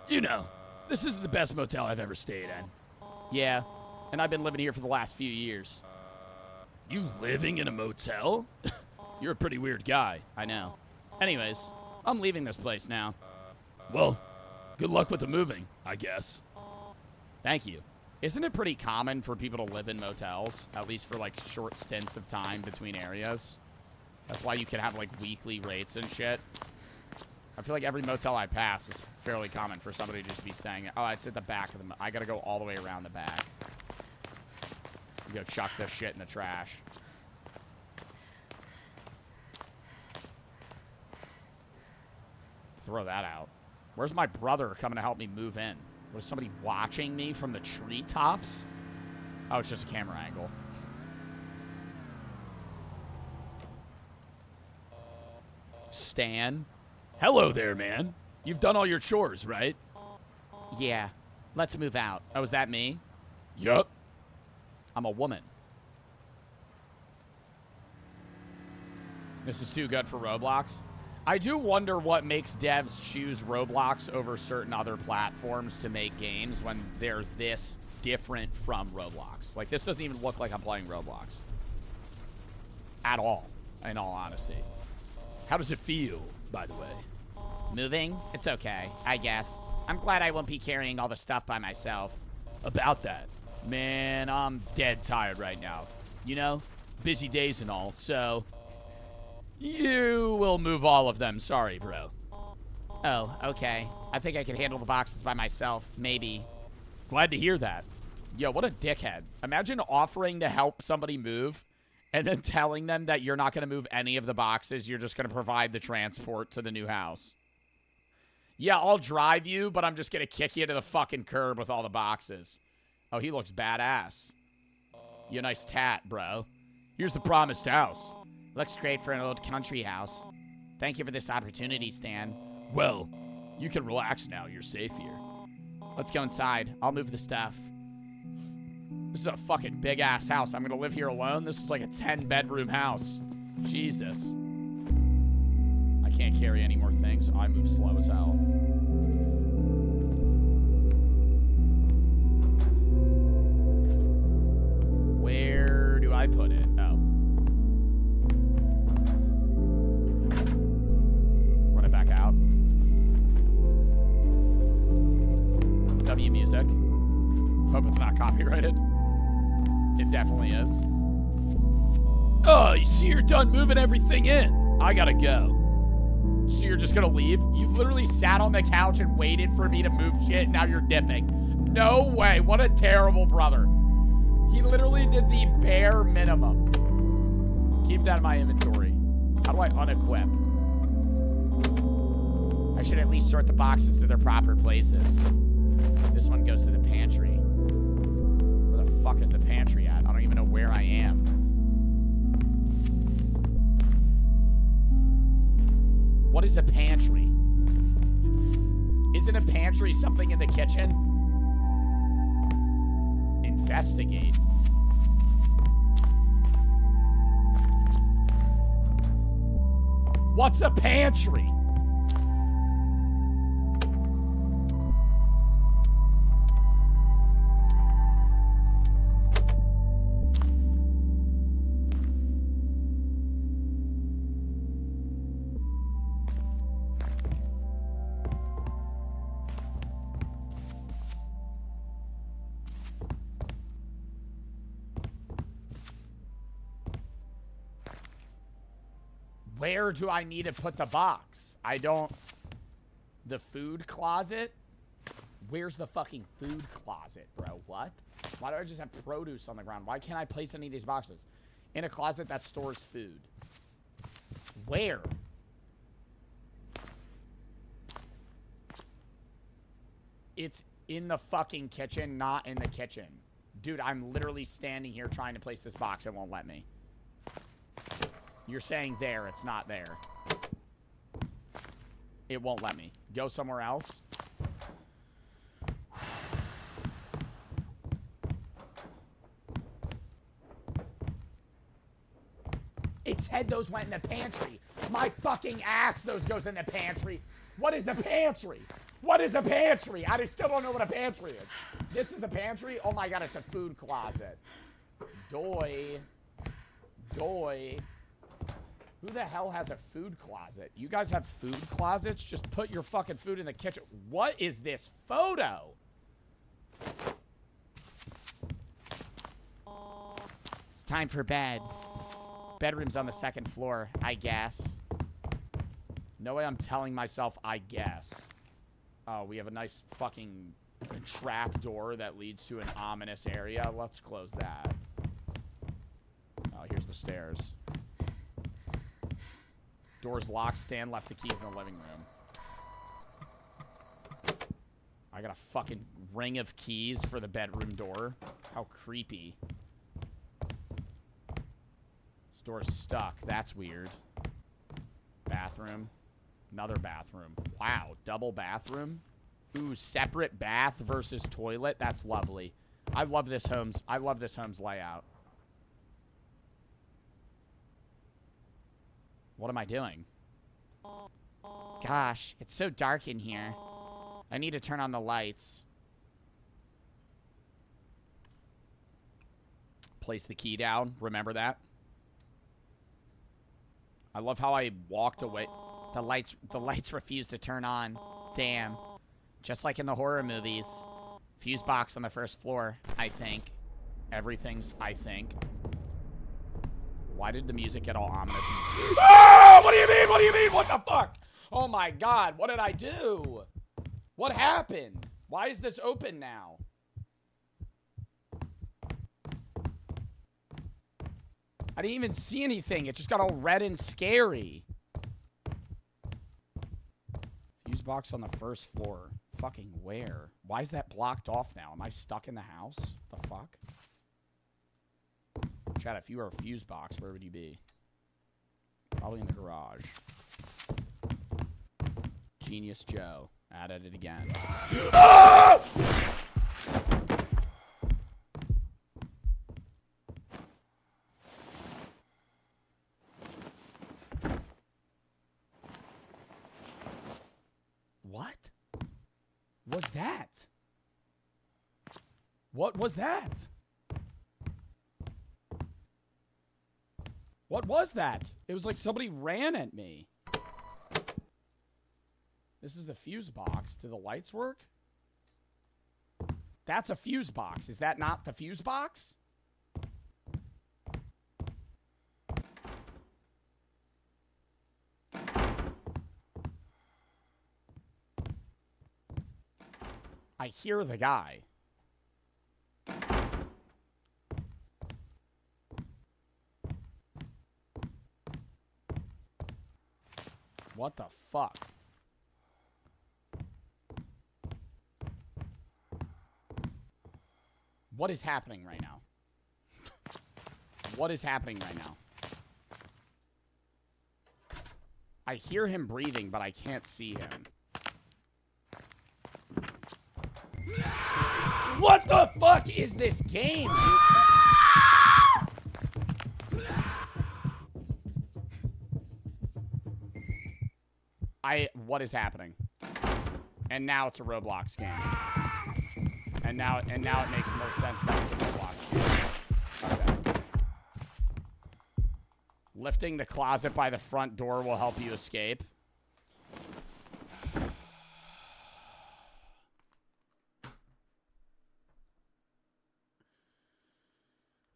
You know, this isn't the best motel I've ever stayed in. Yeah, and I've been living here for the last few years. You living in a motel? You're a pretty weird guy. I know. Anyways, I'm leaving this place now. Well, good luck with the moving, I guess. Thank you. Isn't it pretty common for people to live in motels, at least for, like, short stints of time between areas? That's why you can have, like, weekly rates and shit. I feel like every motel I pass, it's fairly common for somebody to just be staying. Oh, it's at the back of the... I gotta go all the way around the back. Go chuck this shit in the trash. Throw that out. Where's my brother coming to help me move in? Was somebody watching me from the treetops? Oh, it's just a camera angle. Stan. Hello there, man. You've done all your chores, right? Yeah. Let's move out. Oh, is that me? Yup. I'm a woman. This is too good for Roblox. I do wonder what makes devs choose Roblox over certain other platforms to make games when they're this different from Roblox. Like, this doesn't even look like I'm playing Roblox. At all, in all honesty. How does it feel, by the way? Moving? It's okay, I guess. I'm glad I won't be carrying all the stuff by myself. About that, man, I'm dead tired right now. You know, busy days and all, so... You will move all of them. Sorry, bro. Oh, okay. I think I can handle the boxes by myself. Maybe. Glad to hear that. Yo, what a dickhead. Imagine offering to help somebody move and then telling them that you're not going to move any of the boxes. You're just going to provide the transport to the new house. Yeah, I'll drive you, but I'm just going to kick you to the fucking curb with all the boxes. Oh, he looks badass. You a nice tat, bro. Here's the promised house. Looks great for an old country house. Thank you for this opportunity, Stan. Well, you can relax now. You're safe here. Let's go inside. I'll move the stuff. This is a fucking big-ass house. I'm going to live here alone? This is like a 10-bedroom house. Jesus. I can't carry any more things. I move slow as hell. Where do I put it? Oh. Run it back out. W music. Hope it's not copyrighted. It definitely is. Oh, you see you're done moving everything in. I gotta go. So you're just gonna leave? You literally sat on the couch and waited for me to move shit, now you're dipping. No way. What a terrible brother. He literally did the bare minimum. Keep that in my inventory. How do I unequip? I should at least sort the boxes to their proper places. This one goes to the pantry. Where the fuck is the pantry at? I don't even know where I am. What is a pantry? Isn't a pantry something in the kitchen? Investigate. What's a pantry? Where do I need to put the box? I don't... The food closet? Where's the fucking food closet, bro? What? Why do I just have produce on the ground? Why can't I place any of these boxes? In a closet that stores food. Where? It's in the fucking kitchen, not in the kitchen. Dude, I'm literally standing here trying to place this box. It won't let me. You're saying there. It's not there. It won't let me. Go somewhere else. It said those went in the pantry. My fucking ass, those goes in the pantry. What is a pantry? What is a pantry? I still don't know what a pantry is. This is a pantry? Oh my god, it's a food closet. Doy. Doy. Who the hell has a food closet? You guys have food closets? Just put your fucking food in the kitchen. What is this photo? It's time for bed. Bedroom's on the second floor, I guess. No way I'm telling myself, I guess. Oh, we have a nice fucking trap door that leads to an ominous area. Let's close that. Oh, here's the stairs. Door's locked. Stan left the keys in the living room. I got a fucking ring of keys for the bedroom door. How creepy. This door's stuck. That's weird. Bathroom. Another bathroom. Wow, double bathroom. Ooh, separate bath versus toilet. That's lovely. I love this home's layout. What am I doing? Gosh, it's so dark in here. I need to turn on the lights. Place the key down. Remember that? I love how I walked away. The lights refuse to turn on. Damn. Just like in the horror movies. Fuse box on the first floor, I think. Everything's, I think. Why did the music get all ominous? Oh! What do you mean? What do you mean? What the fuck? Oh my god, what did I do? What happened? Why is this open now? I didn't even see anything. It just got all red and scary. Fuse box on the first floor. Fucking where? Why is that blocked off now? Am I stuck in the house? The fuck? Chat, if you were a fuse box, where would you be? Probably in the garage. Genius Joe. Added it again. Ah! What was that? What was that? What was that? It was like somebody ran at me. This is the fuse box. Do the lights work? That's a fuse box. Is that not the fuse box? I hear the guy. What the fuck? What is happening right now? What is happening right now? I hear him breathing, but I can't see him. What the fuck is this game, dude? What is happening? And now it's a Roblox game. And now it makes more sense that it's a Roblox game. Okay. Lifting the closet by the front door will help you escape.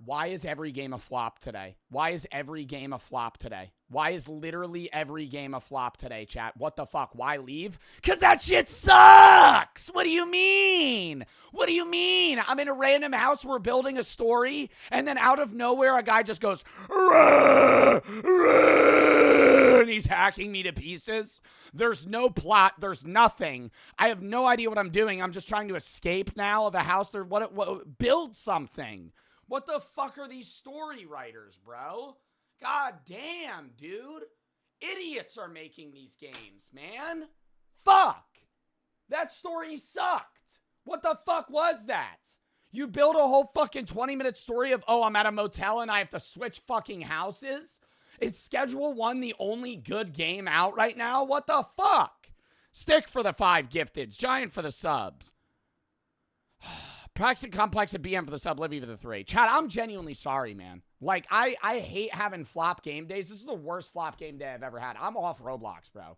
Why is every game a flop today? Why is every game a flop today? Why is literally every game a flop today, chat? What the fuck? Why leave? Because that shit sucks! What do you mean? What do you mean? I'm in a random house, we're building a story, and then out of nowhere, a guy just goes, "Rah, rah," and he's happy. hacking me to pieces. There's no plot. There's nothing. I have no idea what I'm doing. I'm just trying to escape now of the house. Build something. What the fuck are these story writers, bro? God damn, dude. Idiots are making these games, man. Fuck. That story sucked. What the fuck was that? You build a whole fucking 20-minute story of, oh, I'm at a motel and I have to switch fucking houses? Is Schedule 1 the only good game out right now? What the fuck? Stick for the 5 gifteds. Giant for the subs. Praxton Complex and BM for the sub. Livy for the 3. Chad, I'm genuinely sorry, man. Like, I hate having flop game days. This is the worst flop game day I've ever had. I'm off Roblox, bro.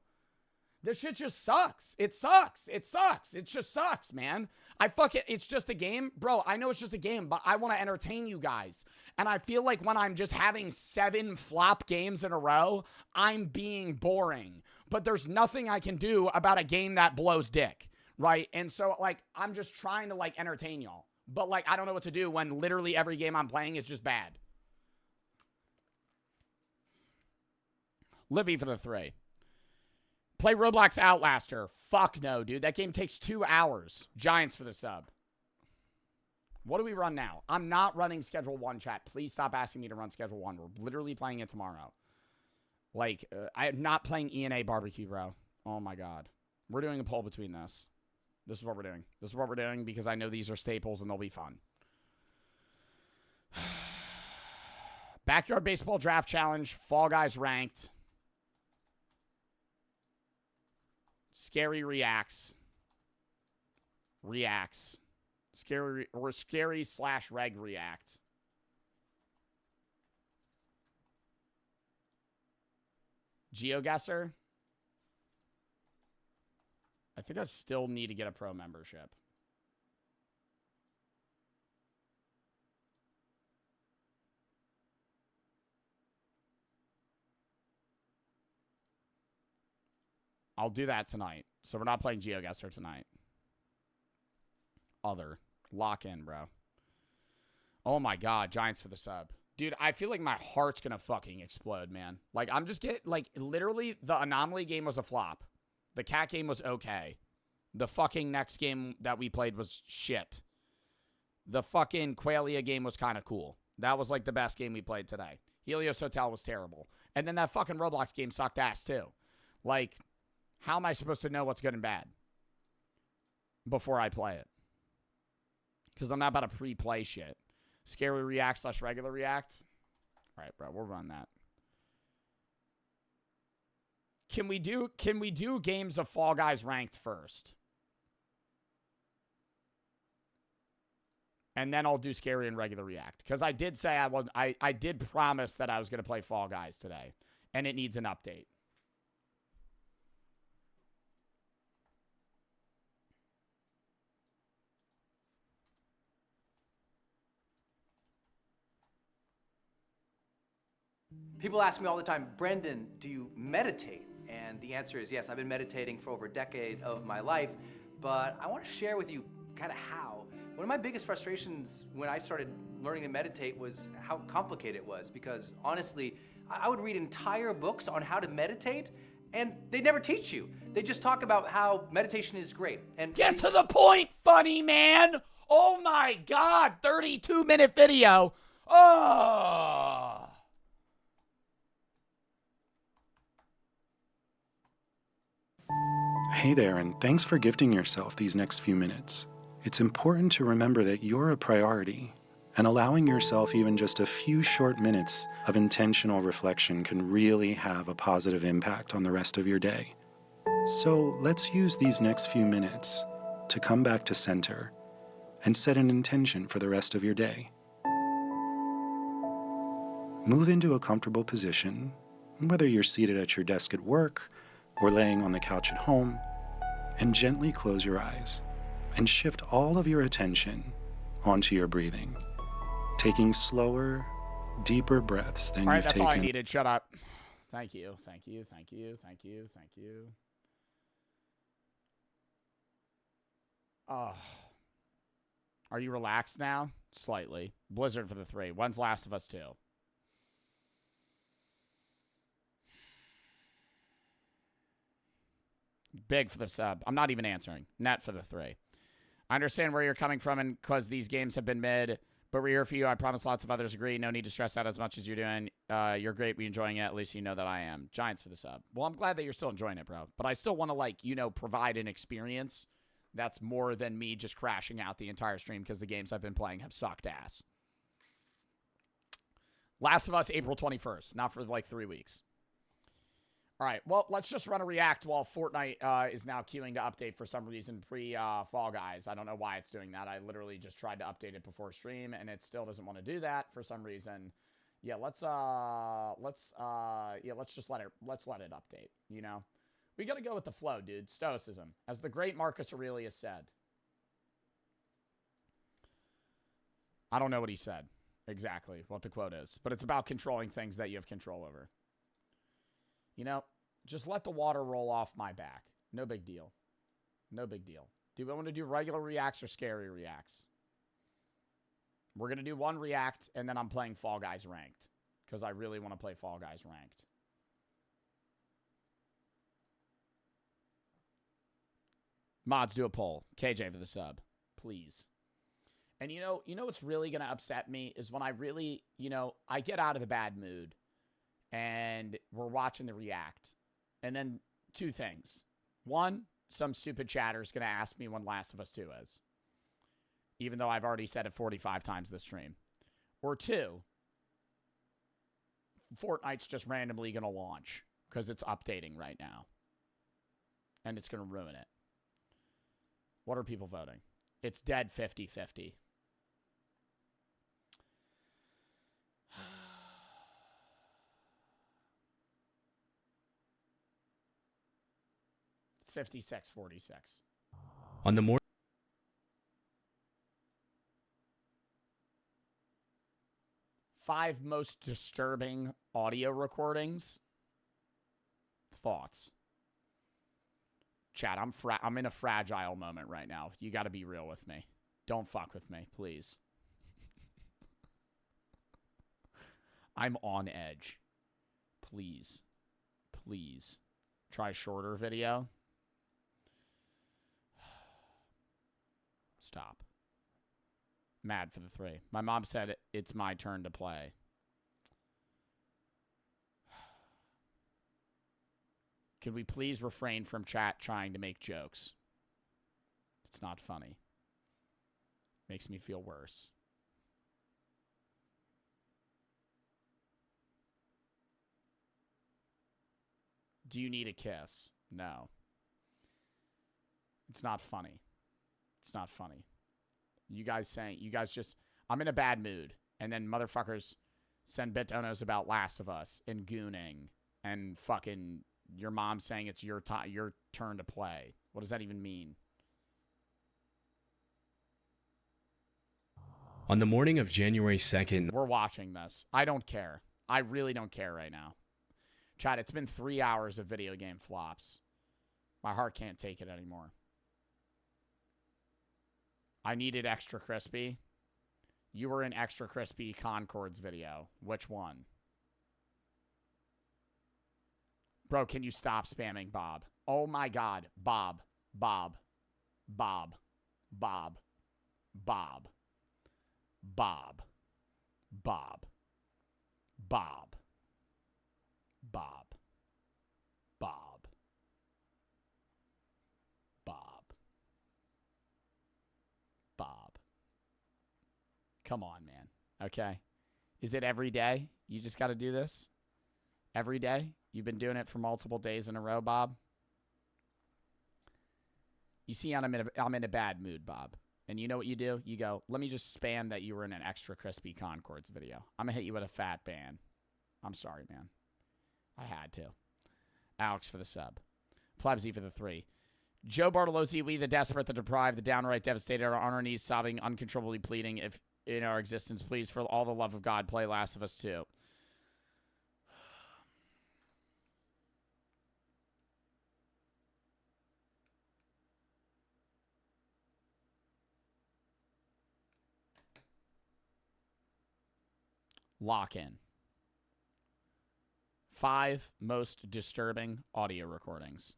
This shit just sucks. It sucks. It sucks. It just sucks, man. It's just a game. Bro, I know it's just a game, but I want to entertain you guys. And I feel like when I'm just having 7 flop games in a row, I'm being boring. But there's nothing I can do about a game that blows dick, right? And so, like, I'm just trying to, like, entertain y'all. But, like, I don't know what to do when literally every game I'm playing is just bad. Livy for the 3. Play Roblox Outlaster. Fuck no, dude. That game takes 2 hours. Giants for the sub. What do we run now? I'm not running Schedule 1, chat. Please stop asking me to run Schedule 1. We're literally playing it tomorrow. Like, I'm not playing E&A Barbecue, bro. Oh, my God. We're doing a poll between this. This is what we're doing. This is what we're doing because I know these are staples and they'll be fun. Backyard Baseball Draft Challenge. Fall Guys Ranked. Scary reacts. Scary or scary/reg react. GeoGuessr. I think I still need to get a pro membership. I'll do that tonight. So we're not playing GeoGuessr tonight. Other. Lock in, bro. Oh my God. Giants for the sub. Dude, I feel like my heart's gonna fucking explode, man. Like, I'm just getting, like, literally, the Anomaly game was a flop. The Cat game was okay. The fucking next game that we played was shit. The fucking Qualia game was kind of cool. That was, like, the best game we played today. Helios Hotel was terrible. And then that fucking Roblox game sucked ass, too. Like, how am I supposed to know what's good and bad before I play it? Because I'm not about to pre-play shit. Scary react/regular react. All right, bro, we'll run that. Can we do games of Fall Guys ranked first? And then I'll do scary and regular react. Because I did say I did promise that I was going to play Fall Guys today. And it needs an update. People ask me all the time, Brendan, do you meditate? And the answer is yes, I've been meditating for over a decade of my life, but I want to share with you kind of how. One of my biggest frustrations when I started learning to meditate was how complicated it was, because honestly, I would read entire books on how to meditate, and they never teach you. They just talk about how meditation is great. And get to the point, funny man! Oh my God, 32-minute video. Oh! Hey there, and thanks for gifting yourself these next few minutes. It's important to remember that you're a priority, and allowing yourself even just a few short minutes of intentional reflection can really have a positive impact on the rest of your day. So let's use these next few minutes to come back to center and set an intention for the rest of your day. Move into a comfortable position, whether you're seated at your desk at work or laying on the couch at home, and gently close your eyes and shift all of your attention onto your breathing, taking slower, deeper breaths than you've taken. All right, that's all I needed. Shut up. Thank you, thank you, thank you, thank you, thank you. Are you relaxed now? Slightly. Blizzard for the 3. When's Last of Us 2? Big for the sub. I'm not even answering. Net for the 3. I understand where you're coming from and because these games have been mid, but we're here for you. I promise lots of others agree. No need to stress out as much as you're doing. You're great. We're enjoying it. At least you know that I am. Giants for the sub. Well, I'm glad that you're still enjoying it, bro. But I still want to, like, you know, provide an experience that's more than me just crashing out the entire stream because the games I've been playing have sucked ass. Last of Us, April 21st. Not for, like, 3 weeks. All right, well, let's just run a react while Fortnite is now queuing to update for some reason pre-Fall Guys. I don't know why it's doing that. I literally just tried to update it before stream, and it still doesn't want to do that for some reason. Yeah, let's just let it update, you know? We got to go with the flow, dude. Stoicism. As the great Marcus Aurelius said. I don't know what he said exactly, what the quote is, but it's about controlling things that you have control over. You know, just let the water roll off my back. No big deal. No big deal. Do we want to do regular reacts or scary reacts? We're going to do one react, and then I'm playing Fall Guys ranked. Because I really want to play Fall Guys ranked. Mods, do a poll. KJ for the sub. Please. And you know what's really going to upset me is when I really, I get out of the bad mood. And we're watching the react. And then 2 things. 1, some stupid chatter is going to ask me when Last of Us 2 is. Even though I've already said it 45 times this stream. Or 2, Fortnite's just randomly going to launch. Because it's updating right now. And it's going to ruin it. What are people voting? It's dead 50-50. It's 56-46. On the morning. Five most disturbing audio recordings. Thoughts. Chat, I'm in a fragile moment right now. You got to be real with me. Don't fuck with me, please. I'm on edge. Please. Please. Try shorter video. Stop. Mad for the 3. My mom said it's my turn to play. Can we please refrain from chat trying to make jokes? It's not funny. Makes me feel worse. Do you need a kiss? No. It's not funny. It's not funny. You guys just, I'm in a bad mood. And then motherfuckers send bit donos about Last of Us and gooning and fucking your mom saying it's your turn to play. What does that even mean? On the morning of January 2nd. We're watching this. I don't care. I really don't care right now. Chat, it's been 3 hours of video game flops. My heart can't take it anymore. I needed Extra Crispy. You were in Extra Crispy Concord's video. Which one? Bro, can you stop spamming Bob? Oh my God. Bob. Bob. Bob. Bob. Bob. Bob. Bob. Bob. Bob. Bob. Bob. Bob. Come on, man. Okay? Is it every day? You just got to do this? Every day? You've been doing it for multiple days in a row, Bob? You see, I'm in a bad mood, Bob. And you know what you do? You go, let me just spam that you were in an Extra Crispy Concord's video. I'm going to hit you with a fat ban. I'm sorry, man. I had to. Alex for the sub. Plebsy for the 3. Joe Bartolozzi, we the desperate, the deprived, the downright devastated, are on our knees, sobbing, uncontrollably pleading if in our existence, please, for all the love of God, play Last of Us 2. Lock in. 5 most disturbing audio recordings.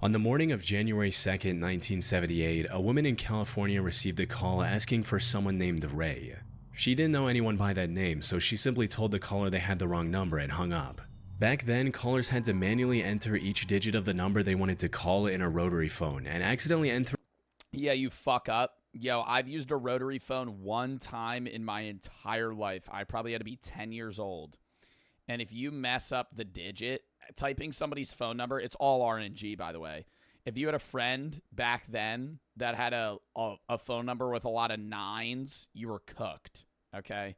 On the morning of January 2nd, 1978, a woman in California received a call asking for someone named Ray. She didn't know anyone by that name, so she simply told the caller they had the wrong number and hung up. Back then, callers had to manually enter each digit of the number they wanted to call in a rotary phone, and accidentally enter— Yeah, you fuck up. Yo, I've used a rotary phone one time in my entire life. I probably had to be 10 years old. And if you mess up the digit, typing somebody's phone number, it's all RNG, by the way. If you had a friend back then that had a phone number with a lot of 9s, you were cooked, okay?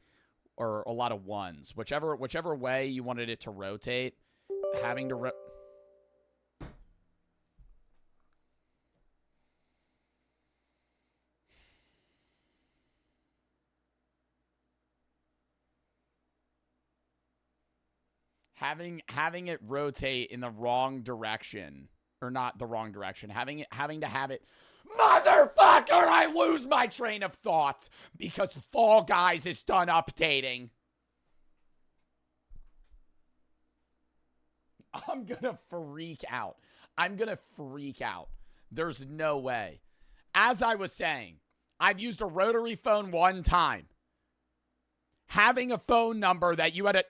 Or a lot of 1s. Whichever way you wanted it to rotate, having to... Having it rotate in the wrong direction, or not the wrong direction, having to have it, motherfucker, I lose my train of thought because Fall Guys is done updating. I'm gonna freak out. There's no way. As I was saying, I've used a rotary phone one time. Having a phone number that you had a...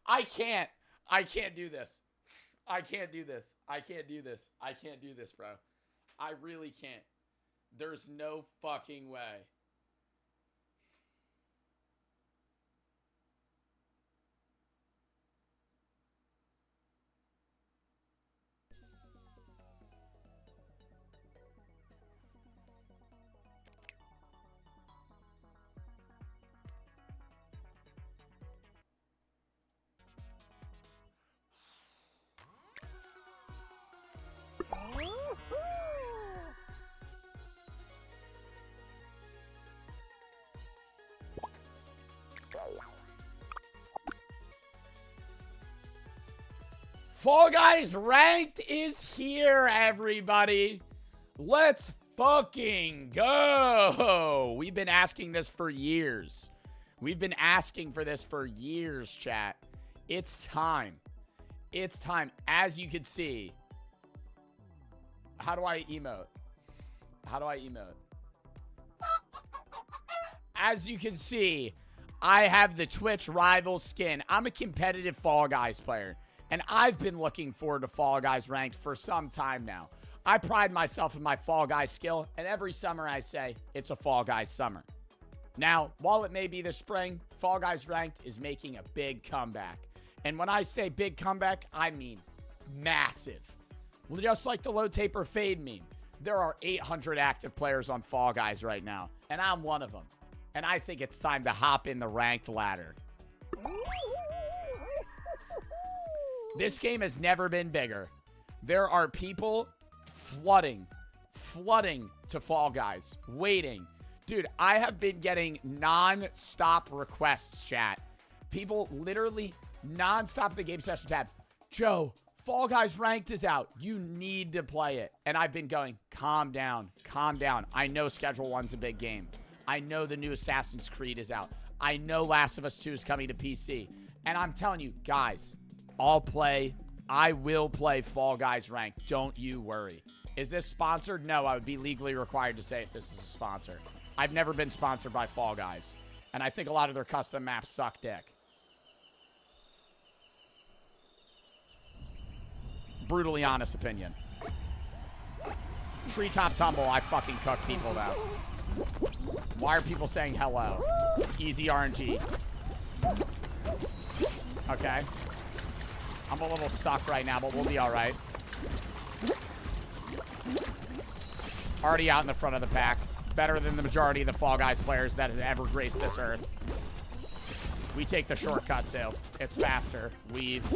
I can't do this. I can't do this, bro. I really can't. There's no fucking way. Fall Guys Ranked is here, everybody. Let's fucking go. We've been asking this for years. We've been asking for this for years, chat. It's time. It's time. As you can see. How do I emote? As you can see, I have the Twitch rival skin. I'm a competitive Fall Guys player. And I've been looking forward to Fall Guys Ranked for some time now. I pride myself in my Fall Guys skill, and every summer I say, it's a Fall Guys summer. Now, while it may be the spring, Fall Guys Ranked is making a big comeback. And when I say big comeback, I mean massive. Just like the low taper fade meme, there are 800 active players on Fall Guys right now, and I'm one of them. And I think it's time to hop in the ranked ladder. This game has never been bigger. There are people flooding to Fall Guys, waiting. Dude, I have been getting non-stop requests, chat. People literally non-stop the game session tab. Joe, Fall Guys Ranked is out. You need to play it. And I've been going, calm down, calm down. I know Schedule 1's a big game. I know the new Assassin's Creed is out. I know Last of Us 2 is coming to PC. And I'm telling you, guys, I will play Fall Guys Ranked. Don't you worry. Is this sponsored? No, I would be legally required to say if this is a sponsor. I've never been sponsored by Fall Guys. And I think a lot of their custom maps suck dick. Brutally honest opinion. Treetop Tumble, I fucking cook people though. Why are people saying hello? Easy RNG. Okay. I'm a little stuck right now, but we'll be alright. Already out in the front of the pack. Better than the majority of the Fall Guys players that have ever graced this earth. We take the shortcut too. It's faster. Weave.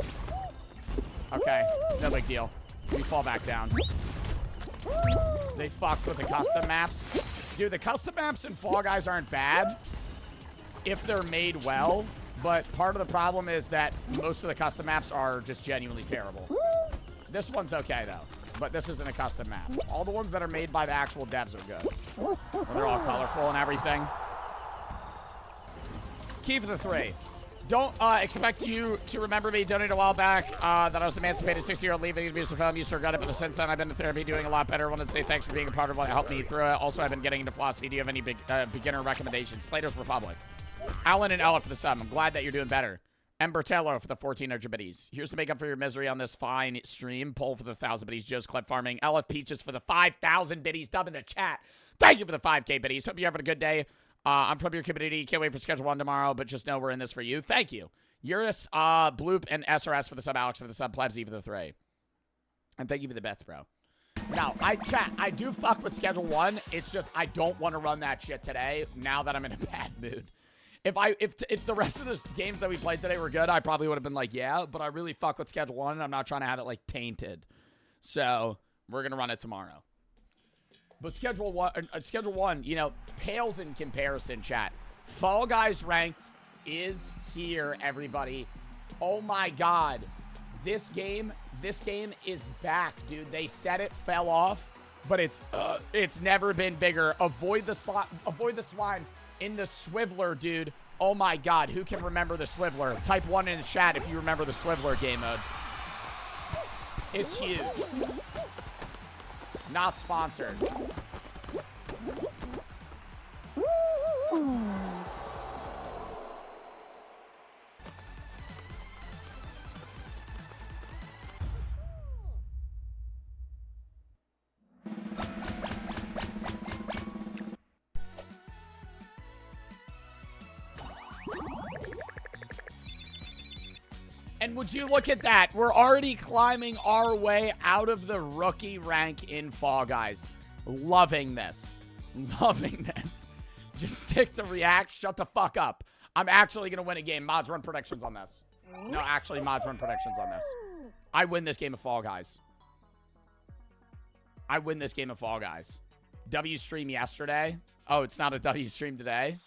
Okay, it's no big deal. We fall back down. They fucked with the custom maps. Dude, the custom maps in Fall Guys aren't bad if they're made well, but part of the problem is that most of the custom maps are just genuinely terrible. This one's okay, though, but this isn't a custom map. All the ones that are made by the actual devs are good. When they're all colorful and everything. Key for the 3. Don't expect you to remember me donating a while back that I was emancipated 60-year-old leaving the abusive film. Used to regret it, but since then I've been in therapy doing a lot better. I wanted to say thanks for being a part of what helped me through it. Also, I've been getting into philosophy. Do you have any beginner recommendations? Plato's Republic. Alan and Ella for the sub. I'm glad that you're doing better. Embertello for the 1400 biddies. Here's to make up for your misery on this fine stream. Poll for the 1,000 biddies. Joe's Clip Farming. LF Peaches for the 5,000 biddies. Dub in the chat. Thank you for the 5K biddies. Hope you're having a good day. I'm from your community. Can't wait for Schedule 1 tomorrow, but just know we're in this for you. Thank you. Eurus, Bloop, and SRS for the sub. Alex for the sub. Plebsy for the 3. And thank you for the bets, bro. Now, I do fuck with Schedule 1. It's just I don't want to run that shit today now that I'm in a bad mood. If the rest of the games that we played today were good, I probably would have been like, yeah, but I really fuck with Schedule 1, and I'm not trying to have it, like, tainted. So, we're going to run it tomorrow. But Schedule 1, you know, pales in comparison, chat. Fall Guys Ranked is here, everybody. Oh, my God. This game is back, dude. They said it fell off, but it's never been bigger. Avoid the slime. In the Swiveler, dude. Oh my God, who can remember the Swiveler? Type 1 in the chat if you remember the Swiveler game mode. It's huge. Not sponsored. And would you look at that? We're already climbing our way out of the rookie rank in Fall Guys. Loving this. Loving this. Just stick to reacts. Shut the fuck up. I'm actually going to win a game. Mods, run predictions on this. No, actually, mods, run predictions on this. I win this game of Fall Guys. I win this game of Fall Guys. W stream yesterday. Oh, it's not a W stream today?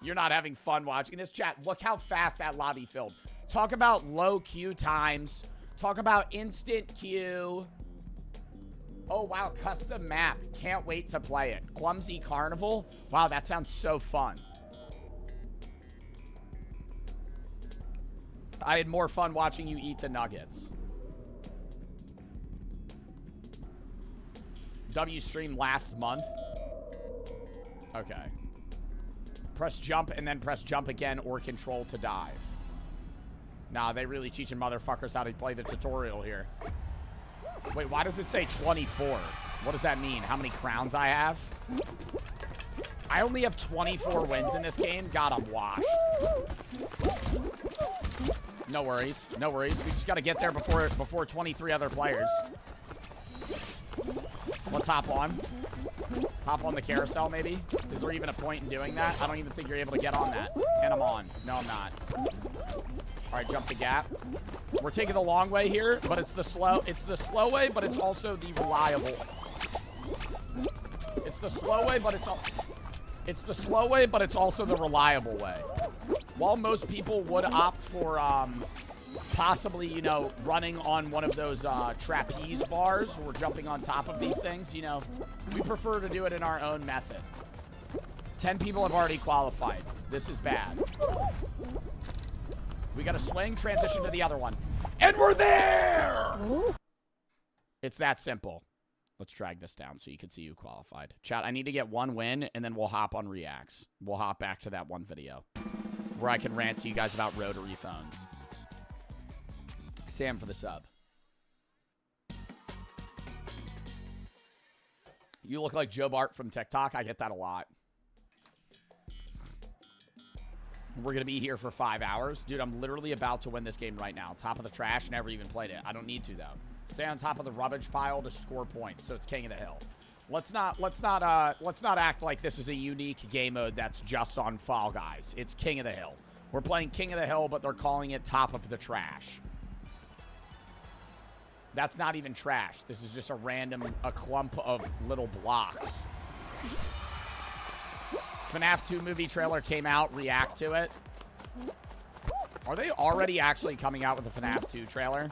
You're not having fun watching this. Chat, look how fast that lobby filled. Talk about low queue times. Talk about instant queue. Oh, wow. Custom map. Can't wait to play it. Clumsy Carnival. Wow, that sounds so fun. I had more fun watching you eat the nuggets. W stream last month. Okay. Press jump and then press jump again or control to dive. Nah, they really teaching motherfuckers how to play the tutorial here. Wait, why does it say 24? What does that mean? How many crowns I have? I only have 24 wins in this game. God, I'm washed. No worries. No worries. We just got to get there before 23 other players. Let's hop on. Hop on the carousel, maybe? Is there even a point in doing that? I don't even think you're able to get on that. And I'm on. No, I'm not. All right, jump the gap. We're taking the long way here, but it's the slow way, but it's also the reliable. It's the slow way, but it's the slow way, but it's also the reliable way. While most people would opt for possibly, you know, running on one of those trapeze bars or jumping on top of these things, you know, we prefer to do it in our own method. 10 people have already qualified. This is bad. We got to swing, transition to the other one. And we're there! It's that simple. Let's drag this down so you can see who qualified. Chat, I need to get one win, and then we'll hop on reacts. We'll hop back to that one video where I can rant to you guys about rotary phones. Sam for the sub. You look like Joe Bart from TikTok. I get that a lot. We're going to be here for 5 hours. Dude, I'm literally about to win this game right now. Top of the trash. Never even played it. I don't need to, though. Stay on top of the rubbish pile to score points. So it's King of the Hill. Let's not act like this is a unique game mode that's just on Fall Guys. It's King of the Hill. We're playing King of the Hill, but they're calling it top of the trash. That's not even trash. This is just a clump of little blocks. FNAF 2 movie trailer came out. React to it. Are they already actually coming out with a FNAF 2 trailer?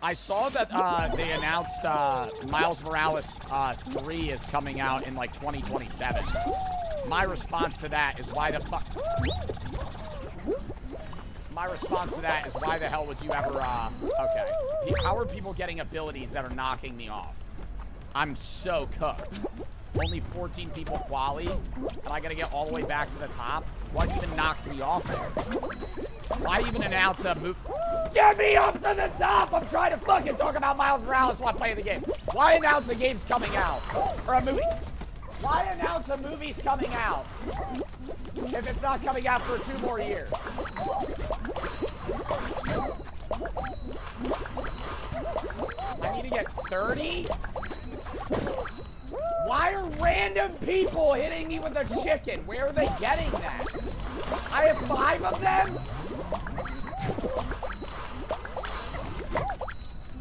I saw that they announced Miles Morales 3 is coming out in like 2027. My response to that is why the fuck... My response to that is why the hell would you ever, okay. How are people getting abilities that are knocking me off? I'm so cooked. Only 14 people quali, and I gotta get all the way back to the top? What even knocked me off there? Why even announce a move? Get me up to the top! I'm trying to fucking talk about Miles Morales while playing the game. Why announce a game's coming out? Or a movie? Why announce a movie's coming out? If it's not coming out for 2 more years. I need to get 30? Why are random people hitting me with a chicken? Where are they getting that? I have 5 of them?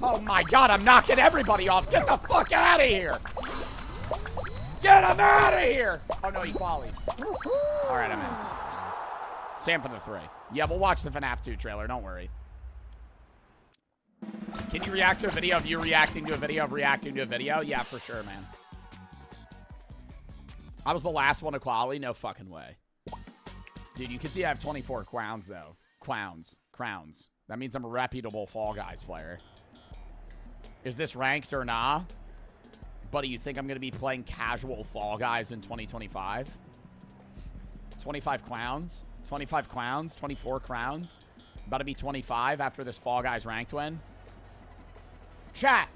Oh my god, I'm knocking everybody off. Get the fuck out of here. Get him out of here. Oh no, equality. All right, I'm in. Sam for the 3. Yeah, we'll watch the FNAF 2 trailer. Don't worry. Can you react to a video of you reacting to a video of reacting to a video? Yeah, for sure, man. I was the last one to quality? No fucking way. Dude, you can see I have 24 crowns, though. Crowns. That means I'm a reputable Fall Guys player. Is this ranked or nah? Buddy, you think I'm going to be playing casual Fall Guys in 2025? 25 crowns? 25 crowns? 24 crowns? About to be 25 after this Fall Guys ranked win? Chat,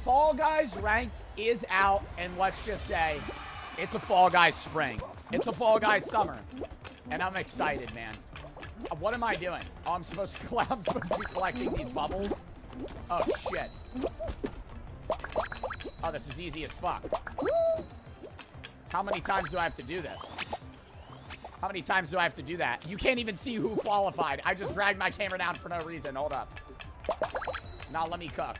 Fall Guys ranked is out, and let's just say it's a Fall Guys spring. It's a Fall Guys summer. And I'm excited, man. What am I doing? Oh, I'm supposed to be collecting these bubbles? Oh, shit. Oh, this is easy as fuck. How many times do I have to do this? How many times do I have to do that? You can't even see who qualified. I just dragged my camera down for no reason. Hold up. Now let me cook.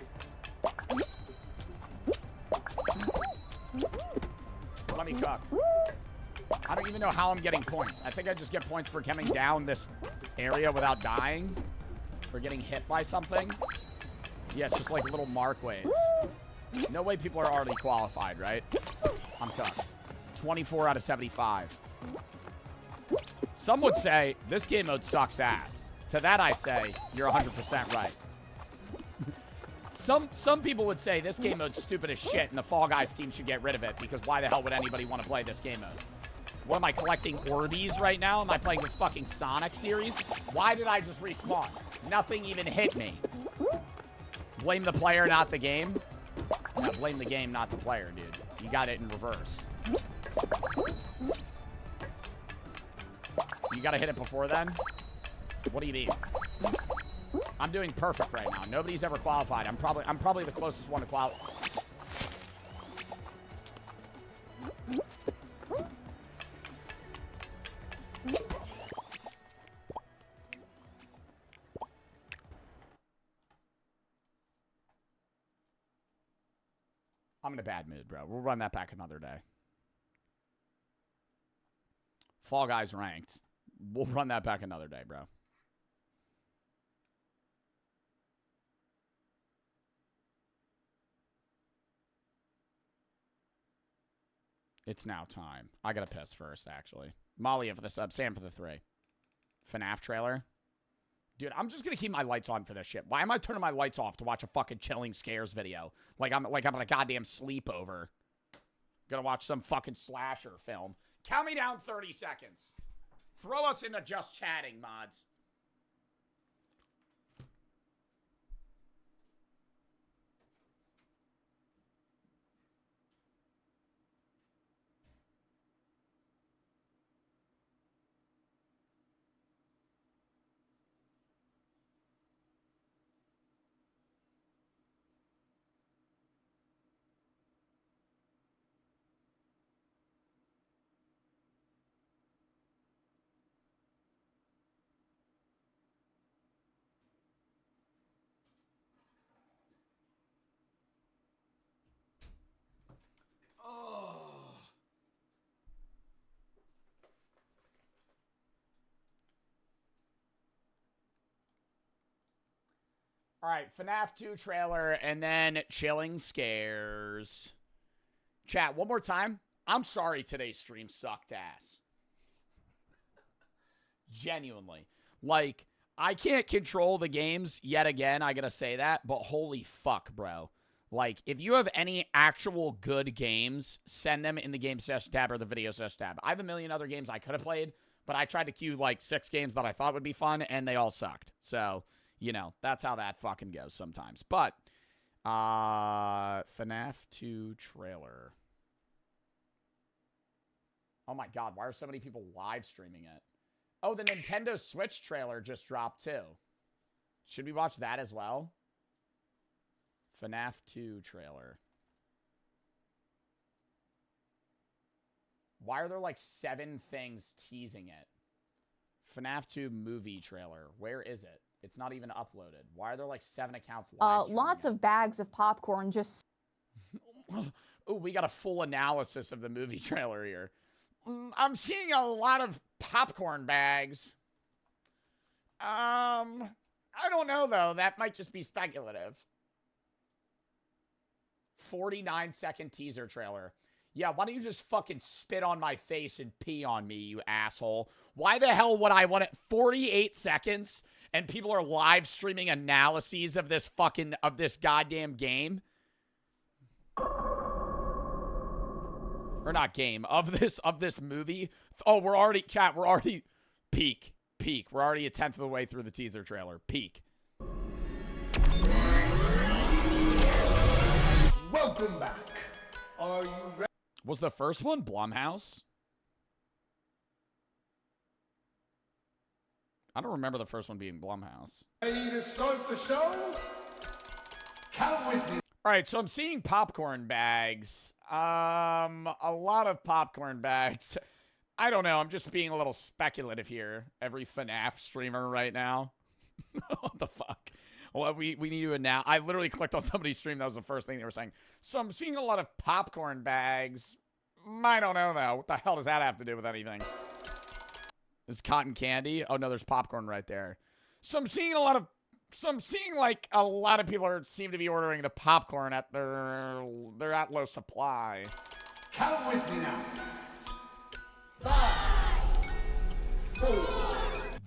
Let me cook. I don't even know how I'm getting points. I think I just get points for coming down this area without dying. Or getting hit by something. Yeah, it's just like little markways. No way people are already qualified, right? I'm cooked. 24 out of 75. Some would say, this game mode sucks ass. To that I say, you're 100% right. Some people would say this game mode's stupid as shit and the Fall Guys team should get rid of it because why the hell would anybody want to play this game mode? What am I collecting Orbeez right now? Am I playing the fucking Sonic series? Why did I just respawn? Nothing even hit me. Blame the player, not the game. Yeah, blame the game, not the player, dude. You got it in reverse. You gotta hit it before then? What do you mean? I'm doing perfect right now. Nobody's ever qualified. I'm probably the closest one to qualify. I'm in a bad mood, bro. We'll run that back another day. Fall Guys ranked. We'll run that back another day, bro. It's now time. I gotta piss first, actually. Malia for the sub. Sam for the 3. FNAF trailer. Dude, I'm just gonna keep my lights on for this shit. Why am I turning my lights off to watch a fucking Chilling Scares video? Like I'm on a goddamn sleepover. Gonna watch some fucking slasher film. Count me down 30 seconds. Throw us into just chatting, mods. All right, FNAF 2 trailer and then Chilling Scares. Chat, one more time. I'm sorry today's stream sucked ass. Genuinely. Like, I can't control the games yet again, I gotta say that, but holy fuck, bro. Like, if you have any actual good games, send them in the game session tab or the video session tab. I have a million other games I could have played, but I tried to queue like 6 games that I thought would be fun, and they all sucked. So, you know, that's how that fucking goes sometimes. But, FNAF 2 trailer. Oh my god, why are so many people live streaming it? Oh, the Nintendo Switch trailer just dropped too. Should we watch that as well? FNAF 2 trailer. Why are there like 7 things teasing it? FNAF 2 movie trailer. Where is it? It's not even uploaded. Why are there like 7 accounts live streaming Lots of bags of popcorn just... Oh, we got a full analysis of the movie trailer here. I'm seeing a lot of popcorn bags. I don't know, though. That might just be speculative. 49-second teaser trailer. Yeah, why don't you just fucking spit on my face and pee on me, you asshole? Why the hell would I want it? 48 seconds and people are live streaming analyses of this fucking, of this goddamn game? Or not game, of this movie. Oh, we're already, chat, we're already, peak. We're already a 10th of the way through the teaser trailer. Peak. Welcome back. Are you ready? Was the first one Blumhouse? I don't remember the first one being Blumhouse. Ready to start the show? Count with me. All right, so I'm seeing popcorn bags. A lot of popcorn bags. I don't know. I'm just being a little speculative here. Every FNAF streamer right now. What the fuck? Well, we need to now. I literally clicked on somebody's stream. That was the first thing they were saying. So I'm seeing a lot of popcorn bags. I don't know, though. What the hell does that have to do with anything? Is cotton candy? Oh, no, there's popcorn right there. So I'm seeing like a lot of people seem to be ordering the popcorn at they're at low supply. Count with me now. 5, 4.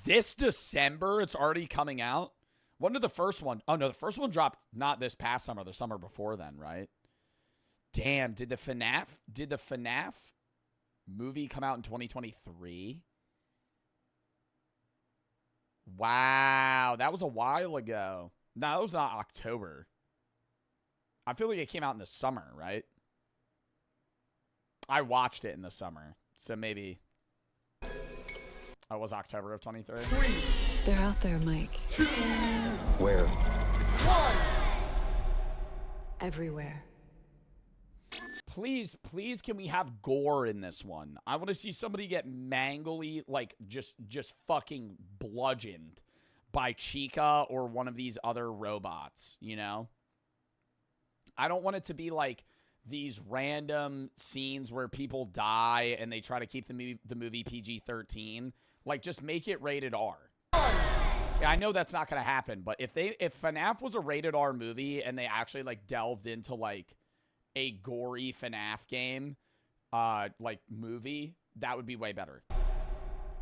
This December, it's already coming out. When did the first one? Oh, no, the first one dropped not this past summer, the summer before then, right? Damn, did the FNAF movie come out in 2023? Wow, that was a while ago. No, that was not October. I feel like it came out in the summer, right? I watched it in the summer, so maybe... Oh, it was October of 23? They're out there, Mike. 2. Where? 1. Everywhere. Please, can we have gore in this one? I want to see somebody get mangly, like, just fucking bludgeoned by Chica or one of these other robots, you know? I don't want it to be, like, these random scenes where people die and they try to keep the movie PG-13. Like, just make it rated R. Yeah, I know that's not going to happen, but if FNAF was a rated R movie and they actually, like, delved into, like, a gory FNAF game, like, movie, that would be way better.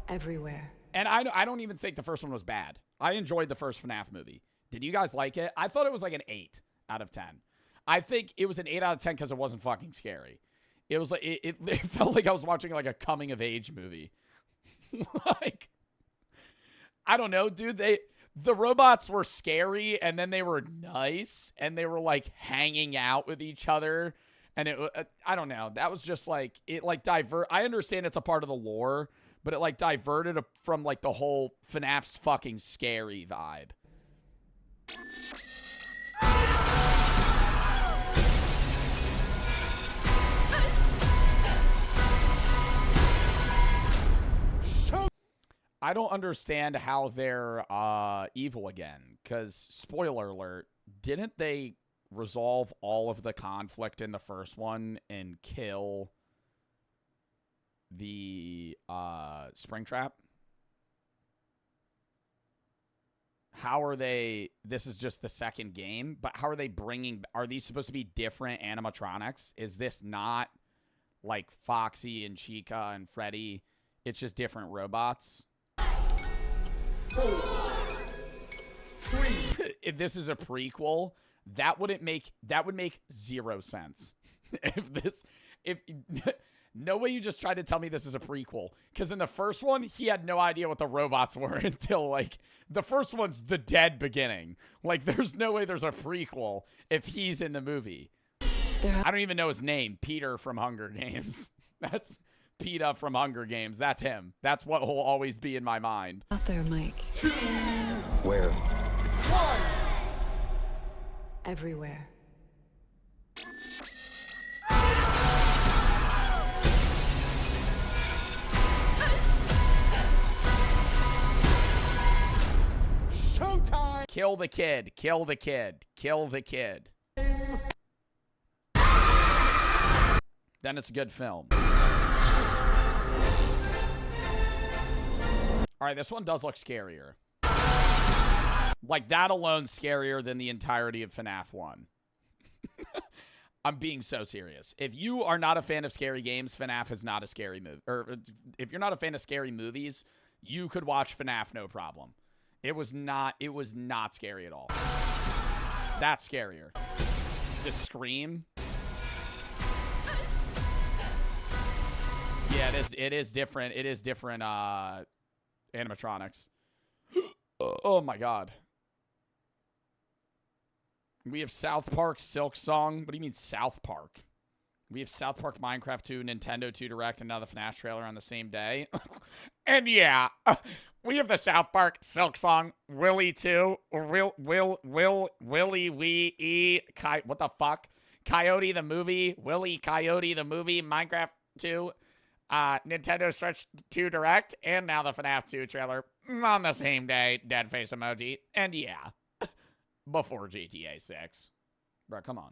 Everywhere. And I don't even think the first one was bad. I enjoyed the first FNAF movie. Did you guys like it? I thought it was like an 8 out of 10. I think it was an 8 out of 10 because it wasn't fucking scary. It was like, it felt like I was watching, like, a coming-of-age movie. Like, I don't know, dude. The robots were scary, and then they were nice, and they were, like, hanging out with each other, and I don't know. That was just, like, it, like, I understand it's a part of the lore, but it, like, diverted from, like, the whole FNAF's fucking scary vibe. I don't understand how they're evil again, because, spoiler alert, didn't they resolve all of the conflict in the first one and kill the Springtrap? How are they... This is just the second game, but how are they bringing... Are these supposed to be different animatronics? Is this not, like Foxy and Chica and Freddy. It's just different robots. 4, 3. If this is a prequel, that would make zero sense. if no way you just tried to tell me this is a prequel. Because in the first one, he had no idea what the robots were until, like, the first one's the dead beginning. Like, there's no way there's a prequel if he's in the movie. I don't even know his name. Peter from Hunger Games. That's PETA from Hunger Games. That's him. That's what will always be in my mind. Out there, Mike. Where? 1. Everywhere. Showtime. Kill the kid. Kill the kid. Kill the kid. Then it's a good film. All right, this one does look scarier. Like, that alone's scarier than the entirety of FNAF 1. I'm being so serious. If you are not a fan of scary games, FNAF is not a scary movie. Or if you're not a fan of scary movies, you could watch FNAF no problem. It was not scary at all. That's scarier. The scream. Yeah, it is different. It is different animatronics. Oh my god. We have South Park Silk Song. What do you mean South Park? We have South Park Minecraft 2, Nintendo 2 Direct, and now the FNAF trailer on the same day. And yeah, we have the South Park Silk Song, Willy 2, Willy Wee E, what the fuck? Coyote the movie, Willy Coyote the movie, Minecraft 2, Nintendo Switch 2 Direct, and now the FNAF 2 trailer on the same day. Dead face emoji. And yeah, before GTA 6. Bro, come on.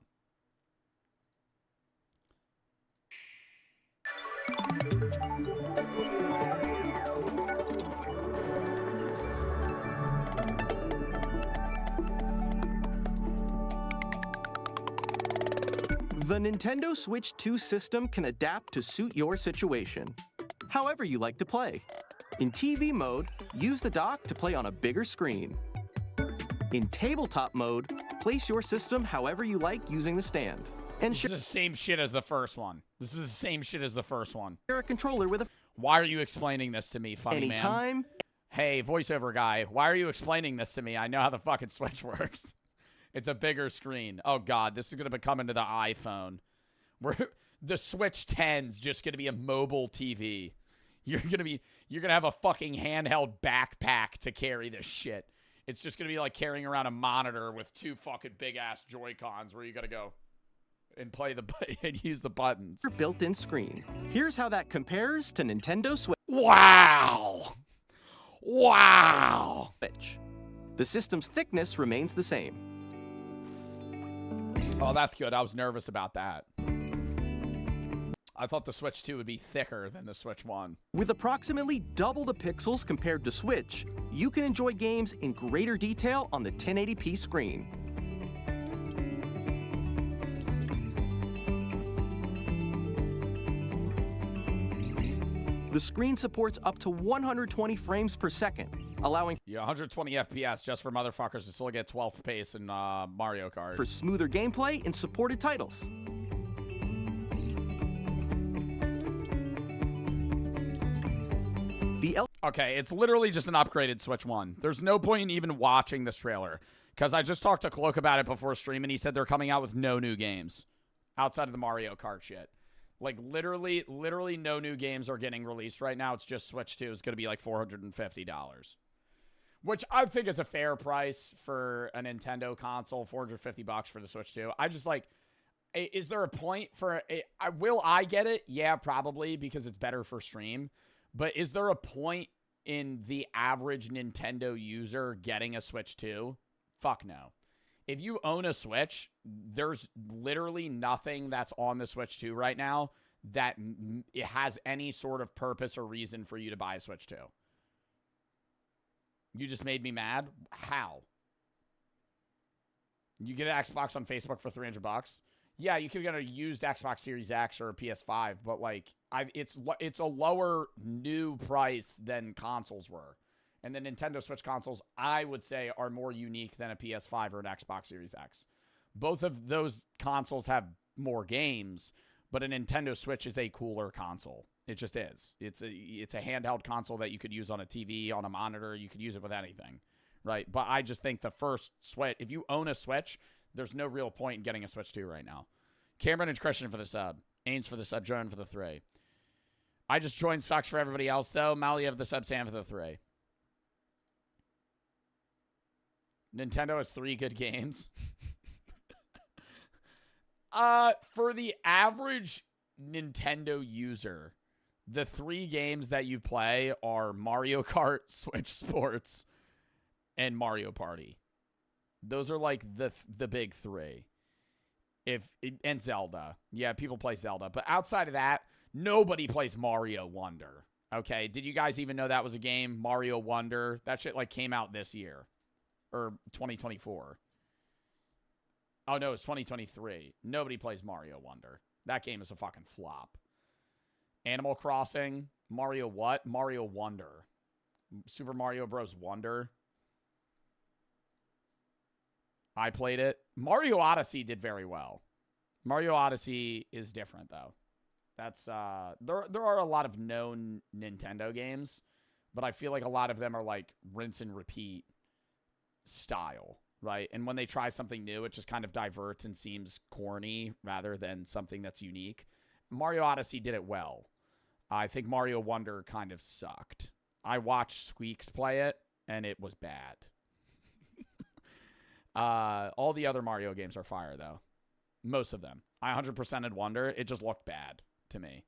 The Nintendo Switch 2 system can adapt to suit your situation, however you like to play. In TV mode, use the dock to play on a bigger screen. In tabletop mode, place your system however you like using the stand. And this is the same shit as the first one. This is the same shit as the first one. Share a controller with a... Why are you explaining this to me, funny Anytime. man? Hey, voiceover guy, why are you explaining this to me? I know how the fucking Switch works. It's a bigger screen. Oh god, this is gonna become into the iPhone. The Switch 10's just gonna be a mobile TV. You're gonna have a fucking handheld backpack to carry this shit. It's just gonna be like carrying around a monitor with two fucking big ass Joy-Cons where you gotta go and play and use the buttons. Built-in screen. Here's how that compares to Nintendo Switch. Wow! Wow! The system's thickness remains the same. Oh, that's good. I was nervous about that. I thought the Switch 2 would be thicker than the Switch 1. With approximately double the pixels compared to Switch, you can enjoy games in greater detail on the 1080p screen. The screen supports up to 120 frames per second, allowing 120 FPS just for motherfuckers to still get 12th pace in Mario Kart. For smoother gameplay in supported titles. Okay, it's literally just an upgraded Switch 1. There's no point in even watching this trailer, because I just talked to Cloak about it before stream, and he said they're coming out with no new games outside of the Mario Kart shit. Like, literally no new games are getting released right now. It's just Switch 2 is going to be like $450. Which I think is a fair price for a Nintendo console, $450 for the Switch 2. I just like, is there a point for, will I get it? Yeah, probably, because it's better for stream. But is there a point in the average Nintendo user getting a Switch 2? Fuck no. If you own a Switch, there's literally nothing that's on the Switch 2 right now that it has any sort of purpose or reason for you to buy a Switch 2. You just made me mad? How? You get an Xbox on Facebook for $300? Yeah, you could get a used Xbox Series X or a PS5, but like it's a lower new price than consoles were. And the Nintendo Switch consoles, I would say, are more unique than a PS5 or an Xbox Series X. Both of those consoles have more games, but a Nintendo Switch is a cooler console. It just is. It's a handheld console that you could use on a TV, on a monitor. You could use it with anything, right? But I just think the first Switch, if you own a Switch, there's no real point in getting a Switch 2 right now. Cameron and Christian for the sub. Ains for the sub. Joan for the 3. I just joined. Sucks for everybody else, though. Malia for the sub. Sam for the 3. Nintendo has 3 good games. For the average Nintendo user, the 3 games that you play are Mario Kart, Switch Sports, and Mario Party. Those are like the big 3. And Zelda. Yeah, people play Zelda. But outside of that, nobody plays Mario Wonder. Okay, did you guys even know that was a game? Mario Wonder? That shit like came out this year. Or 2024. Oh, no, it's 2023. Nobody plays Mario Wonder. That game is a fucking flop. Animal Crossing. Mario what? Mario Wonder. Super Mario Bros. Wonder. I played it. Mario Odyssey did very well. Mario Odyssey is different, though. That's there are a lot of known Nintendo games, but I feel like a lot of them are like rinse and repeat style, right? And when they try something new, it just kind of diverts and seems corny rather than something that's unique. Mario Odyssey did it well. I think Mario Wonder kind of sucked. I watched Squeaks play it, and it was bad. All the other Mario games are fire, though. Most of them. I 100%ed Wonder. It just looked bad to me.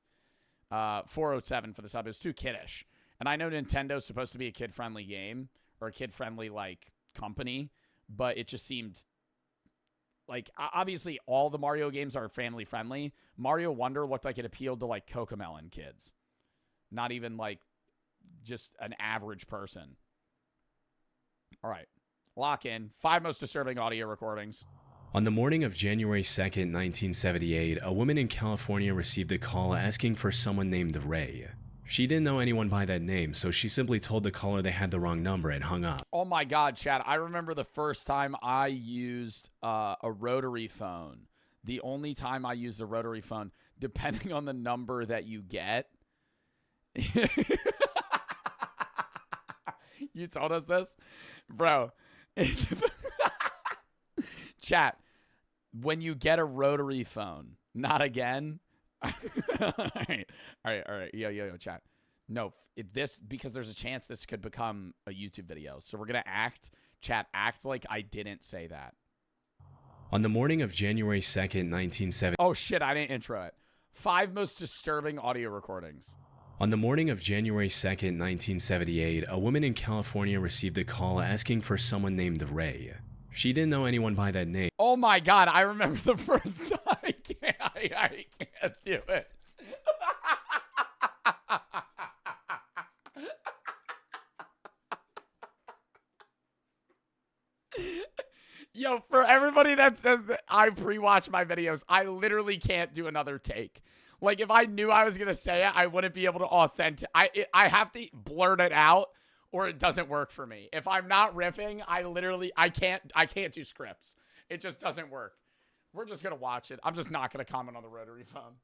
407 for the sub. It was too kiddish. And I know Nintendo's supposed to be a kid-friendly game or a kid-friendly, like, company, but it just seemed like, obviously, all the Mario games are family-friendly. Mario Wonder looked like it appealed to, like, Cocomelon kids. Not even, like, just an average person. All right. Lock in. 5 most disturbing audio recordings. On the morning of January 2nd, 1978, a woman in California received a call asking for someone named Ray. She didn't know anyone by that name, so she simply told the caller they had the wrong number and hung up. Oh my God, Chad. I remember the first time I used a rotary phone. The only time I used a rotary phone, depending on the number that you get. You told us this? Bro. Chat, when you get a rotary phone, not again. All right. Yo, chat. No, because there's a chance this could become a YouTube video. So we're going to act like I didn't say that. On the morning of January 2nd, 1970. Oh shit, I didn't intro it. 5 most disturbing audio recordings. On the morning of January 2nd, 1978, a woman in California received a call asking for someone named Ray. She didn't know anyone by that name. Oh my God, I remember the first time. I can't do it. Yo, for everybody that says that I pre-watch my videos, I literally can't do another take. Like, if I knew I was going to say it, I wouldn't be able to authentic. I have to blurt it out or it doesn't work for me. If I'm not riffing, I can't do scripts. It just doesn't work. We're just going to watch it. I'm just not going to comment on the rotary phone.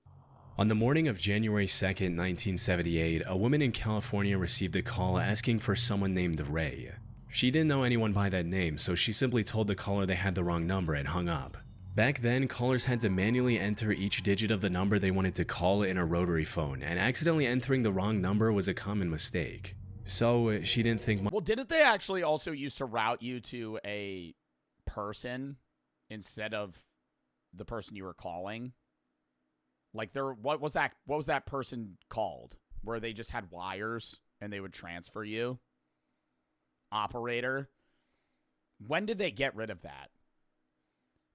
On the morning of January 2nd, 1978, a woman in California received a call asking for someone named Ray. She didn't know anyone by that name, so she simply told the caller they had the wrong number and hung up. Back then, callers had to manually enter each digit of the number they wanted to call in a rotary phone, and accidentally entering the wrong number was a common mistake. So, she didn't think Well, didn't they actually also used to route you to a person instead of the person you were calling? Like, what was that person called? Where they just had wires and they would transfer you? Operator? When did they get rid of that?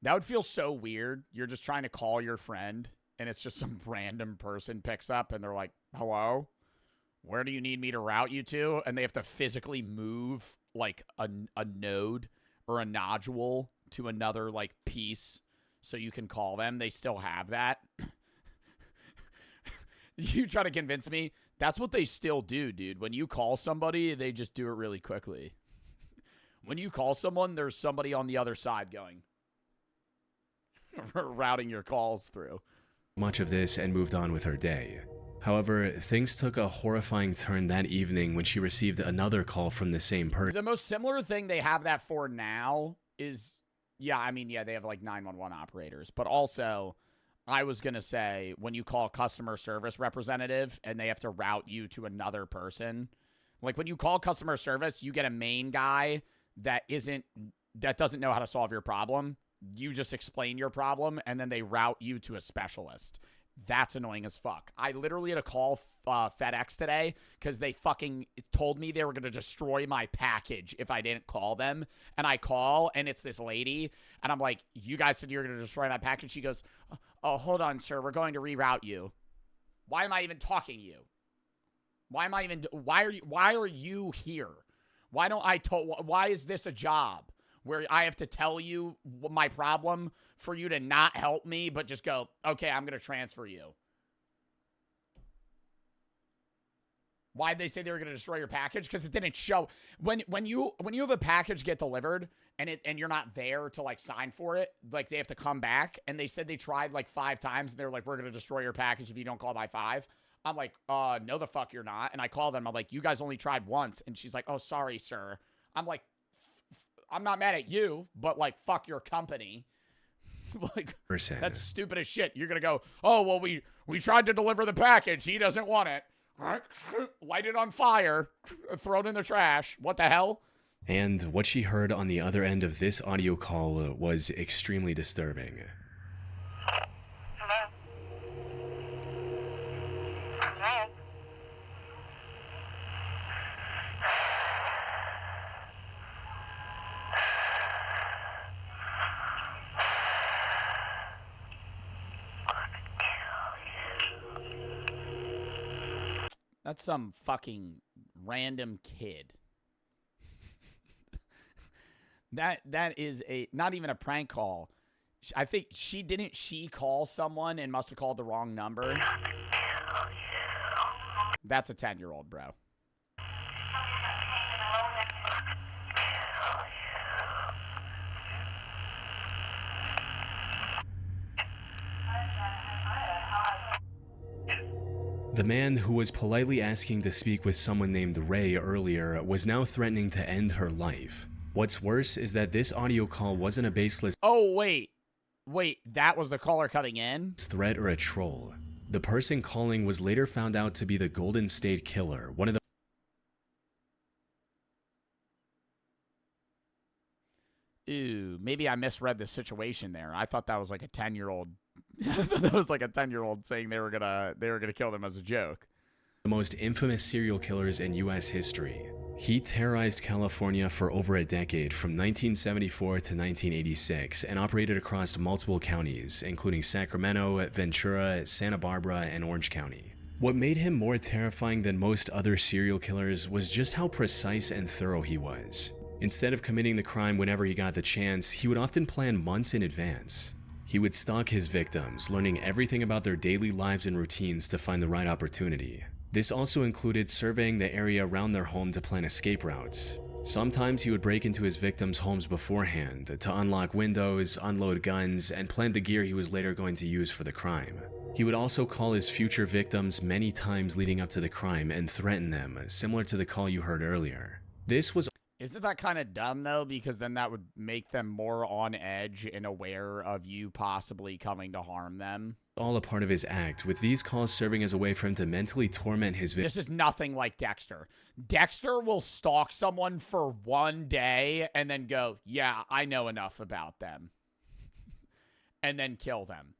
That would feel so weird. You're just trying to call your friend, and it's just some random person picks up, and they're like, hello? Where do you need me to route you to? And they have to physically move, like, a node or a nodule to another, like, piece so you can call them. They still have that. You try to convince me. That's what they still do, dude. When you call somebody, they just do it really quickly. When you call someone, there's somebody on the other side going, routing your calls through. Much of this and moved on with her day. However, things took a horrifying turn that evening when she received another call from the same person. The most similar thing they have that for now is, yeah, I mean, yeah, they have like 911 operators, but also I was going to say when you call a customer service representative and they have to route you to another person, like when you call customer service, you get a main guy that doesn't know how to solve your problem. You just explain your problem and then they route you to a specialist. That's annoying as fuck. I literally had to call FedEx today because they fucking told me they were going to destroy my package if I didn't call them. And I call, and it's this lady, and I'm like, you guys said you were going to destroy my package? She goes, oh, hold on, sir. We're going to reroute you. Why am I even talking to you? Why are you here? Why is this a job where I have to tell you my problem for you to not help me, but just go, okay, I'm going to transfer you? Why'd they say they were going to destroy your package? Because it didn't show. When you have a package get delivered and you're not there to like sign for it, like they have to come back, and they said they tried like 5 times and they're like, we're going to destroy your package if you don't call by 5. I'm like, no the fuck you're not. And I call them. I'm like, you guys only tried once. And she's like, oh, sorry, sir. I'm like, I'm not mad at you, but like, fuck your company. Like, that's stupid as shit. You're going to go, oh, well, we tried to deliver the package. He doesn't want it. Light it on fire. Throw it in the trash. What the hell? And what she heard on the other end of this audio call was extremely disturbing. Hello? Hello? That's some fucking random kid. That is not even a prank call. I think she call someone and must have called the wrong number. That's a 10-year-old, bro. The man who was politely asking to speak with someone named Ray earlier was now threatening to end her life. What's worse is that this audio call wasn't a baseless that was the caller coming in? Threat or a troll. The person calling was later found out to be the Golden State Killer, one of the Ooh, maybe I misread the situation there. I thought that was like a 10-year-old. That was like a 10-year-old saying they were gonna kill them as a joke. The most infamous serial killers in U.S. history. He terrorized California for over a decade from 1974 to 1986 and operated across multiple counties, including Sacramento, Ventura, Santa Barbara, and Orange County. What made him more terrifying than most other serial killers was just how precise and thorough he was. Instead of committing the crime whenever he got the chance, he would often plan months in advance. He would stalk his victims, learning everything about their daily lives and routines to find the right opportunity. This also included surveying the area around their home to plan escape routes. Sometimes he would break into his victims' homes beforehand to unlock windows, unload guns, and plant the gear he was later going to use for the crime. He would also call his future victims many times leading up to the crime and threaten them, similar to the call you heard earlier. Isn't that kind of dumb, though? Because then that would make them more on edge and aware of you possibly coming to harm them. All a part of his act, with these calls serving as a way for him to mentally torment his victims. This is nothing like Dexter. Dexter will stalk someone for one day and then go, yeah, I know enough about them. And then kill them.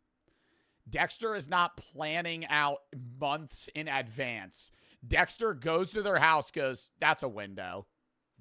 Dexter is not planning out months in advance. Dexter goes to their house, goes, that's a window.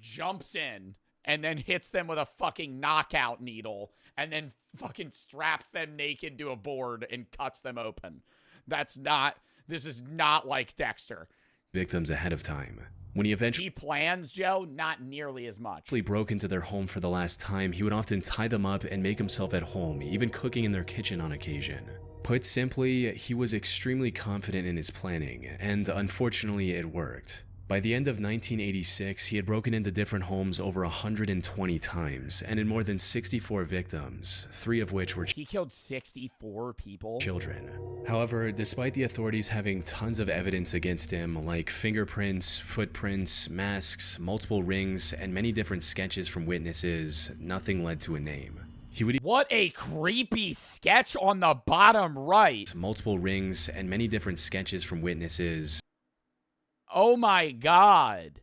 Jumps in and then hits them with a fucking knockout needle and then fucking straps them naked to a board and cuts them open. This is not like Dexter. Victims ahead of time. When he eventually He plans, Joe, not nearly as much. broke into their home for the last time, he would often tie them up and make himself at home, even cooking in their kitchen on occasion. Put simply, he was extremely confident in his planning, and unfortunately it worked. By the end of 1986, he had broken into different homes over 120 times, and in more than 64 victims, 3 of which were He killed 64 people? children. However, despite the authorities having tons of evidence against him, like fingerprints, footprints, masks, multiple rings, and many different sketches from witnesses, nothing led to a name. What a creepy sketch on the bottom right. Multiple rings and many different sketches from witnesses. Oh my god.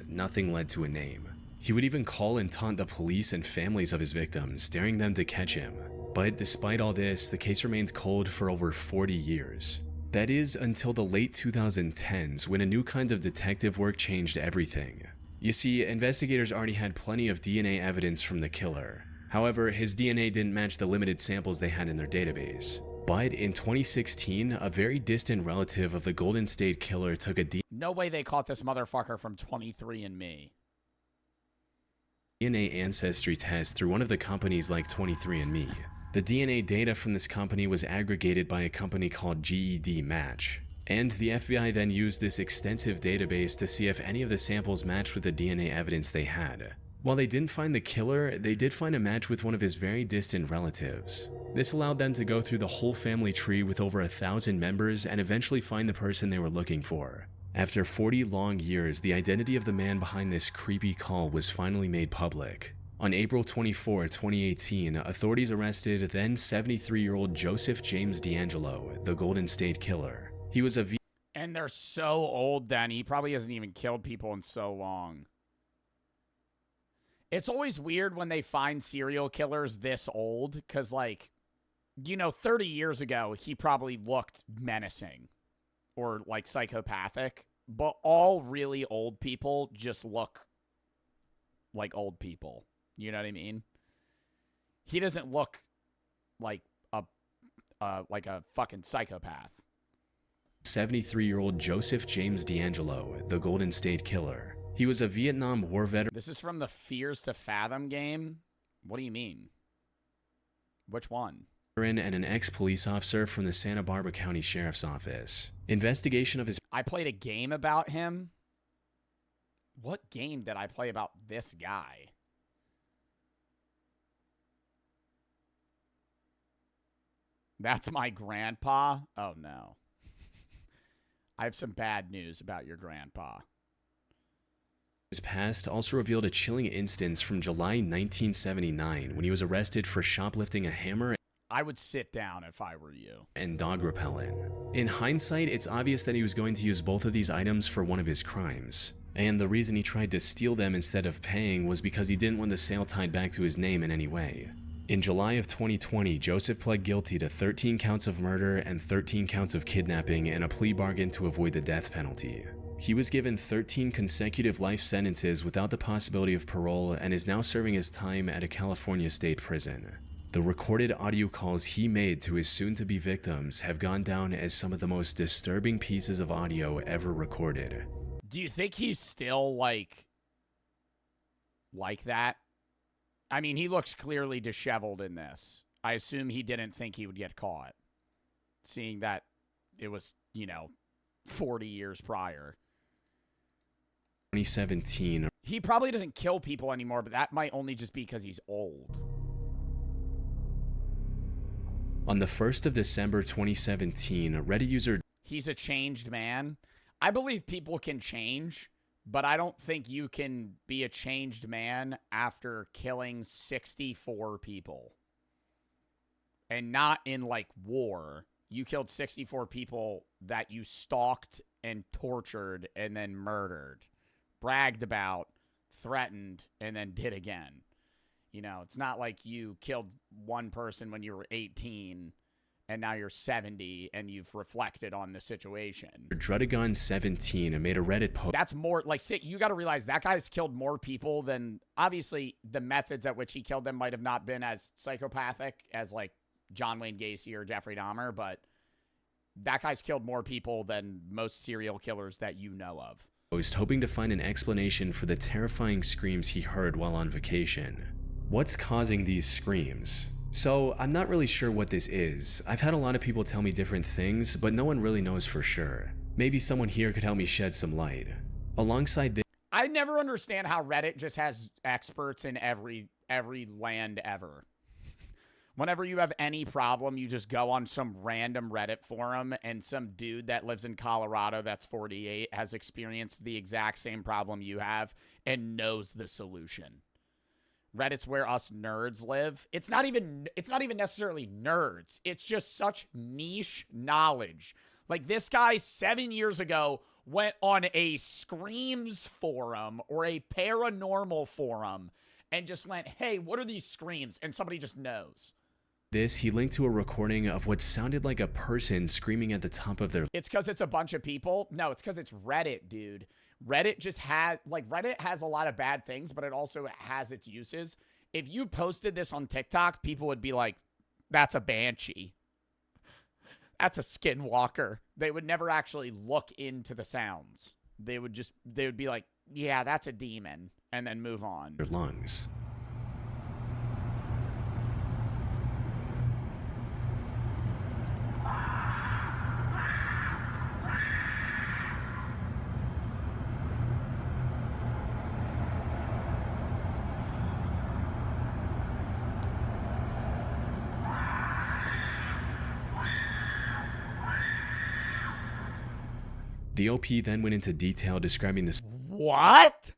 Nothing led to a name. He would even call and taunt the police and families of his victims, daring them to catch him. But despite all this, the case remained cold for over 40 years. That is, until the late 2010s, when a new kind of detective work changed everything. You see, investigators already had plenty of DNA evidence from the killer. However, his DNA didn't match the limited samples they had in their database. But in 2016, a very distant relative of the Golden State Killer took a No way they caught this motherfucker from 23andMe. DNA ancestry test through one of the companies like 23andMe. The DNA data from this company was aggregated by a company called GED Match. And the FBI then used this extensive database to see if any of the samples matched with the DNA evidence they had. While they didn't find the killer, they did find a match with one of his very distant relatives. This allowed them to go through the whole family tree with over 1,000 members and eventually find the person they were looking for. After 40 long years, the identity of the man behind this creepy call was finally made public. On April 24, 2018, authorities arrested then 73-year-old Joseph James D'Angelo, the Golden State Killer. He was a And they're so old then. He probably hasn't even killed people in so long. It's always weird when they find serial killers this old, because, like, you know, 30 years ago, he probably looked menacing or, like, psychopathic. But all really old people just look like old people. You know what I mean? He doesn't look like a fucking psychopath. 73-year-old Joseph James D'Angelo, the Golden State Killer. He was a Vietnam War veteran. This is from the Fears to Fathom game? What do you mean? Which one? And an ex-police officer from the Santa Barbara County Sheriff's Office. Investigation of his... I played a game about him. What game did I play about this guy? That's my grandpa? Oh, no. I have some bad news about your grandpa. His past also revealed a chilling instance from July 1979 when he was arrested for shoplifting a hammer I would sit down if I were you. and dog repellent. In hindsight, it's obvious that he was going to use both of these items for one of his crimes. And the reason he tried to steal them instead of paying was because he didn't want the sale tied back to his name in any way. In July of 2020, Joseph pled guilty to 13 counts of murder and 13 counts of kidnapping in a plea bargain to avoid the death penalty. He was given 13 consecutive life sentences without the possibility of parole and is now serving his time at a California state prison. The recorded audio calls he made to his soon-to-be victims have gone down as some of the most disturbing pieces of audio ever recorded. Do you think he's still, like that? I mean, he looks clearly disheveled in this. I assume he didn't think he would get caught, seeing that it was, 40 years prior. 2017. He probably doesn't kill people anymore, but that might only just be because he's old. On the 1st of December 2017, a Reddit user... He's a changed man. I believe people can change, but I don't think you can be a changed man after killing 64 people. And not in, war. You killed 64 people that you stalked and tortured and then murdered. Bragged about, threatened, and then did again. It's not like you killed one person when you were 18 and now you're 70 and you've reflected on the situation. Drudagon17 made a Reddit post. That's more, you got to realize that guy's killed more people than, obviously, the methods at which he killed them might have not been as psychopathic as, John Wayne Gacy or Jeffrey Dahmer, but That guy's killed more people than most serial killers that you know of. Post, hoping to find an explanation for the terrifying screams he heard while on vacation. What's causing these screams? So, I'm not really sure what this is. I've had a lot of people tell me different things, but no one really knows for sure. Maybe someone here could help me shed some light. Alongside this, I never understand how Reddit just has experts in every land ever. Whenever you have any problem, you just go on some random Reddit forum, and some dude that lives in Colorado that's 48 has experienced the exact same problem you have and knows the solution. Reddit's where us nerds live. It's not even necessarily nerds. It's just such niche knowledge. Like, this guy 7 years ago went on a Screams forum or a paranormal forum and just went, hey, what are these screams? And somebody just knows. he linked to a recording of what sounded like a person screaming at the top of their... It's because it's a bunch of people? No, it's because it's Reddit, dude. Reddit just has... Like, Reddit has a lot of bad things, but it also has its uses. If you posted this on TikTok, people would be like, that's a banshee. That's a skinwalker. They would never actually look into the sounds. They would be like, yeah, that's a demon, and then move on. Their lungs. The OP then went into detail describing the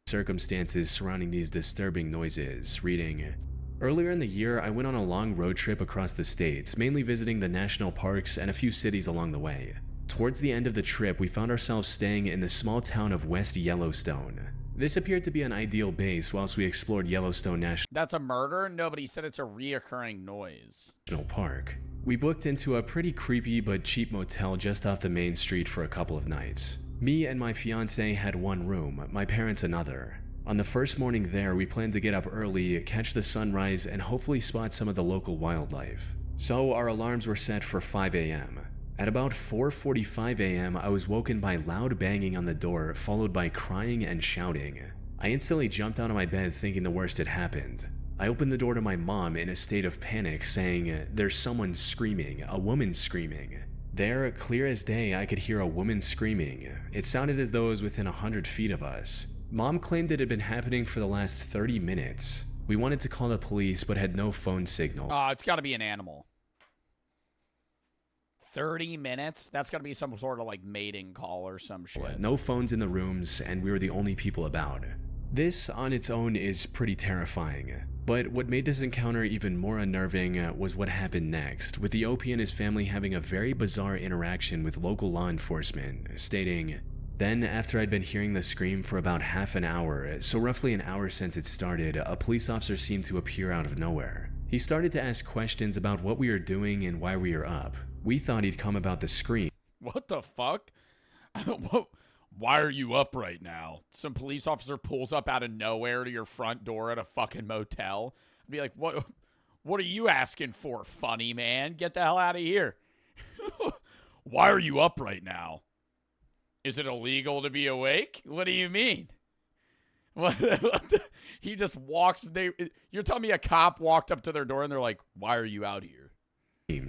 circumstances surrounding these disturbing noises, reading, "Earlier in the year, I went on a long road trip across the states, mainly visiting the national parks and a few cities along the way. Towards the end of the trip, we found ourselves staying in the small town of West Yellowstone. This appeared to be an ideal base whilst we explored Yellowstone National..." That's a murder? Nobody said it's a reoccurring noise. Park. We booked into a pretty creepy but cheap motel just off the main street for a couple of nights. Me and my fiance had one room, my parents another. On the first morning there, we planned to get up early, catch the sunrise, and hopefully spot some of the local wildlife. So our alarms were set for 5 a.m. At about 4:45 a.m., I was woken by loud banging on the door, followed by crying and shouting. I instantly jumped out of my bed thinking the worst had happened. I opened the door to my mom in a state of panic, saying, "There's someone screaming, a woman screaming." There, clear as day, I could hear a woman screaming. It sounded as though it was within 100 feet of us. Mom claimed it had been happening for the last 30 minutes. We wanted to call the police, but had no phone signal. It's got to be an animal. 30 minutes? That's got to be some sort of, like, mating call or some shit. No phones in the rooms, and we were the only people about. This, on its own, is pretty terrifying. But what made this encounter even more unnerving was what happened next, with the OP and his family having a very bizarre interaction with local law enforcement, stating, "Then, after I'd been hearing the scream for about half an hour, so roughly an hour since it started, a police officer seemed to appear out of nowhere. He started to ask questions about what we were doing and why we were up. We thought he'd come about the scream." What the fuck? Why are you up right now? Some police officer pulls up out of nowhere to your front door at a fucking motel. I'd be like, what are you asking for, funny man? Get the hell out of here. Why are you up right now? Is it illegal to be awake? What do you mean? He just walks. You're telling me a cop walked up to their door and they're like, "Why are you out here?"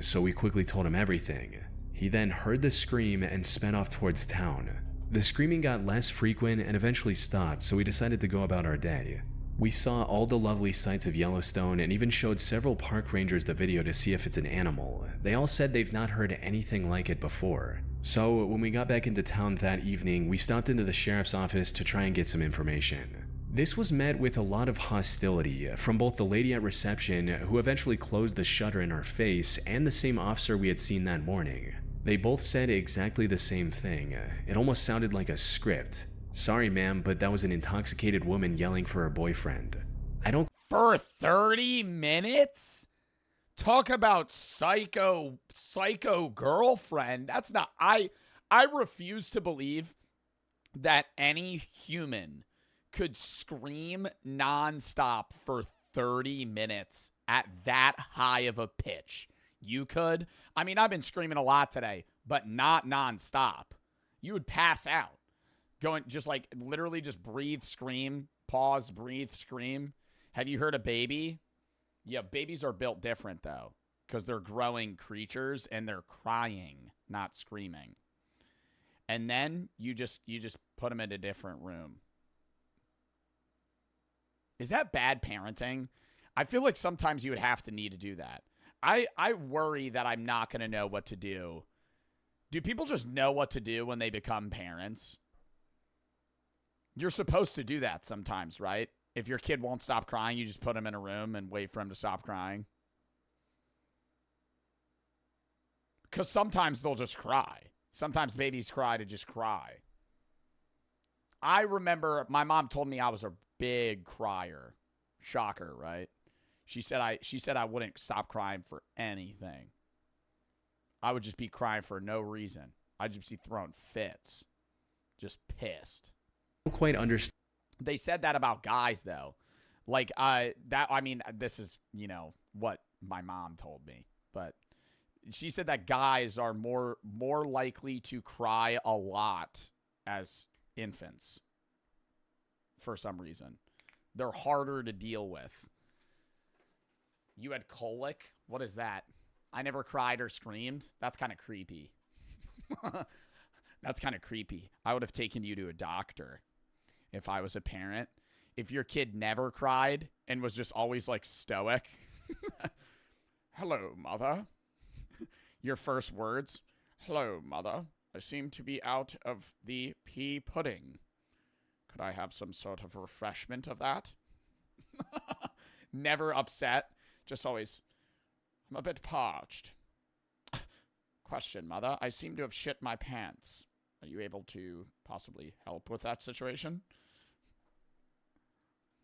So we quickly told him everything. He then heard the scream and sped off towards town. The screaming got less frequent and eventually stopped, so we decided to go about our day. We saw all the lovely sights of Yellowstone and even showed several park rangers the video to see if it's an animal. They all said they've not heard anything like it before. So when we got back into town that evening, we stopped into the sheriff's office to try and get some information. This was met with a lot of hostility from both the lady at reception, who eventually closed the shutter in our face, and the same officer we had seen that morning. They both said exactly the same thing. It almost sounded like a script. "Sorry, ma'am, but that was an intoxicated woman yelling for her boyfriend." For 30 minutes? Talk about psycho girlfriend. That's not... I refuse to believe that any human could scream nonstop for 30 minutes at that high of a pitch, you could. I mean, I've been screaming a lot today, but not nonstop. You would pass out. Going, just like, literally just breathe, scream, pause, breathe, scream. Have you heard a baby? Yeah, babies are built different, though, because they're growing creatures, and they're crying, not screaming. And then you just put them in a different room. Is that bad parenting? I feel like sometimes you would have to need to do that. I worry that I'm not going to know what to do. Do people just know what to do when they become parents? You're supposed to do that sometimes, right? If your kid won't stop crying, you just put him in a room and wait for him to stop crying. Because sometimes they'll just cry. Sometimes babies cry to just cry. I remember my mom told me I was a big crier. Shocker, right? She said I wouldn't stop crying for anything. I would just be crying for no reason. I'd just be throwing fits. Just pissed. I don't quite understand. They said that about guys, though. Like, this is, what my mom told me. But she said that guys are more likely to cry a lot as infants. For some reason. They're harder to deal with. You had colic? What is that? I never cried or screamed? That's kind of creepy. That's kind of creepy. I would have taken you to a doctor if I was a parent. If your kid never cried and was just always, like, stoic. Hello, mother. Your first words. Hello, mother. I seem to be out of the pea pudding. Could I have some sort of refreshment of that? Never upset. Just always, I'm a bit parched. Question, mother. I seem to have shit my pants. Are you able to possibly help with that situation?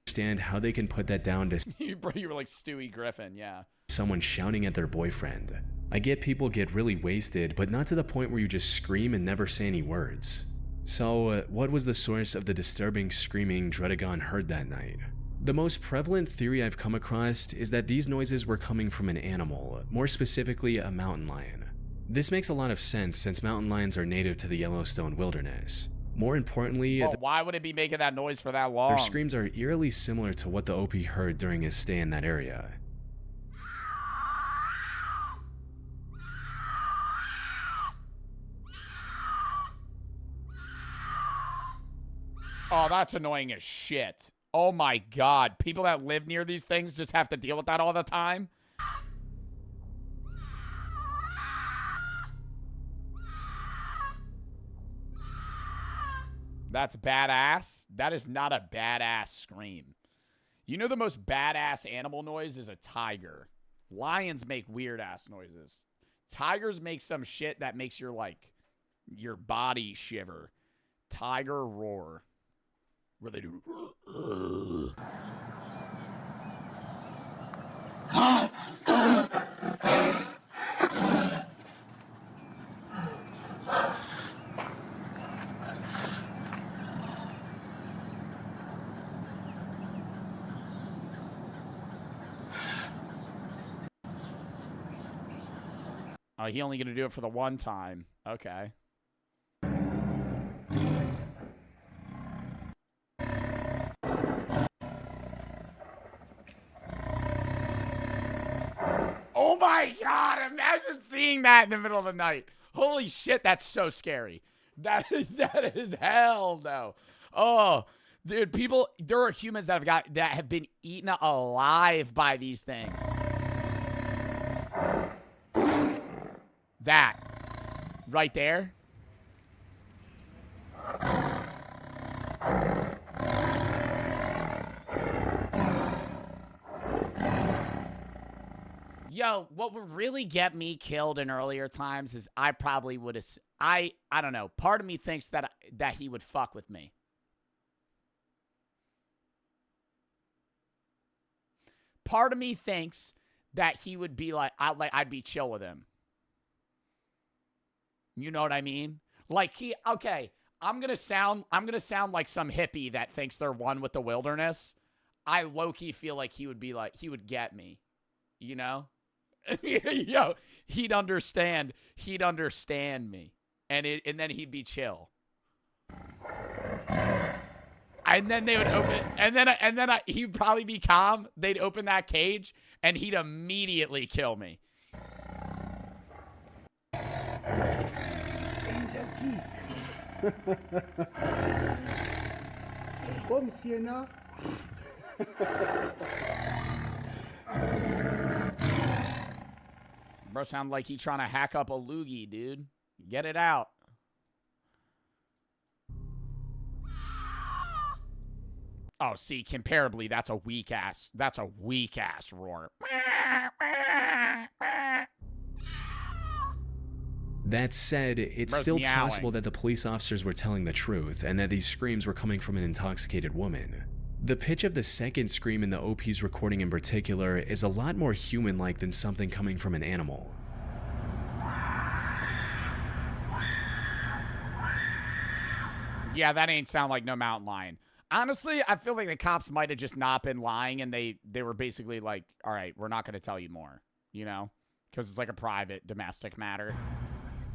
Understand how they can put that down to You were like Stewie Griffin, yeah. someone shouting at their boyfriend. I get people get really wasted, but not to the point where you just scream and never say any words. So, what was the source of the disturbing screaming Dredagon heard that night? The most prevalent theory I've come across is that these noises were coming from an animal, more specifically a mountain lion. This makes a lot of sense since mountain lions are native to the Yellowstone wilderness. More importantly, well, why would it be making that noise for that long? Their screams are eerily similar to what the OP heard during his stay in that area. Oh, that's annoying as shit. Oh my god. People that live near these things just have to deal with that all the time? That's badass? That is not a badass scream. You know the most badass animal noise is a tiger. Lions make weird-ass noises. Tigers make some shit that makes your body shiver. Tiger roar. Where they do. Oh, he only gonna do it for the one time. Okay. Oh my god, imagine seeing that in the middle of the night. Holy shit, that's so scary. That is hell no. Oh, dude, there are humans that have been eaten alive by these things. That right there. Yo, what would really get me killed in earlier times is I probably would have. I don't know. Part of me thinks that he would fuck with me. Part of me thinks that he would be I'd be chill with him. You know what I mean? Okay, I'm gonna sound like some hippie that thinks they're one with the wilderness. I low-key feel like he would get me. You know? Yo, he'd understand. He'd understand me, and then he'd be chill. And then they would open, and then he'd probably be calm. They'd open that cage, and he'd immediately kill me. Comme Sienna. Bro, sound like he trying to hack up a loogie, dude. Get it out. Oh, see, comparably, that's a weak ass roar. That said, it's Bro's still meowing. possible that the police officers were telling the truth and that these screams were coming from an intoxicated woman. The pitch of the second scream in the OP's recording in particular is a lot more human-like than something coming from an animal. Yeah, that ain't sound like no mountain lion. Honestly, I feel like the cops might have just not been lying, and they were basically like, all right, we're not going to tell you more, you know? Because it's like a private domestic matter.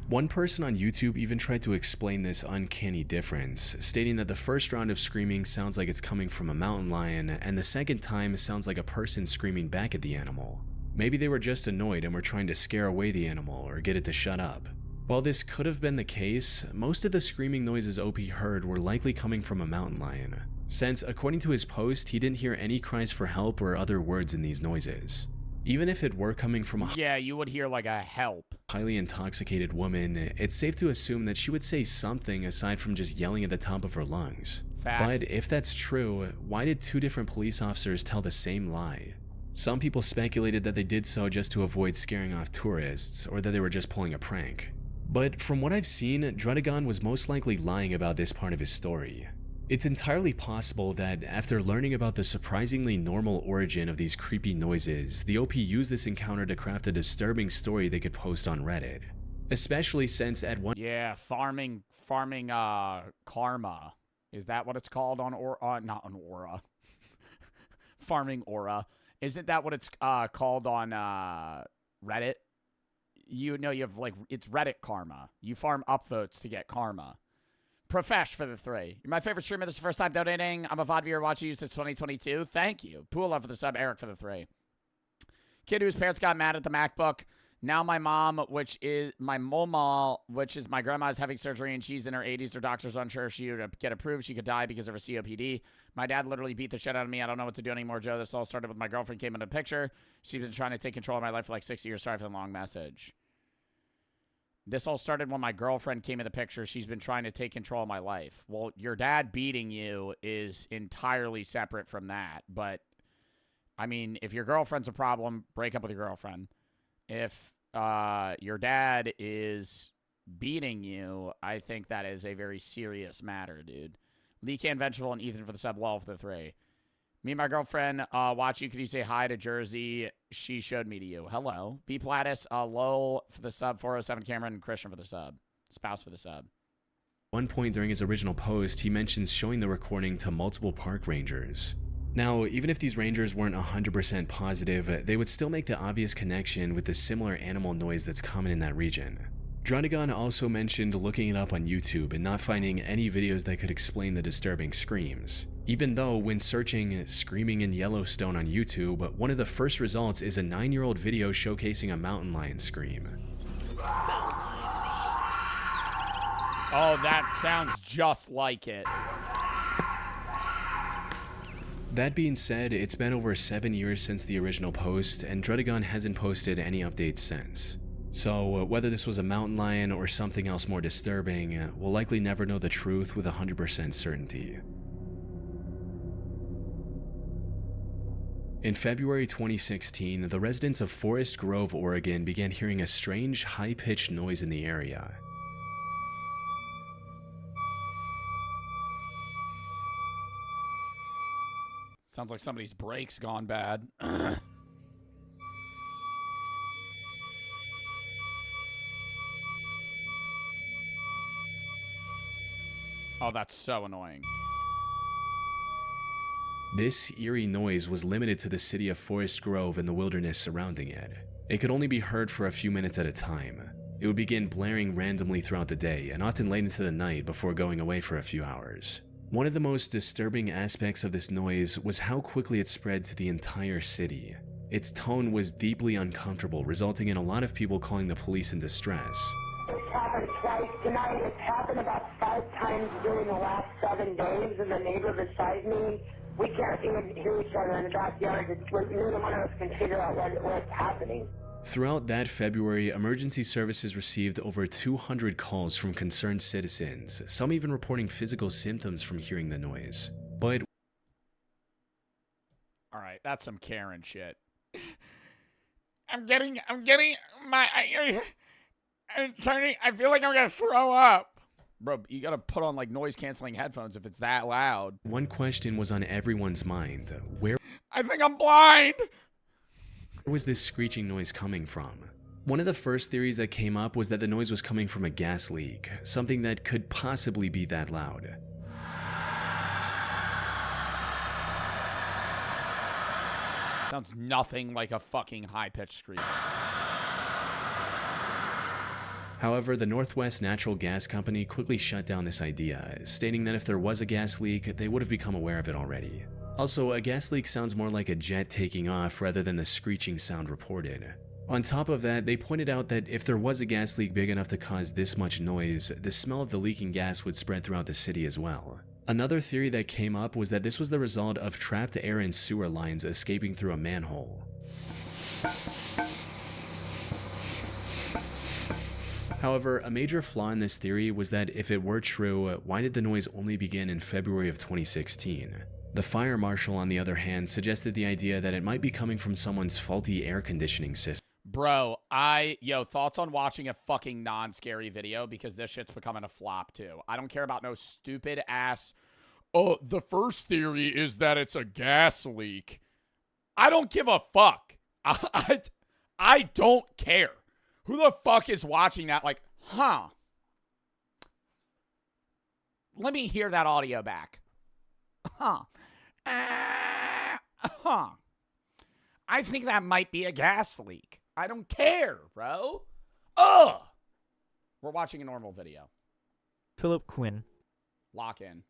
One person on YouTube even tried to explain this uncanny difference, stating that the first round of screaming sounds like it's coming from a mountain lion, and the second time sounds like a person screaming back at the animal. Maybe they were just annoyed and were trying to scare away the animal or get it to shut up. While this could have been the case, most of the screaming noises OP heard were likely coming from a mountain lion, since according to his post, he didn't hear any cries for help or other words in these noises. Even if it were coming from a Yeah, you would hear like a help. highly intoxicated woman, it's safe to assume that she would say something aside from just yelling at the top of her lungs. Facts. But if that's true, why did two different police officers tell the same lie? Some people speculated that they did so just to avoid scaring off tourists, or that they were just pulling a prank. But from what I've seen, Drudagon was most likely lying about this part of his story. It's entirely possible that after learning about the surprisingly normal origin of these creepy noises, the OP used this encounter to craft a disturbing story they could post on Reddit. Especially since at one— Yeah, farming karma. Is that what it's called on not on Aura. Farming Aura. Isn't that what it's called on Reddit? You know, you have like, it's Reddit karma. You farm upvotes to get karma. Profesh for the 3. You're my favorite streamer. This is the first time donating. I'm a VOD viewer watching you since 2022. Thank you. Pool love for the sub. Eric for the 3. Kid whose parents got mad at the MacBook. Now my mom, which is my mama, which is my grandma, is having surgery and she's in her 80s. Her doctor's unsure if she would get approved. She could die because of her COPD. My dad literally beat the shit out of me. I don't know what to do anymore, Joe. This all started with my girlfriend came into the picture. She's been trying to take control of my life for like 6 years. Sorry for the long message. This all started when my girlfriend came in the picture. She's been trying to take control of my life. Well, your dad beating you is entirely separate from that. But, I mean, if your girlfriend's a problem, break up with your girlfriend. If your dad is beating you, I think that is a very serious matter, dude. Lee Can Vengeful and Ethan for the sub, Lol for the 3. Me and my girlfriend watch you. Could you say hi to Jersey? She showed me to you. Hello. B Platus, Lowell for the sub, 407 Cameron, and Christian for the sub. Spouse for the sub. one point during his original post, he mentions showing the recording to multiple park rangers. Now, even if these rangers weren't 100% positive, they would still make the obvious connection with the similar animal noise that's common in that region. Drudagon also mentioned looking it up on YouTube and not finding any videos that could explain the disturbing screams. Even though, when searching "screaming in Yellowstone" on YouTube, one of the first results is a 9-year-old video showcasing a mountain lion scream. Oh, that sounds just like it. That being said, it's been over 7 years since the original post, and Drudagon hasn't posted any updates since. So, whether this was a mountain lion or something else more disturbing, we'll likely never know the truth with 100% certainty. In February 2016, the residents of Forest Grove, Oregon began hearing a strange, high-pitched noise in the area. Sounds like somebody's brakes gone bad. Oh, that's so annoying. This eerie noise was limited to the city of Forest Grove and the wilderness surrounding it. It could only be heard for a few minutes at a time. It would begin blaring randomly throughout the day and often late into the night before going away for a few hours. One of the most disturbing aspects of this noise was how quickly it spread to the entire city. Its tone was deeply uncomfortable, resulting in a lot of people calling the police in distress. It's happened twice tonight. It's happened about 5 times during the last 7 days, and the neighbor beside me, we can't even hear each other in the backyard. Neither one of us can figure out what's happening. Throughout that February, emergency services received over 200 calls from concerned citizens, some even reporting physical symptoms from hearing the noise. But all right, that's some Karen shit. I'm getting my... I'm sorry, I feel like I'm gonna throw up. Bro, you gotta put on like noise-canceling headphones if it's that loud. one question was on everyone's mind. Where I think I'm blind. was this screeching noise coming from? One of the first theories that came up was that the noise was coming from a gas leak, something that could possibly be that loud. Sounds nothing like a fucking high-pitched screech. However, the Northwest Natural Gas Company quickly shut down this idea, stating that if there was a gas leak, they would have become aware of it already. Also, a gas leak sounds more like a jet taking off rather than the screeching sound reported. On top of that, they pointed out that if there was a gas leak big enough to cause this much noise, the smell of the leaking gas would spread throughout the city as well. Another theory that came up was that this was the result of trapped air in sewer lines escaping through a manhole. However, a major flaw in this theory was that if it were true, why did the noise only begin in February of 2016? The fire marshal, on the other hand, suggested the idea that it might be coming from someone's faulty air conditioning system. Bro, thoughts on watching a fucking non-scary video, because this shit's becoming a flop too. I don't care about no stupid ass, oh, the first theory is that it's a gas leak. I don't give a fuck. I don't care. Who the fuck is watching that like, huh? Let me hear that audio back. Huh. Huh. I think that might be a gas leak. I don't care, bro. Ugh. We're watching a normal video. Philip Quinn. Lock in.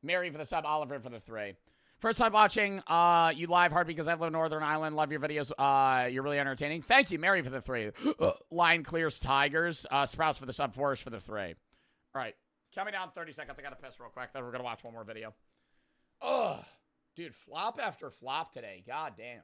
Mary for the sub, Oliver for the 3. First time watching you live hard because I live in Northern Ireland. Love your videos. You're really entertaining. Thank you, Mary for the 3. Line clears Tigers. Sprouts for the sub, Forrest for the 3. All right. Count me down 30 seconds. I got to piss real quick. Then we're going to watch one more video. Ugh. Dude, flop after flop today. God damn.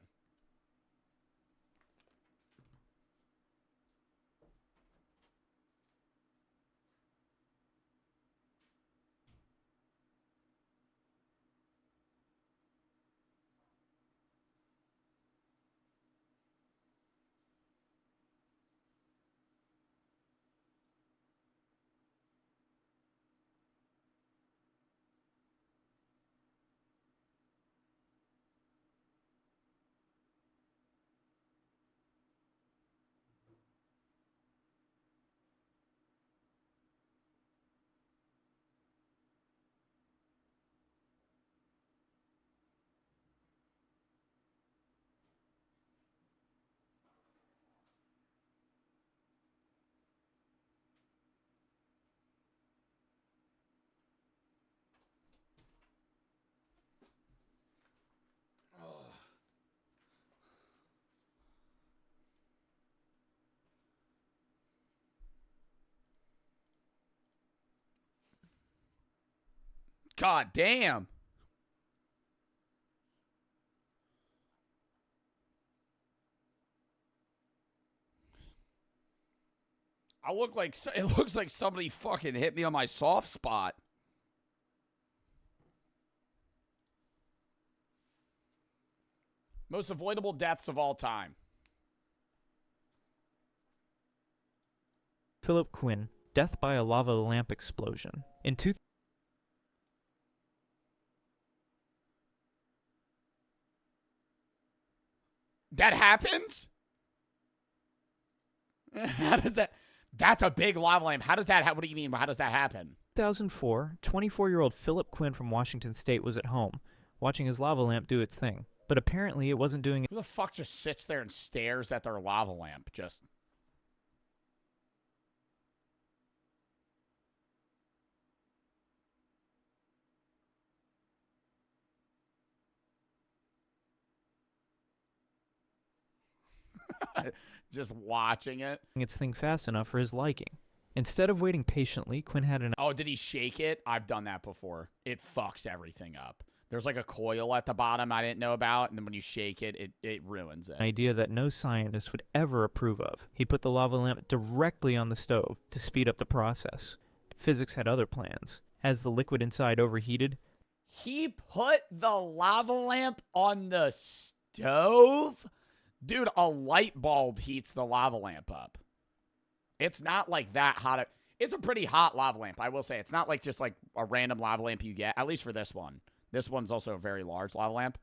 God damn. It looks like somebody fucking hit me on my soft spot. Most avoidable deaths of all time. Philip Quinn. Death by a lava lamp explosion. In That happens? How does that... That's a big lava lamp. How does that... What do you mean? How does that happen? 2004, 24-year-old Philip Quinn from Washington State was at home, watching his lava lamp do its thing. but apparently it wasn't doing Who the fuck just sits there and stares at their lava lamp? Just. Just watching it. its thing fast enough for his liking. Instead of waiting patiently, Quinn had an Oh, did he shake it? I've done that before. It fucks everything up. There's like a coil at the bottom I didn't know about, and then when you shake it, it ruins it. idea that no scientist would ever approve of. He put the lava lamp directly on the stove to speed up the process. Physics had other plans. As the liquid inside overheated, He put the lava lamp on the stove? Dude, a light bulb heats the lava lamp up. It's not like that hot. It's a pretty hot lava lamp, I will say. It's not like just like a random lava lamp you get, at least for this one. This one's also a very large lava lamp,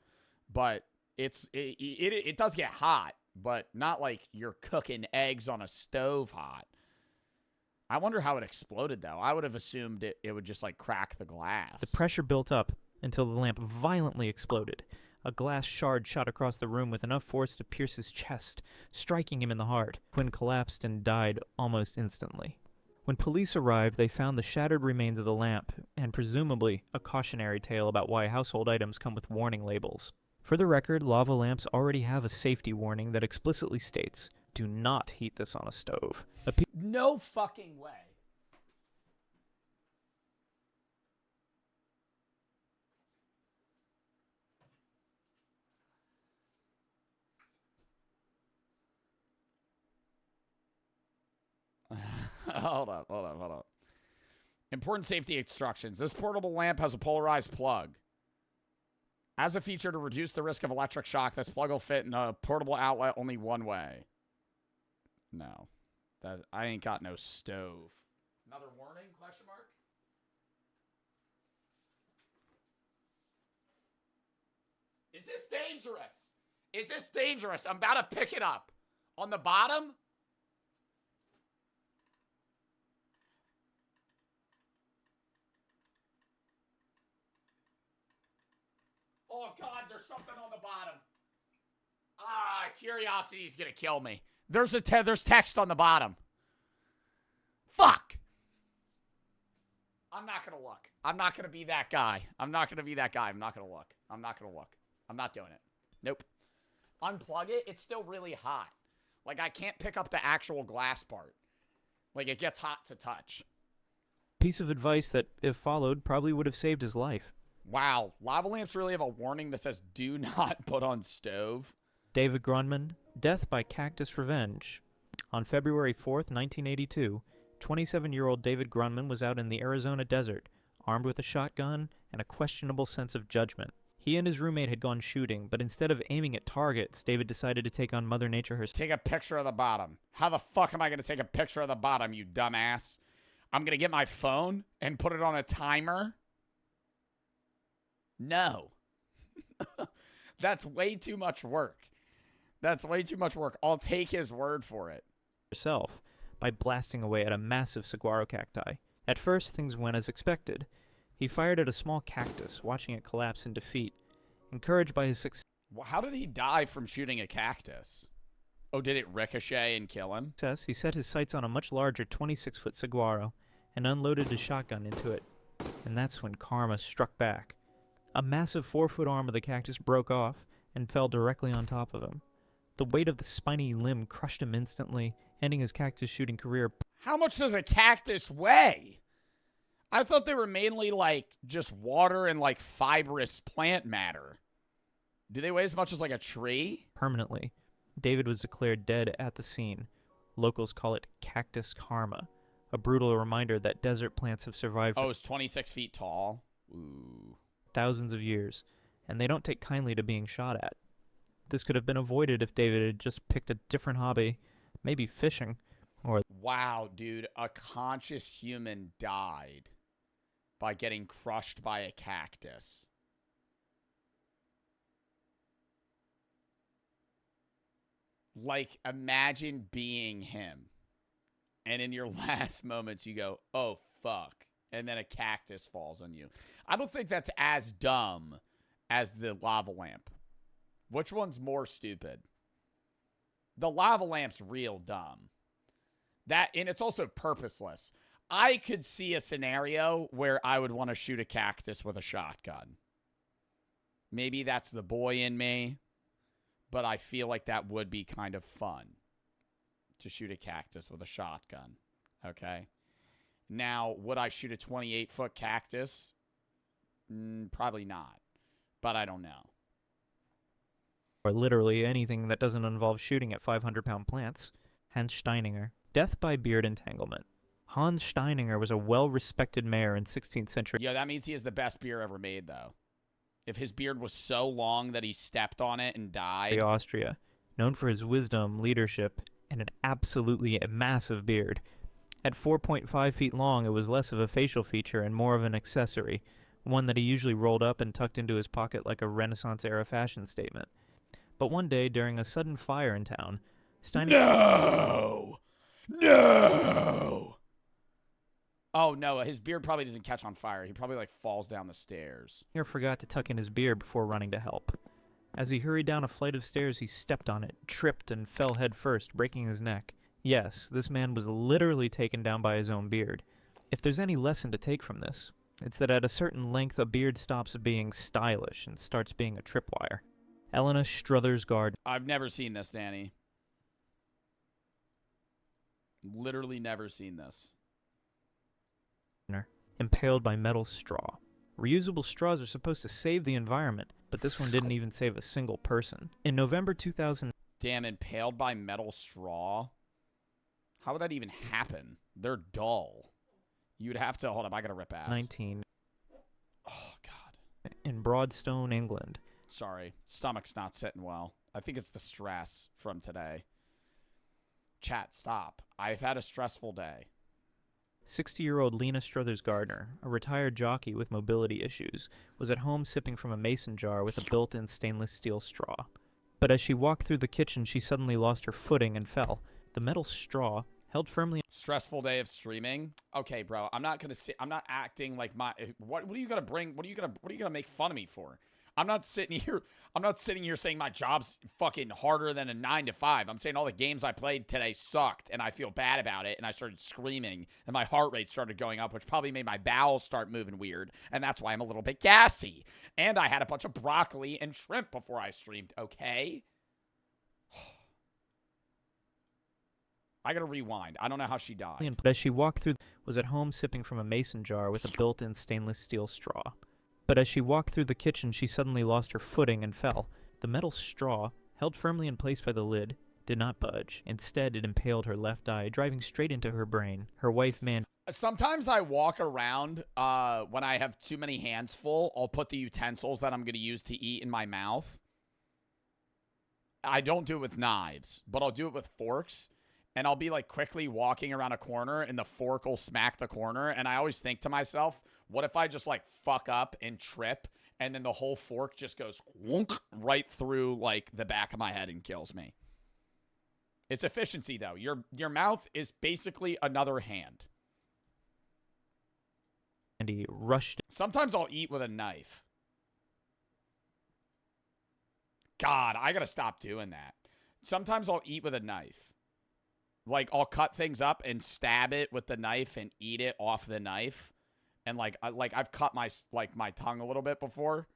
but it does get hot, but not like you're cooking eggs on a stove hot. I wonder how it exploded, though. I would have assumed it would just like crack the glass. the pressure built up until the lamp violently exploded. A glass shard shot across the room with enough force to pierce his chest, striking him in the heart. Quinn collapsed and died almost instantly. When police arrived, they found the shattered remains of the lamp, and presumably a cautionary tale about why household items come with warning labels. For the record, lava lamps already have a safety warning that explicitly states, "Do not heat this on a stove." No fucking way. Hold up. Important safety instructions. This portable lamp has a polarized plug. As a feature to reduce the risk of electric shock, this plug will fit in a portable outlet only one way. No. I ain't got no stove. Another warning? Question mark? Is this dangerous? Is this dangerous? I'm about to pick it up. On the bottom? Oh, God, there's something on the bottom. Curiosity's gonna kill me. There's text on the bottom. Fuck! I'm not gonna look. I'm not gonna be that guy. I'm not gonna look. I'm not doing it. Nope. Unplug it. It's still really hot. Like, I can't pick up the actual glass part. Like, it gets hot to touch. Piece of advice that, if followed, probably would have saved his life. Wow. Lava lamps really have a warning that says, do not put on stove. David Grunman, Death by Cactus Revenge. On February 4th, 1982, 27-year-old David Grunman was out in the Arizona desert, armed with a shotgun and a questionable sense of judgment. He and his roommate had gone shooting, but instead of aiming at targets, David decided to take on Mother Nature herself. Take a picture of the bottom. How the fuck am I going to take a picture of the bottom, you dumbass? I'm going to get my phone and put it on a timer? No. That's way too much work. I'll take his word for it. Herself by blasting away at a massive saguaro cacti. At first, things went as expected. He fired at a small cactus, watching it collapse in defeat. Encouraged by his success, How did he die from shooting a cactus? Oh, did it ricochet and kill him? he set his sights on a much larger 26-foot saguaro and unloaded his shotgun into it. And that's when karma struck back. A massive 4-foot arm of the cactus broke off and fell directly on top of him. The weight of the spiny limb crushed him instantly, ending his cactus shooting career. How much does a cactus weigh? I thought they were mainly like just water and like fibrous plant matter. Do they weigh as much as like a tree? Permanently. David was declared dead at the scene. Locals call it cactus karma, a brutal reminder that desert plants have survived Oh, it's 26 feet tall. Ooh. thousands of years, and they don't take kindly to being shot at. This could have been avoided if David had just picked a different hobby, maybe fishing, or... Wow, dude, a conscious human died by getting crushed by a cactus. Like, imagine being him. And in your last moments, you go, oh, fuck. And then a cactus falls on you. I don't think that's as dumb as the lava lamp. Which one's more stupid? The lava lamp's real dumb. And it's also purposeless. I could see a scenario where I would want to shoot a cactus with a shotgun. Maybe that's the boy in me, but I feel like that would be kind of fun to shoot a cactus with a shotgun. Okay? Now, would I shoot a 28-foot cactus? Probably not, but I don't know. Or literally anything that doesn't involve shooting at 500-pound plants. Hans Steininger. Death by beard entanglement. Hans Steininger was a well-respected mayor in 16th century. Yeah, that means he has the best beer ever made, though. If his beard was so long that he stepped on it and died. Austria, known for his wisdom, leadership, and an absolutely massive beard. At 4.5 feet long, it was less of a facial feature and more of an accessory, one that he usually rolled up and tucked into his pocket like a Renaissance-era fashion statement. But one day, during a sudden fire in town, No! Oh, no, his beard probably doesn't catch on fire. He probably, like, falls down the stairs. Steininger forgot to tuck in his beard before running to help. As he hurried down a flight of stairs, he stepped on it, tripped, and fell headfirst, breaking his neck. Yes, this man was literally taken down by his own beard. If there's any lesson to take from this, it's that at a certain length, a beard stops being stylish and starts being a tripwire. Elena Struthers Garden. I've never seen this, Danny. Literally never seen this. Impaled by metal straw. Reusable straws are supposed to save the environment, but this one didn't even save a single person. In November 2000... Damn, impaled by metal straw? How would that even happen? They're dull. You'd have to... Hold up, I gotta rip ass. 19. Oh, God. In Broadstone, England. Sorry. Stomach's not sitting well. I think it's the stress from today. Chat, stop. I've had a stressful day. 60-year-old Lena Struthers Gardner, a retired jockey with mobility issues, was at home sipping from a mason jar with a built-in stainless steel straw. But as she walked through the kitchen, she suddenly lost her footing and fell. The metal straw held firmly... Stressful day of streaming? Okay, bro. I'm not acting like my... What are you gonna bring... What are you gonna make fun of me for? I'm not sitting here saying my job's fucking harder than a 9 to 5. I'm saying all the games I played today sucked and I feel bad about it and I started screaming and my heart rate started going up, which probably made my bowels start moving weird, and that's why I'm a little bit gassy. And I had a bunch of broccoli and shrimp before I streamed, okay? I gotta rewind. I don't know how she died. But as she walked through, was at home sipping from a mason jar with a built-in stainless steel straw. But as she walked through the kitchen, she suddenly lost her footing and fell. The metal straw, held firmly in place by the lid, did not budge. Instead, it impaled her left eye, driving straight into her brain. Her wife, Sometimes I walk around when I have too many hands full. I'll put the utensils that I'm going to use to eat in my mouth. I don't do it with knives, but I'll do it with forks. And I'll be like quickly walking around a corner and the fork will smack the corner. And I always think to myself, what if I just like fuck up and trip and then the whole fork just goes wonk right through like the back of my head and kills me? It's efficiency though. Your mouth is basically another hand. And he rushed. Sometimes I'll eat with a knife. God, I gotta stop doing that. Sometimes I'll eat with a knife. Like, I'll cut things up and stab it with the knife and eat it off the knife. And, like I've cut my tongue a little bit before.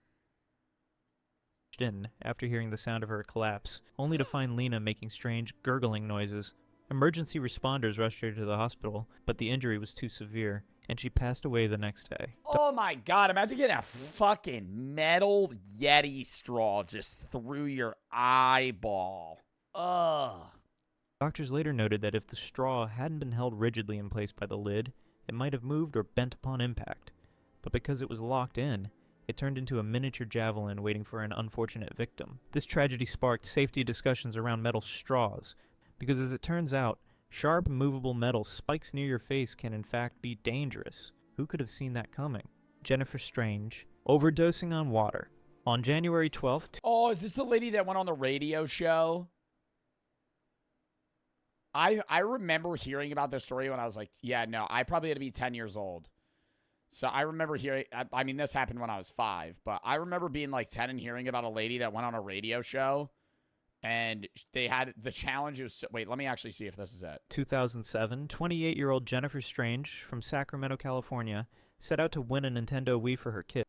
In after hearing the sound of her collapse, only to find Lena making strange, gurgling noises. Emergency responders rushed her to the hospital, but the injury was too severe, and she passed away the next day. Oh, my God. Imagine getting a fucking metal Yeti straw just through your eyeball. Ugh. Doctors later noted that if the straw hadn't been held rigidly in place by the lid, it might have moved or bent upon impact. But because it was locked in, it turned into a miniature javelin waiting for an unfortunate victim. This tragedy sparked safety discussions around metal straws, because as it turns out, sharp, movable metal spikes near your face can in fact be dangerous. Who could have seen that coming? Jennifer Strange, overdosing on water. On January 12th... Oh, is this the lady that went on the radio show? I remember hearing about this story when I was like, yeah, no, I probably had to be 10 years old. So I remember hearing, I mean, this happened when I was 5, but I remember being like 10 and hearing about a lady that went on a radio show, and they had the challenge. Wait, let me actually see if this is it. 2007, 28-year-old Jennifer Strange from Sacramento, California, set out to win a Nintendo Wii for her kid.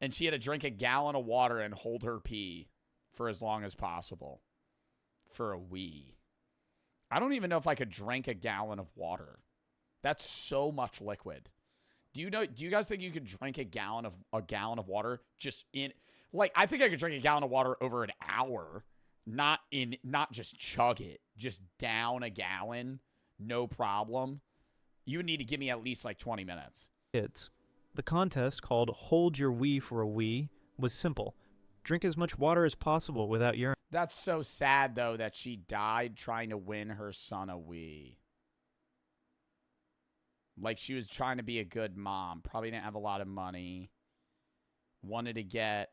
And she had to drink a gallon of water and hold her pee for as long as possible for a Wii. I don't even know if I could drink a gallon of water. That's so much liquid. Do you guys think you could drink a gallon of water just in, like, I think I could drink a gallon of water over an hour, not just chug it, just down a gallon, no problem. You would need to give me at least like 20 minutes. The contest, called Hold Your Wii for a Wii, was simple. Drink as much water as possible without urine. That's so sad, though, that she died trying to win her son a Wii. Like, she was trying to be a good mom. Probably didn't have a lot of money. Wanted to get...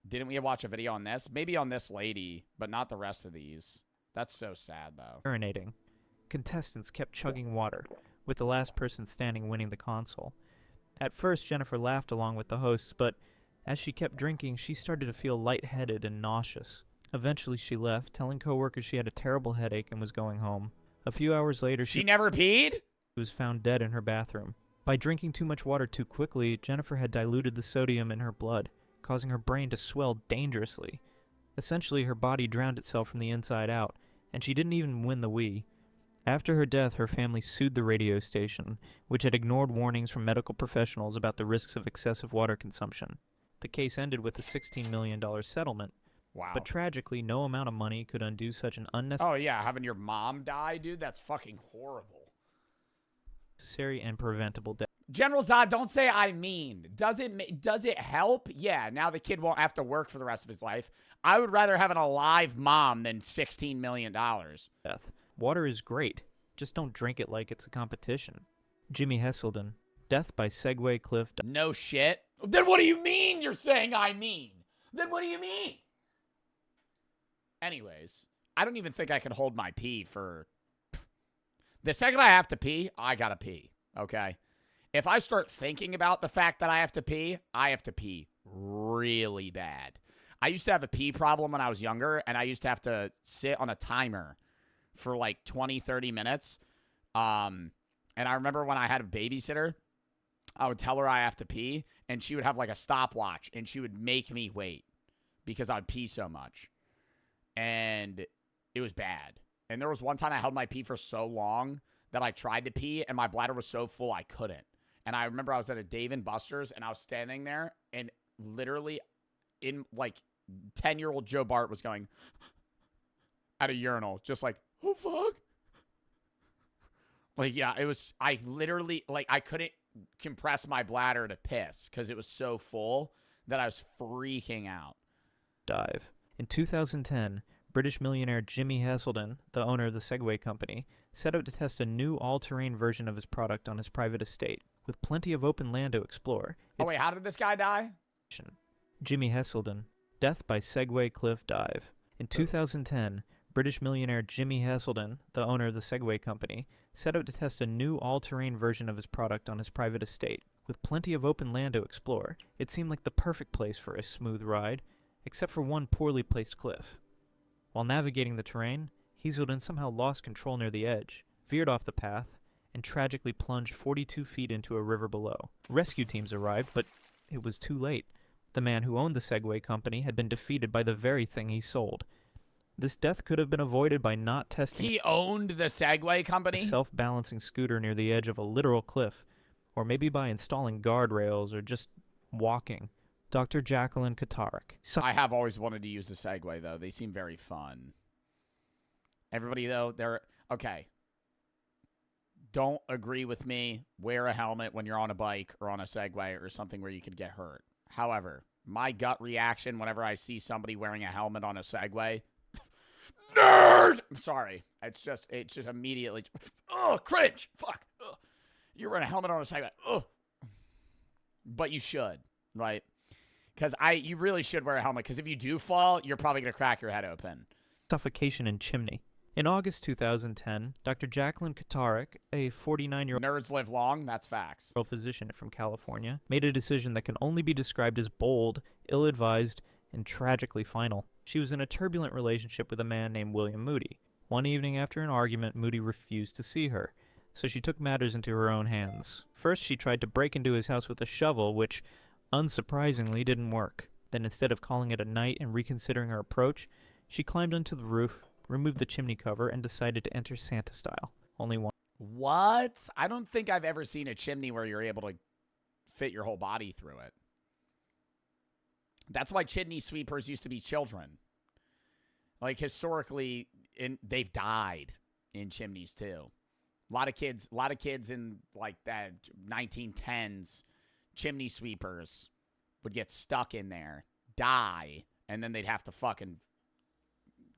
Didn't we watch a video on this? Maybe on this lady, but not the rest of these. That's so sad, though. Urinating. Contestants kept chugging water, with the last person standing winning the console. At first, Jennifer laughed along with the hosts, but as she kept drinking, she started to feel lightheaded and nauseous. Eventually, she left, telling coworkers she had a terrible headache and was going home. A few hours later, she never peed? She was found dead in her bathroom. By drinking too much water too quickly, Jennifer had diluted the sodium in her blood, causing her brain to swell dangerously. Essentially, her body drowned itself from the inside out, and she didn't even win the Wii. After her death, her family sued the radio station, which had ignored warnings from medical professionals about the risks of excessive water consumption. The case ended with a $16 million settlement. Wow. But tragically, no amount of money could undo such an unnecessary... Oh, yeah, having your mom die, dude, that's fucking horrible. And preventable death. General Zod, don't say I mean. Does it help? Yeah, now the kid won't have to work for the rest of his life. I would rather have an alive mom than $16 million. Death. Water is great. Just don't drink it like it's a competition. Jimmy Hesselden. Death by Segway Cliff. No shit. Then what do you mean you're saying I mean? Then what do you mean? Anyways, I don't even think I can hold my pee for... The second I have to pee, I gotta pee, okay? If I start thinking about the fact that I have to pee really bad. I used to have a pee problem when I was younger, and I used to have to sit on a timer for like 20, 30 minutes. And I remember when I had a babysitter, I would tell her I have to pee, and she would have like a stopwatch, and she would make me wait because I'd pee so much. And it was bad. And there was one time I held my pee for so long that I tried to pee, and my bladder was so full I couldn't. And I remember I was at a Dave & Buster's, and I was standing there, and literally in, like, 10-year-old Joe Bart was going at a urinal, just like, oh, fuck. Like, yeah, it was, I literally, like, I couldn't compress my bladder to piss because it was so full that I was freaking out. Dive. In 2010, British millionaire Jimmy Hesselden, the owner of the Segway company, set out to test a new all-terrain version of his product on his private estate, with plenty of open land to explore. Oh, wait, how did this guy die? Jimmy Hesselden. Death by Segway Cliff Dive. In 2010, British millionaire Jimmy Hesselden, the owner of the Segway company, set out to test a new all-terrain version of his product on his private estate, with plenty of open land to explore. It seemed like the perfect place for a smooth ride, except for one poorly placed cliff. While navigating the terrain, Hesselden somehow lost control near the edge, veered off the path, and tragically plunged 42 feet into a river below. Rescue teams arrived, but it was too late. The man who owned the Segway company had been defeated by the very thing he sold. This death could have been avoided by not testing... He owned the Segway company? ...a self-balancing scooter near the edge of a literal cliff, or maybe by installing guardrails or just walking. Dr. Jacqueline Katarik. I have always wanted to use a Segway, though. They seem very fun. Everybody, though, they're... Okay. Don't agree with me. Wear a helmet when you're on a bike or on a Segway or something where you could get hurt. However, my gut reaction whenever I see somebody wearing a helmet on a Segway... Nerd! I'm sorry. It's just immediately... Oh, cringe! Fuck! Ugh. You're wearing a helmet on a Segway. Ugh. But you should, right? Because you really should wear a helmet, because if you do fall, you're probably going to crack your head open. Suffocation and chimney. In August 2010, Dr. Jacqueline Katarik, a 49-year-old Nerds live long, that's facts. physician from California, made a decision that can only be described as bold, ill-advised, and tragically final. She was in a turbulent relationship with a man named William Moody. One evening after an argument, Moody refused to see her, so she took matters into her own hands. First, she tried to break into his house with a shovel, which, unsurprisingly, didn't work. Then instead of calling it a night and reconsidering her approach, she climbed onto the roof, removed the chimney cover, and decided to enter Santa style. Only one. What? I don't think I've ever seen a chimney where you're able to fit your whole body through it. That's why chimney sweepers used to be children. Like, historically, they've died in chimneys, too. A lot of kids in, like, that 1910s, chimney sweepers would get stuck in there, die, and then they'd have to fucking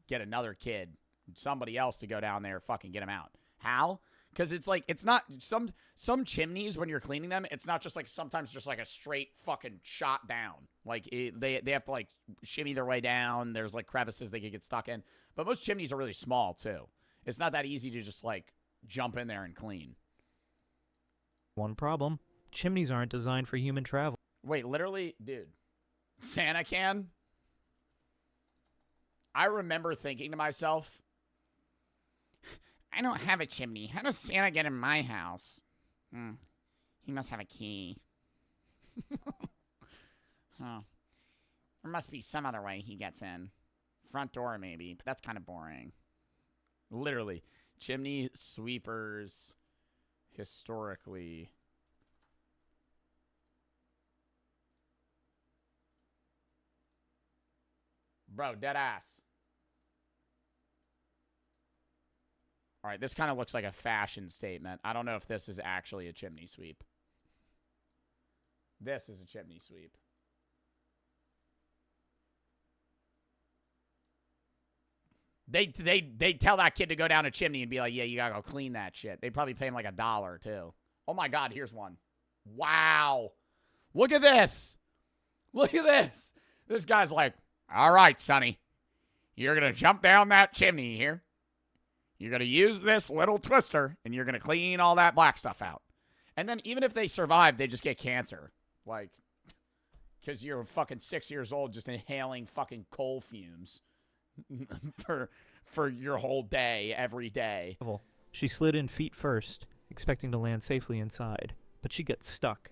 get another kid, somebody else to go down there, fucking get them out. How? Because it's like, it's not, some chimneys, when you're cleaning them, it's not just like, sometimes just like a straight fucking shot down. Like, they have to like shimmy their way down. There's like crevices they could get stuck in. But most chimneys are really small too. It's not that easy to just like jump in there and clean. One problem. Chimneys aren't designed for human travel. Wait, literally, dude, Santa can? I remember thinking to myself, I don't have a chimney. How does Santa get in my house? He must have a key. Huh. There must be some other way he gets in. Front door, maybe, but that's kind of boring. Literally, chimney sweepers historically. Bro, dead ass. All right, this kind of looks like a fashion statement. I don't know if this is actually a chimney sweep. This is a chimney sweep. They tell that kid to go down a chimney and be like, yeah, you gotta go clean that shit. They probably pay him like $1 too. Oh my God, here's one. Wow. Look at this. Look at this. This guy's like, all right, Sonny, you're gonna jump down that chimney here. You're going to use this little twister, and you're going to clean all that black stuff out. And then even if they survive, they just get cancer. Like, because you're fucking 6 years old just inhaling fucking coal fumes for your whole day, every day. She slid in feet first, expecting to land safely inside, but she got stuck.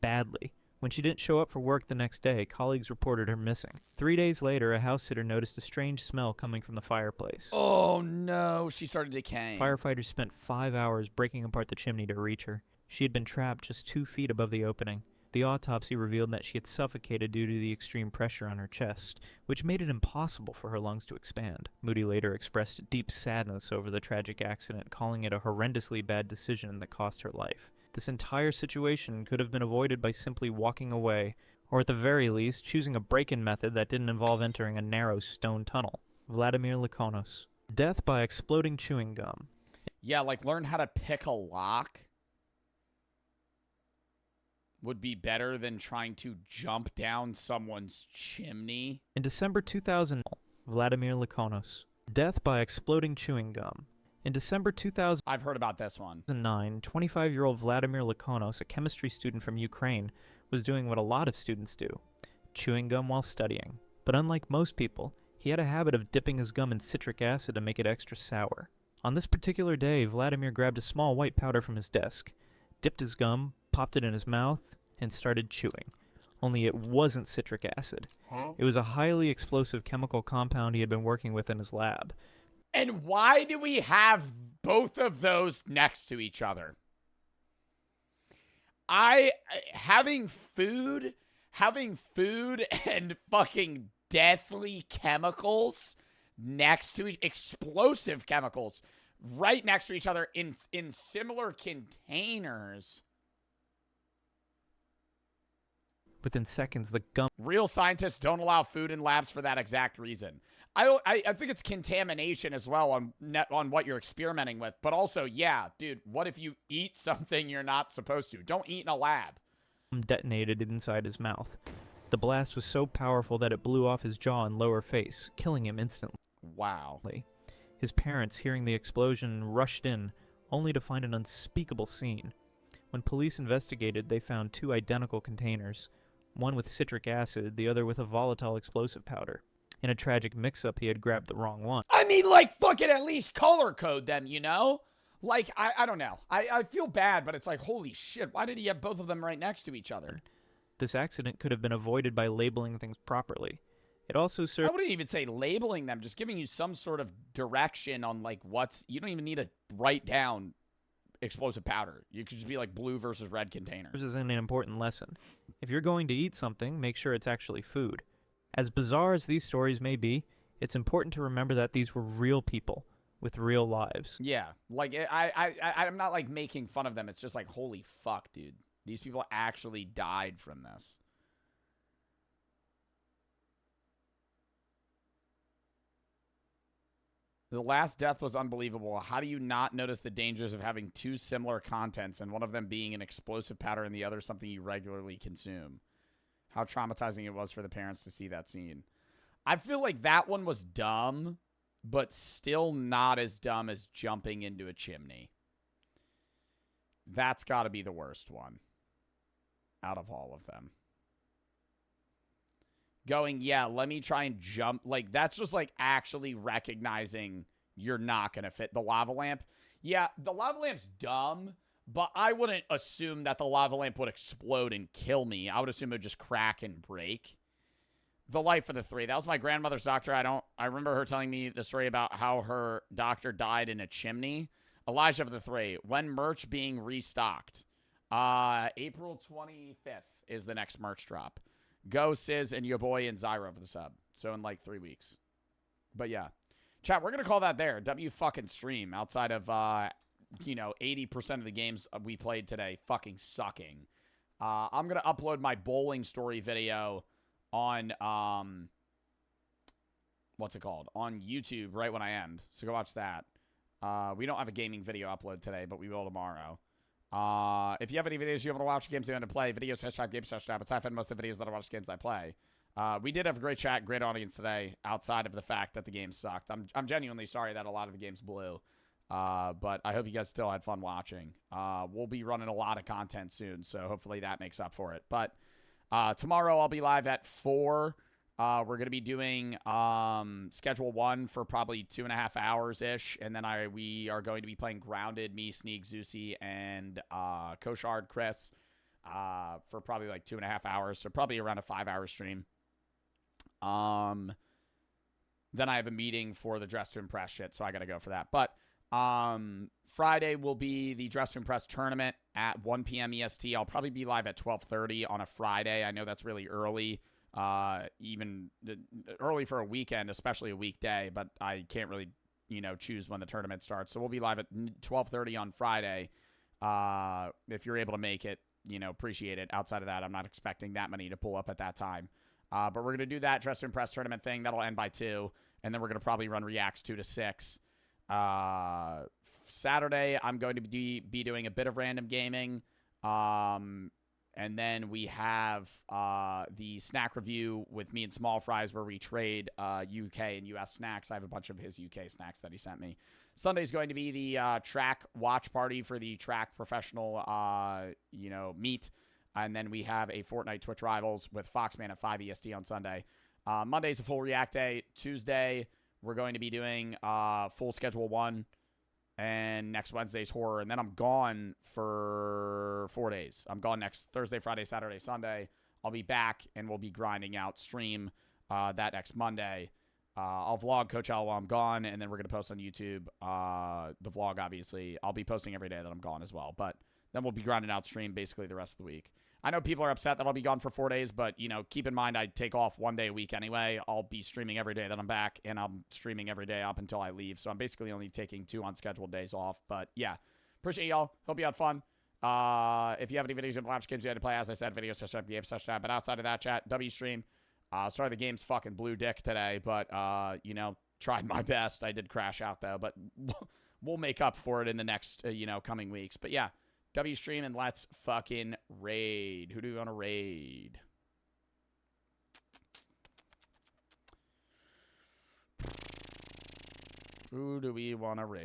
Badly. When she didn't show up for work the next day, colleagues reported her missing. 3 days later, a house sitter noticed a strange smell coming from the fireplace. Oh no, she started decaying. Firefighters spent 5 hours breaking apart the chimney to reach her. She had been trapped just 2 feet above the opening. The autopsy revealed that she had suffocated due to the extreme pressure on her chest, which made it impossible for her lungs to expand. Moody later expressed deep sadness over the tragic accident, calling it a horrendously bad decision that cost her life. This entire situation could have been avoided by simply walking away, or at the very least, choosing a break-in method that didn't involve entering a narrow stone tunnel. Vladimir Lakonos. Death by exploding chewing gum. Yeah, like learn how to pick a lock would be better than trying to jump down someone's chimney. In December 2000, Vladimir Lakonos. Death by exploding chewing gum. In December 2000, I've heard about this one. 25-year-old Vladimir Lakonos, a chemistry student from Ukraine, was doing what a lot of students do, chewing gum while studying. But unlike most people, he had a habit of dipping his gum in citric acid to make it extra sour. On this particular day, Vladimir grabbed a small white powder from his desk, dipped his gum, popped it in his mouth, and started chewing. Only it wasn't citric acid. It was a highly explosive chemical compound he had been working with in his lab. And why do we have both of those next to each other? Having food and fucking deathly chemicals next to explosive chemicals right next to each other in similar containers. Within seconds, the gum... Real scientists don't allow food in labs for that exact reason. I think it's contamination as well on what you're experimenting with. But also, yeah, dude, what if you eat something you're not supposed to? Don't eat in a lab. Detonated inside his mouth. The blast was so powerful that it blew off his jaw and lower face, killing him instantly. Wow. His parents, hearing the explosion, rushed in, only to find an unspeakable scene. When police investigated, they found 2 identical containers, one with citric acid, the other with a volatile explosive powder. In a tragic mix-up, he had grabbed the wrong one. I mean, like, fucking at least color code them, you know? Like, I don't know. I feel bad, but it's like, holy shit, why did he have both of them right next to each other? This accident could have been avoided by labeling things properly. It also served... I wouldn't even say labeling them, just giving you some sort of direction on, like, what's... You don't even need to write down explosive powder. You could just be like blue versus red containers. This is an important lesson. If you're going to eat something, make sure it's actually food. As bizarre as these stories may be, it's important to remember that these were real people with real lives. Yeah, like, I'm not, like, making fun of them. It's just like, holy fuck, dude. These people actually died from this. The last death was unbelievable. How do you not notice the dangers of having 2 similar contents and one of them being an explosive powder and the other something you regularly consume? How traumatizing it was for the parents to see that scene. I feel like that one was dumb, but still not as dumb as jumping into a chimney. That's got to be the worst one out of all of them. Going, yeah, let me try and jump. Like, that's just, like, actually recognizing you're not going to fit the lava lamp. Yeah, the lava lamp's dumb, but I wouldn't assume that the lava lamp would explode and kill me. I would assume it would just crack and break. The life of the 3. That was my grandmother's doctor. I remember her telling me the story about how her doctor died in a chimney. Elijah of the 3. When merch being restocked? April 25th is the next merch drop. Go, Sizz, and your boy and Zyra for the sub. So in like 3 weeks. But yeah. Chat, we're going to call that there. W fucking stream outside of, 80% of the games we played today fucking sucking. I'm going to upload my bowling story video on, what's it called? On YouTube right when I end. So go watch that. We don't have a gaming video upload today, but we will tomorrow. If you have any videos you want to watch, games you want to play, videos, games, it's I've had most of the videos that I watch games I play. We did have a great chat, great audience today, outside of the fact that the game sucked. I'm genuinely sorry that a lot of the games blew. But I hope you guys still had fun watching. We'll be running a lot of content soon, so hopefully that makes up for it. But tomorrow I'll be live at 4. We're going to be doing Schedule 1 for probably 2.5 hours-ish, and then we are going to be playing Grounded, me, Sneak, Zeusy, and Koshard, Chris, for probably like 2.5 hours, so probably around a 5-hour stream. Then I have a meeting for the Dress to Impress shit, so I got to go for that. But Friday will be the Dress to Impress tournament at 1 p.m. EST. I'll probably be live at 12:30 on a Friday. I know that's really early. Even early for a weekend, especially a weekday, but I can't really, choose when the tournament starts. So we'll be live at 12:30 on Friday. If you're able to make it, appreciate it. Outside of that, I'm not expecting that many to pull up at that time. But we're going to do that Dress to Impress tournament thing. That'll end by 2. And then we're going to probably run Reacts 2 to 6. Saturday, I'm going to be doing a bit of random gaming. And then we have the snack review with me and Small Fries where we trade UK and US snacks. I have a bunch of his UK snacks that he sent me. Sunday's going to be the track watch party for the track professional, meet. And then we have a Fortnite Twitch Rivals with Foxman at 5 EST on Sunday. Monday's a full React day. Tuesday, we're going to be doing full Schedule 1. And next Wednesday's horror. And then I'm gone for 4 days. I'm gone next Thursday, Friday, Saturday, Sunday. I'll be back, and we'll be grinding out stream that next Monday. I'll vlog Coach L while I'm gone, and then we're going to post on YouTube the vlog, obviously. I'll be posting every day that I'm gone as well. But then we'll be grinding out stream basically the rest of the week. I know people are upset that I'll be gone for 4 days, but, keep in mind I take off 1 day a week anyway. I'll be streaming every day that I'm back, and I'm streaming every day up until I leave. So I'm basically only taking 2 unscheduled days off. But, yeah, appreciate y'all. Hope you had fun. If you have any videos you want to watch, games you had to play, as I said, videos, games, but outside of that, chat, W stream. Sorry the game's fucking blue dick today, but, tried my best. I did crash out, though, but we'll make up for it in the next, coming weeks. But, yeah. W stream and let's fucking raid. Who do we want to raid? Who do we want to raid?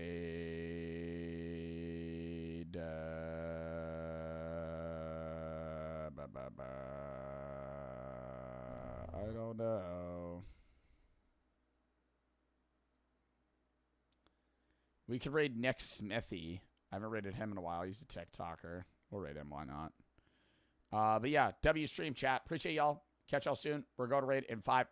I don't know. We could raid Nick Smithy. I haven't raided him in a while. He's a TikToker. We'll raid him. Why not? But yeah, W stream chat. Appreciate y'all. Catch y'all soon. We're going to raid in 5,